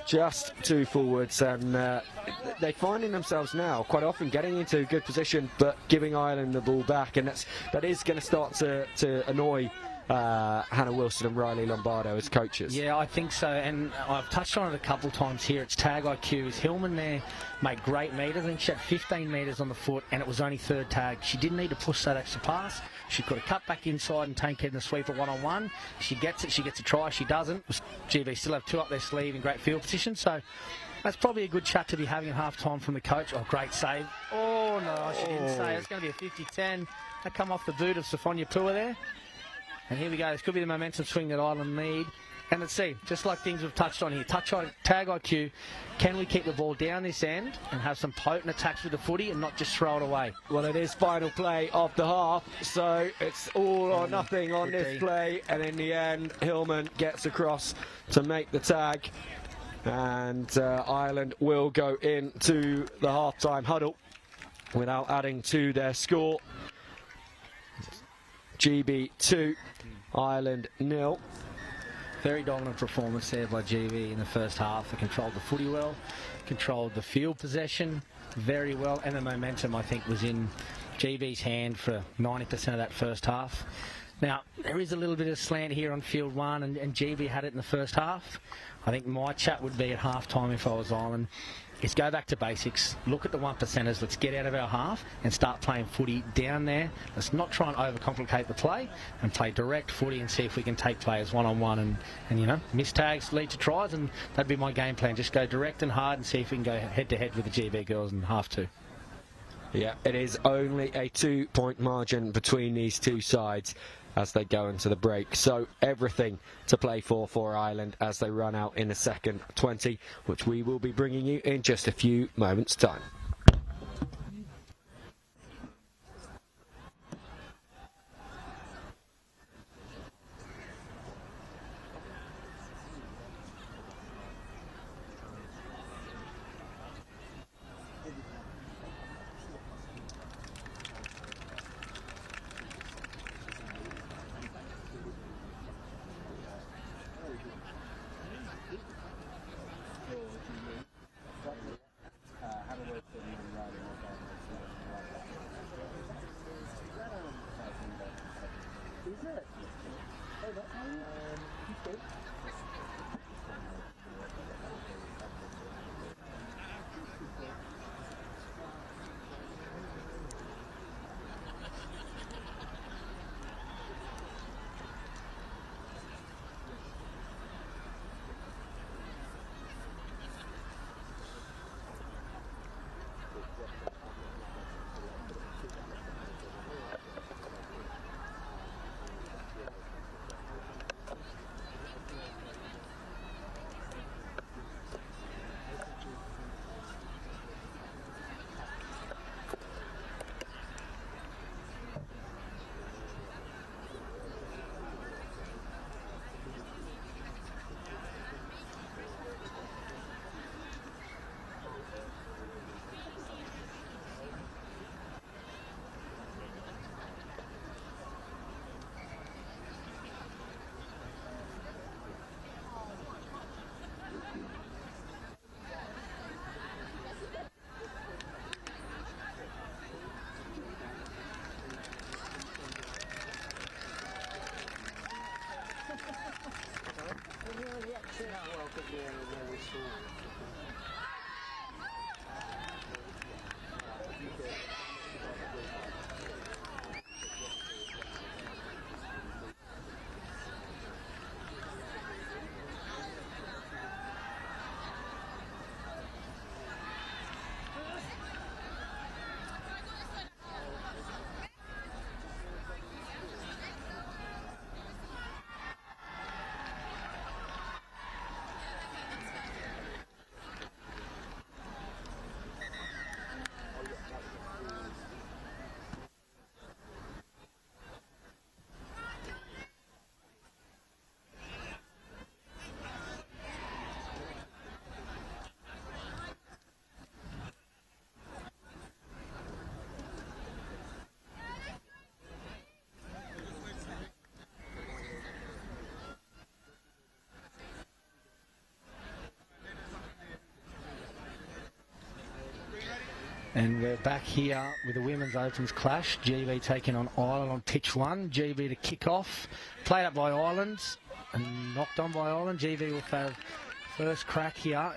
just 2 forwards, and they're finding themselves now quite often getting into a good position but giving Ireland the ball back, and that is going to start to annoy Hannah Wilson and Riley Lombardo as coaches. Yeah, I think so, and I've touched on it a couple of times here. It's tag IQ. Hillman there made great metres. I think she had 15 metres on the foot, and it was only 3rd tag. She didn't need to push that extra pass. She could have cut back inside and take in the sweeper one-on-one. She gets it, she gets a try. She doesn't. GB still have 2 up their sleeve in great field position, so that's probably a good chat to be having at half-time from the coach. Oh, great save. Oh, no, she didn't say. It's going to be a 50-10. That come off the boot of Sophia Pua there. And here we go. This could be the momentum swing that Ireland need. And let's see, just like things we've touched on here, tag IQ, can we keep the ball down this end and have some potent attacks with the footy and not just throw it away? Well, it is final play of the half, so it's all or nothing on this play, and in the end, Hillman gets across to make the tag, and Ireland will go into the half-time huddle without adding to their score. GB 2, Ireland 0. Very dominant performance there by GB in the first half. They controlled the footy well, controlled the field possession very well, and the momentum, I think, was in GB's hand for 90% of that first half. Now, there is a little bit of slant here on field one, and GB had it in the first half. I think my chat would be at half-time if I was Ireland, is go back to basics, look at the 1%ers, let's get out of our half and start playing footy down there. Let's not try and overcomplicate the play and play direct footy and see if we can take players one-on-one and you know, miss tags lead to tries, and that'd be my game plan. Just go direct and hard and see if we can go head-to-head with the GB girls in half two. Yeah, it is only a 2-point margin between these two sides as they go into the break. So everything to play for Ireland as they run out in the second 20, which we will be bringing you in just a few moments' time. And we're back here with the women's opens clash. GB taking on Ireland on pitch one. GB to kick off. Played up by Ireland and knocked on by Ireland. GB will have first crack here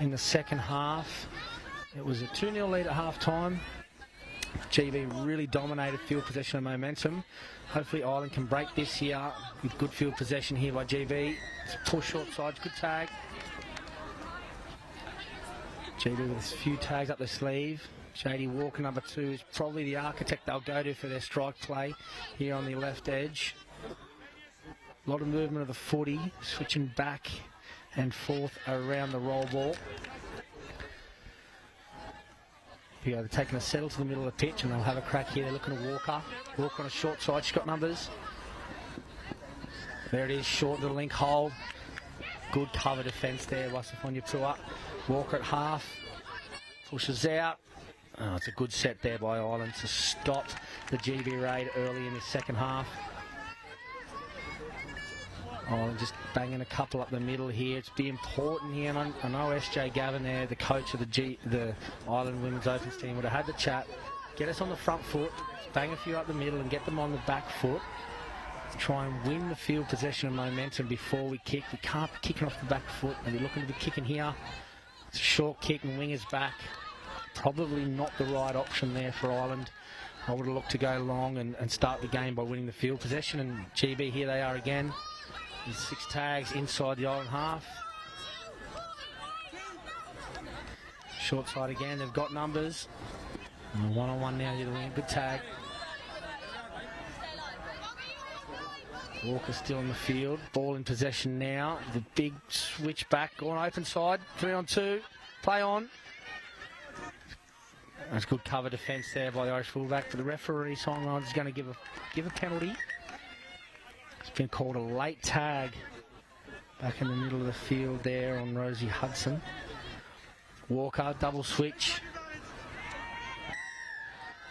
in the second half. It was a 2-0 lead at half time. GB really dominated field possession and momentum. Hopefully Ireland can break this here with good field possession here by GB. It's push short sides, good tag. GB with a few tags up the sleeve. Shady Walker, number 2, is probably the architect they'll go to for their strike play here on the left edge. A lot of movement of the footy, switching back and forth around the roll ball. Yeah, they're taking a settle to the middle of the pitch and they'll have a crack here. They're looking at Walker. Walker on a short side. She's got numbers. There it is, short little link hold. Good cover defence there by Sophia Tua. Walker at half. Pushes out. Oh, it's a good set there by Ireland to stop the GB raid early in the second half. Ireland just banging a couple up the middle here. It's be important here. And I know SJ Gavin there, the coach of the Ireland Women's Opens team, would have had the chat. Get us on the front foot, bang a few up the middle and get them on the back foot. Try and win the field possession and momentum before we kick. We can't be kicking off the back foot and we're looking to be kicking here. It's a short kick and wingers back. Probably not the right option there for Ireland. I would have looked to go long and start the game by winning the field possession. And GB, here they are again. There's 6 tags inside the Ireland half. Short side again, they've got numbers. And one-on-one now to the wing, good tag. Walker still in the field, ball in possession now. The big switch back on open side, 3-on-2, play on. That's good cover defence there by the Irish fullback, but the referee Songline is going to give a penalty. It's been called a late tag back in the middle of the field there on Rosie Hudson. Walker, double switch.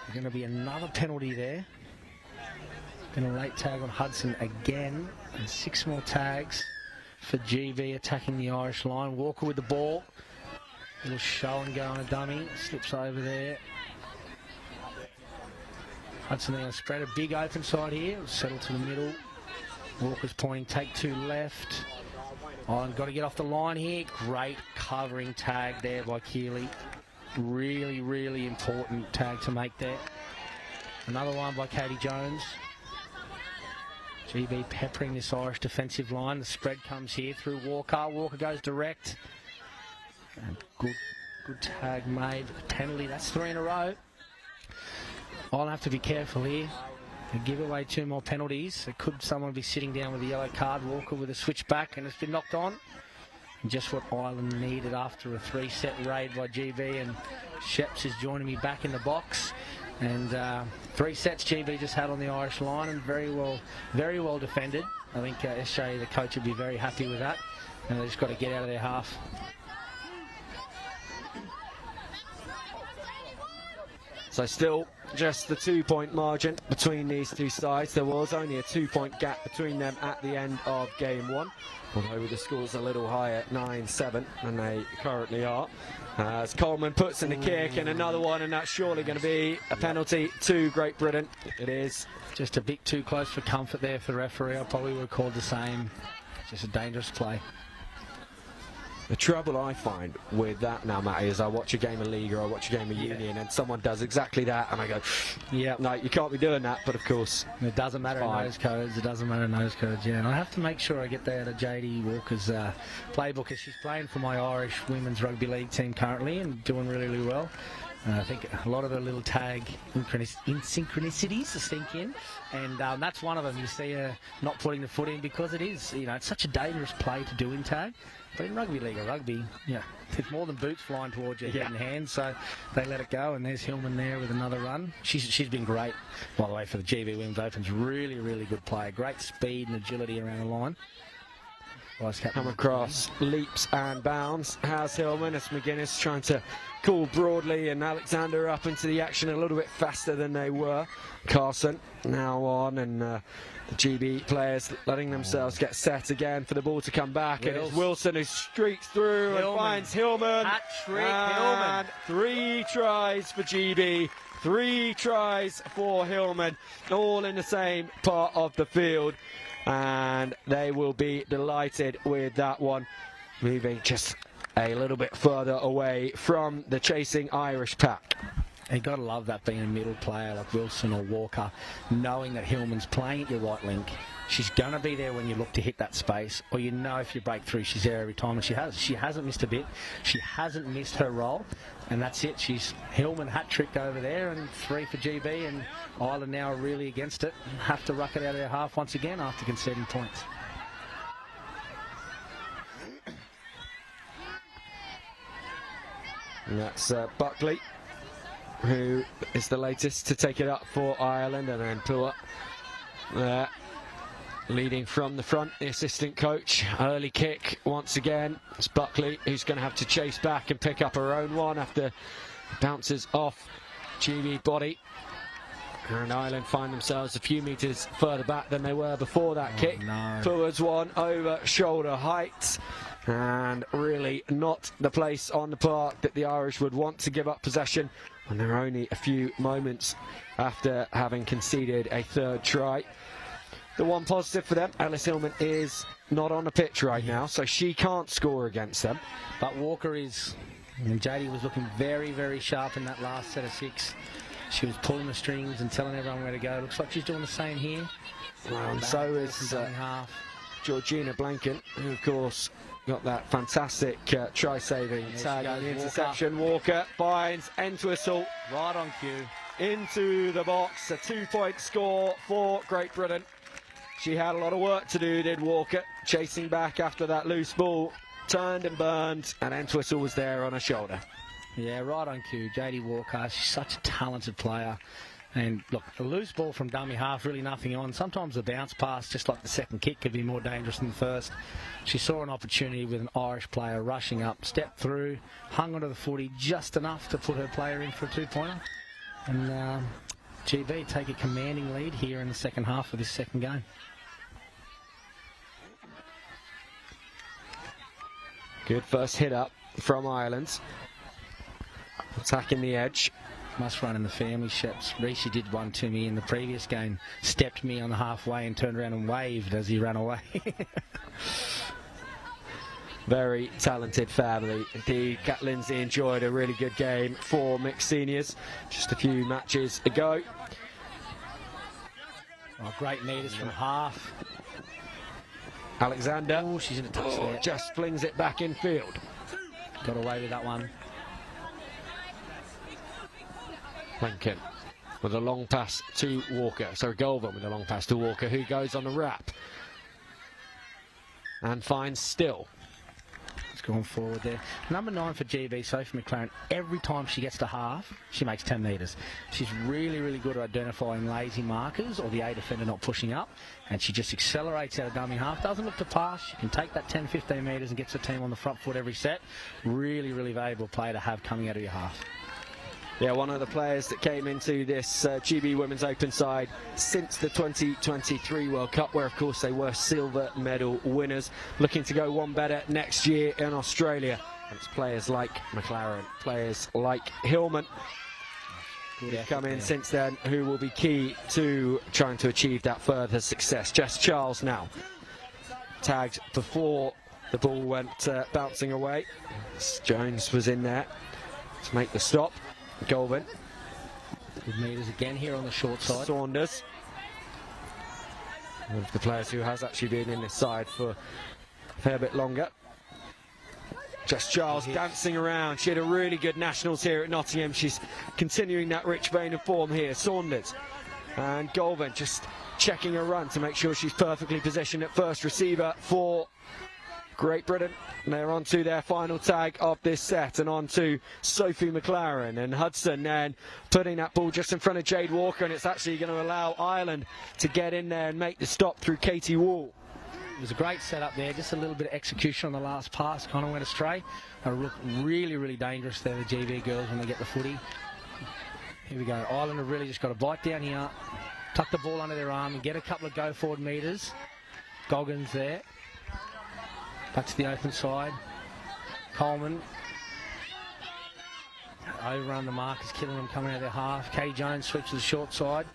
There's going to be another penalty there. Been a late tag on Hudson again, and 6 more tags for GB attacking the Irish line. Walker with the ball. Little show and go on a dummy. Slips over there. Hudson now spread a big open side here. Settle to the middle. Walker's pointing, take 2 left. Ireland got to get off the line here. Great covering tag there by Keeley. Really, really important tag to make there. Another one by Katie Jones. GB peppering this Irish defensive line. The spread comes here through Walker. Walker goes direct. And good tag made. Penalty, that's 3 in a row. I'll have to be careful here. They give away 2 more penalties. Could someone be sitting down with a yellow card? Walker with a switch back and it's been knocked on. And just what Ireland needed after a 3-set raid by GB, and Sheps is joining me back in the box. And 3 sets GB just had on the Irish line, and very well defended. I think SJ, the coach, would be very happy with that. And they just got to get out of their half. So still just the 2-point margin between these 2 sides. There was only a 2-point gap between them at the end of game 1, although the score's a little higher, 9-7, than they currently are. As Coleman puts in the kick and another one, and that's surely going to be a penalty to Great Britain. It is. Just a bit too close for comfort there for the referee. I probably would have called the same. Just a dangerous play. The trouble I find with that now, Matty, is I watch a game of League or I watch a game of Union and someone does exactly that and I go, yeah, no, you can't be doing that, but of course. It doesn't matter in nose codes, yeah. And I have to make sure I get that out of JD Walker's playbook, because she's playing for my Irish Women's Rugby League team currently and doing really, really well. I think a lot of the little tag synchronicities sink in, and that's one of them. You see her not putting the foot in because it is, it's such a dangerous play to do in tag. But in rugby league or rugby, there's more than boots flying towards your head and hands, so they let it go. And there's Hillman there with another run. She's been great, by the way, for the GB Women's Opens. Really, really good player. Great speed and agility around the line. Come across, leaps and bounds. How's Hillman? It's McGuinness trying to call Broadley and Alexander up into the action a little bit faster than they were. Carson now on, and the GB players letting themselves get set again for the ball to come back. And it's Wilson who streaks through and finds Hillman. Hat-trick, Hillman. 3 tries for GB. 3 tries for Hillman, all in the same part of the field. And they will be delighted with that one, moving just a little bit further away from the chasing Irish pack. You got to love that, being a middle player like Wilson or Walker, knowing that Hillman's playing at your right link. She's going to be there when you look to hit that space, or if you break through, she's there every time, and she has. She hasn't missed a bit. She hasn't missed her role, and that's it. She's Hillman hat-tricked over there, and 3 for GB, and Ireland now are really against it. Have to ruck it out of their half once again after conceding points. And that's Buckley, who is the latest to take it up for Ireland, and then Pua there, leading from the front, the assistant coach. Early kick once again. It's Buckley who's going to have to chase back and pick up her own one after bounces off GB body. And Ireland find themselves a few metres further back than they were before that kick. No. Pua's one over shoulder height, and really not the place on the park that the Irish would want to give up possession when they're only a few moments after having conceded a third try. The one positive for them, Alice Hillman is not on the pitch right now, so she can't score against them. But Walker is, and JD was looking very, very sharp in that last set of 6. She was pulling the strings and telling everyone where to go. Looks like she's doing the same here. Well, and so is Georgina Blanken, who of course got that fantastic try-saving tag on the interception. Walker finds Entwistle right on cue into the box. A 2-point score for Great Britain. She had a lot of work to do, did Walker, chasing back after that loose ball. Turned and burned, and Entwistle was there on her shoulder. Yeah, right on cue. JD Walker, she's such a talented player. And look, a loose ball from dummy half, really nothing on. Sometimes a bounce pass, just like the second kick, could be more dangerous than the first. She saw an opportunity with an Irish player rushing up, stepped through, hung onto the footy just enough to put her player in for a 2-pointer. And GB take a commanding lead here in the second half of this second game. Good first hit up from Ireland. Attacking the edge. Must run in the family ships. Rishi did one to me in the previous game. Stepped me on the halfway and turned around and waved as he ran away. Very talented family. Indeed, Kat Lindsay enjoyed a really good game for mixed seniors just a few matches ago. Oh, great meters from half. Alexander, she's in a touch there. Just flings it back in field. Got away with that one. Lincoln with a long pass to Walker. Sorry, Goulburn with a long pass to Walker, who goes on the wrap and finds Still. It's going forward there. Number 9 for GB, Sophie McLaren. Every time she gets to half, she makes 10 metres. She's really, really good at identifying lazy markers or the A defender not pushing up, and she just accelerates out of dummy half. Doesn't look to pass. She can take that 10, 15 metres and gets the team on the front foot every set. Really, really valuable player to have coming out of your half. Yeah, one of the players that came into this GB Women's Open side since the 2023 World Cup, where of course they were silver medal winners, looking to go one better next year in Australia. And it's players like McLaren, players like Hillman, who have come in since then, who will be key to trying to achieve that further success. Jess Charles now tagged before the ball went bouncing away. Jones was in there to make the stop. Goulburn. Good meters again here on the short side. Saunders. One of the players who has actually been in this side for a fair bit longer. Jess Charles dancing around. She had a really good nationals here at Nottingham. She's continuing that rich vein of form here. Saunders and Goulburn just checking her run to make sure she's perfectly positioned at first receiver for Great Britain. They're on to their final tag of this set, and on to Sophie McLaren and Hudson, and putting that ball just in front of Jade Walker, and it's actually going to allow Ireland to get in there and make the stop through Katie Wall. It was a great setup there, just a little bit of execution on the last pass, kind of went astray. They look really, really dangerous there, the GB girls, when they get the footy. Here we go. Ireland have really just got to bite down here, tuck the ball under their arm and get a couple of go forward metres. Goggins there. Back to the open side. Coleman. Overrun the mark is killing them coming out of their half. Katie Jones sweeps to the short side.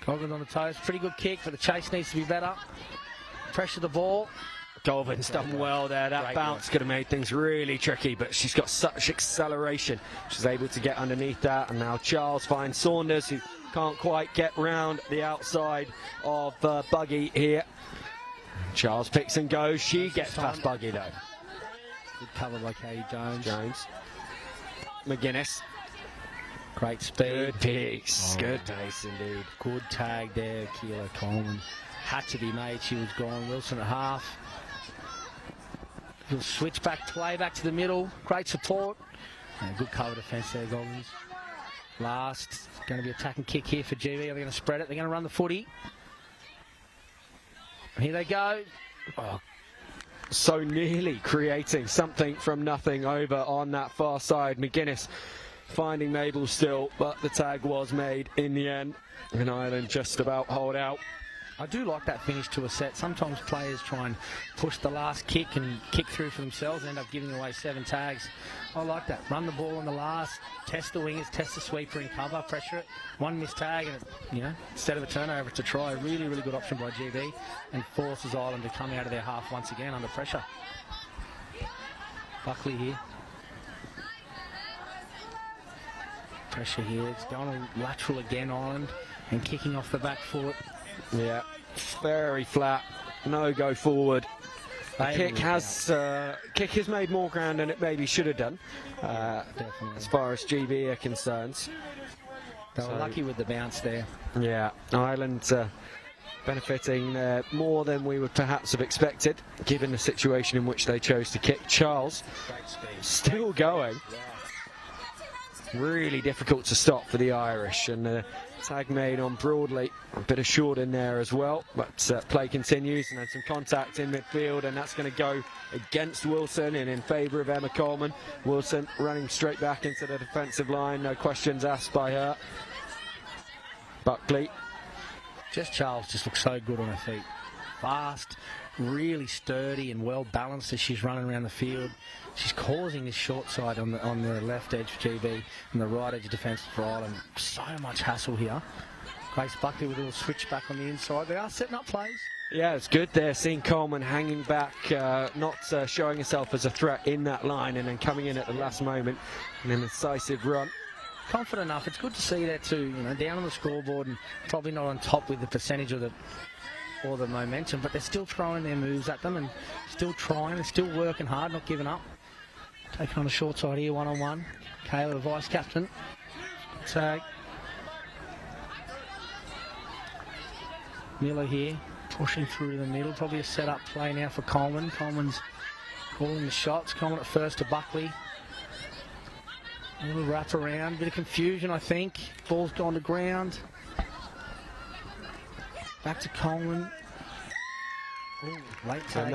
Goggins on the toes. Pretty good kick, but the chase needs to be better. Pressure the ball. Goulburn's done well there. That bounce could have made things really tricky, but she's got such acceleration. She's able to get underneath that, and now Charles finds Saunders, who can't quite get round the outside of Buggy here. Charles picks and goes. She gets past Buggy though. Good cover by Katie Jones. McGuinness. Great speed. Good pace. Good pace indeed. Good tag there, Keela Coleman. Had to be made. She was gone. Wilson at half. Little switch back play back to the middle. Great support. Good cover defence there, Goggins. Last, going to be attacking kick here for GB. They're going to spread it. They're going to run the footy. Here they go. Oh, so nearly creating something from nothing over on that far side. McGuinness finding Mabel still, but the tag was made in the end. And Ireland just about hold out. I do like that finish to a set. Sometimes players try and push the last kick and kick through for themselves and end up giving away 7 tags. I like that. Run the ball on the last, test the wingers, test the sweeper in cover, pressure it. 1 missed tag, and instead of a turnover, it's a try. Really, really good option by GB, and forces Ireland to come out of their half once again under pressure. Buckley here. Pressure here. It's going lateral again, Ireland, and kicking off the back foot. Yeah, very flat, no go forward. The kick has made more ground than it maybe should have done, as far as GB are concerned. They were lucky with the bounce there. Yeah, Ireland benefiting more than we would perhaps have expected, given the situation in which they chose to kick. Charles still going. Really difficult to stop for the Irish, and tag made on Broadley, a bit of short in there as well, but play continues, and then some contact in midfield, and that's going to go against Wilson and in favour of Emma Coleman. Wilson running straight back into the defensive line, no questions asked by her. Buckley. Charles just looks so good on her feet. Fast, really sturdy and well balanced as she's running around the field. She's causing this short side on the left edge for GB and the right edge of defence for Ireland. So much hassle here. Grace Buckley with a little switch back on the inside. They are setting up plays. Yeah, it's good there, seeing Coleman hanging back, not showing herself as a threat in that line, and then coming in at the last moment in an incisive run. Confident enough. It's good to see that too, down on the scoreboard and probably not on top with the percentage of or the momentum, but they're still throwing their moves at them and still trying, they're still working hard, not giving up. Taking on the short side here, one-on-one. Kayla, the vice-captain. Tag. Miller here, pushing through the middle. Probably a set-up play now for Coleman. Coleman's calling the shots. Coleman at first to Buckley. A little wrap around, bit of confusion, I think. Ball's gone to ground. Back to Coleman. Ooh, late tag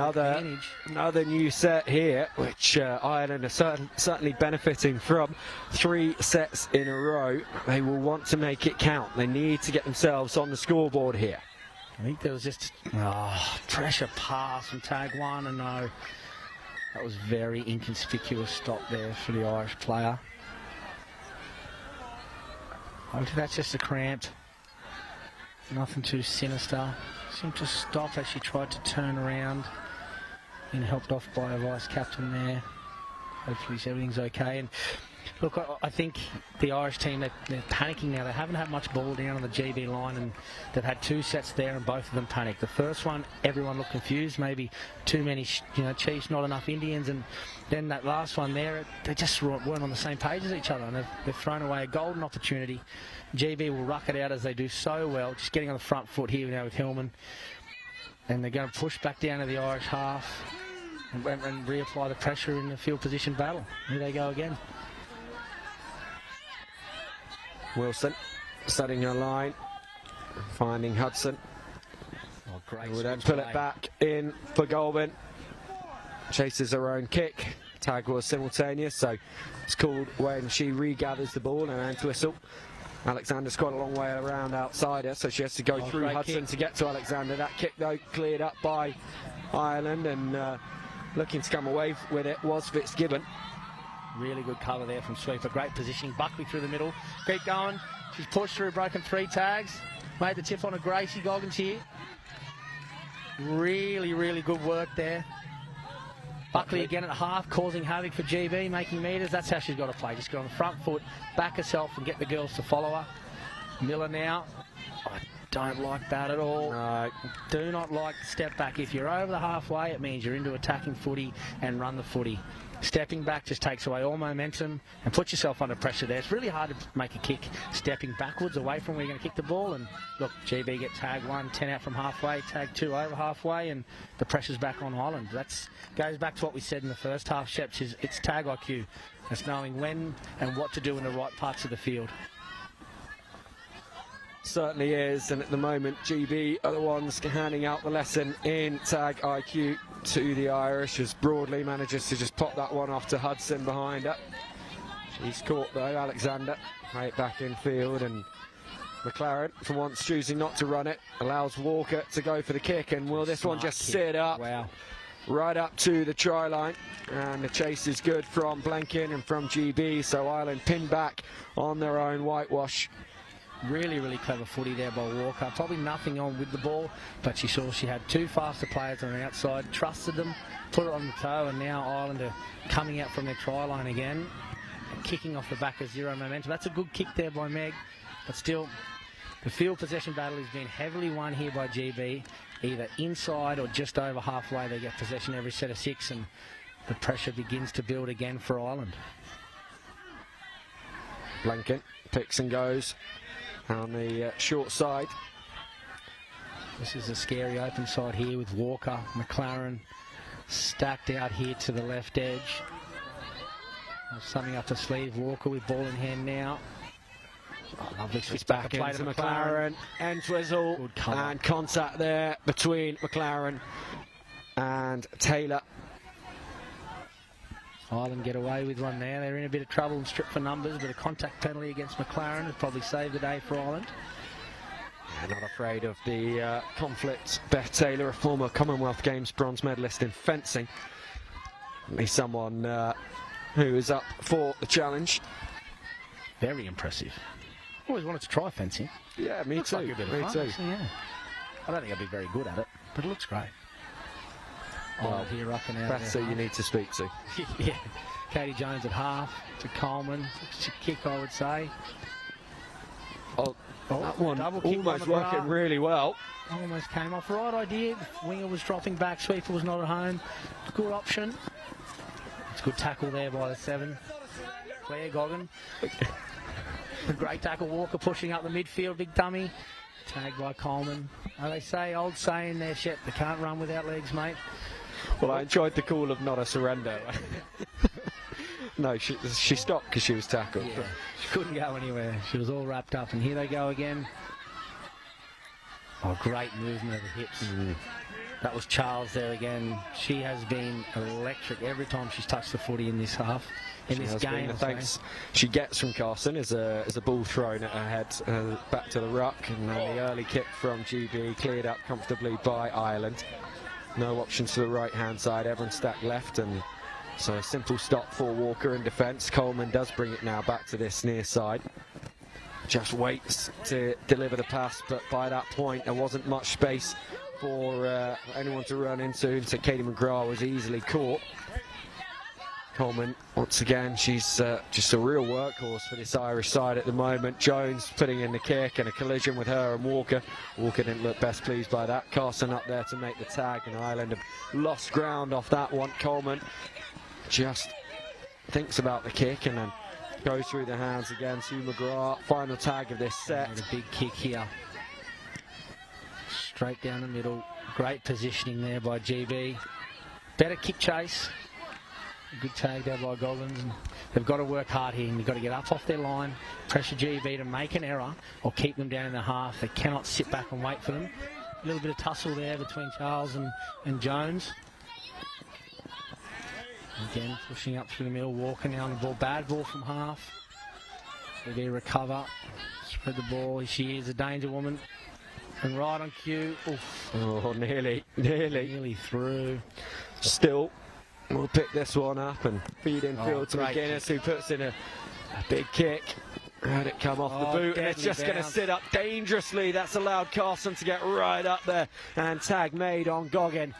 another new set here, which Ireland are certainly benefiting from. 3 sets in a row. They will want to make it count. They need to get themselves on the scoreboard here. I think there was just pressure pass from tag 1, and no, that was very inconspicuous stop there for the Irish player. I think that's just a cramped. Nothing too sinister. Seemed to stop as she tried to turn around and helped off by a vice-captain there. Hopefully everything's okay. And look, I think the Irish team, they're panicking now. They haven't had much ball down on the GB line, and they've had 2 sets there and both of them panicked. The first one, everyone looked confused, maybe too many Chiefs, not enough Indians, and then that last one there, they just weren't on the same page as each other, and they've thrown away a golden opportunity. GB will ruck it out as they do so well, just getting on the front foot here now with Hillman, and they're going to push back down to the Irish half and reapply the pressure in the field position battle. Here they go again. Wilson setting her line, finding Hudson. Oh, great. Will then pull it back in for Goldman. Chases her own kick. Tag was simultaneous, so it's called when she regathers the ball and then whistle. Alexander's quite a long way around outside her, so she has to go through Hudson to get to Alexander. That kick, though, cleared up by Ireland, and looking to come away with it was Fitzgibbon. Really good cover there from sweeper. Great positioning. Buckley through the middle. Keep going. She's pushed through, broken 3 tags. Made the tip on a Gracie Goggins here. Really, really good work there. Buckley again at half, causing havoc for GB, making metres. That's how she's got to play. Just get on the front foot, back herself, and get the girls to follow her. Miller now. I don't like that at all. No. Do not like step back. If you're over the halfway, it means you're into attacking footy and run the footy. stepping back just takes away all momentum and puts yourself under pressure there. It's really hard to make a kick stepping backwards away from where you're going to kick the ball. And look, GB get tag 1, 10 out from halfway, tag 2 over halfway, and the pressure's back on Ireland. That goes back to what we said in the first half, Sheps, is it's tag IQ. It's knowing when and what to do in the right parts of the field. Certainly is, and at the moment GB are the ones handing out the lesson in tag IQ to the Irish, as Broadley manages to just pop that one off to Hudson behind her. She's caught though, Alexander, right back in field, and McLaren, for once choosing not to run it, allows Walker to go for the kick, and will this one just sit up? Wow. Right up to the try line, and the chase is good from Blanken and from GB, so Ireland pinned back on their own whitewash. Really, really clever footy there by Walker. Probably nothing on with the ball, but she saw she had 2 faster players on the outside, trusted them, put it on the toe, and now Ireland are coming out from their try line again, kicking off the back of 0 momentum. That's a good kick there by Meg, but still, the field possession battle has been heavily won here by GB. Either inside or just over halfway, they get possession every set of 6, and the pressure begins to build again for Ireland. Blanken picks and goes on the short side. This is a scary open side here with Walker, McLaren stacked out here to the left edge. Summing up the sleeve, Walker with ball in hand now. Oh, lovely switch back into to McLaren. End twizzle and contact there between McLaren and Taylor. Ireland get away with one there. They're in a bit of trouble and stripped for numbers, but a contact penalty against McLaren has probably saved the day for Ireland. Yeah, not afraid of the conflict. Beth Taylor, a former Commonwealth Games bronze medalist in fencing. At least someone who is up for the challenge. Very impressive. Always wanted to try fencing. Yeah, me looks too. Like a bit of me fun, too. actually, yeah. I don't think I'd be very good at it, but it looks great. Well, here up and out. that's who you need to speak to. Yeah. Katie Jones at half to Coleman. It's a kick, I would say. Oh, that one double kick almost by McGrath. working really well. Almost came off. Right idea. The winger was dropping back. Sweeper was not at home. Good option. It's a good tackle there by the 7. Claire Goggin. A great tackle. Walker pushing up the midfield. Big dummy. Tagged by Coleman. They say, old saying there, Shep, they can't run without legs, mate. Well, I enjoyed the call of not a surrender. No, she stopped because she was tackled. Yeah, she couldn't go anywhere. She was all wrapped up, and here they go again. Oh, great movement of the hips. That was Charles there again. She has been electric every time she's touched the footy in this half. In this game, the thanks she gets from Carson is a ball thrown at her head back to the ruck, and then the early kick from GB cleared up comfortably by Ireland. No options to the right hand side, everyone stacked left, and so a simple stop for Walker in defence. Coleman does bring it now back to this near side. Just waits to deliver the pass, but by that point there wasn't much space for anyone to run into, so Katie McGrath was easily caught. Coleman, once again, she's just a real workhorse for this Irish side at the moment. Jones putting in the kick, and a collision with her and Walker. Walker didn't look best pleased by that. Carson up there to make the tag, and Ireland have lost ground off that one. Coleman just thinks about the kick and then goes through the hands again to McGrath. Final tag of this set. A big kick here. Straight down the middle. Great positioning there by GB. Better kick chase. Good tag there by Goggins. They've got to work hard here, and they've got to get up off their line, pressure GB to make an error or keep them down in the half. They cannot sit back and wait for them. A little bit of tussle there between Charles and Jones. Again, pushing up through the middle, Walker now on the ball. Bad ball from half. GB recover, spread the ball. She is a danger woman. And right on cue. Oof. Oh, nearly through. Still, we'll pick this one up and feed in field to McGuinness, who puts in a big kick. Had it come off the boot, and it's just going to sit up dangerously. That's allowed Carson to get right up there, and tag made on Goggin.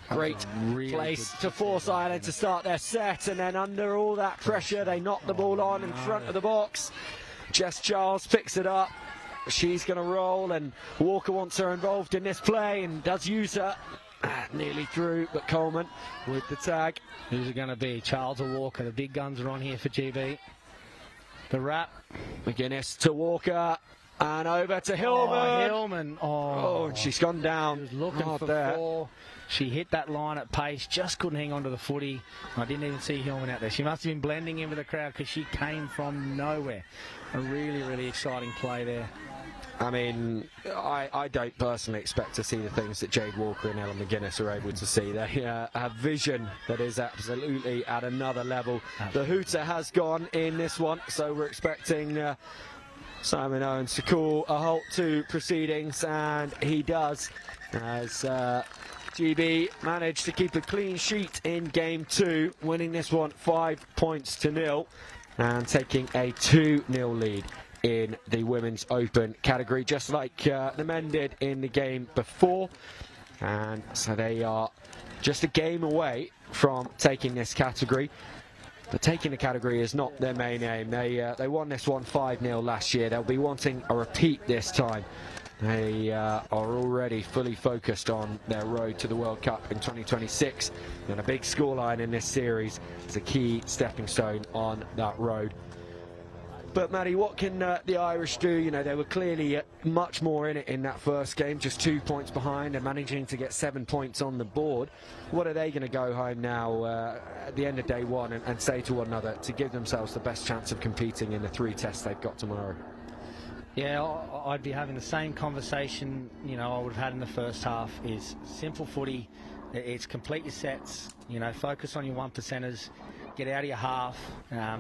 Great place to force Ireland to start their set, and then under all that pressure they knock the ball on in front of the box. Jess Charles picks it up. She's going to roll, and Walker wants her involved in this play and does use her. Nearly through, but Coleman with the tag. Who's it going to be? Charles or Walker? The big guns are on here for GB. The wrap. McGuinness to Walker. And over to Hillman. Oh, Hillman. Oh, and she's gone down. She was looking for there. 4. She hit that line at pace, just couldn't hang on to the footy. I didn't even see Hillman out there. She must have been blending in with the crowd because she came from nowhere. A really, really exciting play there. I mean, I don't personally expect to see the things that Jade Walker and Ellen McGuinness are able to see. They have vision that is absolutely at another level. The hooter has gone in this one, so we're expecting Simon Owens to call a halt to proceedings, and he does, as GB managed to keep a clean sheet in game 2, winning this one 5-0 and taking a 2-0 lead in the Women's Open category, just like the men did in the game before. And so they are just a game away from taking this category. But taking the category is not their main aim. They won this one 5-0 last year. They'll be wanting a repeat this time. They are already fully focused on their road to the World Cup in 2026. And a big scoreline in this series is a key stepping stone on that road. But Maddie, what can the Irish do? You know, they were clearly much more in it in that first game, just 2 points behind and managing to get 7 points on the board. What are they going to go home now at the end of day 1 and say to one another to give themselves the best chance of competing in the 3 tests they've got tomorrow? Yeah, I'd be having the same conversation, you know, I would have had in the first half. Is simple footy. It's complete your sets, you know, focus on your 1%ers. Get out of your half,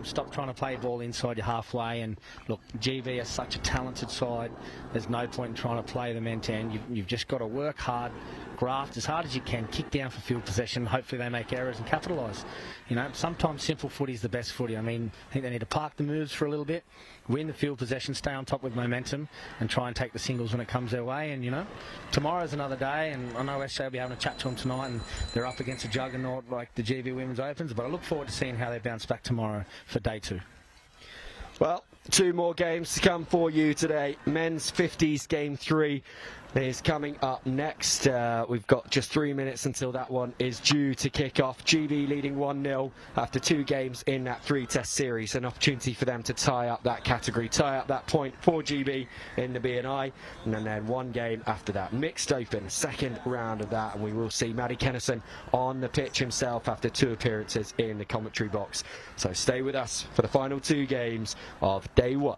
stop trying to play ball inside your halfway, and look, GB is such a talented side, there's no point in trying to play them end to end. You've just got to work hard, graft as hard as you can, kick down for field possession, hopefully they make errors and capitalise. You know, sometimes simple footy is the best footy. I mean, I think they need to park the moves for a little bit, win the field possession, stay on top with momentum, and try and take the singles when it comes their way. And, you know, tomorrow's another day, and I know SJ will be having a chat to them tonight, and they're up against a juggernaut like the GB Women's Opens, but I look forward to seeing how they bounce back tomorrow for day 2. Well, 2 more games to come for you today. Men's 50s game 3 is coming up next. We've got just 3 minutes until that one is due to kick off. GB leading 1-0 after 2 games in that 3-test series. An opportunity for them to tie up that category, tie up that point for GB in the B&I, and then 1 game after that. Mixed Open, second round of that, and we will see Maddie Kennison on the pitch himself after 2 appearances in the commentary box. So stay with us for the final 2 games of day 1.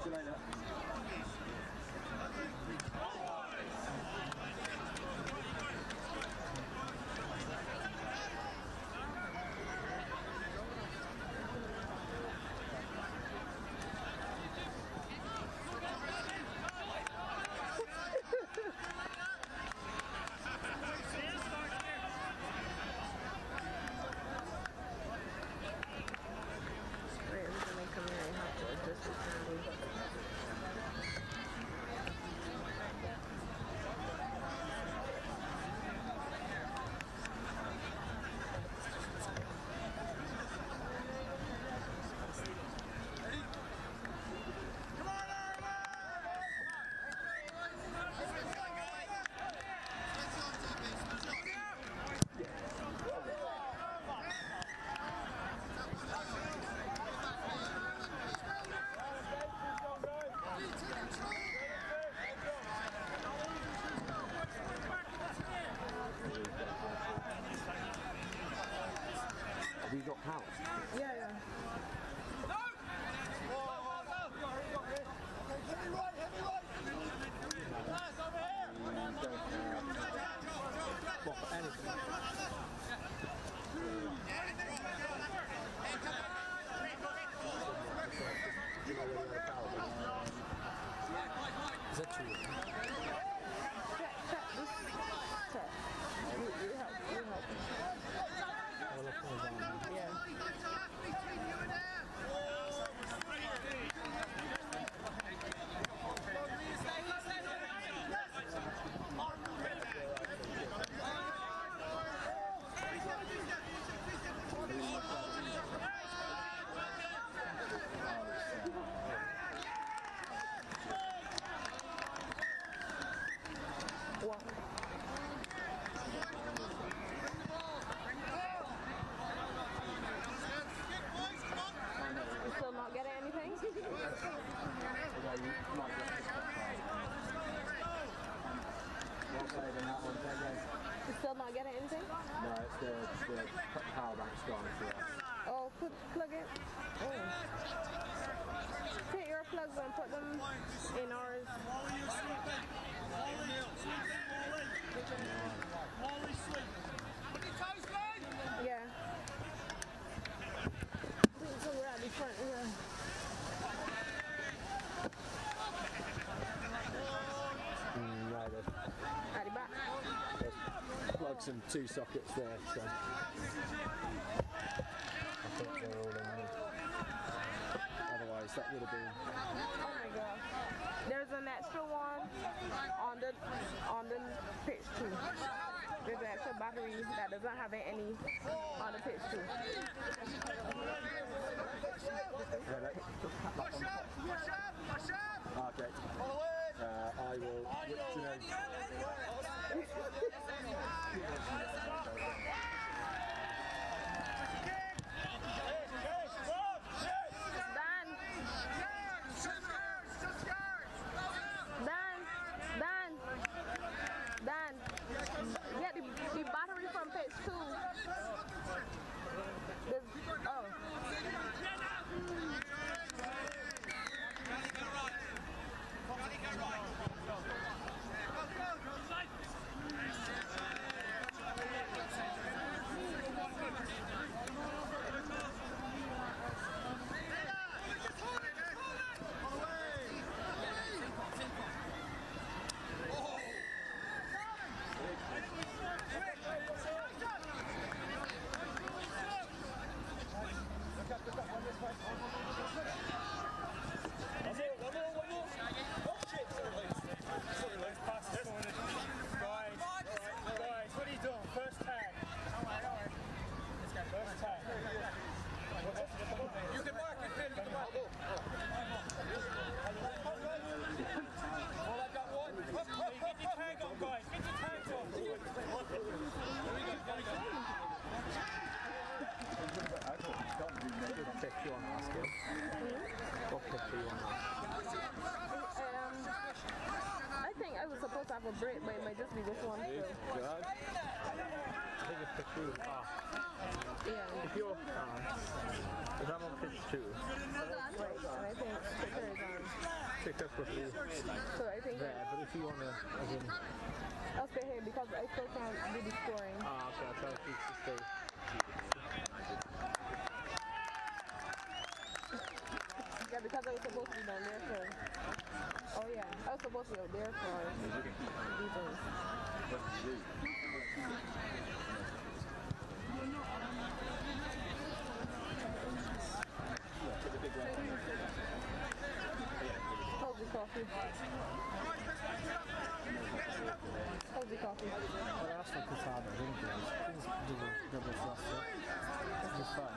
you later. Have you got pounds? Yeah, yeah. Well, for anything. Is that true? You still not getting anything? You still not getting anything? No, it's the power bank's gone for us. Oh, plug it. Oh. Take your plugs and put them in ours. Yeah. So we're at the front here. No, there's At the back. plugs and 2 sockets there, so I think they're all in there. Otherwise, that would have been. Oh my god. There's an extra one on the pitch too. There's an extra battery that doesn't have any on the pitch too. Okay. I will. You know. Dan, get the battery from page 2. Oh. You can mark it, Finn. You can mark it. Well, I got one. Get your tag on, guys. Get your tags on. There we go. There we go. I think I was supposed to have a break, but it might just be this one. So. I think it's the crew. Yeah. If you're Is that on pitch 2? Right, and I think kicker is on. Kicker's supposed to be So I think there, but if you want to, as in... I'll stay here because I still can't do the scoring. Ah, okay, I'll try to teach to stay. Yeah, because I was supposed to be down there for. Oh yeah, I was supposed to be out there for defense. How's the coffee? How's the coffee? Well, that's not Casada, didn't you? It's double frosted. It's fun.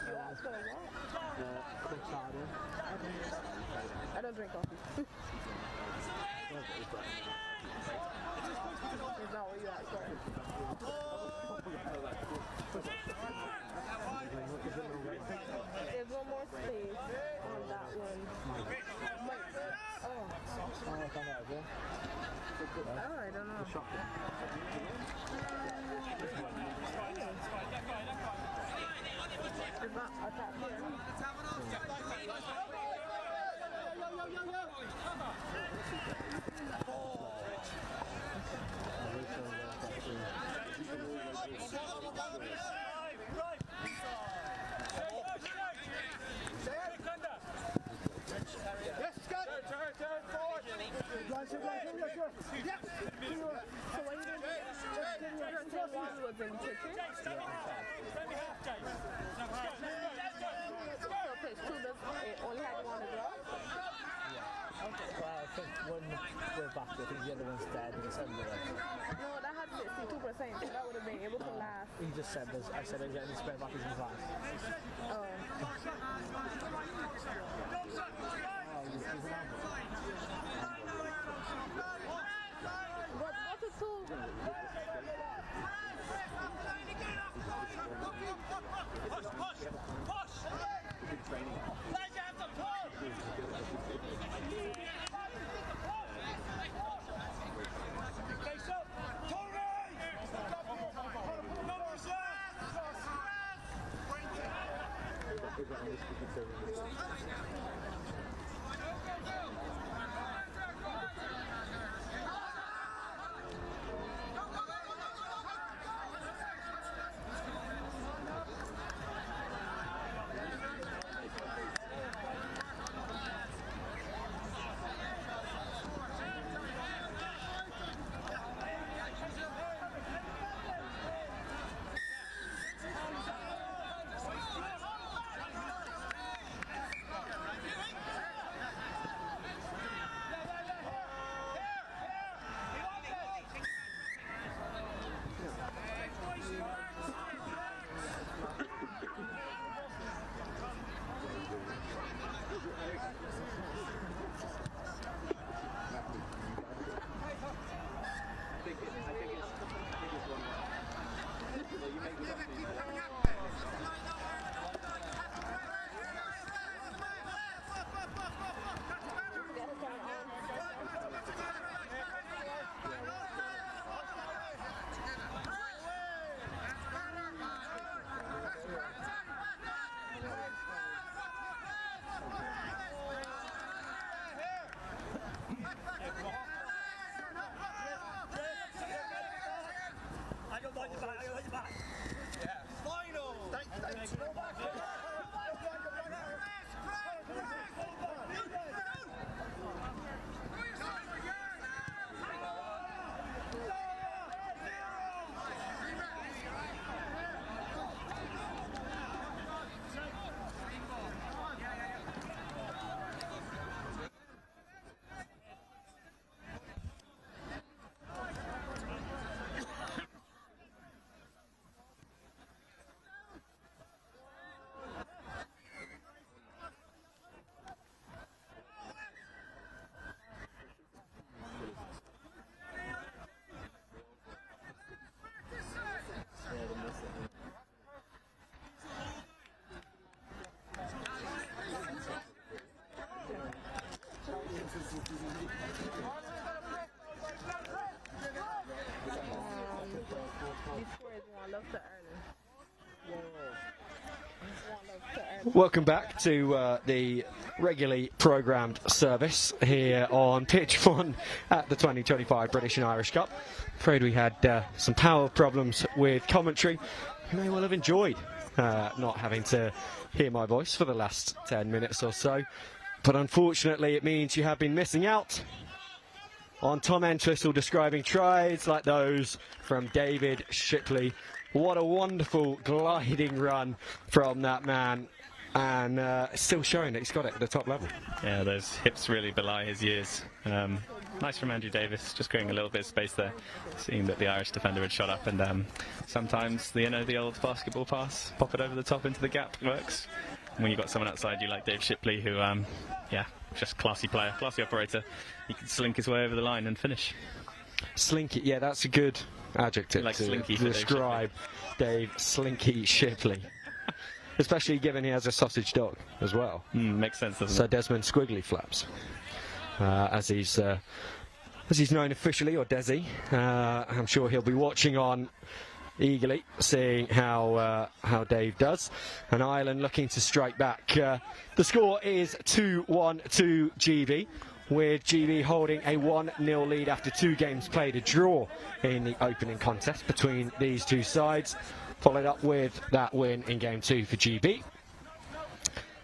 You asked for a what? Cortado. I don't drink coffee. Is that what you asked for? There's one more space on that one. Oh, I don't know. Is that a tap here? Yes, good. Turn forward. So what are you going to do? You're saying one was in the kitchen? So pitch 2 does only have one as well? Okay, well, I think one we're back, I think the other one's dead in the center. No, that had 62%, so that would have been able to last. He just said this. I said, is there any spare batteries in class? Oh. What's a tool? Push! Let you have to push! Face up! Tony! Numbers These squares want love to earn. Welcome back to the regularly programmed service here on pitch 1 at the 2025 British and Irish Cup. Afraid we had some power problems with commentary. You may well have enjoyed not having to hear my voice for the last 10 minutes or so, but unfortunately it means you have been missing out on Tom Entwistle describing tries like those from David Shipley. What a wonderful gliding run from that man, and still showing that he's got it at the top level. Yeah, those hips really belie his years. Nice from Andrew Davis, just creating a little bit of space there, seeing that the Irish defender had shot up, and sometimes the old basketball pass, pop it over the top into the gap, works. And when you've got someone outside you like Dave Shipley, who, yeah, just classy player, classy operator, he can slink his way over the line and finish. Slinky, yeah, that's a good adjective like to Slinky for describe Dave Slinky Shipley. Especially given he has a sausage dog as well. Makes sense, doesn't so it? Desmond Squiggly Flaps, as he's known officially, or Desi. I'm sure he'll be watching on eagerly, seeing how Dave does. And Ireland looking to strike back. The score is 2-1 to GB, with GB holding a 1-0 lead after 2 games played, a draw in the opening contest between these two sides, followed up with that win in game 2 for GB.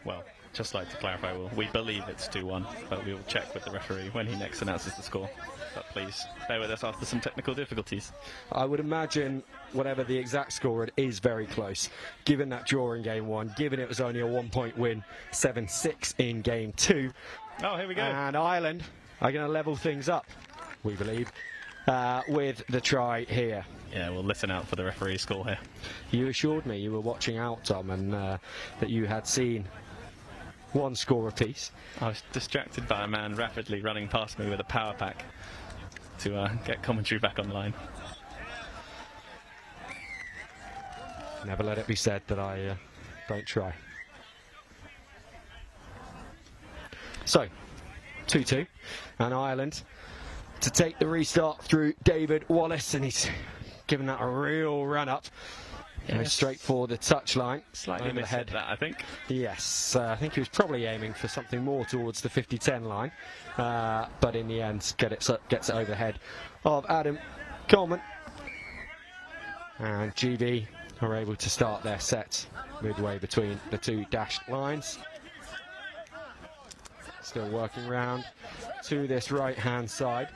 Well, just like to clarify, we believe it's 2-1, but we will check with the referee when he next announces the score. But please bear with us after some technical difficulties. I would imagine whatever the exact score, it is very close, given that draw in game 1, given it was only a 1-point win, 7-6 in game 2. Oh, here we go. And Ireland are going to level things up, we believe, with the try here. Yeah, we'll listen out for the referee's score here. You assured me you were watching out, Tom, and that you had seen one score apiece. I was distracted by a man rapidly running past me with a power pack to get commentary back online. Never let it be said that I don't try. So, 2-2, and Ireland to take the restart through David Wallace, and he's given that a real run up. Yes. Straight for the touchline. Slightly over the head. that, I think. Yes, I think he was probably aiming for something more towards the 50-10 line, but in the end gets it over the head of Adam Coleman. And GB are able to start their set midway between the two dashed lines. Still working round to this right-hand side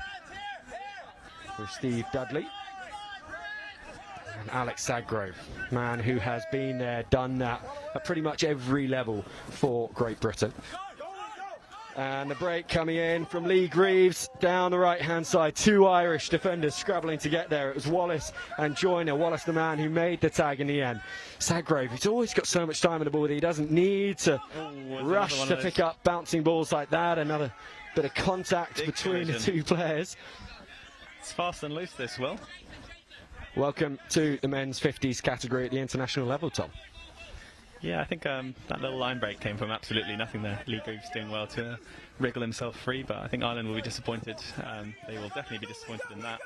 with Steve Dudley. And Alex Sagrove, man who has been there, done that at pretty much every level for Great Britain. And the break coming in from Lee Greaves down the right-hand side. 2 Irish defenders scrabbling to get there. It was Wallace and Joyner. Wallace, the man who made the tag in the end. Sagrove, he's always got so much time on the ball that he doesn't need to rush to pick up bouncing balls like that. Another bit of contact between the two players. It's fast and loose, this, Will. Welcome to the men's 50s category at the international level, Tom. Yeah, I think that little line break came from absolutely nothing there. Lee Greaves doing well to wriggle himself free, but I think Ireland will be disappointed. They will definitely be disappointed in that.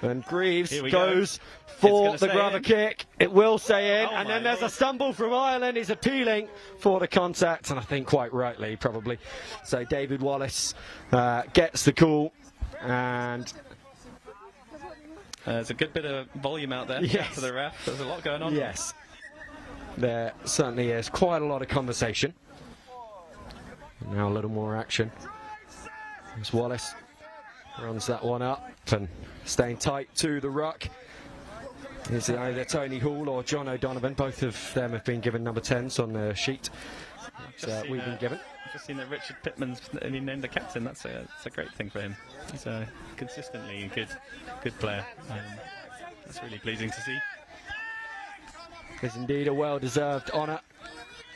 And Greaves goes for the grubber kick. It will stay in, and then there's a stumble from Ireland. He's appealing for the contact, and I think quite rightly, probably. So David Wallace gets the call, and there's a good bit of volume out there for the ref. There's a lot going on. Yes, there certainly is quite a lot of conversation. Now a little more action. As Wallace runs that one up and staying tight to the ruck. Is it either Tony Hall or John O'Donovan? Both of them have been given number 10s on the sheet that we've been given. I've just seen that Richard Pittman's been named the captain. That's a great thing for him. He's a consistently good player. That's really pleasing to see. It's indeed a well-deserved honour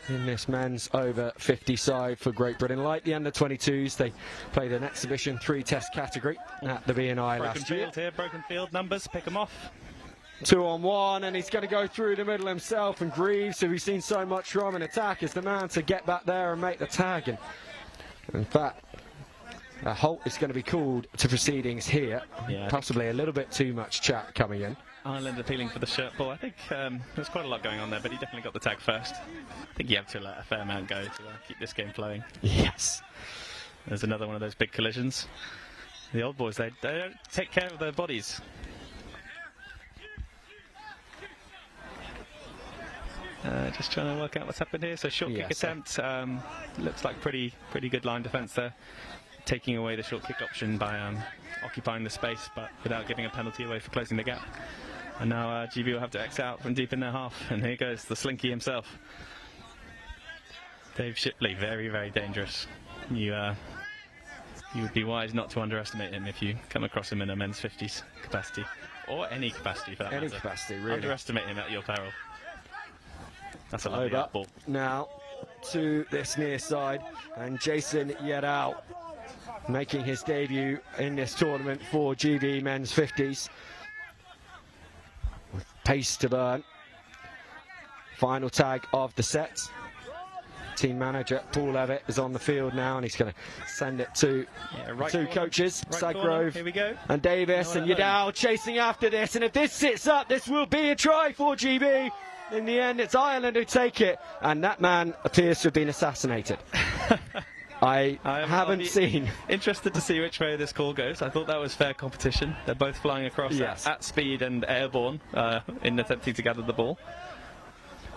in this men's over 50 side for Great Britain. Like the under-22s, they played an exhibition 3-test category at the BNI last year. Broken field here, broken field numbers, pick them off. 2-on-1, and he's going to go through the middle himself, and Greaves, who we've seen so much from in attack, is the man to get back there and make the tag. And in fact, a halt is going to be called to proceedings here. Yeah, possibly a little bit too much chat coming in. Ireland appealing for the shirt ball. I think there's quite a lot going on there, but he definitely got the tag first. I think you have to let a fair amount go to keep this game flowing. Yes. There's another one of those big collisions. The old boys, they don't take care of their bodies. Just trying to work out what's happened here. So short kick attempt. Looks like pretty good line defence there. Taking away the short kick option by occupying the space, but without giving a penalty away for closing the gap. And now GB will have to X out from deep in their half. And here goes the Slinky himself. Dave Shipley, very, very dangerous. You would be wise not to underestimate him if you come across him in a men's 50s capacity. Or any capacity for that matter. Any capacity, really. Underestimate him at your peril. That's a lovely Over ball. now to this near side, and Jason Yedau making his debut in this tournament for GB men's 50s. With pace to burn. Final tag of the set. Team manager Paul Levitt is on the field now, and he's going to send it to two coaches, Sadgrove and Davis, and Yedau chasing after this, and if this sits up, this will be a try for GB. In the end, it's Ireland who take it, and that man appears to have been assassinated. I haven't seen. Interested to see which way this call goes. I thought that was fair competition. They're both flying across at speed and airborne in attempting to gather the ball.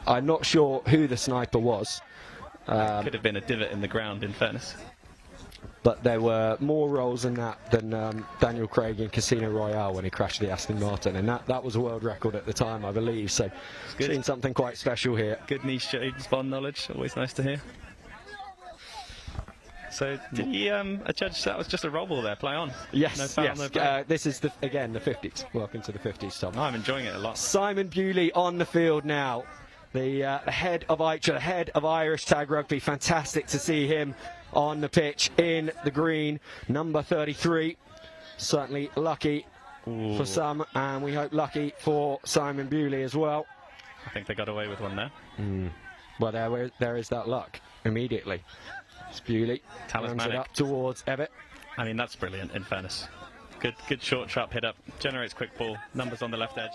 I'm not sure who the sniper was. Could have been a divot in the ground, in fairness. But there were more rolls in that than Daniel Craig in Casino Royale when he crashed the Aston Martin, and that was a world record at the time, I believe. So, seen something quite special here. Good niche James Bond knowledge, always nice to hear. So, did he judge that was just a roll ball there? Play on. Yes, no foul, yes. no play. This is again the 50s. Welcome to the 50s, Tom. I'm enjoying it a lot. Simon Bewley on the field now. The head of ITRA, head of Irish Tag Rugby. Fantastic to see him on the pitch in the green. Number 33. Certainly lucky for some, and we hope lucky for Simon Bewley as well. I think they got away with one there. Well, there is that luck immediately. It's Bewley. Runs it up towards Evatt. I mean, that's brilliant, in fairness. Good short trap hit up. Generates quick ball. Numbers on the left edge.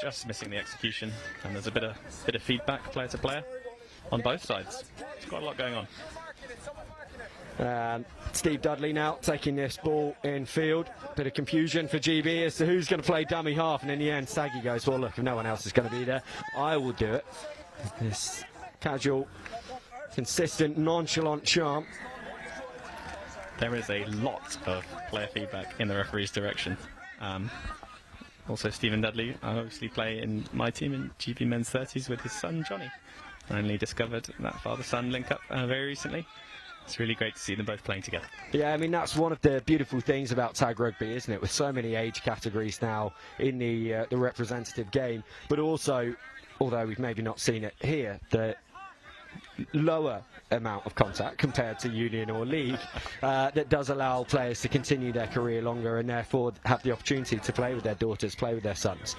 Just missing the execution, and there's a bit of feedback player to player on both sides. There's quite a lot going on. Steve Dudley now taking this ball in field. Bit of confusion for GB as to who's going to play dummy half, and in the end Saggy goes, well look, if no one else is going to be there, I will do it. This casual, consistent, nonchalant charm. There is a lot of player feedback in the referee's direction. Also, Stephen Dudley, I obviously play in my team in GB Men's 30s with his son Johnny. I only discovered that father-son link up very recently. It's really great to see them both playing together. Yeah, I mean, that's one of the beautiful things about tag rugby, isn't it? With so many age categories now in the representative game, but also, although we've maybe not seen it here, the lower amount of contact compared to union or league that does allow players to continue their career longer and therefore have the opportunity to play with their daughters, play with their sons.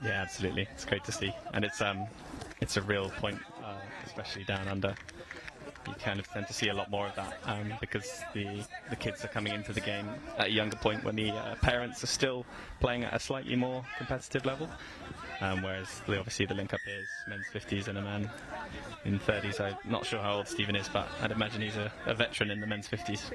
Yeah, absolutely. It's great to see, and it's a real point, especially down under. You kind of tend to see a lot more of that because the kids are coming into the game at a younger point when the parents are still playing at a slightly more competitive level, whereas obviously the link up here is men's 50s and a man in 30s. I'm not sure how old Stephen is, but I'd imagine he's a veteran in the men's 50s.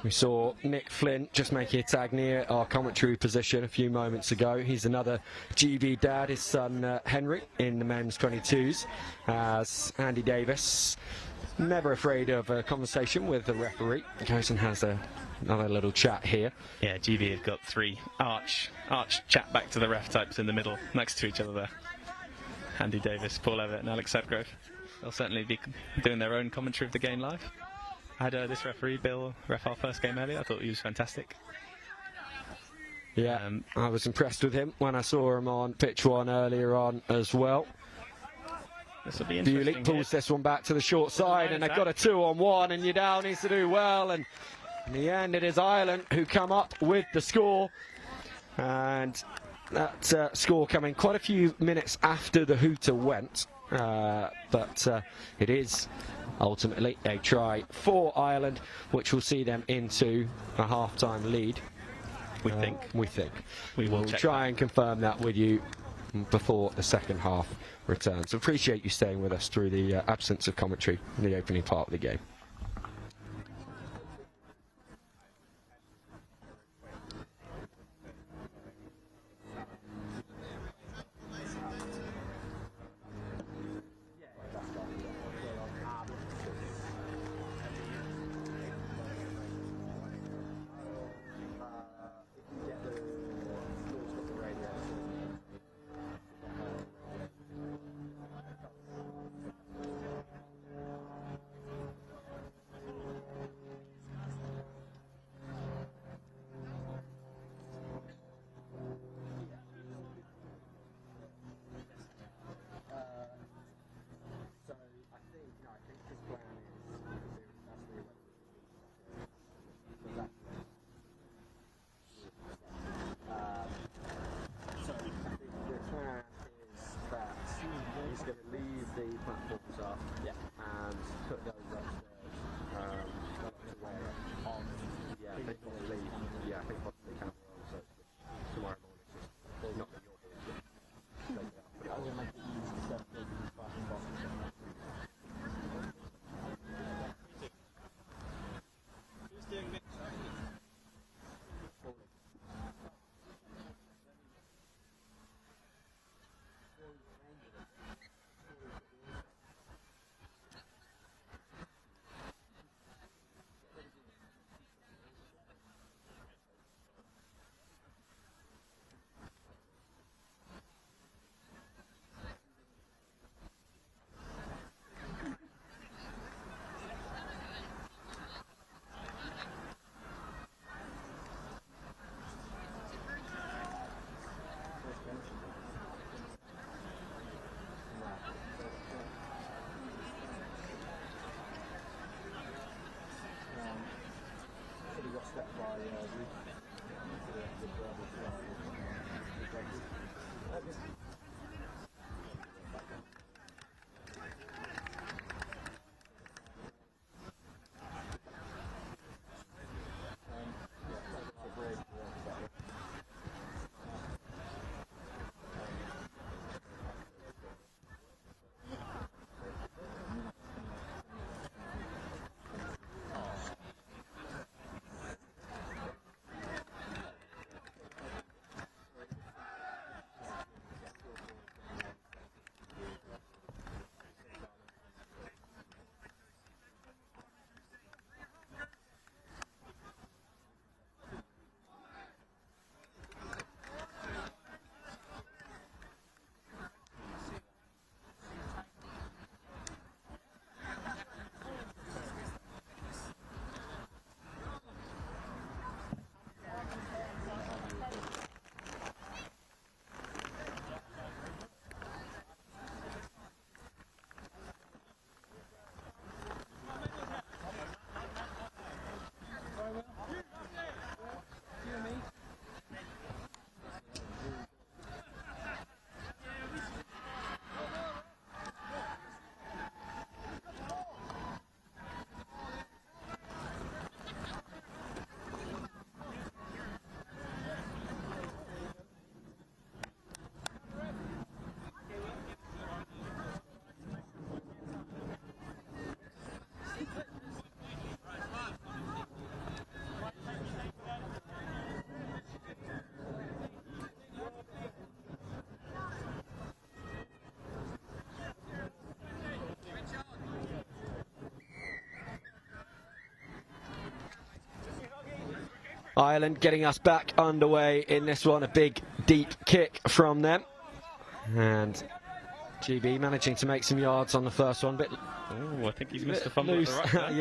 We saw Nick Flint just making a tag near our commentary position a few moments ago. He's another GB dad, his son Henry in the men's 22s, as Andy Davis, never afraid of a conversation with the referee, goes and has another little chat here. Yeah, GB have got three arch chat back to the ref types in the middle next to each other there. Andy Davis, Paul Levitt and Alex Sadgrove. They'll certainly be doing their own commentary of the game live. I had this referee, Bill, ref our first game earlier. I thought he was fantastic. Yeah, I was impressed with him when I saw him on pitch one earlier on as well. This will be interesting. Bewley pulls this one back to the short side, and they've got a 2-on-1, and Yedau needs to do well, and in the end it is Ireland who come up with the score, and that score coming quite a few minutes after the hooter went, but it is ultimately a try for Ireland, which will see them into a half-time lead. We think. We think. We will We'll check try and confirm that with you before the second half returns. Appreciate you staying with us through the absence of commentary in the opening part of the game. Ireland getting us back underway in this one. A big, deep kick from them. And GB managing to make some yards on the first one. Oh, I think he's missed a fumble at the right time.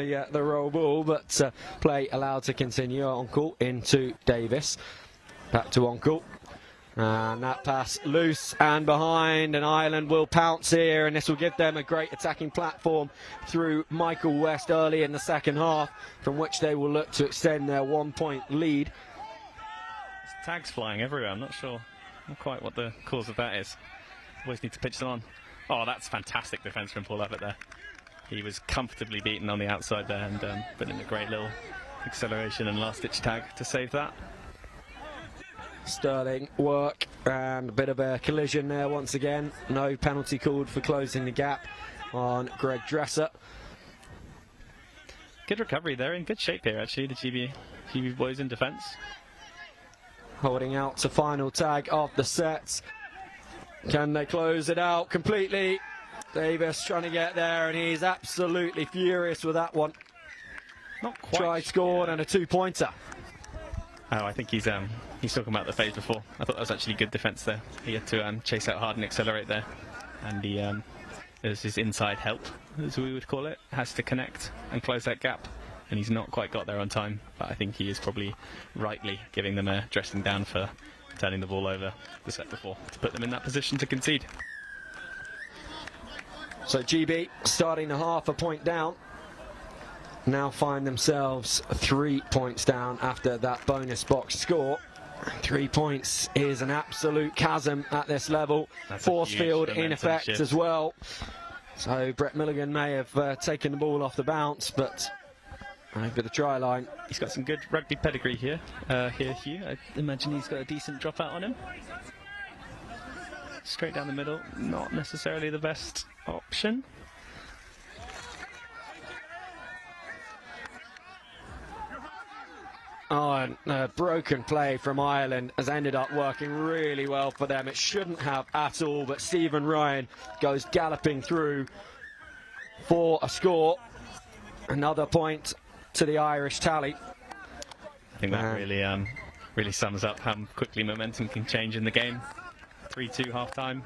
Yeah, the roll ball, but play allowed to continue. Oncle into Davis. Back to Oncle. And that pass loose and behind, and Ireland will pounce here, and this will give them a great attacking platform through Michael West early in the second half, from which they will look to extend their 1-point lead. There's tags flying everywhere. I'm not quite what the cause of that is. Always need to pitch them on. Oh, that's fantastic defence from Paul Abbott there. He was comfortably beaten on the outside there, and put in a great little acceleration and last-ditch tag to save that. Sterling work and a bit of a collision there once again. No penalty called for closing the gap on Greg Dresser. Good recovery. They're in good shape here, actually, the GB boys in defence. Holding out to final tag of the set. Can they close it out completely? Davis trying to get there, and he's absolutely furious with that one. Not quite. Try scored and a 2-pointer. Oh, I think he's talking about the phase before. I thought that was actually good defence there. He had to chase out hard and accelerate there, and there's his inside help, as we would call it, has to connect and close that gap, and he's not quite got there on time. But I think he is probably rightly giving them a dressing down for turning the ball over the set before to put them in that position to concede. So GB starting the half a point down. Now find themselves 3 points down after that bonus box score. 3 points is an absolute chasm at this level. Force field in effect as well. So Brett Milligan may have taken the ball off the bounce, but over the try line. He's got some good rugby pedigree here, Hugh. I imagine he's got a decent dropout on him. Straight down the middle, not necessarily the best option. Oh, and a broken play from Ireland has ended up working really well for them. It shouldn't have at all, but Stephen Ryan goes galloping through for a score. Another point to the Irish tally. I think that really sums up how quickly momentum can change in the game. 3-2 half-time.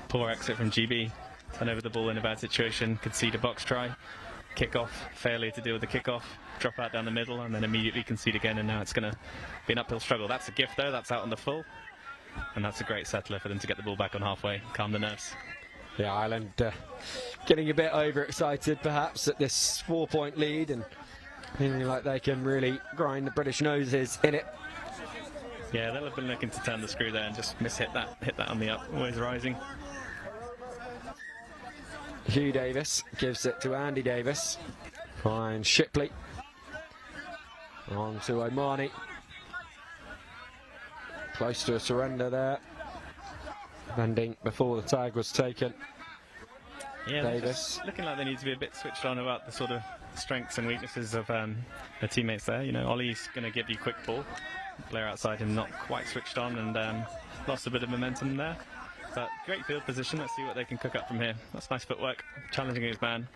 Poor exit from GB. Turn over the ball in a bad situation. Concede a box try. Kick-off. Failure to deal with the kick-off. Drop out down the middle and then immediately concede again, and now it's going to be an uphill struggle. That's a gift though, that's out on the full, and that's a great settler for them to get the ball back on halfway, calm the nerves. Yeah, Ireland getting a bit overexcited perhaps at this 4-point lead and feeling like they can really grind the British noses in it. Yeah, they'll have been looking to turn the screw there and just hit that on the up, always rising. Hugh Davis gives it to Andy Davis. Finds Shipley. On to O'Mahony. Close to a surrender there. Landing before the tag was taken. Yeah, Davis. Looking like they need to be a bit switched on about the sort of strengths and weaknesses of their teammates there. You know, Ollie's going to give you quick ball. The player outside him not quite switched on and lost a bit of momentum there. But great field position. Let's see what they can cook up from here. That's nice footwork. Challenging his man.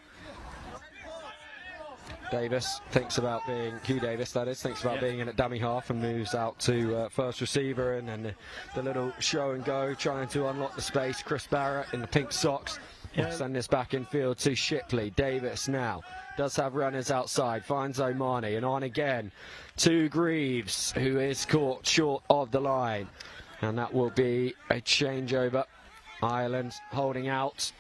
Davis thinks about being, Hugh Davis that is, thinks about being in at dummy half and moves out to first receiver, and then the little show and go, trying to unlock the space. Chris Barrett in the pink socks. We'll send this back in field to Shipley. Davis now does have runners outside, finds O'Mahony, and on again to Greaves, who is caught short of the line. And that will be a changeover. Ireland holding out.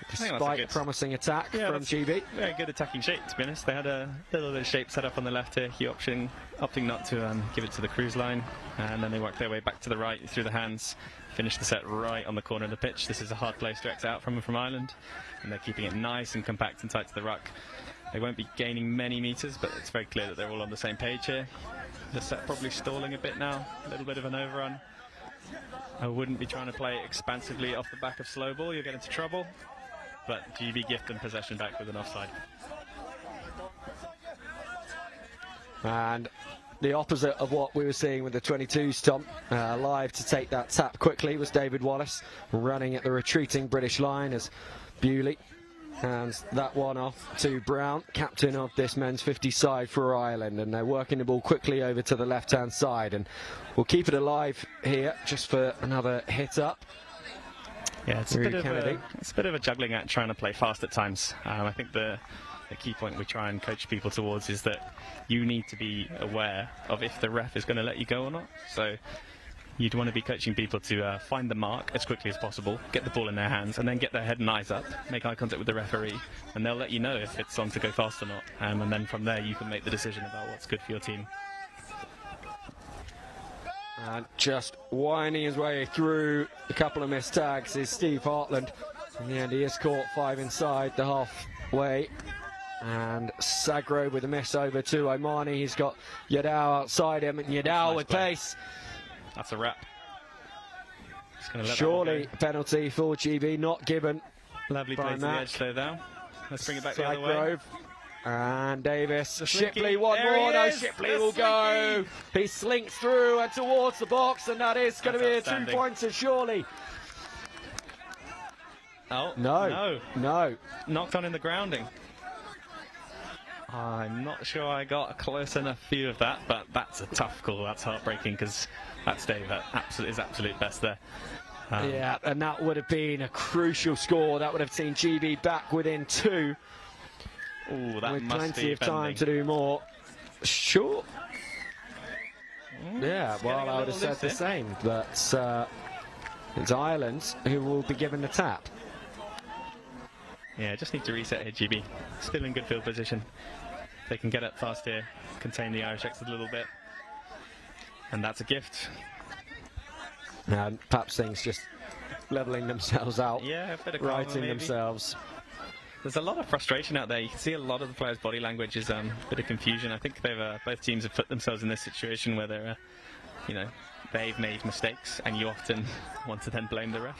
Despite a promising attack from GB. Very good attacking shape, to be honest. They had a little bit of shape set up on the left here. He opting not to give it to the cruise line, and then they worked their way back to the right through the hands. Finished the set right on the corner of the pitch. This is a hard place to exit out from Ireland, and they're keeping it nice and compact and tight to the ruck. They won't be gaining many metres, but it's very clear that they're all on the same page here. The set probably stalling a bit now, a little bit of an overrun. I wouldn't be trying to play expansively off the back of slow ball, you'll get into trouble. But GB gift them possession back with an offside. And the opposite of what we were seeing with the 22s, Tom. Live to take that tap quickly was David Wallace, running at the retreating British line as Bewley hands that one off to Brown, captain of this men's 50 side for Ireland, and they're working the ball quickly over to the left-hand side, and we'll keep it alive here just for another hit up. Yeah, it's a bit of a juggling act trying to play fast at times. I think the key point we try and coach people towards is that you need to be aware of if the ref is going to let you go or not. So you'd want to be coaching people to find the mark as quickly as possible, get the ball in their hands, and then get their head and eyes up, make eye contact with the referee, and they'll let you know if it's on to go fast or not. And then from there you can make the decision about what's good for your team. And just winding his way through a couple of missed tags is Steve Hartland. In the end, he is caught 5 inside the halfway. And Sagro with a miss over to O'Mahony. He's got Yadao outside him, and Yadao with pace That's a wrap. Just gonna let Surely penalty for GB, not given. Lovely play to the edge though now. Let's bring it back the other way. Grove. And Davis, Shipley, one There more, he no, is. Shipley The will go. He slinks through and towards the box, and that is going to be a 2 pointer, surely. Oh, no. Knocked on in the grounding. I'm not sure I got a close enough view of that, but that's a tough call. That's heartbreaking because that's Dave at his absolute best there. Yeah, and that would have been a crucial score. That would have seen GB back within 2. Ooh, that with must plenty be of time bending. to do more. Sure. Yeah, well, I would have said the same, but it's Ireland who will be given the tap. Yeah, just need to reset here, GB. Still in good field position. They can get up fast here, contain the Irish X a little bit. And that's a gift. And perhaps things just levelling themselves out. Yeah, a bit of karma, righting maybe. themselves. There's a lot of frustration out there. You can see a lot of the players' body language is a bit of confusion. I think both teams have put themselves in this situation where they're, they've made mistakes, and you often want to then blame the ref.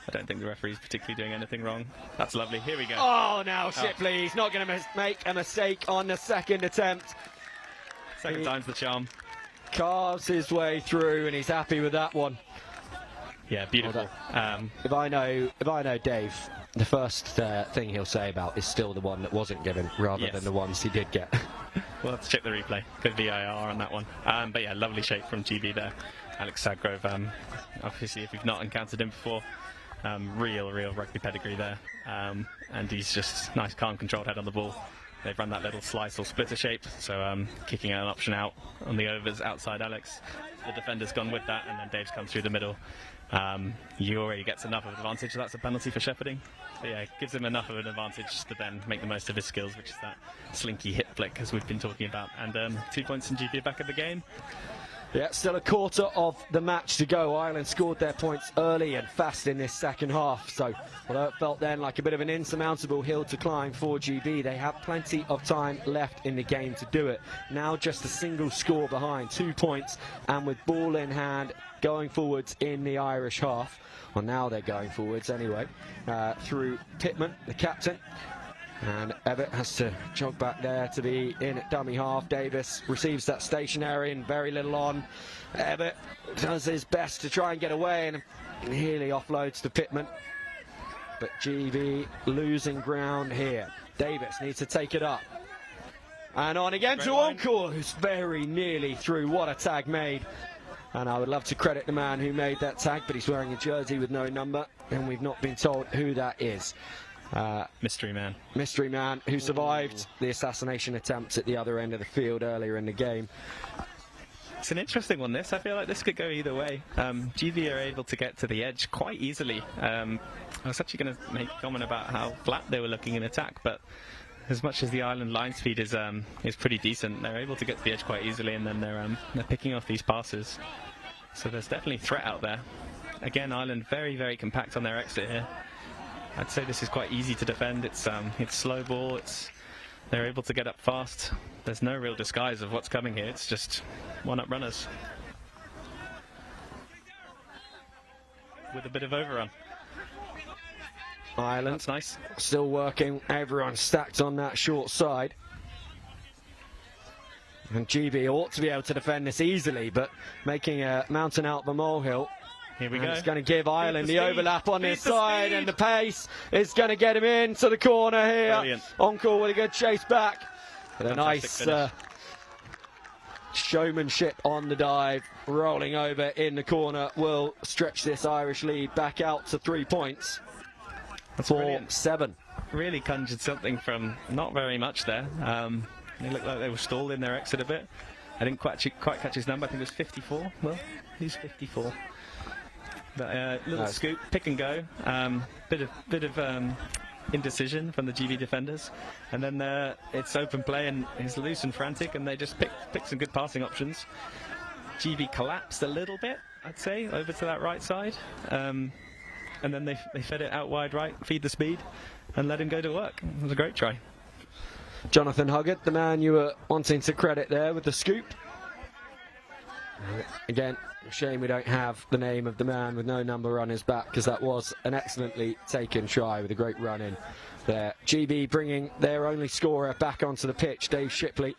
I don't think the referee's particularly doing anything wrong. That's lovely. Here we go. Oh, now Shipley, he's not going to make a mistake on the second attempt. Second time's the charm. Carves his way through, and he's happy with that one. Yeah, beautiful. If I know Dave, the first thing he'll say about is still the one that wasn't given, rather than the ones he did get. We'll have to check the replay. Good VIR on that one. But yeah, lovely shape from GB there. Alex Sadgrove, obviously, if you've not encountered him before, real rugby pedigree there. And he's just nice, calm, controlled head on the ball. They've run that little slice or splitter shape, so kicking an option out on the overs outside Alex. The defender's gone with that, and then Dave's come through the middle. He already gets enough of an advantage, so that's a penalty for shepherding. But yeah, it gives him enough of an advantage to then make the most of his skills, which is that slinky hip flick, as we've been talking about. And 2 points in GB back at the game. Yeah, still a quarter of the match to go. Ireland scored their points early and fast in this second half. So, although it felt then like a bit of an insurmountable hill to climb for GB, they have plenty of time left in the game to do it. Now just a single score behind, 2 points, and with ball in hand, going forwards in the Irish half. Well, now they're going forwards anyway, through Pittman, the captain. And Evatt has to jog back there to be in at dummy half. Davis receives that stationary and very little on. Evatt does his best to try and get away, and Healy offloads to Pittman. But GB losing ground here. Davis needs to take it up. And on again to Encore, who's very nearly through. What a tag made. And I would love to credit the man who made that tag, but he's wearing a jersey with no number, and we've not been told who that is. Mystery man. Mystery man who survived the assassination attempt at the other end of the field earlier in the game. It's an interesting one, this. I feel like this could go either way. GB are able to get to the edge quite easily. I was actually going to make a comment about how flat they were looking in attack, but as much as the Ireland line speed is pretty decent, they're able to get to the edge quite easily, and then they're picking off these passes. So there's definitely threat out there. Again, Ireland very, very compact on their exit here. I'd say this is quite easy to defend. It's slow ball. They're able to get up fast. There's no real disguise of what's coming here. It's just one-up runners with a bit of overrun. Ireland, that's nice. Still working. Everyone stacked on that short side. And GB ought to be able to defend this easily, but making a mountain out of a molehill. Here we go. It's going to give Ireland the overlap on this side, and the pace is going to get him into the corner here. Brilliant. Encore with a good chase back. But a nice showmanship on the dive, rolling over in the corner, will stretch this Irish lead back out to 3 points. That's for brilliant. 7. Really conjured something from not very much there. They looked like they were stalled in their exit a bit. I didn't quite catch his number. I think it was 54. Well, who's 54? But little scoop, pick and go. Bit of indecision from the GB defenders, and then it's open play and he's loose and frantic, and they just pick some good passing options. GB collapsed a little bit, I'd say, over to that right side, and then they fed it out wide right, feed the speed, and let him go to work. It was a great try. Jonathan Huggett, the man you were wanting to credit there with the scoop. Again, shame we don't have the name of the man with no number on his back, because that was an excellently taken try with a great run in there. GB bringing their only scorer back onto the pitch, Dave Shipley.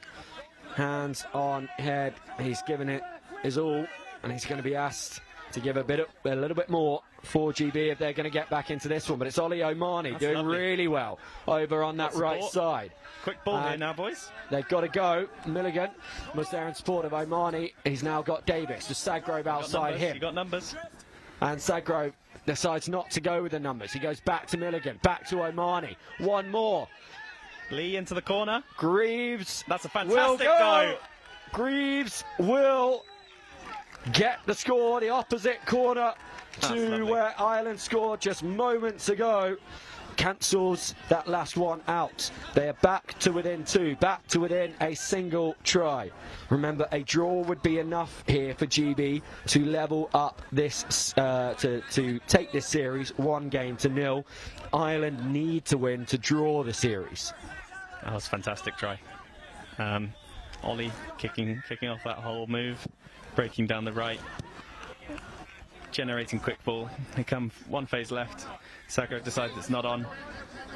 Hands on head, he's given it his all, and he's going to be asked to give a little bit more for GB if they're going to get back into this one. But it's Ollie O'Mahony doing lovely. Really well over on that right side. Quick ball here now, boys. They've got to go. Milligan was there in support of O'Mahony. He's now got Davis. Just Sadgrove outside him. You got numbers. And Sadgrove decides not to go with the numbers. He goes back to Milligan, back to O'Mahony. One more. Lee into the corner. Greaves. That's a fantastic go. Greaves will get the score, the opposite corner to where Ireland scored just moments ago. Cancels that last one out. They are back to within 2, back to within a single try. Remember, a draw would be enough here for GB to level up this, to take this series 1-0. Ireland need to win to draw the series. That was a fantastic try. Ollie kicking off that whole move, breaking down the right, generating quick ball. They come one phase left. Sadgrove decides it's not on.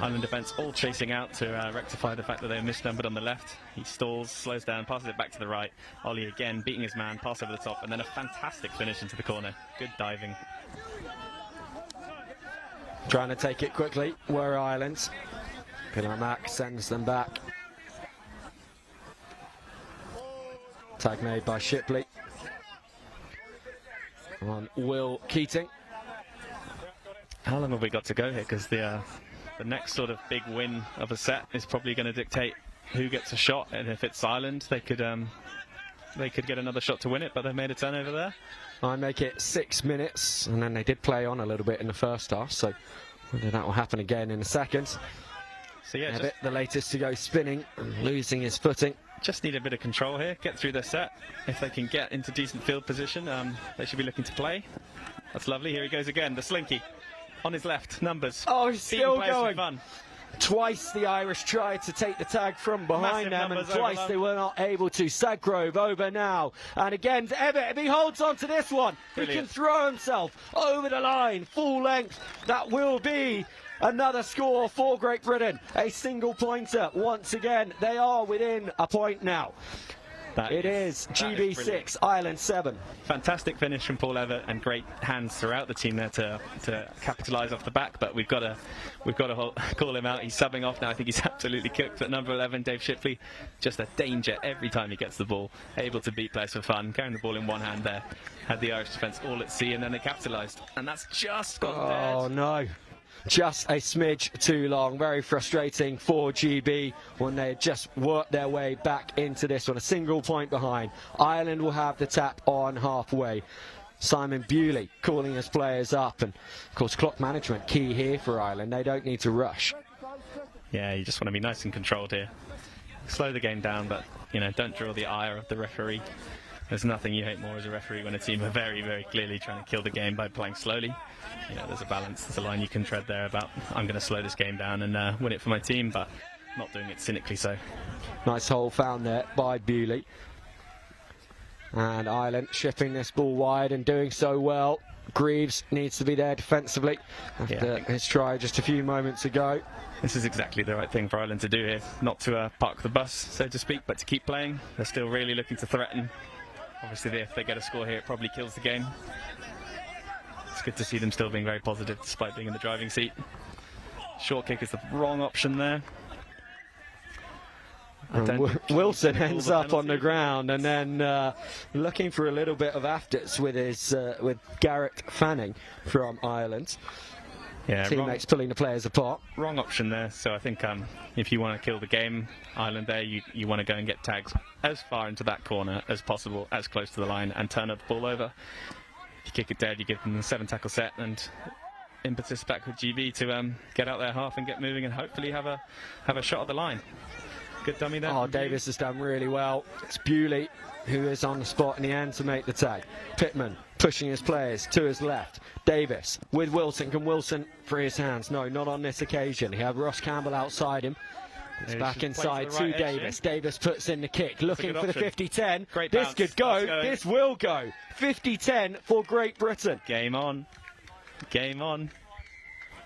Ireland defence all chasing out to rectify the fact that they misnumbered on the left. He stalls, slows down, passes it back to the right. Ollie again beating his man, pass over the top, and then a fantastic finish into the corner. Good diving. Trying to take it quickly were Ireland. Pilarmack sends them back. Tag made by Shipley on Will Keating. How long have we got to go here? Because the next sort of big win of a set is probably going to dictate who gets a shot, and if it's Ireland, they could get another shot to win it, but they've made a turnover there. I make it 6 minutes, and then they did play on a little bit in the first half, so whether that will happen again in a second. So yeah, Ebbett, the latest to go spinning, losing his footing. Just need a bit of control here, get through their set. If they can get into decent field position, they should be looking to play. That's lovely. Here he goes again, the slinky. On his left, numbers. Oh, he's still going. Fun. Twice the Irish tried to take the tag from behind them, and twice they were not able to. Sadgrove over now, and again to Ebbett. If he holds on to this one, brilliant. He can throw himself over the line, full length. That will be another score for Great Britain. A single pointer. Once again, they are within a point now. It is GB 6, Ireland 7. Fantastic finish from Paul Evatt, and great hands throughout the team there to capitalise off the back. But we've got to call him out. He's subbing off now. I think he's absolutely cooked at number 11, Dave Shipley. Just a danger every time he gets the ball. Able to beat players for fun. Carrying the ball in one hand there. Had the Irish defence all at sea, and then they capitalised. And that's just gone dead. Oh no. Just a smidge too long. Very frustrating for GB when they just worked their way back into this one. A single point behind. Ireland will have the tap on halfway. Simon Bewley calling his players up, and of course clock management key here for Ireland. They don't need to rush. Yeah, you just want to be nice and controlled here. Slow the game down, but don't draw the ire of the referee. There's nothing you hate more as a referee when a team are very, very clearly trying to kill the game by playing slowly. There's a balance, there's a line you can tread there about, I'm going to slow this game down and win it for my team, but not doing it cynically so. Nice hole found there by Bewley. And Ireland shipping this ball wide and doing so well. Greaves needs to be there defensively after his try just a few moments ago. This is exactly the right thing for Ireland to do here. Not to park the bus, so to speak, but to keep playing. They're still really looking to threaten. Obviously, if they get a score here, it probably kills the game. It's good to see them still being very positive despite being in the driving seat. Short kick is the wrong option there. Wilson ends up on the ground, and then looking for a little bit of afters with his with Garrett Fanning from Ireland. Yeah, teammates pulling the players apart. Wrong option there. So I think if you want to kill the game, Ireland there, you want to go and get tags as far into that corner as possible, as close to the line, and turn the ball over. If you kick it dead, you give them a 7-tackle set and impetus back with GB to get out their half and get moving and hopefully have a shot at the line. Good dummy there. Oh, Davis has done really well. It's Bewley who is on the spot in the end to make the tag. Pittman pushing his players to his left. Davis with Wilson. Can Wilson free his hands? No, not on this occasion. He had Ross Campbell outside him. It's He's back just inside played to to the right edge, Davis. Davis puts in the kick, looking good for the option. 50-10. Great This bounce. could go. That's going. This will go. 50-10 for Great Britain. Game on. Game on.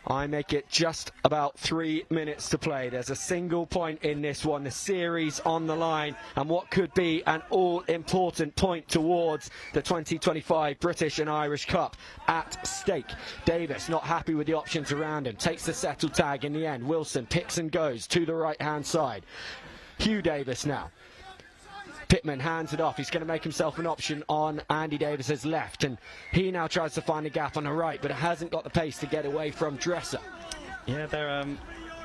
I make it just about 3 minutes to play. There's a single point in this one, the series on the line, and what could be an all-important point towards the 2025 British and Irish Cup at stake. Davis not happy with the options around him, takes the settle tag in the end. Wilson picks and goes to the right-hand side. Hugh Davis now. Pittman hands it off. He's going to make himself an option on Andy Davis's left, and he now tries to find a gap on the right, but it hasn't got the pace to get away from Dresser. Yeah, they're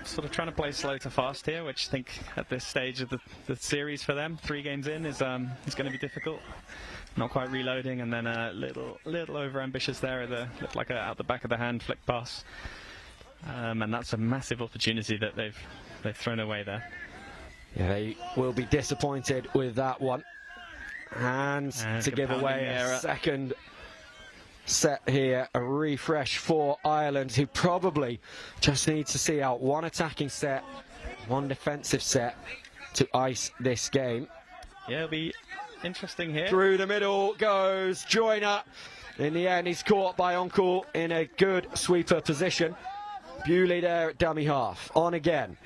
sort of trying to play slow to fast here, which I think at this stage of the series for them, 3 games in, is going to be difficult. Not quite reloading, and then a little over ambitious there. Looked like a out the back of the hand flick pass, and that's a massive opportunity that they've thrown away there. Yeah, they will be disappointed with that one. And to give away a second set here, a refresh for Ireland, who probably just needs to see out one attacking set, one defensive set to ice this game. Yeah, it'll be interesting here. Through the middle goes Joyner. In the end, he's caught by Uncle in a good sweeper position. Bewley there at dummy half. On again.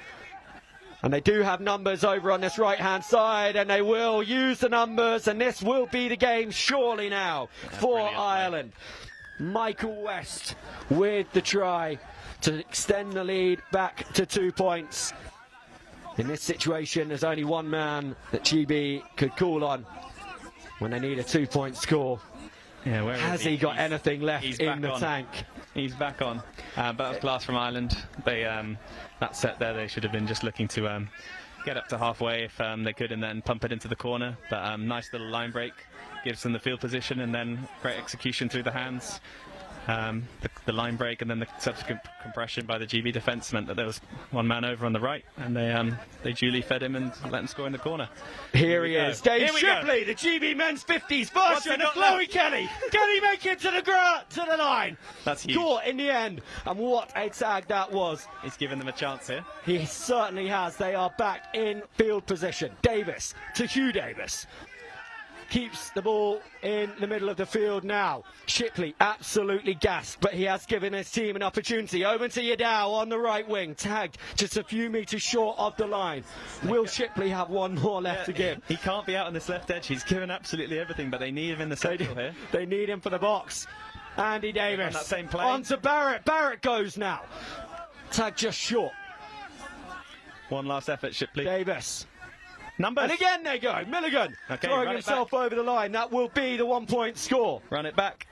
And they do have numbers over on this right-hand side, and they will use the numbers, and this will be the game surely now for Ireland. Michael West with the try to extend the lead back to 2 points. In this situation, there's only one man that GB could call on when they need a 2-point score. Yeah, where has he got anything left in the tank? He's back on. But that was class from Ireland. They that set there, they should have been just looking to get up to halfway if they could, and then pump it into the corner. But nice little line break, gives them the field position, and then great execution through the hands. The line break and then the subsequent compression by the GB defence meant that there was one man over on the right, and they duly fed him and let him score in the corner. Here he is, Dave Shipley, the GB men's 50s version of Chloe Kelly. Can he make it to the line? That's huge. Caught in the end, and what a tag that was. He's given them a chance here. He certainly has. They are back in field position. Davis to Hugh Davis. Keeps the ball in the middle of the field now. Shipley absolutely gassed, but he has given his team an opportunity. Over to Yadao on the right wing, tagged just a few metres short of the line. Will Shipley have one more left to give? He can't be out on this left edge. He's given absolutely everything, but they need him in the central here. They need him for the box. Andy Davis on that same play. On to Barrett. Barrett goes now. Tag just short. One last effort, Shipley. Davis. Numbers. And again they go. Milligan throwing himself over the line. That will be the 1 point score. Run it back.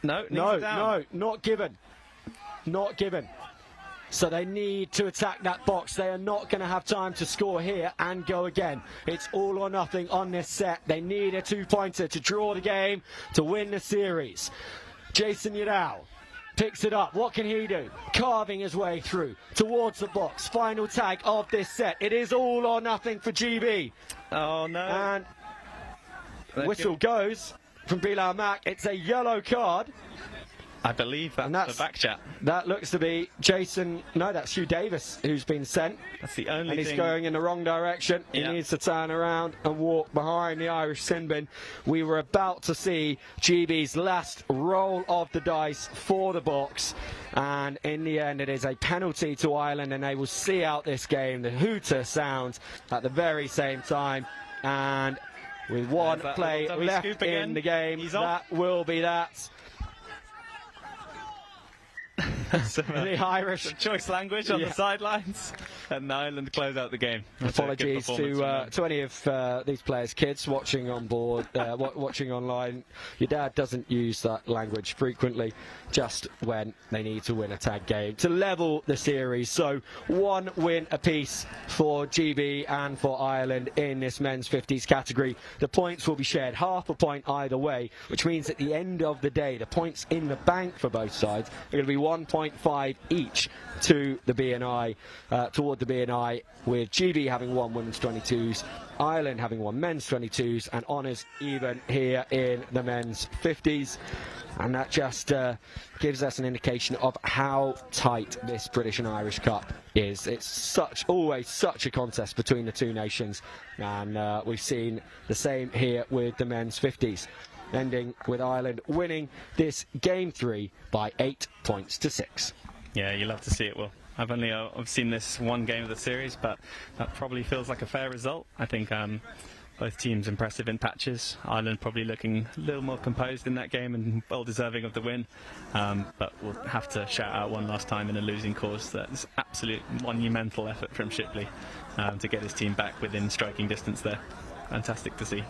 No, not given. Not given. So they need to attack that box. They are not going to have time to score here and go again. It's all or nothing on this set. They need a 2-pointer to draw the game, to win the series. Jason Yadao picks it up. What can he do? Carving his way through towards the box. Final tag of this set. It is all or nothing for GB. Oh no. And whistle goes from Bilal Mack. It's a yellow card. I believe that's the back chat. That looks to be Jason. No, that's Hugh Davis who's been sent. That's the only and he's thing. going in the wrong direction. He needs to turn around and walk behind the Irish sin bin. We were about to see GB's last roll of the dice for the box, and in the end it is a penalty to Ireland, and they will see out this game. The hooter sounds at the very same time, and with one play left in the game, that will be that. The Irish choice language on the sidelines, and Ireland close out the game. Apologies to any of these players' kids watching on board, watching online. Your dad doesn't use that language frequently, just when they need to win a tag game to level the series. So 1 win apiece for GB and for Ireland in this men's 50s category. The points will be shared, half a point either way, which means at the end of the day, the points in the bank for both sides are going to be 1 point 0.5 each to the BNI, toward the BNI, with GB having won women's 22s, Ireland having won men's 22s, and honours even here in the men's 50s. And that just gives us an indication of how tight this British and Irish Cup is. It's always such a contest between the two nations, and we've seen the same here with the men's 50s, ending with Ireland winning this game 3 by 8 points to 6. Yeah, you love to see it, Will. I've seen this one game of the series, but that probably feels like a fair result. I think both teams impressive in patches. Ireland probably looking a little more composed in that game and well deserving of the win. But we'll have to shout out one last time in a losing cause. That's absolute monumental effort from Shipley to get his team back within striking distance there. Fantastic to see.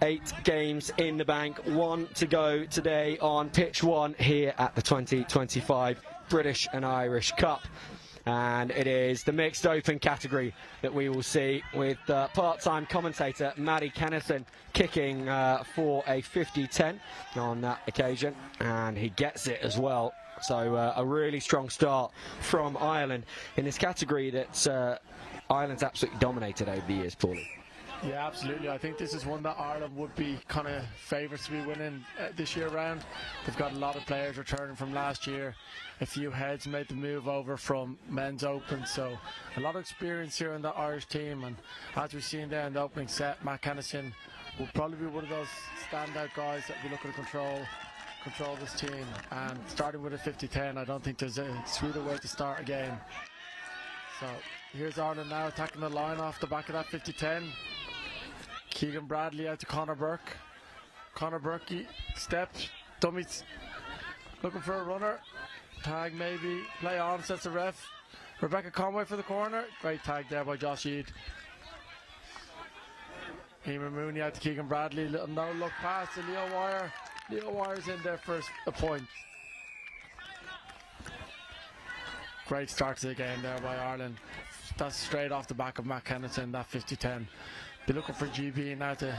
Eight games in the bank, one to go today on pitch one here at the 2025 British and Irish Cup. And it is the mixed open category that we will see, with part-time commentator Maddie Kennison kicking for a 50-10 on that occasion, and he gets it as well. So a really strong start from Ireland in this category that Ireland's absolutely dominated over the years, Paulie. Yeah, absolutely. I think this is one that Ireland would be kind of favourites to be winning this year round. They've got a lot of players returning from last year. A few heads made the move over from men's open, so a lot of experience here in the Irish team. And as we've seen there in the opening set, Matt Kennison will probably be one of those standout guys that we look to control this team. And starting with a 50-10, I don't think there's a sweeter way to start a game. So here's Ireland now attacking the line off the back of that 50-10. Keegan Bradley out to Conor Burke. Conor Burke steps, dummies, looking for a runner. Tag maybe, play on, sets the ref. Rebecca Conway for the corner. Great tag there by Josh Eade. Eamon Mooney out to Keegan Bradley. Little no-look pass to Leo Wire. Leo Wire's in there for a point. Great start to the game there by Ireland. That's straight off the back of Matt Kennison, that 50-10. Be looking for GB now to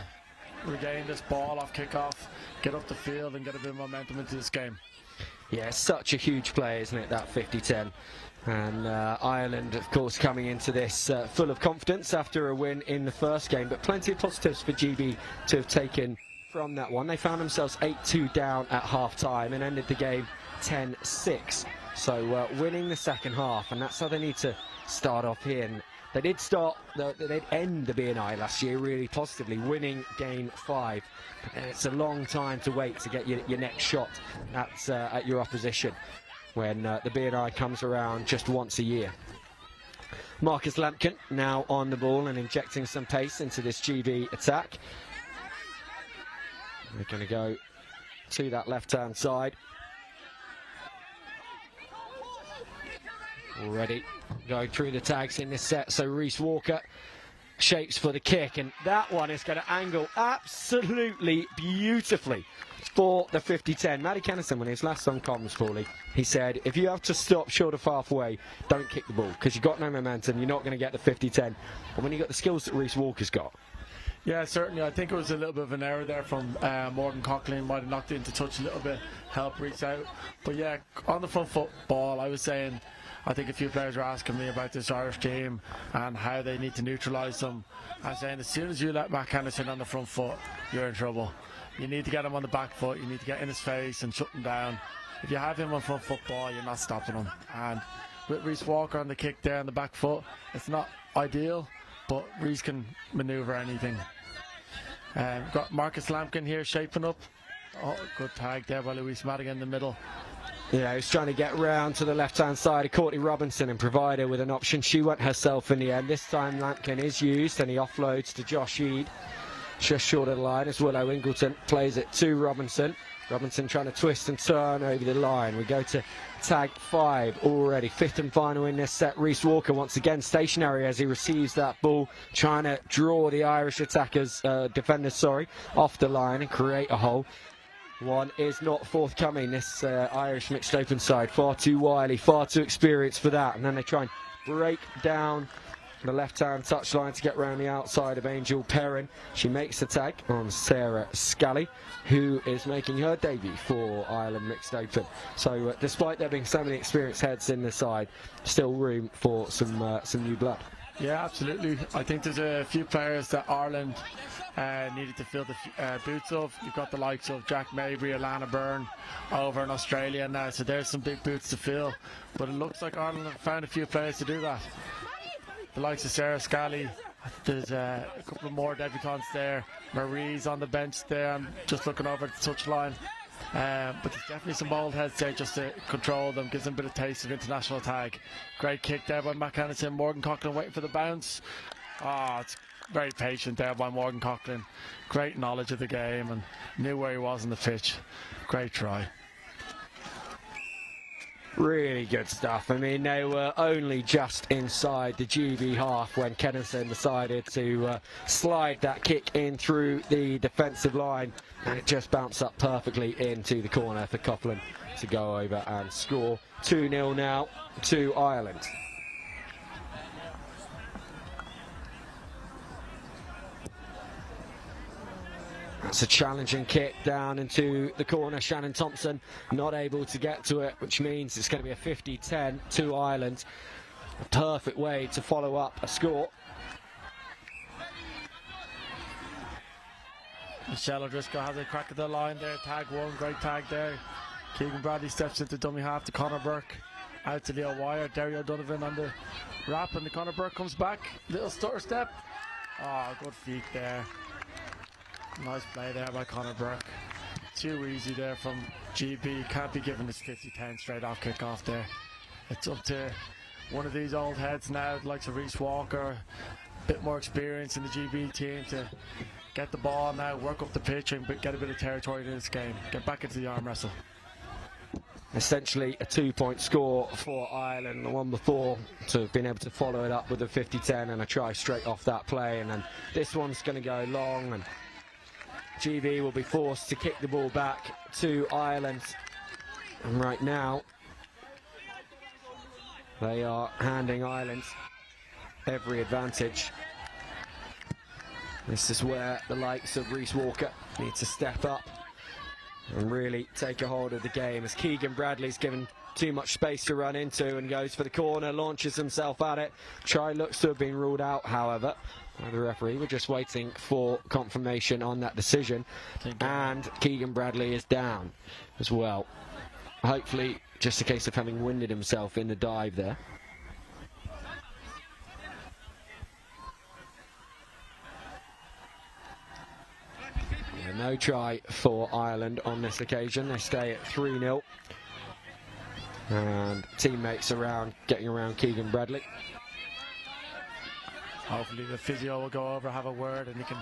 regain this ball off kickoff, get up the field and get a bit of momentum into this game. Yeah, such a huge play, isn't it, that 50-10? And Ireland, of course, coming into this full of confidence after a win in the first game, but plenty of positives for GB to have taken from that one. They found themselves 8-2 down at half-time and ended the game 10-6. So winning the second half, and that's how they need to start off here. And they did they'd end the BNI last year really positively, winning game 5. And it's a long time to wait to get your next shot at your opposition when the BNI comes around just once a year. Marcus Lampkin now on the ball and injecting some pace into this GB attack. They're going to go to that left-hand side. Already going through the tags in this set, so Reese Walker shapes for the kick, and that one is going to angle absolutely beautifully for the 50-10. Matty Kennison, when he was last on comms, Paulie, he said, if you have to stop short of halfway, don't kick the ball, because you've got no momentum, you're not going to get the 50-10. But when you've got the skills that Reese Walker's got. Yeah, certainly. I think it was a little bit of an error there from Morgan Coughlin. Might have knocked it into touch a little bit, help reach out. But yeah, on the front foot ball, I was saying, I think a few players were asking me about this Irish team and how they need to neutralise them. I'm saying as soon as you let Matt Kennison on the front foot, you're in trouble. You need to get him on the back foot, you need to get in his face and shut him down. If you have him on front foot ball, you're not stopping him. And with Reese Walker on the kick there on the back foot, it's not ideal, but Reese can manoeuvre anything. Got Marcus Lampkin here shaping up. Oh, good tag there by Louise Madigan in the middle. Yeah, he's trying to get round to the left-hand side of Courtney Robinson and provide her with an option. She went herself in the end. This time Lampkin is used and he offloads to Josh Eade. Just short of the line as Willow Ingleton plays it to Robinson. Robinson trying to twist and turn over the line. We go to tag 5 already. 5th and final in this set. Reese Walker once again stationary as he receives that ball, trying to draw the Irish defenders off the line and create a hole. One is not forthcoming, this Irish mixed open side. Far too wily, far too experienced for that. And then they try and break down the left-hand touchline to get round the outside of Angel Perrin. She makes the tag on Sarah Scally, who is making her debut for Ireland mixed open. So despite there being so many experienced heads in the side, still room for some new blood. Yeah, absolutely. I think there's a few players that Ireland needed to fill the boots of. You've got the likes of Jack Mabry, Alana Byrne over in Australia now, so there's some big boots to fill. But it looks like Ireland have found a few players to do that. The likes of Sarah Scally, there's a couple of more debutants there. Marie's on the bench there, I'm just looking over at the touchline. But there's definitely some bold heads there just to control them, gives them a bit of taste of international tag. Great kick there by Matt Kennison. Morgan Coughlin waiting for the bounce. It's very patient there by Morgan Coughlin. Great knowledge of the game and knew where he was on the pitch. Great try. Really good stuff. I mean, they were only just inside the GB half when Kennison decided to slide that kick in through the defensive line, and it just bounced up perfectly into the corner for Coughlin to go over and score. 2-0 now to Ireland. That's a challenging kick down into the corner. Shannon Thompson not able to get to it, which means it's going to be a 50-10 to Ireland. A perfect way to follow up a score. Michelle O'Driscoll has a crack at the line there. Tag one, great tag there. Keegan Bradley steps into dummy half to Conor Burke. Out to Leo Wire. Derry O'Donovan on the wrap, and the Conor Burke comes back. Little stutter step. Oh, good feet there. Nice play there by Conor Burke. Too easy there from GB. Can't be given this 50-10 straight off kick off there. It's up to one of these old heads now, like Reece Walker, a bit more experience in the GB team, to get the ball now, work up the pitch and get a bit of territory in this game. Get back into the arm wrestle. Essentially a 2-point score for Ireland, the one before, to have been able to follow it up with a 50-10 and a try straight off that play, and then this one's going to go long, and GB will be forced to kick the ball back to Ireland. And right now they are handing Ireland every advantage. This is where the likes of Reece Walker need to step up and really take a hold of the game, as Keegan Bradley's given too much space to run into and goes for the corner, launches himself at it. Try looks to have been ruled out, however, by the referee. We're just waiting for confirmation on that decision, and Keegan Bradley is down as well. Hopefully just a case of having winded himself in the dive there. No try for Ireland on this occasion. They stay at 3-0. And teammates around, getting around Keegan Bradley. Hopefully the physio will go over, have a word, and he can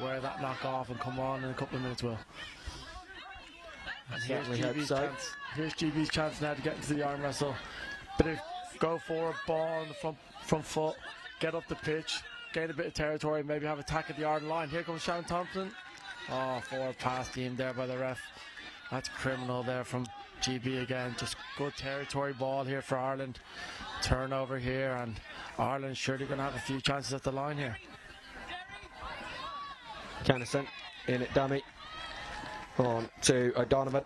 wear that knock off and come on in a couple of minutes, Will. And here's GB's chance now to get into the arm wrestle. Bit of go forward, ball on the front foot, get up the pitch, gain a bit of territory, maybe have attack at the Ireland line. Here comes Shannon Thompson. Oh, forward pass team there by the ref. That's criminal there from GB again. Just good territory ball here for Ireland. Turnover here, and Ireland surely going to have a few chances at the line here. Kennison in at dummy. On to O'Donovan.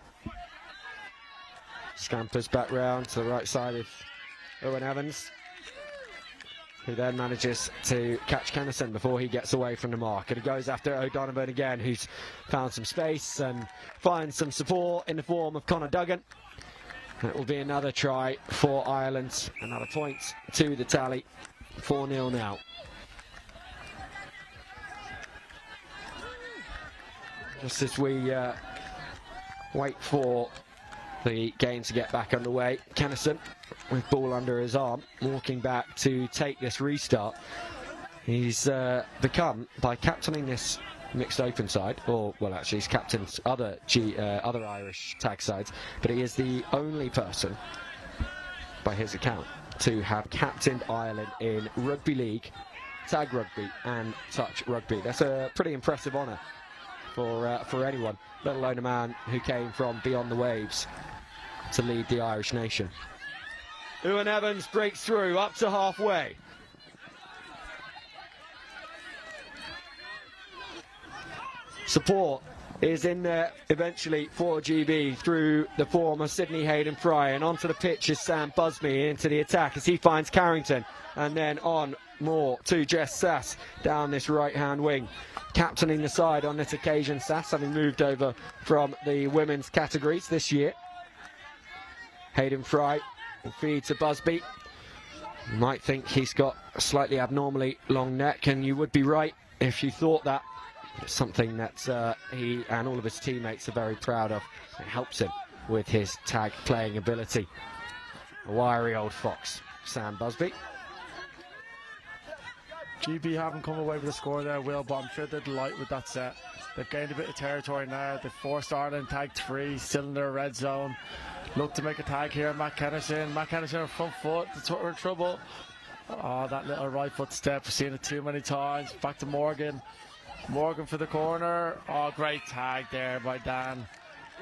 Scampers back round to the right side of Owen Evans, who then manages to catch Kennison before he gets away from the mark. And he goes after O'Donovan again, who's found some space and finds some support in the form of Conor Duggan. And it will be another try for Ireland. Another point to the tally. 4-0 now. Just as we wait for the game to get back underway, Kennison, with ball under his arm, walking back to take this restart. He's become, by captaining this mixed open side, or well, actually he's captained other Irish tag sides, but he is the only person, by his account, to have captained Ireland in rugby league, tag rugby and touch rugby. That's a pretty impressive honour for anyone, let alone a man who came from beyond the waves to lead the Irish nation. Owen Evans breaks through up to halfway. Support is in there eventually for GB through the form of Sydney Hayden Fry, and onto the pitch is Sam Busby into the attack as he finds Carrington, and then on more to Jess Sass down this right hand wing. Captaining the side on this occasion, Sass having moved over from the women's categories this year. Hayden Fry will feed to Busby. You might think he's got a slightly abnormally long neck, and you would be right if you thought that. It's something that he and all of his teammates are very proud of. It helps him with his tag playing ability. A wiry old fox, Sam Busby. GB haven't come away with a score there, Will, but I'm sure they're delighted with that set. They've gained a bit of territory now. They've forced Ireland tag 3, still in their red zone. Look to make a tag here, Matt Kennison. Matt Kennison front foot, we're in trouble. Oh, that little right foot step, we've seen it too many times. Back to Morgan. Morgan for the corner. Oh, great tag there by Dan.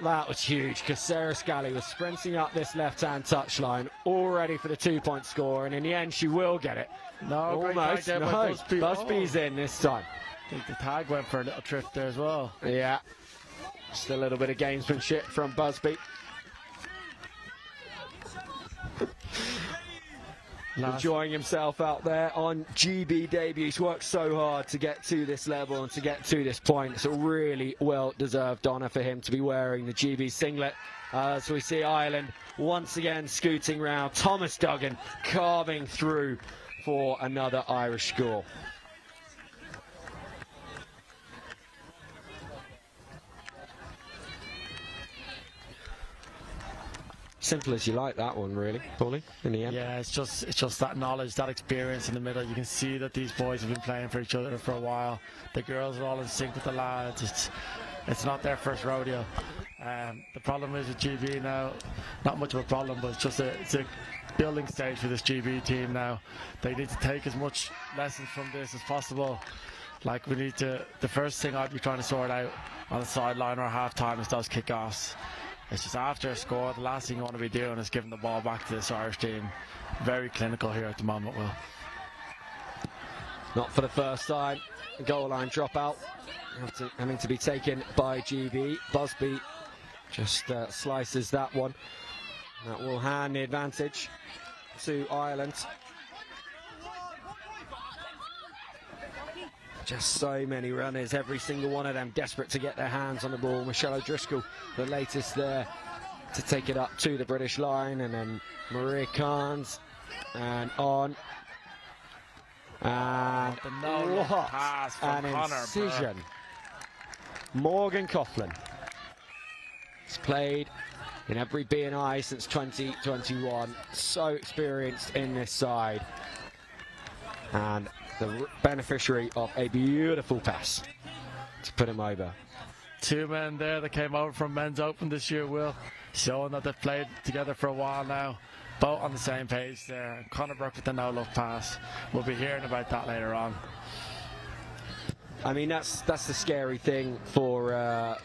That was huge, because Sarah Scally was sprinting up this left-hand touchline, all ready for the 2-point score, and in the end she will get it. No, almost. Great tag there by Busby. Busby's in this time. I think the tag went for a little trip there as well. Yeah, just a little bit of gamesmanship from Busby. enjoying himself out there on GB debut. He's worked so hard to get to this level and to get to this point. It's a really well-deserved honour for him to be wearing the GB singlet. So we see Ireland once again scooting round. Thomas Duggan carving through for another Irish score. Simple as you like that one, really, Paulie, in the end. Yeah, it's just that knowledge, that experience in the middle. You can see that these boys have been playing for each other for a while. The girls are all in sync with the lads. It's not their first rodeo. The problem is with GB now, not much of a problem, but it's a building stage for this GB team now. They need to take as much lessons from this as possible. Like, the first thing I'd be trying to sort out on the sideline or half time is those kickoffs. It's just after a score, the last thing you want to be doing is giving the ball back to this Irish team. Very clinical here at the moment, Will. Not for the first time. Goal line dropout. Having to be taken by GB. Busby just slices that one. That will hand the advantage to Ireland. Just so many runners, every single one of them desperate to get their hands on the ball. Michelle O'Driscoll, the latest there, to take it up to the British line, and then Maria Carnes, and on. And what an incision. Morgan Coughlin. He's played in every B&I since 2021. So experienced in this side. And the beneficiary of a beautiful pass to put him over. Two men there that came over from Men's Open this year, Will, showing that they've played together for a while now. Both on the same page there. Conor Burke with the no-look pass. We'll be hearing about that later on. I mean, that's the scary thing for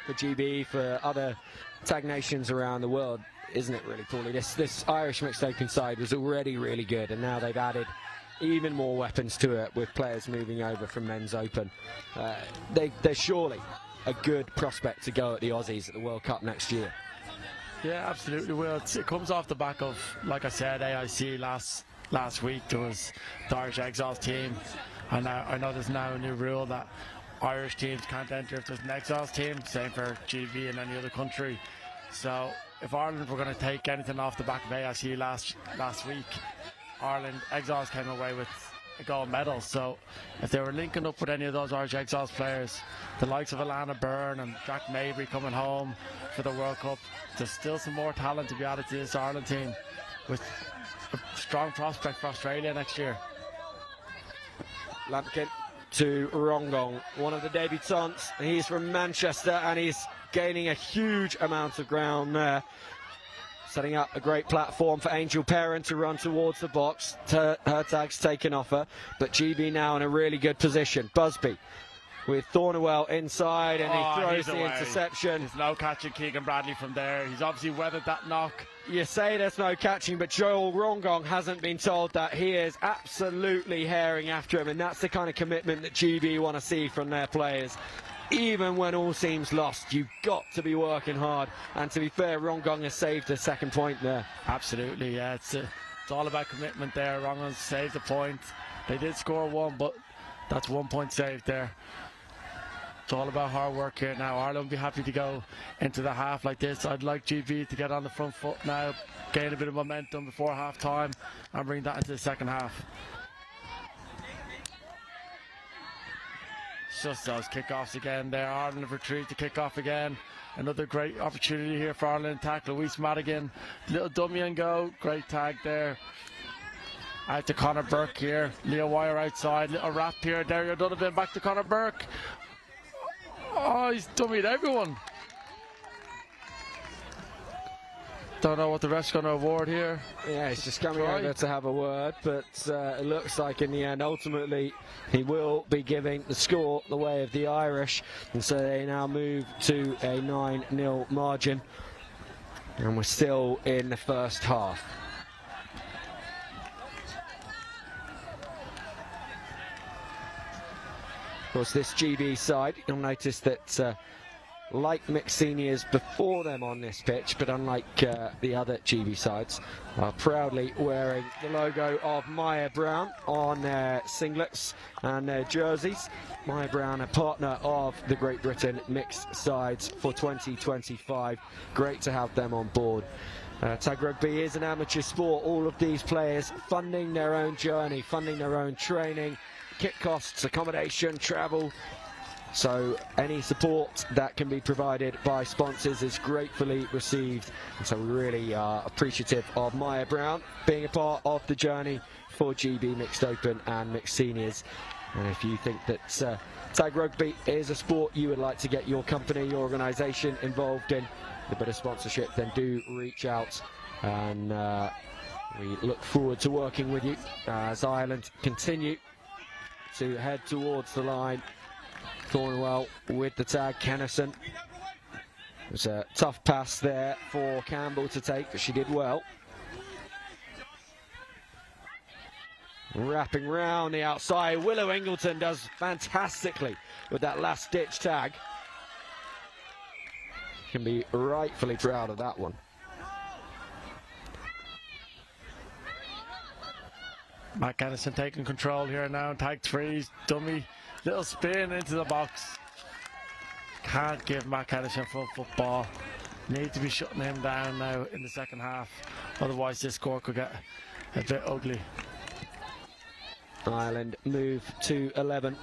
GB, for other tag nations around the world, isn't it, really, Paulie? This Irish mixed open side was already really good, and now they've added even more weapons to it with players moving over from Men's Open. They're surely a good prospect to go at the Aussies at the World Cup next year. Yeah, absolutely, Will. It comes off the back of, like I said, AIC last week. There was the Irish Exiles team, and I know there's now a new rule that Irish teams can't enter if there's an Exiles team, same for GB and any other country. So if Ireland were going to take anything off the back of AIC last week, Ireland Exiles came away with a gold medal. So if they were linking up with any of those Irish Exiles players, the likes of Alana Byrne and Jack Mabry coming home for the World Cup, there's still some more talent to be added to this Ireland team, with a strong prospect for Australia next year. Lampkin to Rongong, one of the debutants. He's from Manchester and he's gaining a huge amount of ground there, setting up a great platform for Angel Perrin to run towards the box. Her tag's taken off her, but GB now in a really good position. Busby with Thornwell inside, and he throws the interception. There's no catching Keegan Bradley from there. He's obviously weathered that knock. You say there's no catching, but Joel Rongong hasn't been told that. He is absolutely herring after him, and that's the kind of commitment that GB want to see from their players. Even when all seems lost, you've got to be working hard. And to be fair, Rongong has saved a second point there. Absolutely, yeah. It's all about commitment there. Rongong saved a point. They did score one, but that's 1 point saved there. It's all about hard work here now. Ireland will be happy to go into the half like this. I'd like GB to get on the front foot now, gain a bit of momentum before half time, and bring that into the second half. It's just those kickoffs again there. Ireland have retreated to kick off again. Another great opportunity here for Ireland attack. Louise Madigan, little dummy and go. Great tag there. Out to Conor Burke here. Leo Wire outside. Little wrap here. Dario Donovan back to Conor Burke. Oh, he's dummied everyone. Don't know what the ref's going to award here. Yeah, he's just coming over to have a word, but it looks like in the end, ultimately, he will be giving the score the way of the Irish, and so they now move to a 9-0 margin, and we're still in the first half. Of course, this GB side, you'll notice that like mixed seniors before them on this pitch, but unlike the other GB sides, are proudly wearing the logo of Maya Brown on their singlets and their jerseys. Maya Brown, a partner of the Great Britain mixed sides for 2025. Great to have them on board. Tag rugby is an amateur sport. All of these players funding their own journey, funding their own training, kit costs, accommodation, travel. So any support that can be provided by sponsors is gratefully received. And so we really are appreciative of Maya Brown being a part of the journey for GB Mixed Open and Mixed Seniors. And if you think that tag rugby is a sport you would like to get your company, your organisation involved in a bit of sponsorship, then do reach out. And we look forward to working with you as Ireland continue to head towards the line. Cornwell with the tag. Kennison. It was a tough pass there for Campbell to take, but she did well. Wrapping round the outside. Willow Ingleton does fantastically with that last ditch tag. Can be rightfully proud of that one. Matt Kennison taking control here now. Tag 3, dummy. Little spin into the box. Can't give Matt Kennison full football. Need to be shutting him down now in the second half. Otherwise this score could get a bit ugly. Ireland move to 11.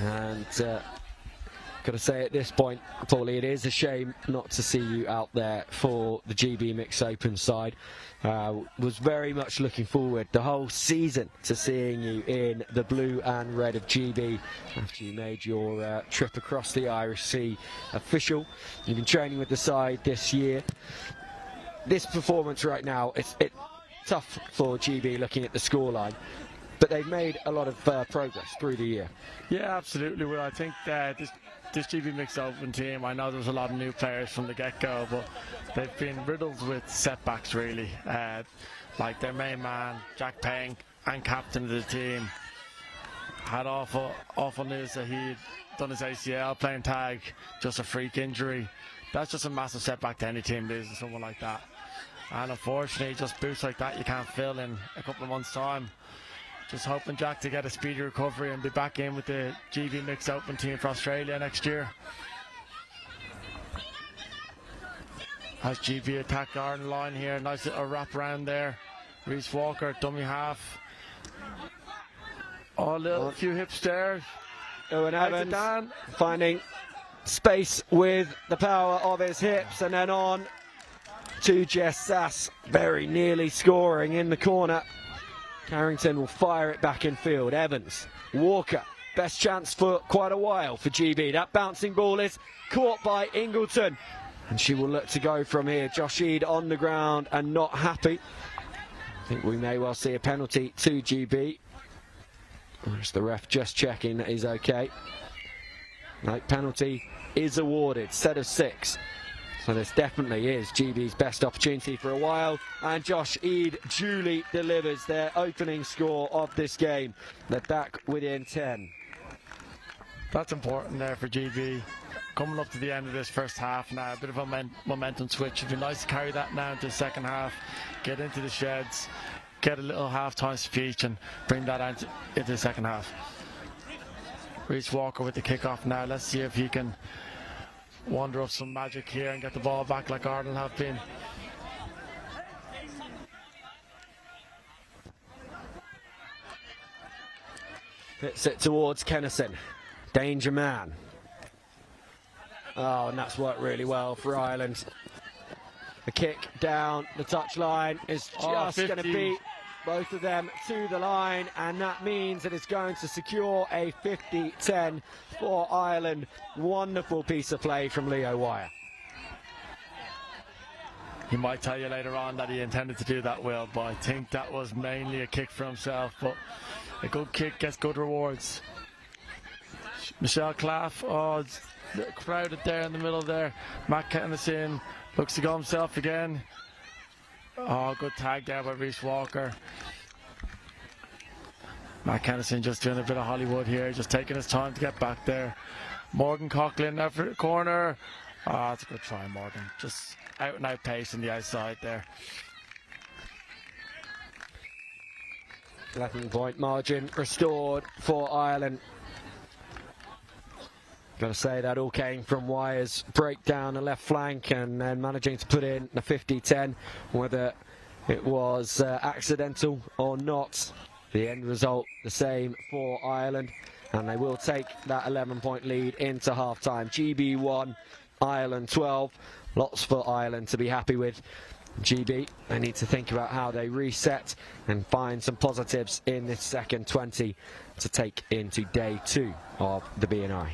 And got to say at this point, Paulie, it is a shame not to see you out there for the GB Mixed Open side. Was very much looking forward the whole season to seeing you in the blue and red of GB after you made your trip across the Irish Sea official. You've been training with the side this year. This performance right now, it's tough for GB looking at the scoreline, but they've made a lot of progress through the year. Yeah, absolutely. Well, I think this GB Mixed Open team, I know there's a lot of new players from the get-go, but they've been riddled with setbacks really. Like their main man, Jack Payne, and captain of the team, had awful news that he'd done his ACL playing tag, just a freak injury. That's just a massive setback to any team losing someone like that. And unfortunately, just boots like that you can't fill in a couple of months' time. Just hoping Jack to get a speedy recovery and be back in with the GB Mixed Open team for Australia next year. As GB attack Ireland line here, nice little wrap around there. Reece Walker, dummy half. Oh, a few hips there. Owen Evans finding space with the power of his hips, and then on to Jess Sass, very nearly scoring in the corner. Carrington will fire it back in field. Evans, Walker, best chance for quite a while for GB. That bouncing ball is caught by Ingleton, and she will look to go from here. Josh Eade on the ground and not happy. I think we may well see a penalty to GB. Or is the ref just checking that he's okay? No, penalty is awarded, set of 6. So this definitely is GB's best opportunity for a while, and Josh Eade duly delivers their opening score of this game. They're back within 10. That's important there for GB. Coming up to the end of this first half now, a bit of a momentum switch. It'd be nice to carry that now into the second half, get into the sheds, get a little half-time speech and bring that into the second half. Reece Walker with the kick-off now. Let's see if he can wander up some magic here and get the ball back like Ireland have been. Hits it towards Kennison. Danger man. Oh, and that's worked really well for Ireland. The kick down the touchline is just going to beat both of them to the line, and that means that it's going to secure a 50-10 for Ireland. Wonderful piece of play from Leo Wire. He might tell you later on that he intended to do that, Will, but I think that was mainly a kick for himself. But a good kick gets good rewards. Michelle Claff, oh, it's crowded there in the middle there. Matt Kennison looks to go himself again. Oh, good tag there by Reece Walker. Matt Kennison just doing a bit of Hollywood here, just taking his time to get back there. Morgan Coughlin there for the corner. Oh, that's a good try, Morgan. Just out and out pace on the outside there. 11-point margin restored for Ireland. Got to say that all came from Wyer's breakdown the left flank and then managing to put in the 50-10. Whether it was accidental or not, the end result the same for Ireland, and they will take that 11-point lead into half-time. GB 1, Ireland 12. Lots for Ireland to be happy with. GB, they need to think about how they reset and find some positives in this second 20 to take into day 2 of the BNI.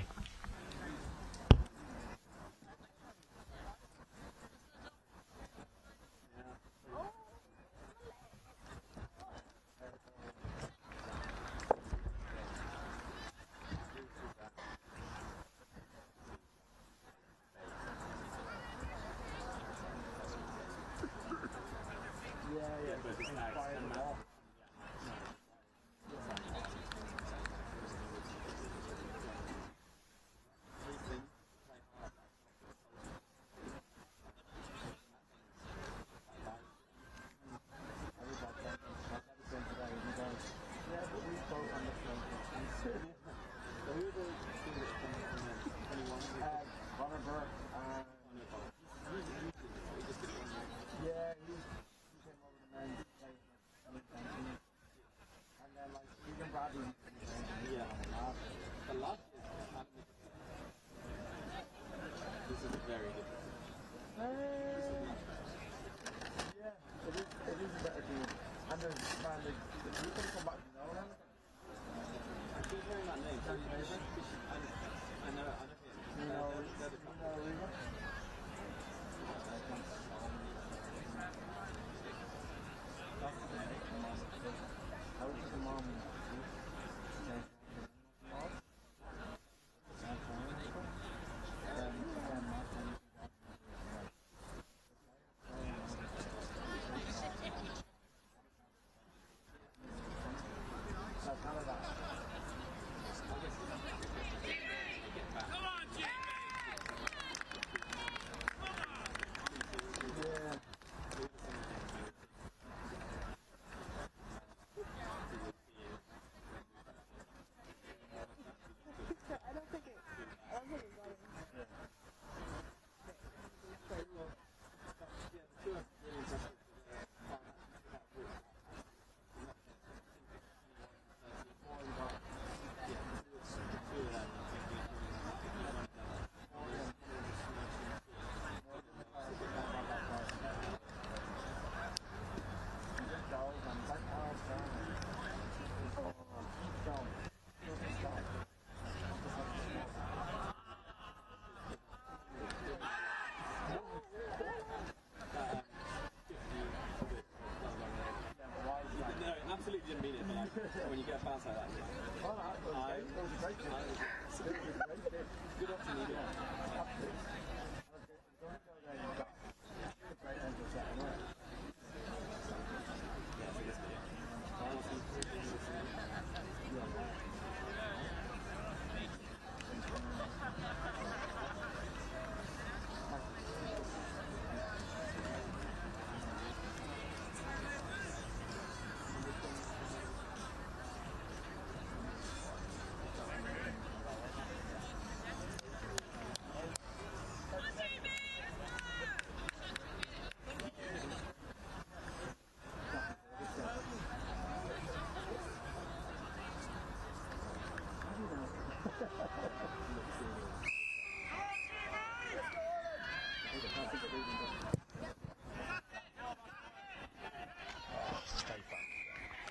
When you get a bounce like that, good option,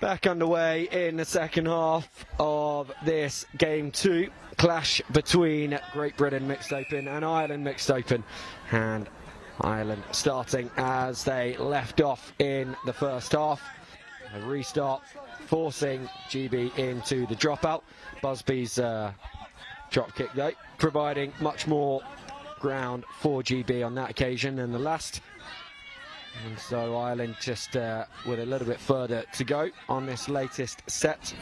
Back underway in the second half of this game 2. Clash between Great Britain Mixed Open and Ireland Mixed Open. And Ireland starting as they left off in the first half. A restart forcing GB into the dropout. Busby's drop kick though, providing much more ground for GB on that occasion than the last. And so Ireland just with a little bit further to go on this latest set.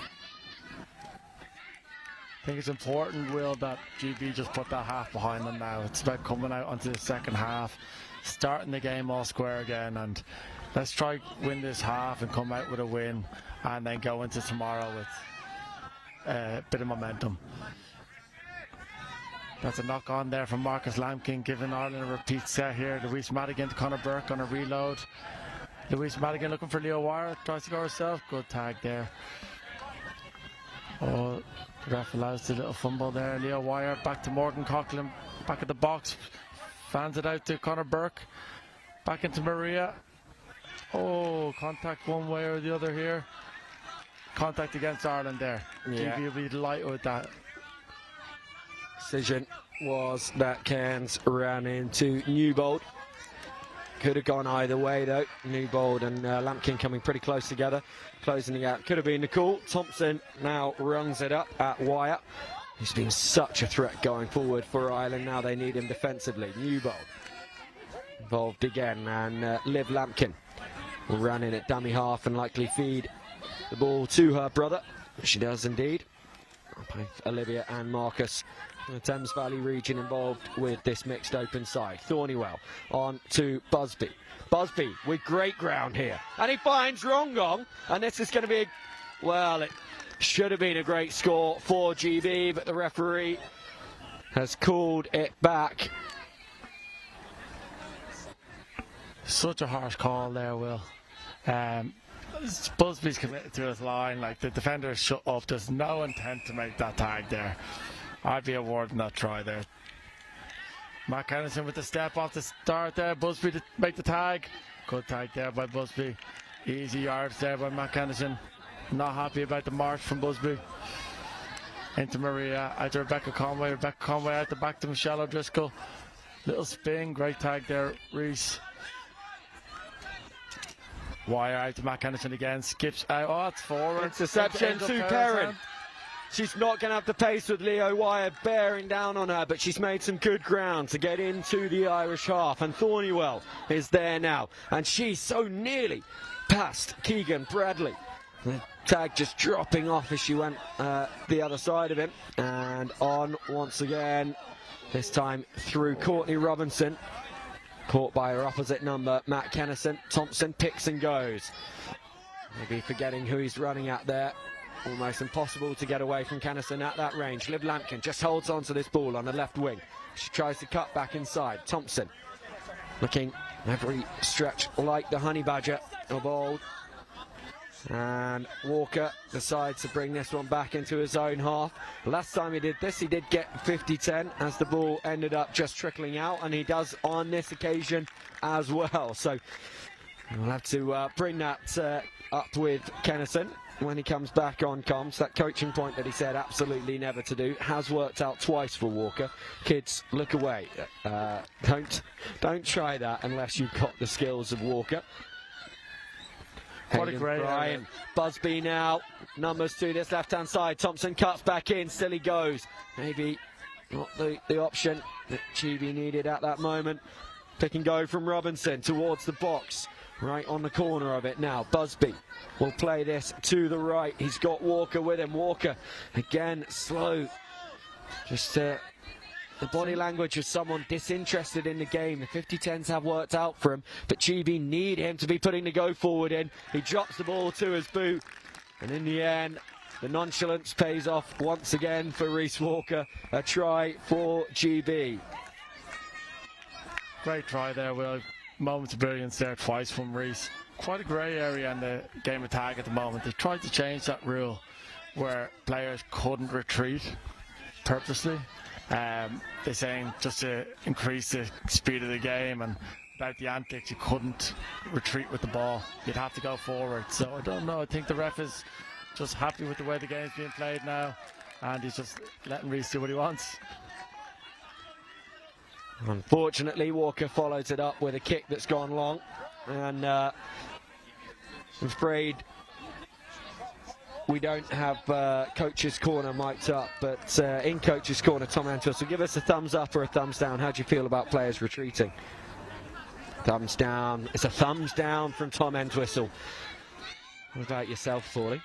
I think it's important, Will, that GB just put that half behind them now. It's about coming out onto the second half, starting the game all square again, and let's try win this half and come out with a win, and then go into tomorrow with a bit of momentum. That's a knock on there from Marcus Lampkin, giving Ireland a repeat set here. Louise Madigan to Conor Burke on a reload. Louise Madigan looking for Leo Wire, tries to go herself. Good tag there. Oh, the ref allows the little fumble there. Leo Wire back to Morgan Coughlin, back at the box. Fans it out to Conor Burke. Back into Maria. Oh, contact one way or the other here. Contact against Ireland there. Yeah. GB will be delighted with that. Decision was that Cairns ran into Newbold. Could have gone either way though. Newbold and Lampkin coming pretty close together, closing the gap. Could have been Nicole. Thompson now runs it up at Wyatt. He's been such a threat going forward for Ireland. Now they need him defensively. Newbold involved again, and Liv Lampkin will run in at dummy half and likely feed the ball to her brother. She does indeed. Both Olivia and Marcus, the Thames Valley region, involved with this mixed open side. Thornywell on to Busby. Busby with great ground here, and he finds Rongong, and this is going to be well, it should have been a great score for GB, but the referee has called it back. Such a harsh call there, Will. Busby's committed to his line, like the defender is shut up. There's no intent to make that tag there. I'd be awarding that try there. Matt Kennison with the step off the start there. Busby to make the tag. Good tag there by Busby. Easy yards there by Matt Kennison. Not happy about the march from Busby. Into Maria, out to Rebecca Conway. Rebecca Conway out the back to Michelle O'Driscoll. Little spin, great tag there, Reese. Wire out to Matt Kennison again, skips out, oh it's forward. Interception to Perrin. She's not going to have the pace with Leo Wire bearing down on her, but she's made some good ground to get into the Irish half, and Thornywell is there now, and she's so nearly past Keegan Bradley. The tag just dropping off as she went the other side of him, and on once again, this time through Courtney Robinson. Caught by her opposite number, Matt Kennison. Thompson picks and goes. Maybe forgetting who he's running at there. Almost impossible to get away from Kennison at that range. Liv Lampkin just holds on to this ball on the left wing. She tries to cut back inside. Thompson looking every stretch like the honey badger of old. And Walker decides to bring this one back into his own half. Last time he did this, he did get 50-10 as the ball ended up just trickling out, and he does on this occasion as well. So we'll have to bring that up with Kennison when he comes back on comms. That coaching point that he said absolutely never to do has worked out twice for Walker. Kids, look away. Don't try that unless you've got the skills of Walker. What a great Brian. Busby now, numbers to this left-hand side. Thompson cuts back in, still he goes. Maybe not the option that GB needed at that moment. Pick and go from Robinson towards the box, right on the corner of it now. Busby will play this to the right. He's got Walker with him. Walker, again, slow. Just the body language of someone disinterested in the game. The 50-10s have worked out for him, but GB need him to be putting the go forward in. He drops the ball to his boot, and in the end, the nonchalance pays off once again for Reese Walker. A try for GB. Great try there, Will. Moment of brilliance there twice from Reese. Quite a grey area in the game of tag at the moment. They tried to change that rule where players couldn't retreat purposely. They're saying just to increase the speed of the game, and without the antics you couldn't retreat with the ball. You'd have to go forward. So I don't know, I think the ref is just happy with the way the game's being played now, and he's just letting Reese do what he wants. Unfortunately, Walker follows it up with a kick that's gone long, and I'm afraid we don't have Coach's Corner mic'd up, but in Coach's Corner, Tom Entwistle, give us a thumbs up or a thumbs down. How do you feel about players retreating? Thumbs down. It's a thumbs down from Tom Entwistle. What about yourself, Paulie?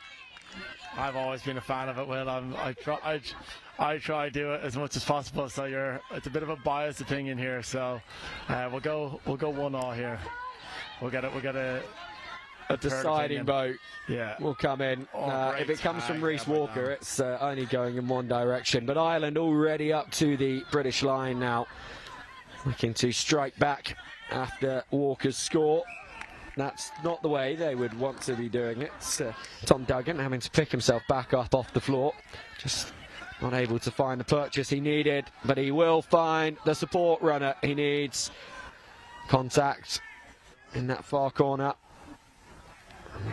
I've always been a fan of it, Will. I try to do it as much as possible. So it's a bit of a biased opinion here. So we'll go 1-1 here. We'll get a deciding vote. Yeah, will come in. If it comes from Reece right Walker, it's only going in one direction. But Ireland already up to the British line now, looking to strike back after Walker's score. That's not the way they would want to be doing it. It's Tom Duggan having to pick himself back up off the floor. Just not able to find the purchase he needed, but he will find the support runner he needs. Contact in that far corner.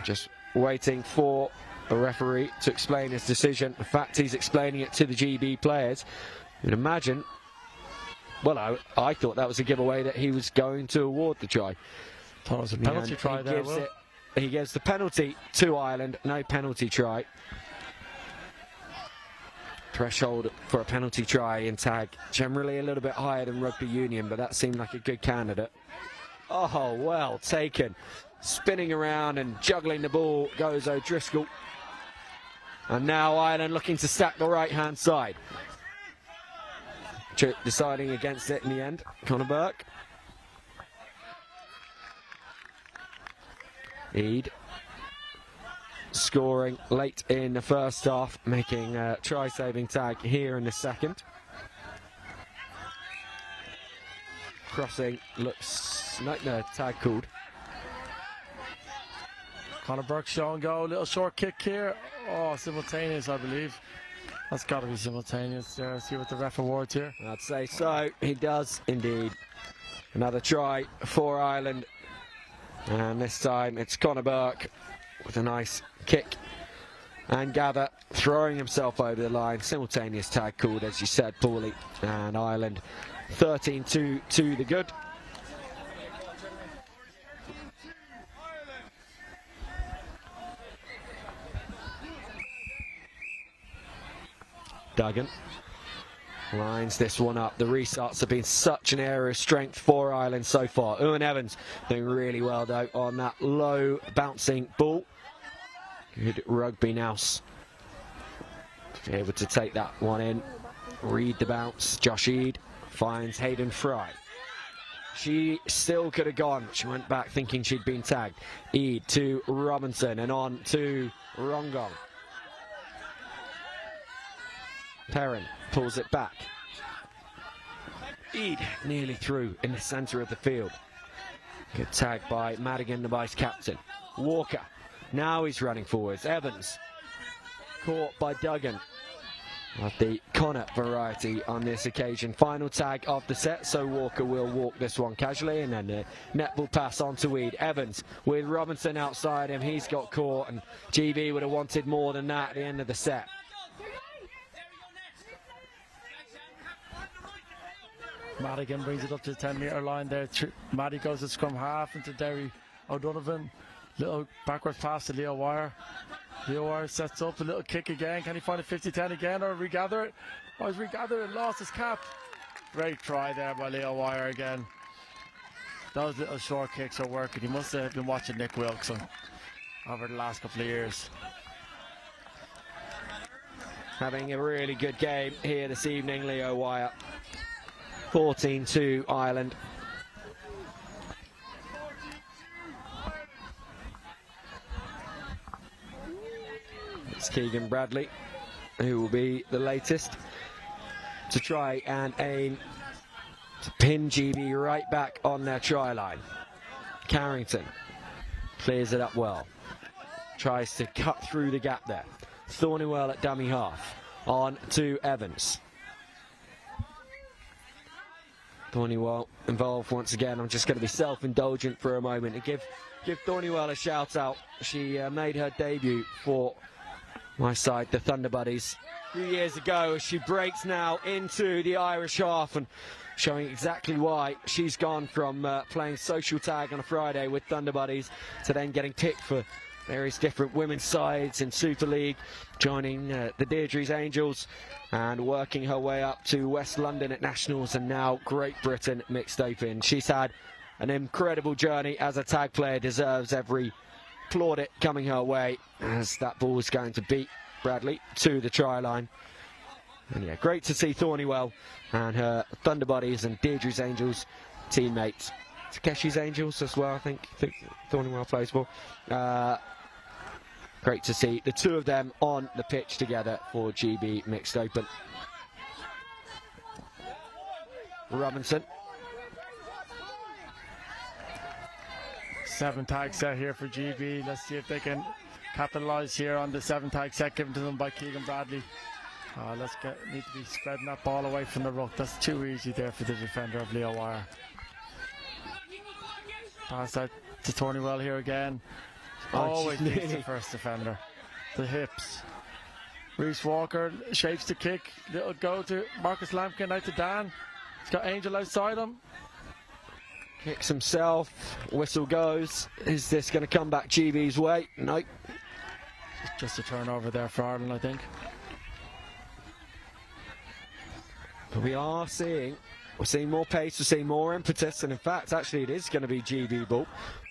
Just waiting for the referee to explain his decision. In fact, he's explaining it to the GB players. You'd imagine, well, I thought that was a giveaway that he was going to award the try. Thought it was a penalty try there, Will. He gives the penalty to Ireland. No penalty try. Threshold for a penalty try in tag generally a little bit higher than rugby union, but that seemed like a good candidate. Oh, well taken. Spinning around and juggling the ball goes O'Driscoll. And now Ireland looking to stack the right-hand side. Deciding against it in the end, Conor Burke. Eade scoring late in the first half, making a try-saving tag here in the second. Crossing looks... no, tag called. Conor Burke showing go, little short kick here. Oh, simultaneous, I believe. That's got to be simultaneous there. See what the ref awards here. I'd say so. He does indeed. Another try for Ireland. And this time it's Conor Burke with a nice kick. And Gather throwing himself over the line. Simultaneous tag called, as you said, Paulie. And Ireland 13-2 to the good. Duggan lines this one up. The restarts have been such an area of strength for Ireland so far. Owen Evans doing really well though on that low bouncing ball. Good rugby now. Able to take that one in. Read the bounce. Josh Eade finds Hayden Fry. She still could have gone. She went back thinking she'd been tagged. Eade to Robinson and on to Rongong. Perrin pulls it back. Eade nearly through in the centre of the field. Good tag by Madigan, the vice captain. Walker, now he's running forwards. Evans, caught by Duggan. Of the Connor variety on this occasion. Final tag of the set, so Walker will walk this one casually, and then the netball pass on to Eade. Evans with Robinson outside him. He's got caught, and GB would have wanted more than that at the end of the set. Madigan brings it up to the 10-metre line there. Maddie goes to scrum half into Derry O'Donovan. Little backwards pass to Leo Wire. Leo Wire sets up a little kick again. Can he find a 50-10 again or regather it? Oh, he's regathered it, lost his cap. Great try there by Leo Wire again. Those little short kicks are working. He must have been watching Nick Wilkson over the last couple of years. Having a really good game here this evening, Leo Wire. 14-2 Ireland. It's Keegan Bradley, who will be the latest to try and aim to pin GB right back on their try line. Carrington clears it up well. Tries to cut through the gap there. Thornywell at dummy half. On to Evans. Thornywell involved once again. I'm just going to be self-indulgent for a moment and give Thornywell a shout out. She made her debut for my side, the Thunder Buddies, a few years ago. She breaks now into the Irish half and showing exactly why she's gone from playing social tag on a Friday with Thunder Buddies to then getting picked for various different women's sides in Super League, joining the Deirdre's Angels and working her way up to West London at Nationals and now Great Britain Mixed Open. She's had an incredible journey as a tag player, deserves every clawed it coming her way as that ball was going to beat Bradley to the try line. And yeah, great to see Thornywell and her Thunder Buddies and Deirdre's Angels teammates. Takeshi's Angels as well, I think Thornywell plays for. Great to see the two of them on the pitch together for GB Mixed Open. Robinson. 7 tag set here for GB. Let's see if they can capitalise here on the 7 tag set given to them by Keegan Bradley. Need to be spreading that ball away from the ruck. That's too easy there for the defender of Leo Wire. Pass out to Thornywell here again. Always beats the first defender. The hips. Reese Walker shapes the kick. Little go to Marcus Lampkin out to Dan. He's got Angel outside him. Kicks himself. Whistle goes. Is this going to come back GB's way? Nope. Just a turnover there for Ireland, I think. But we're seeing more pace, we're seeing more impetus, and in fact, actually, it is going to be GB ball.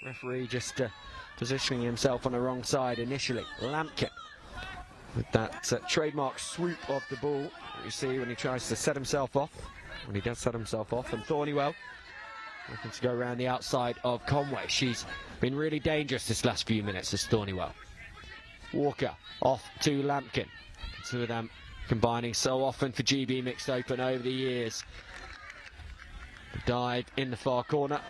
Referee just positioning himself on the wrong side initially. Lampkin with that trademark swoop of the ball. You see when he tries to set himself off, when he does set himself off, and Thornywell looking to go around the outside of Conway. She's been really dangerous this last few minutes, this Thornywell. Walker off to Lampkin. Two of them combining so often for GB Mixed Open over the years. Dive in the far corner.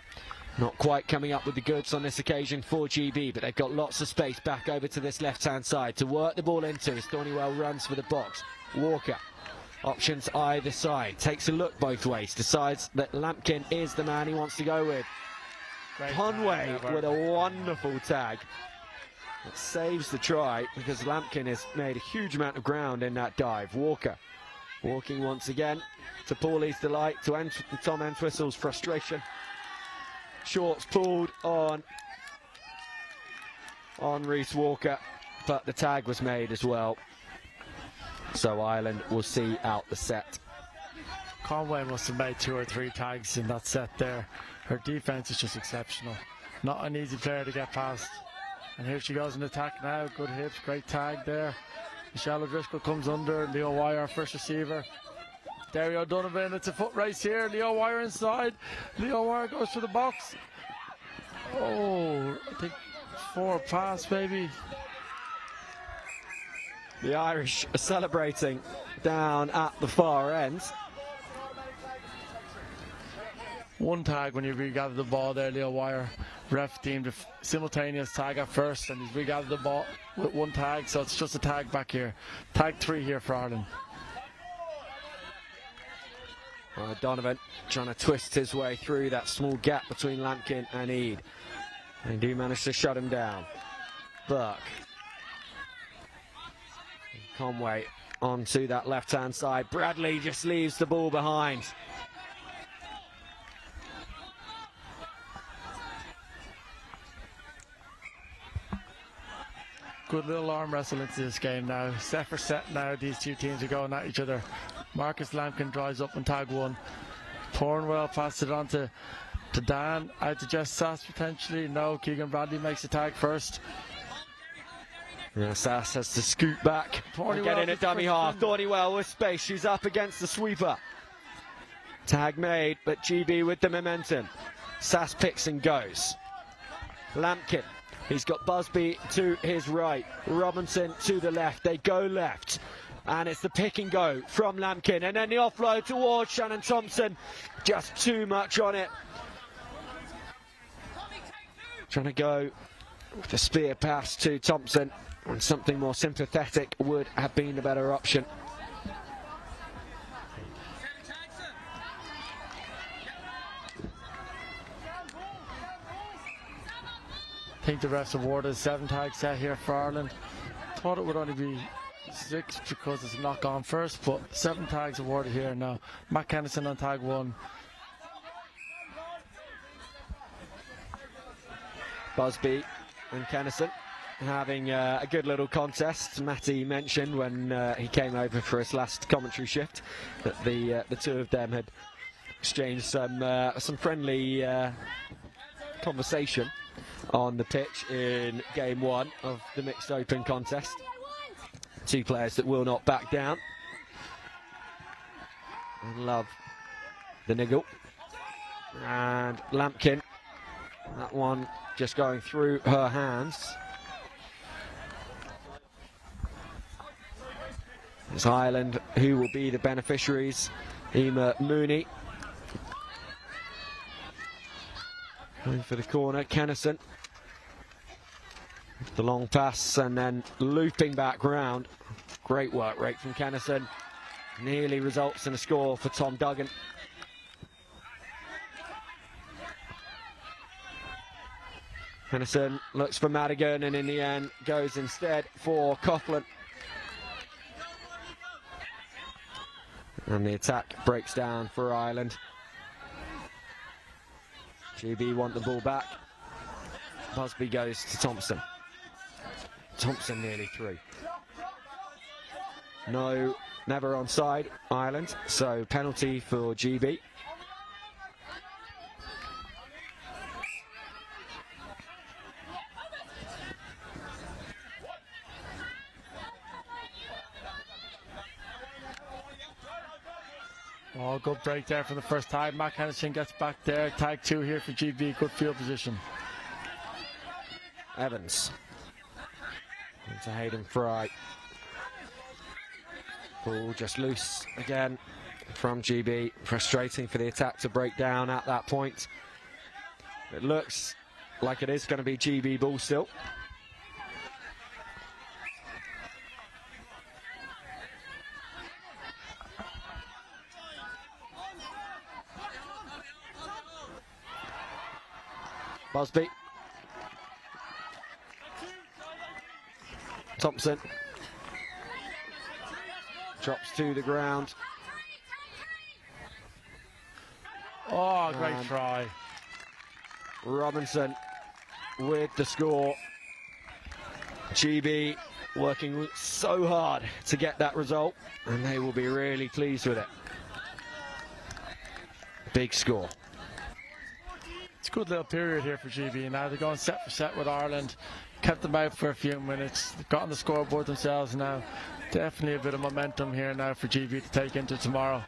Not quite coming up with the goods on this occasion for GB, but they've got lots of space back over to this left-hand side to work the ball into as Thornywell runs for the box. Walker, options either side, takes a look both ways, decides that Lampkin is the man he wants to go with. Conway with a wonderful tag. It saves the try because Lampkin has made a huge amount of ground in that dive. Walker walking once again to Paulie's delight, to Tom Entwistle's frustration. Shorts pulled on Reese Walker, but the tag was made as well. So Ireland will see out the set. Conway must have made 2 or 3 tags in that set there. Her defence is just exceptional. Not an easy player to get past. And here she goes in attack now. Good hips, great tag there. Michelle O'Driscoll comes under. Leo Wire, first receiver. Derry O'Donovan, it's a foot race here. Leo Wire inside. Leo Wire goes for the box. Oh, I think 4 pass maybe. The Irish are celebrating down at the far end. 1 tag when you regather the ball there, Leo Wire. Ref deemed a simultaneous tag at first, and he's regathered the ball with 1 tag, so it's just a tag back here. Tag 3 here for Ireland. Donovan trying to twist his way through that small gap between Lampkin and Eade. They do manage to shut him down. Burke. Conway onto that left-hand side. Bradley just leaves the ball behind. Good little arm wrestle into this game now. Set for set now, these two teams are going at each other. Marcus Lampkin drives up in tag 1. Thornwell passes it on to Dan. Out to Jess Sass potentially. No, Keegan Bradley makes the tag first. Yeah, Sass has to scoot back and get in at dummy half. Thornywell with space. She's up against the sweeper. Tag made, but GB with the momentum. Sass picks and goes. Lampkin. He's got Busby to his right. Robinson to the left. They go left. And it's the pick and go from Lampkin. And then the offload towards Shannon Thompson. Just too much on it. Trying to go with the spear pass to Thompson. And something more sympathetic would have been the better option. I think the refs awarded 7 tag set here for Ireland. Thought it would only be 6 because it's a knock on first, but 7 tags awarded here now. Matt Kennison on tag 1. Busby and Kennison having a good little contest. Matty mentioned when he came over for his last commentary shift that the 2 of them had exchanged some friendly conversation on the pitch in game 1 of the mixed open contest. 2 players that will not back down and love the niggle. And Lampkin, that one just going through her hands. It's Ireland who will be the beneficiaries. Ema Mooney going for the corner. Kennison, the long pass and then looping back round. Great work rate from Kennison. Nearly results in a score for Tom Duggan. Kennison looks for Madigan and in the end goes instead for Coughlin. And the attack breaks down for Ireland. GB want the ball back. Busby goes to Thompson. Thompson nearly through. No, never onside, Ireland, so penalty for GB. Oh, good break there for the first time. Matt Henderson gets back there. Tag 2 here for GB. Good field position. Evans into Hayden Fry. Ball just loose again from GB. Frustrating for the attack to break down at that point. It looks like it is going to be GB ball still. Busby. Thompson. Drops to the ground. Oh, great try. Robinson with the score. GB working so hard to get that result, and they will be really pleased with it. Big score. It's a good little period here for GB. Now they're going set for set with Ireland. Kept them out for a few minutes. They've got on the scoreboard themselves now. Definitely a bit of momentum here now for GB to take into tomorrow.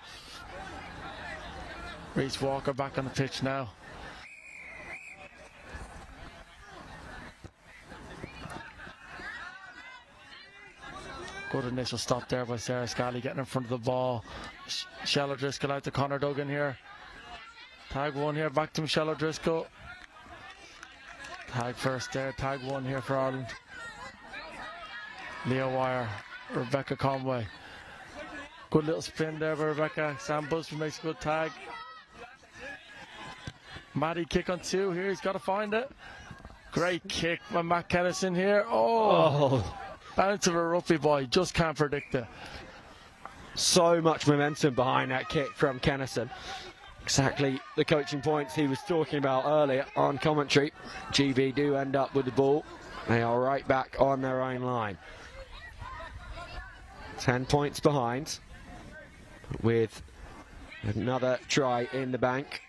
Reece Walker back on the pitch now. Good initial stop there by Sarah Scally, getting in front of the ball. Michelle O'Driscoll out to Conor Duggan here. Tag 1 here, back to Michelle O'Driscoll. Tag first there, tag 1 here for Ireland. Leah Wire, Rebecca Conway. Good little spin there by Rebecca. Sam Busby makes a good tag. Maddie kick on 2 here, he's got to find it. Great kick by Matt Kennison here. Oh. Bounce of a rugby boy, just can't predict it. So much momentum behind that kick from Kennison. Exactly the coaching points he was talking about earlier on commentary. GB do end up with the ball. They are right back on their own line. 10 points behind with another try in the bank.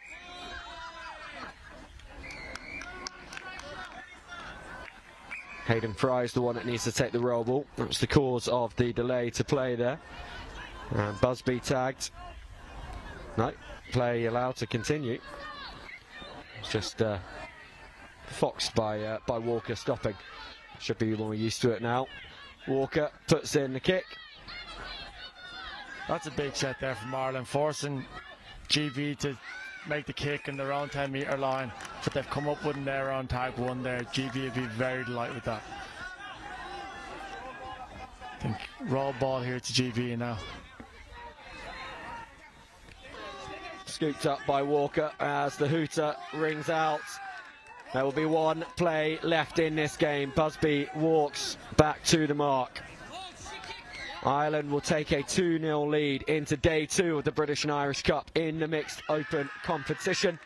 Hayden Fry is the one that needs to take the roll ball. That was the cause of the delay to play there. And Busby tagged. No, play allowed to continue. It's just foxed by Walker stopping. Should be more used to it now. Walker puts in the kick. That's a big set there from Ireland, forcing GB to make the kick in their own 10-metre line, but they've come up with an error on tag 1 there. GB would be very delighted with that. I think roll ball here to GB now. Scooped up by Walker as the hooter rings out. There will be one play left in this game. Busby walks back to the mark. Ireland will take a 2-0 lead into day 2 of the British and Irish Cup in the mixed open competition.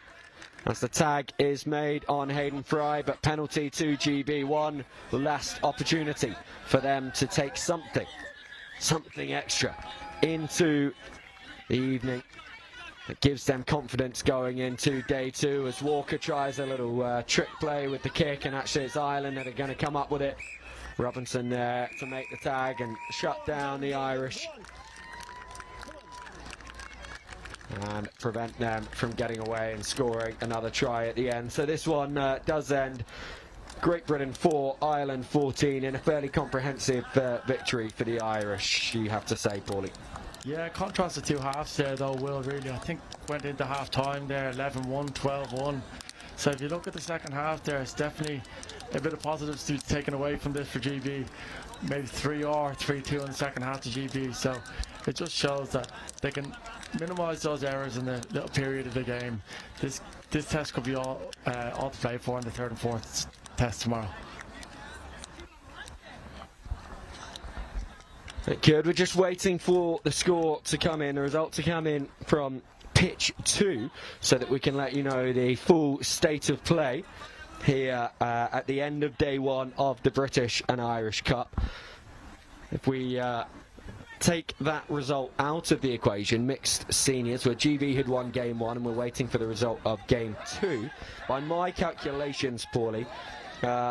As the tag is made on Hayden Fry, but penalty to GB. One last opportunity for them to take something extra into the evening. It gives them confidence going into day 2 as Walker tries a little trick play with the kick, and actually it's Ireland that are going to come up with it. Robinson there to make the tag and shut down the Irish and prevent them from getting away and scoring another try at the end. So this one does end Great Britain 4, Ireland 14 in a fairly comprehensive victory for the Irish, you have to say, Paulie. Yeah, contrast the two halves there though, Will, really. I think went into half time there, 11-1, 12-1. So if you look at the second half there, it's definitely a bit of positives to be taken away from this for GB. Maybe 3-or, 3-2 in the second half to GB. So it just shows that they can minimise those errors in the little period of the game. This test could be all to play for in the third and fourth test tomorrow. Good, we're just waiting for the score to come in, the result to come in from pitch 2, so that we can let you know the full state of play here at the end of day 1 of the British and Irish Cup. If we take that result out of the equation, mixed seniors, where GB had won game 1 and we're waiting for the result of game 2, by my calculations, Paulie,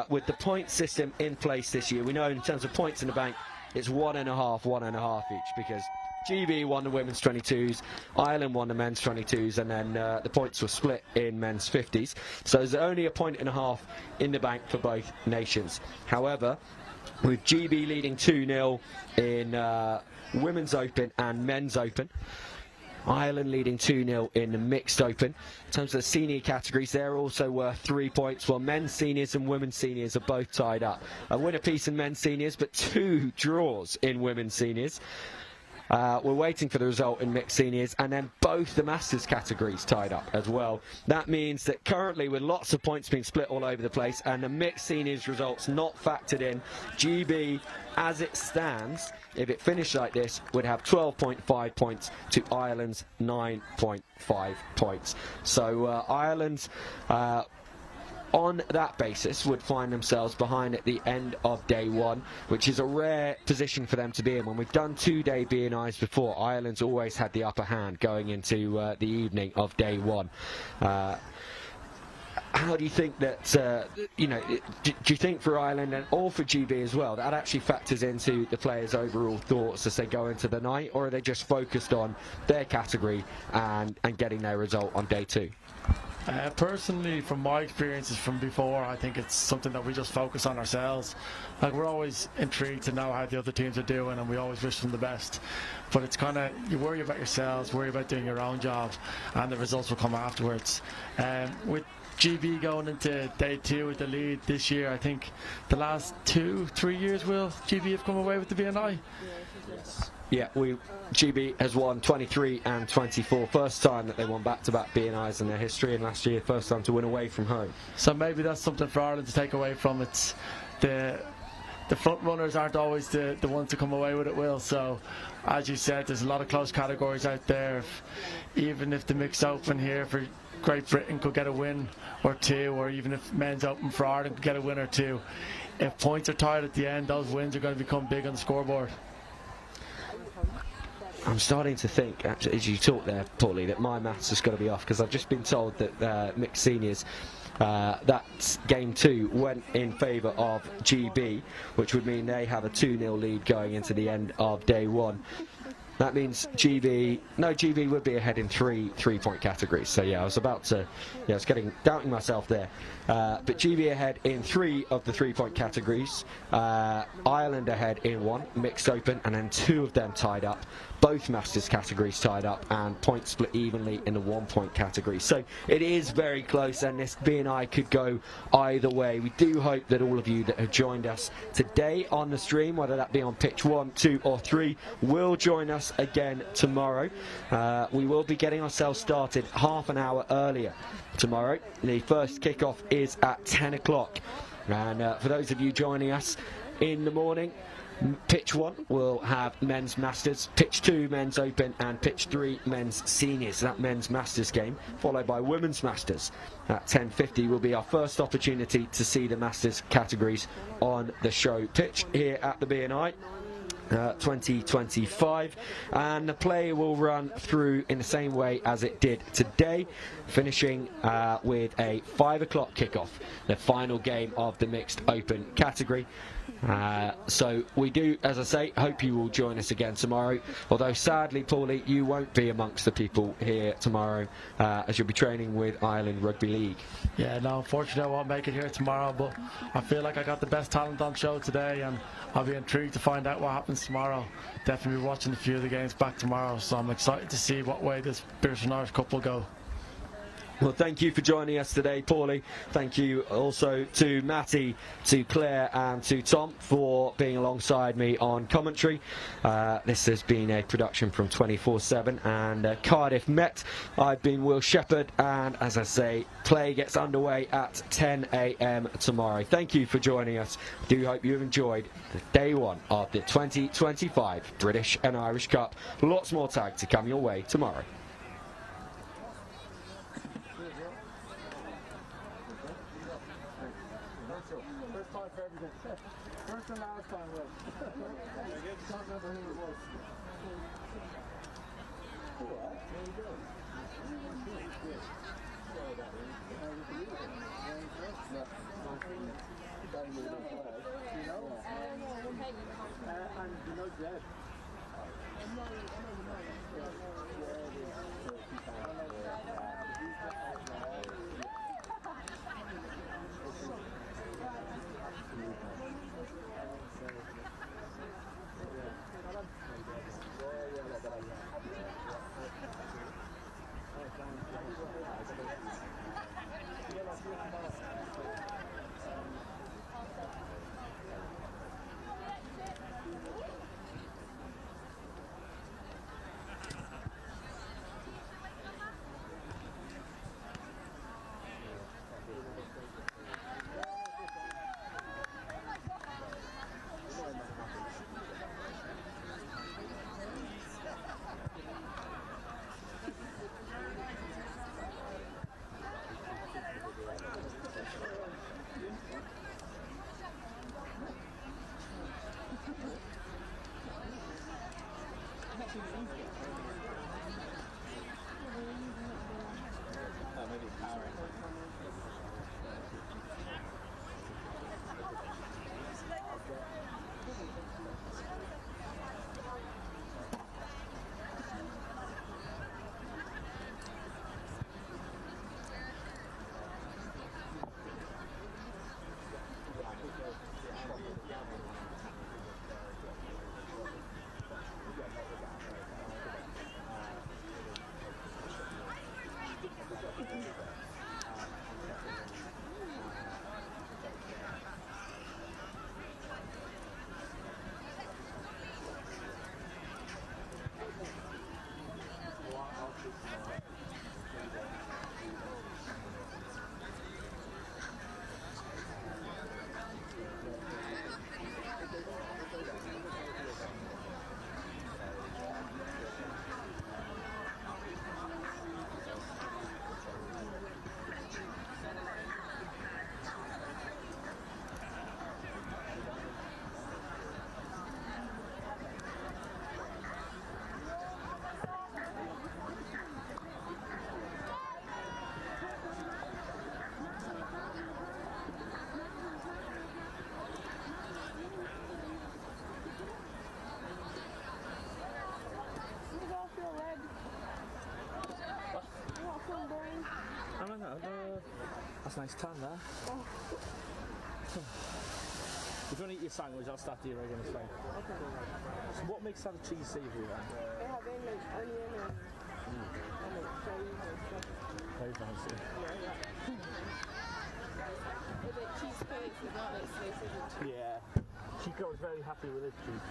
with the point system in place this year, we know in terms of points in the bank, it's 1.5 each, because GB won the women's 22s, Ireland won the men's 22s, and then the points were split in men's 50s. So there's only 1.5 in the bank for both nations. However, with GB leading 2-0 in Women's Open and Men's Open, Ireland leading 2-0 in the Mixed Open. In terms of the senior categories, they're also worth 3 points, while men's seniors and women's seniors are both tied up. A win apiece in men's seniors, but 2 draws in women's seniors. We're waiting for the result in mixed seniors, and then both the Masters categories tied up as well. That means that currently, with lots of points being split all over the place and the mixed seniors results not factored in, GB, as it stands, if it finished like this, would have 12.5 points to Ireland's 9.5 points. So Ireland, on that basis, would find themselves behind at the end of day 1, which is a rare position for them to be in. When we've done 2-day B&Is before, Ireland's always had the upper hand going into the evening of day 1. How do you think that, do you think for Ireland and all for GB as well, that actually factors into the players' overall thoughts as they go into the night, or are they just focused on their category and getting their result on day 2? Personally, from my experiences from before, I think it's something that we just focus on ourselves. Like, we're always intrigued to know how the other teams are doing, and we always wish them the best. But it's kind of, you worry about yourselves, worry about doing your own job, and the results will come afterwards. With GB going into day 2 with the lead this year, I think the last 2-3 years, will GB have come away with the BNI? Yeah, GB has won 23 and 24. First time that they won back-to-back B&Is in their history, and last year, first time to win away from home. So maybe that's something for Ireland to take away from it. The front runners aren't always the ones to come away with it, Will. So, as you said, there's a lot of close categories out there. Even if the Mixed Open here for Great Britain could get a win or 2, or even if Men's Open for Ireland could get a win or 2, if points are tied at the end, those wins are going to become big on the scoreboard. I'm starting to think, actually, as you talk there, Paulie, that my maths has got to be off, because I've just been told that mixed seniors, that game 2 went in favour of GB, which would mean they have a 2-0 lead going into the end of day 1. That means GB would be ahead in 3 3-point categories. So yeah, I was doubting myself there. But GB ahead in 3 of the 3-point categories. Ireland ahead in 1, Mixed Open, and then 2 of them tied up. Both Masters categories tied up, and points split evenly in the 1-point category. So it is very close, and this B&I could go either way. We do hope that all of you that have joined us today on the stream, whether that be on pitch 1, 2 or 3, will join us again tomorrow. We will be getting ourselves started half an hour earlier tomorrow. The first kickoff is at 10 o'clock. And for those of you joining us in the morning, pitch 1 will have men's Masters, pitch 2 men's Open, and pitch 3 men's seniors. That men's Masters game, followed by women's Masters at 10:50, will be our first opportunity to see the Masters categories on the show pitch here at the B&I. 2025, and the play will run through in the same way as it did today, finishing with a 5 o'clock kickoff, the final game of the mixed open category. So we do, as I say, hope you will join us again tomorrow, although sadly, Paulie, you won't be amongst the people here tomorrow as you'll be training with Ireland Rugby League. Yeah, no, unfortunately I won't make it here tomorrow, but I feel like I got the best talent on show today, and I'll be intrigued to find out what happens tomorrow. Definitely be watching a few of the games back tomorrow, so I'm excited to see what way this British and Irish Cup will go. Well, thank you for joining us today, Paulie. Thank you also to Matty, to Claire and to Tom for being alongside me on commentary. This has been a production from 24/7 and Cardiff Met. I've been Will Shepherd, and as I say, play gets underway at 10 a.m. tomorrow. Thank you for joining us. I do hope you've enjoyed the day one of the 2025 British and Irish Cup. Lots more tag to come your way tomorrow. First and last time, Will. Can't remember who it was. There you go. And you know Jed. That's a nice tan there. If you want to eat your sandwich, I'll start the regular thing. Okay. So what makes that a cheese savoury then? They have in like onion and like cherries and stuff. Very fancy. Yeah. Is it cheese cakes? Is that like slices of cheese? Yeah. Chico was very happy with his cheese.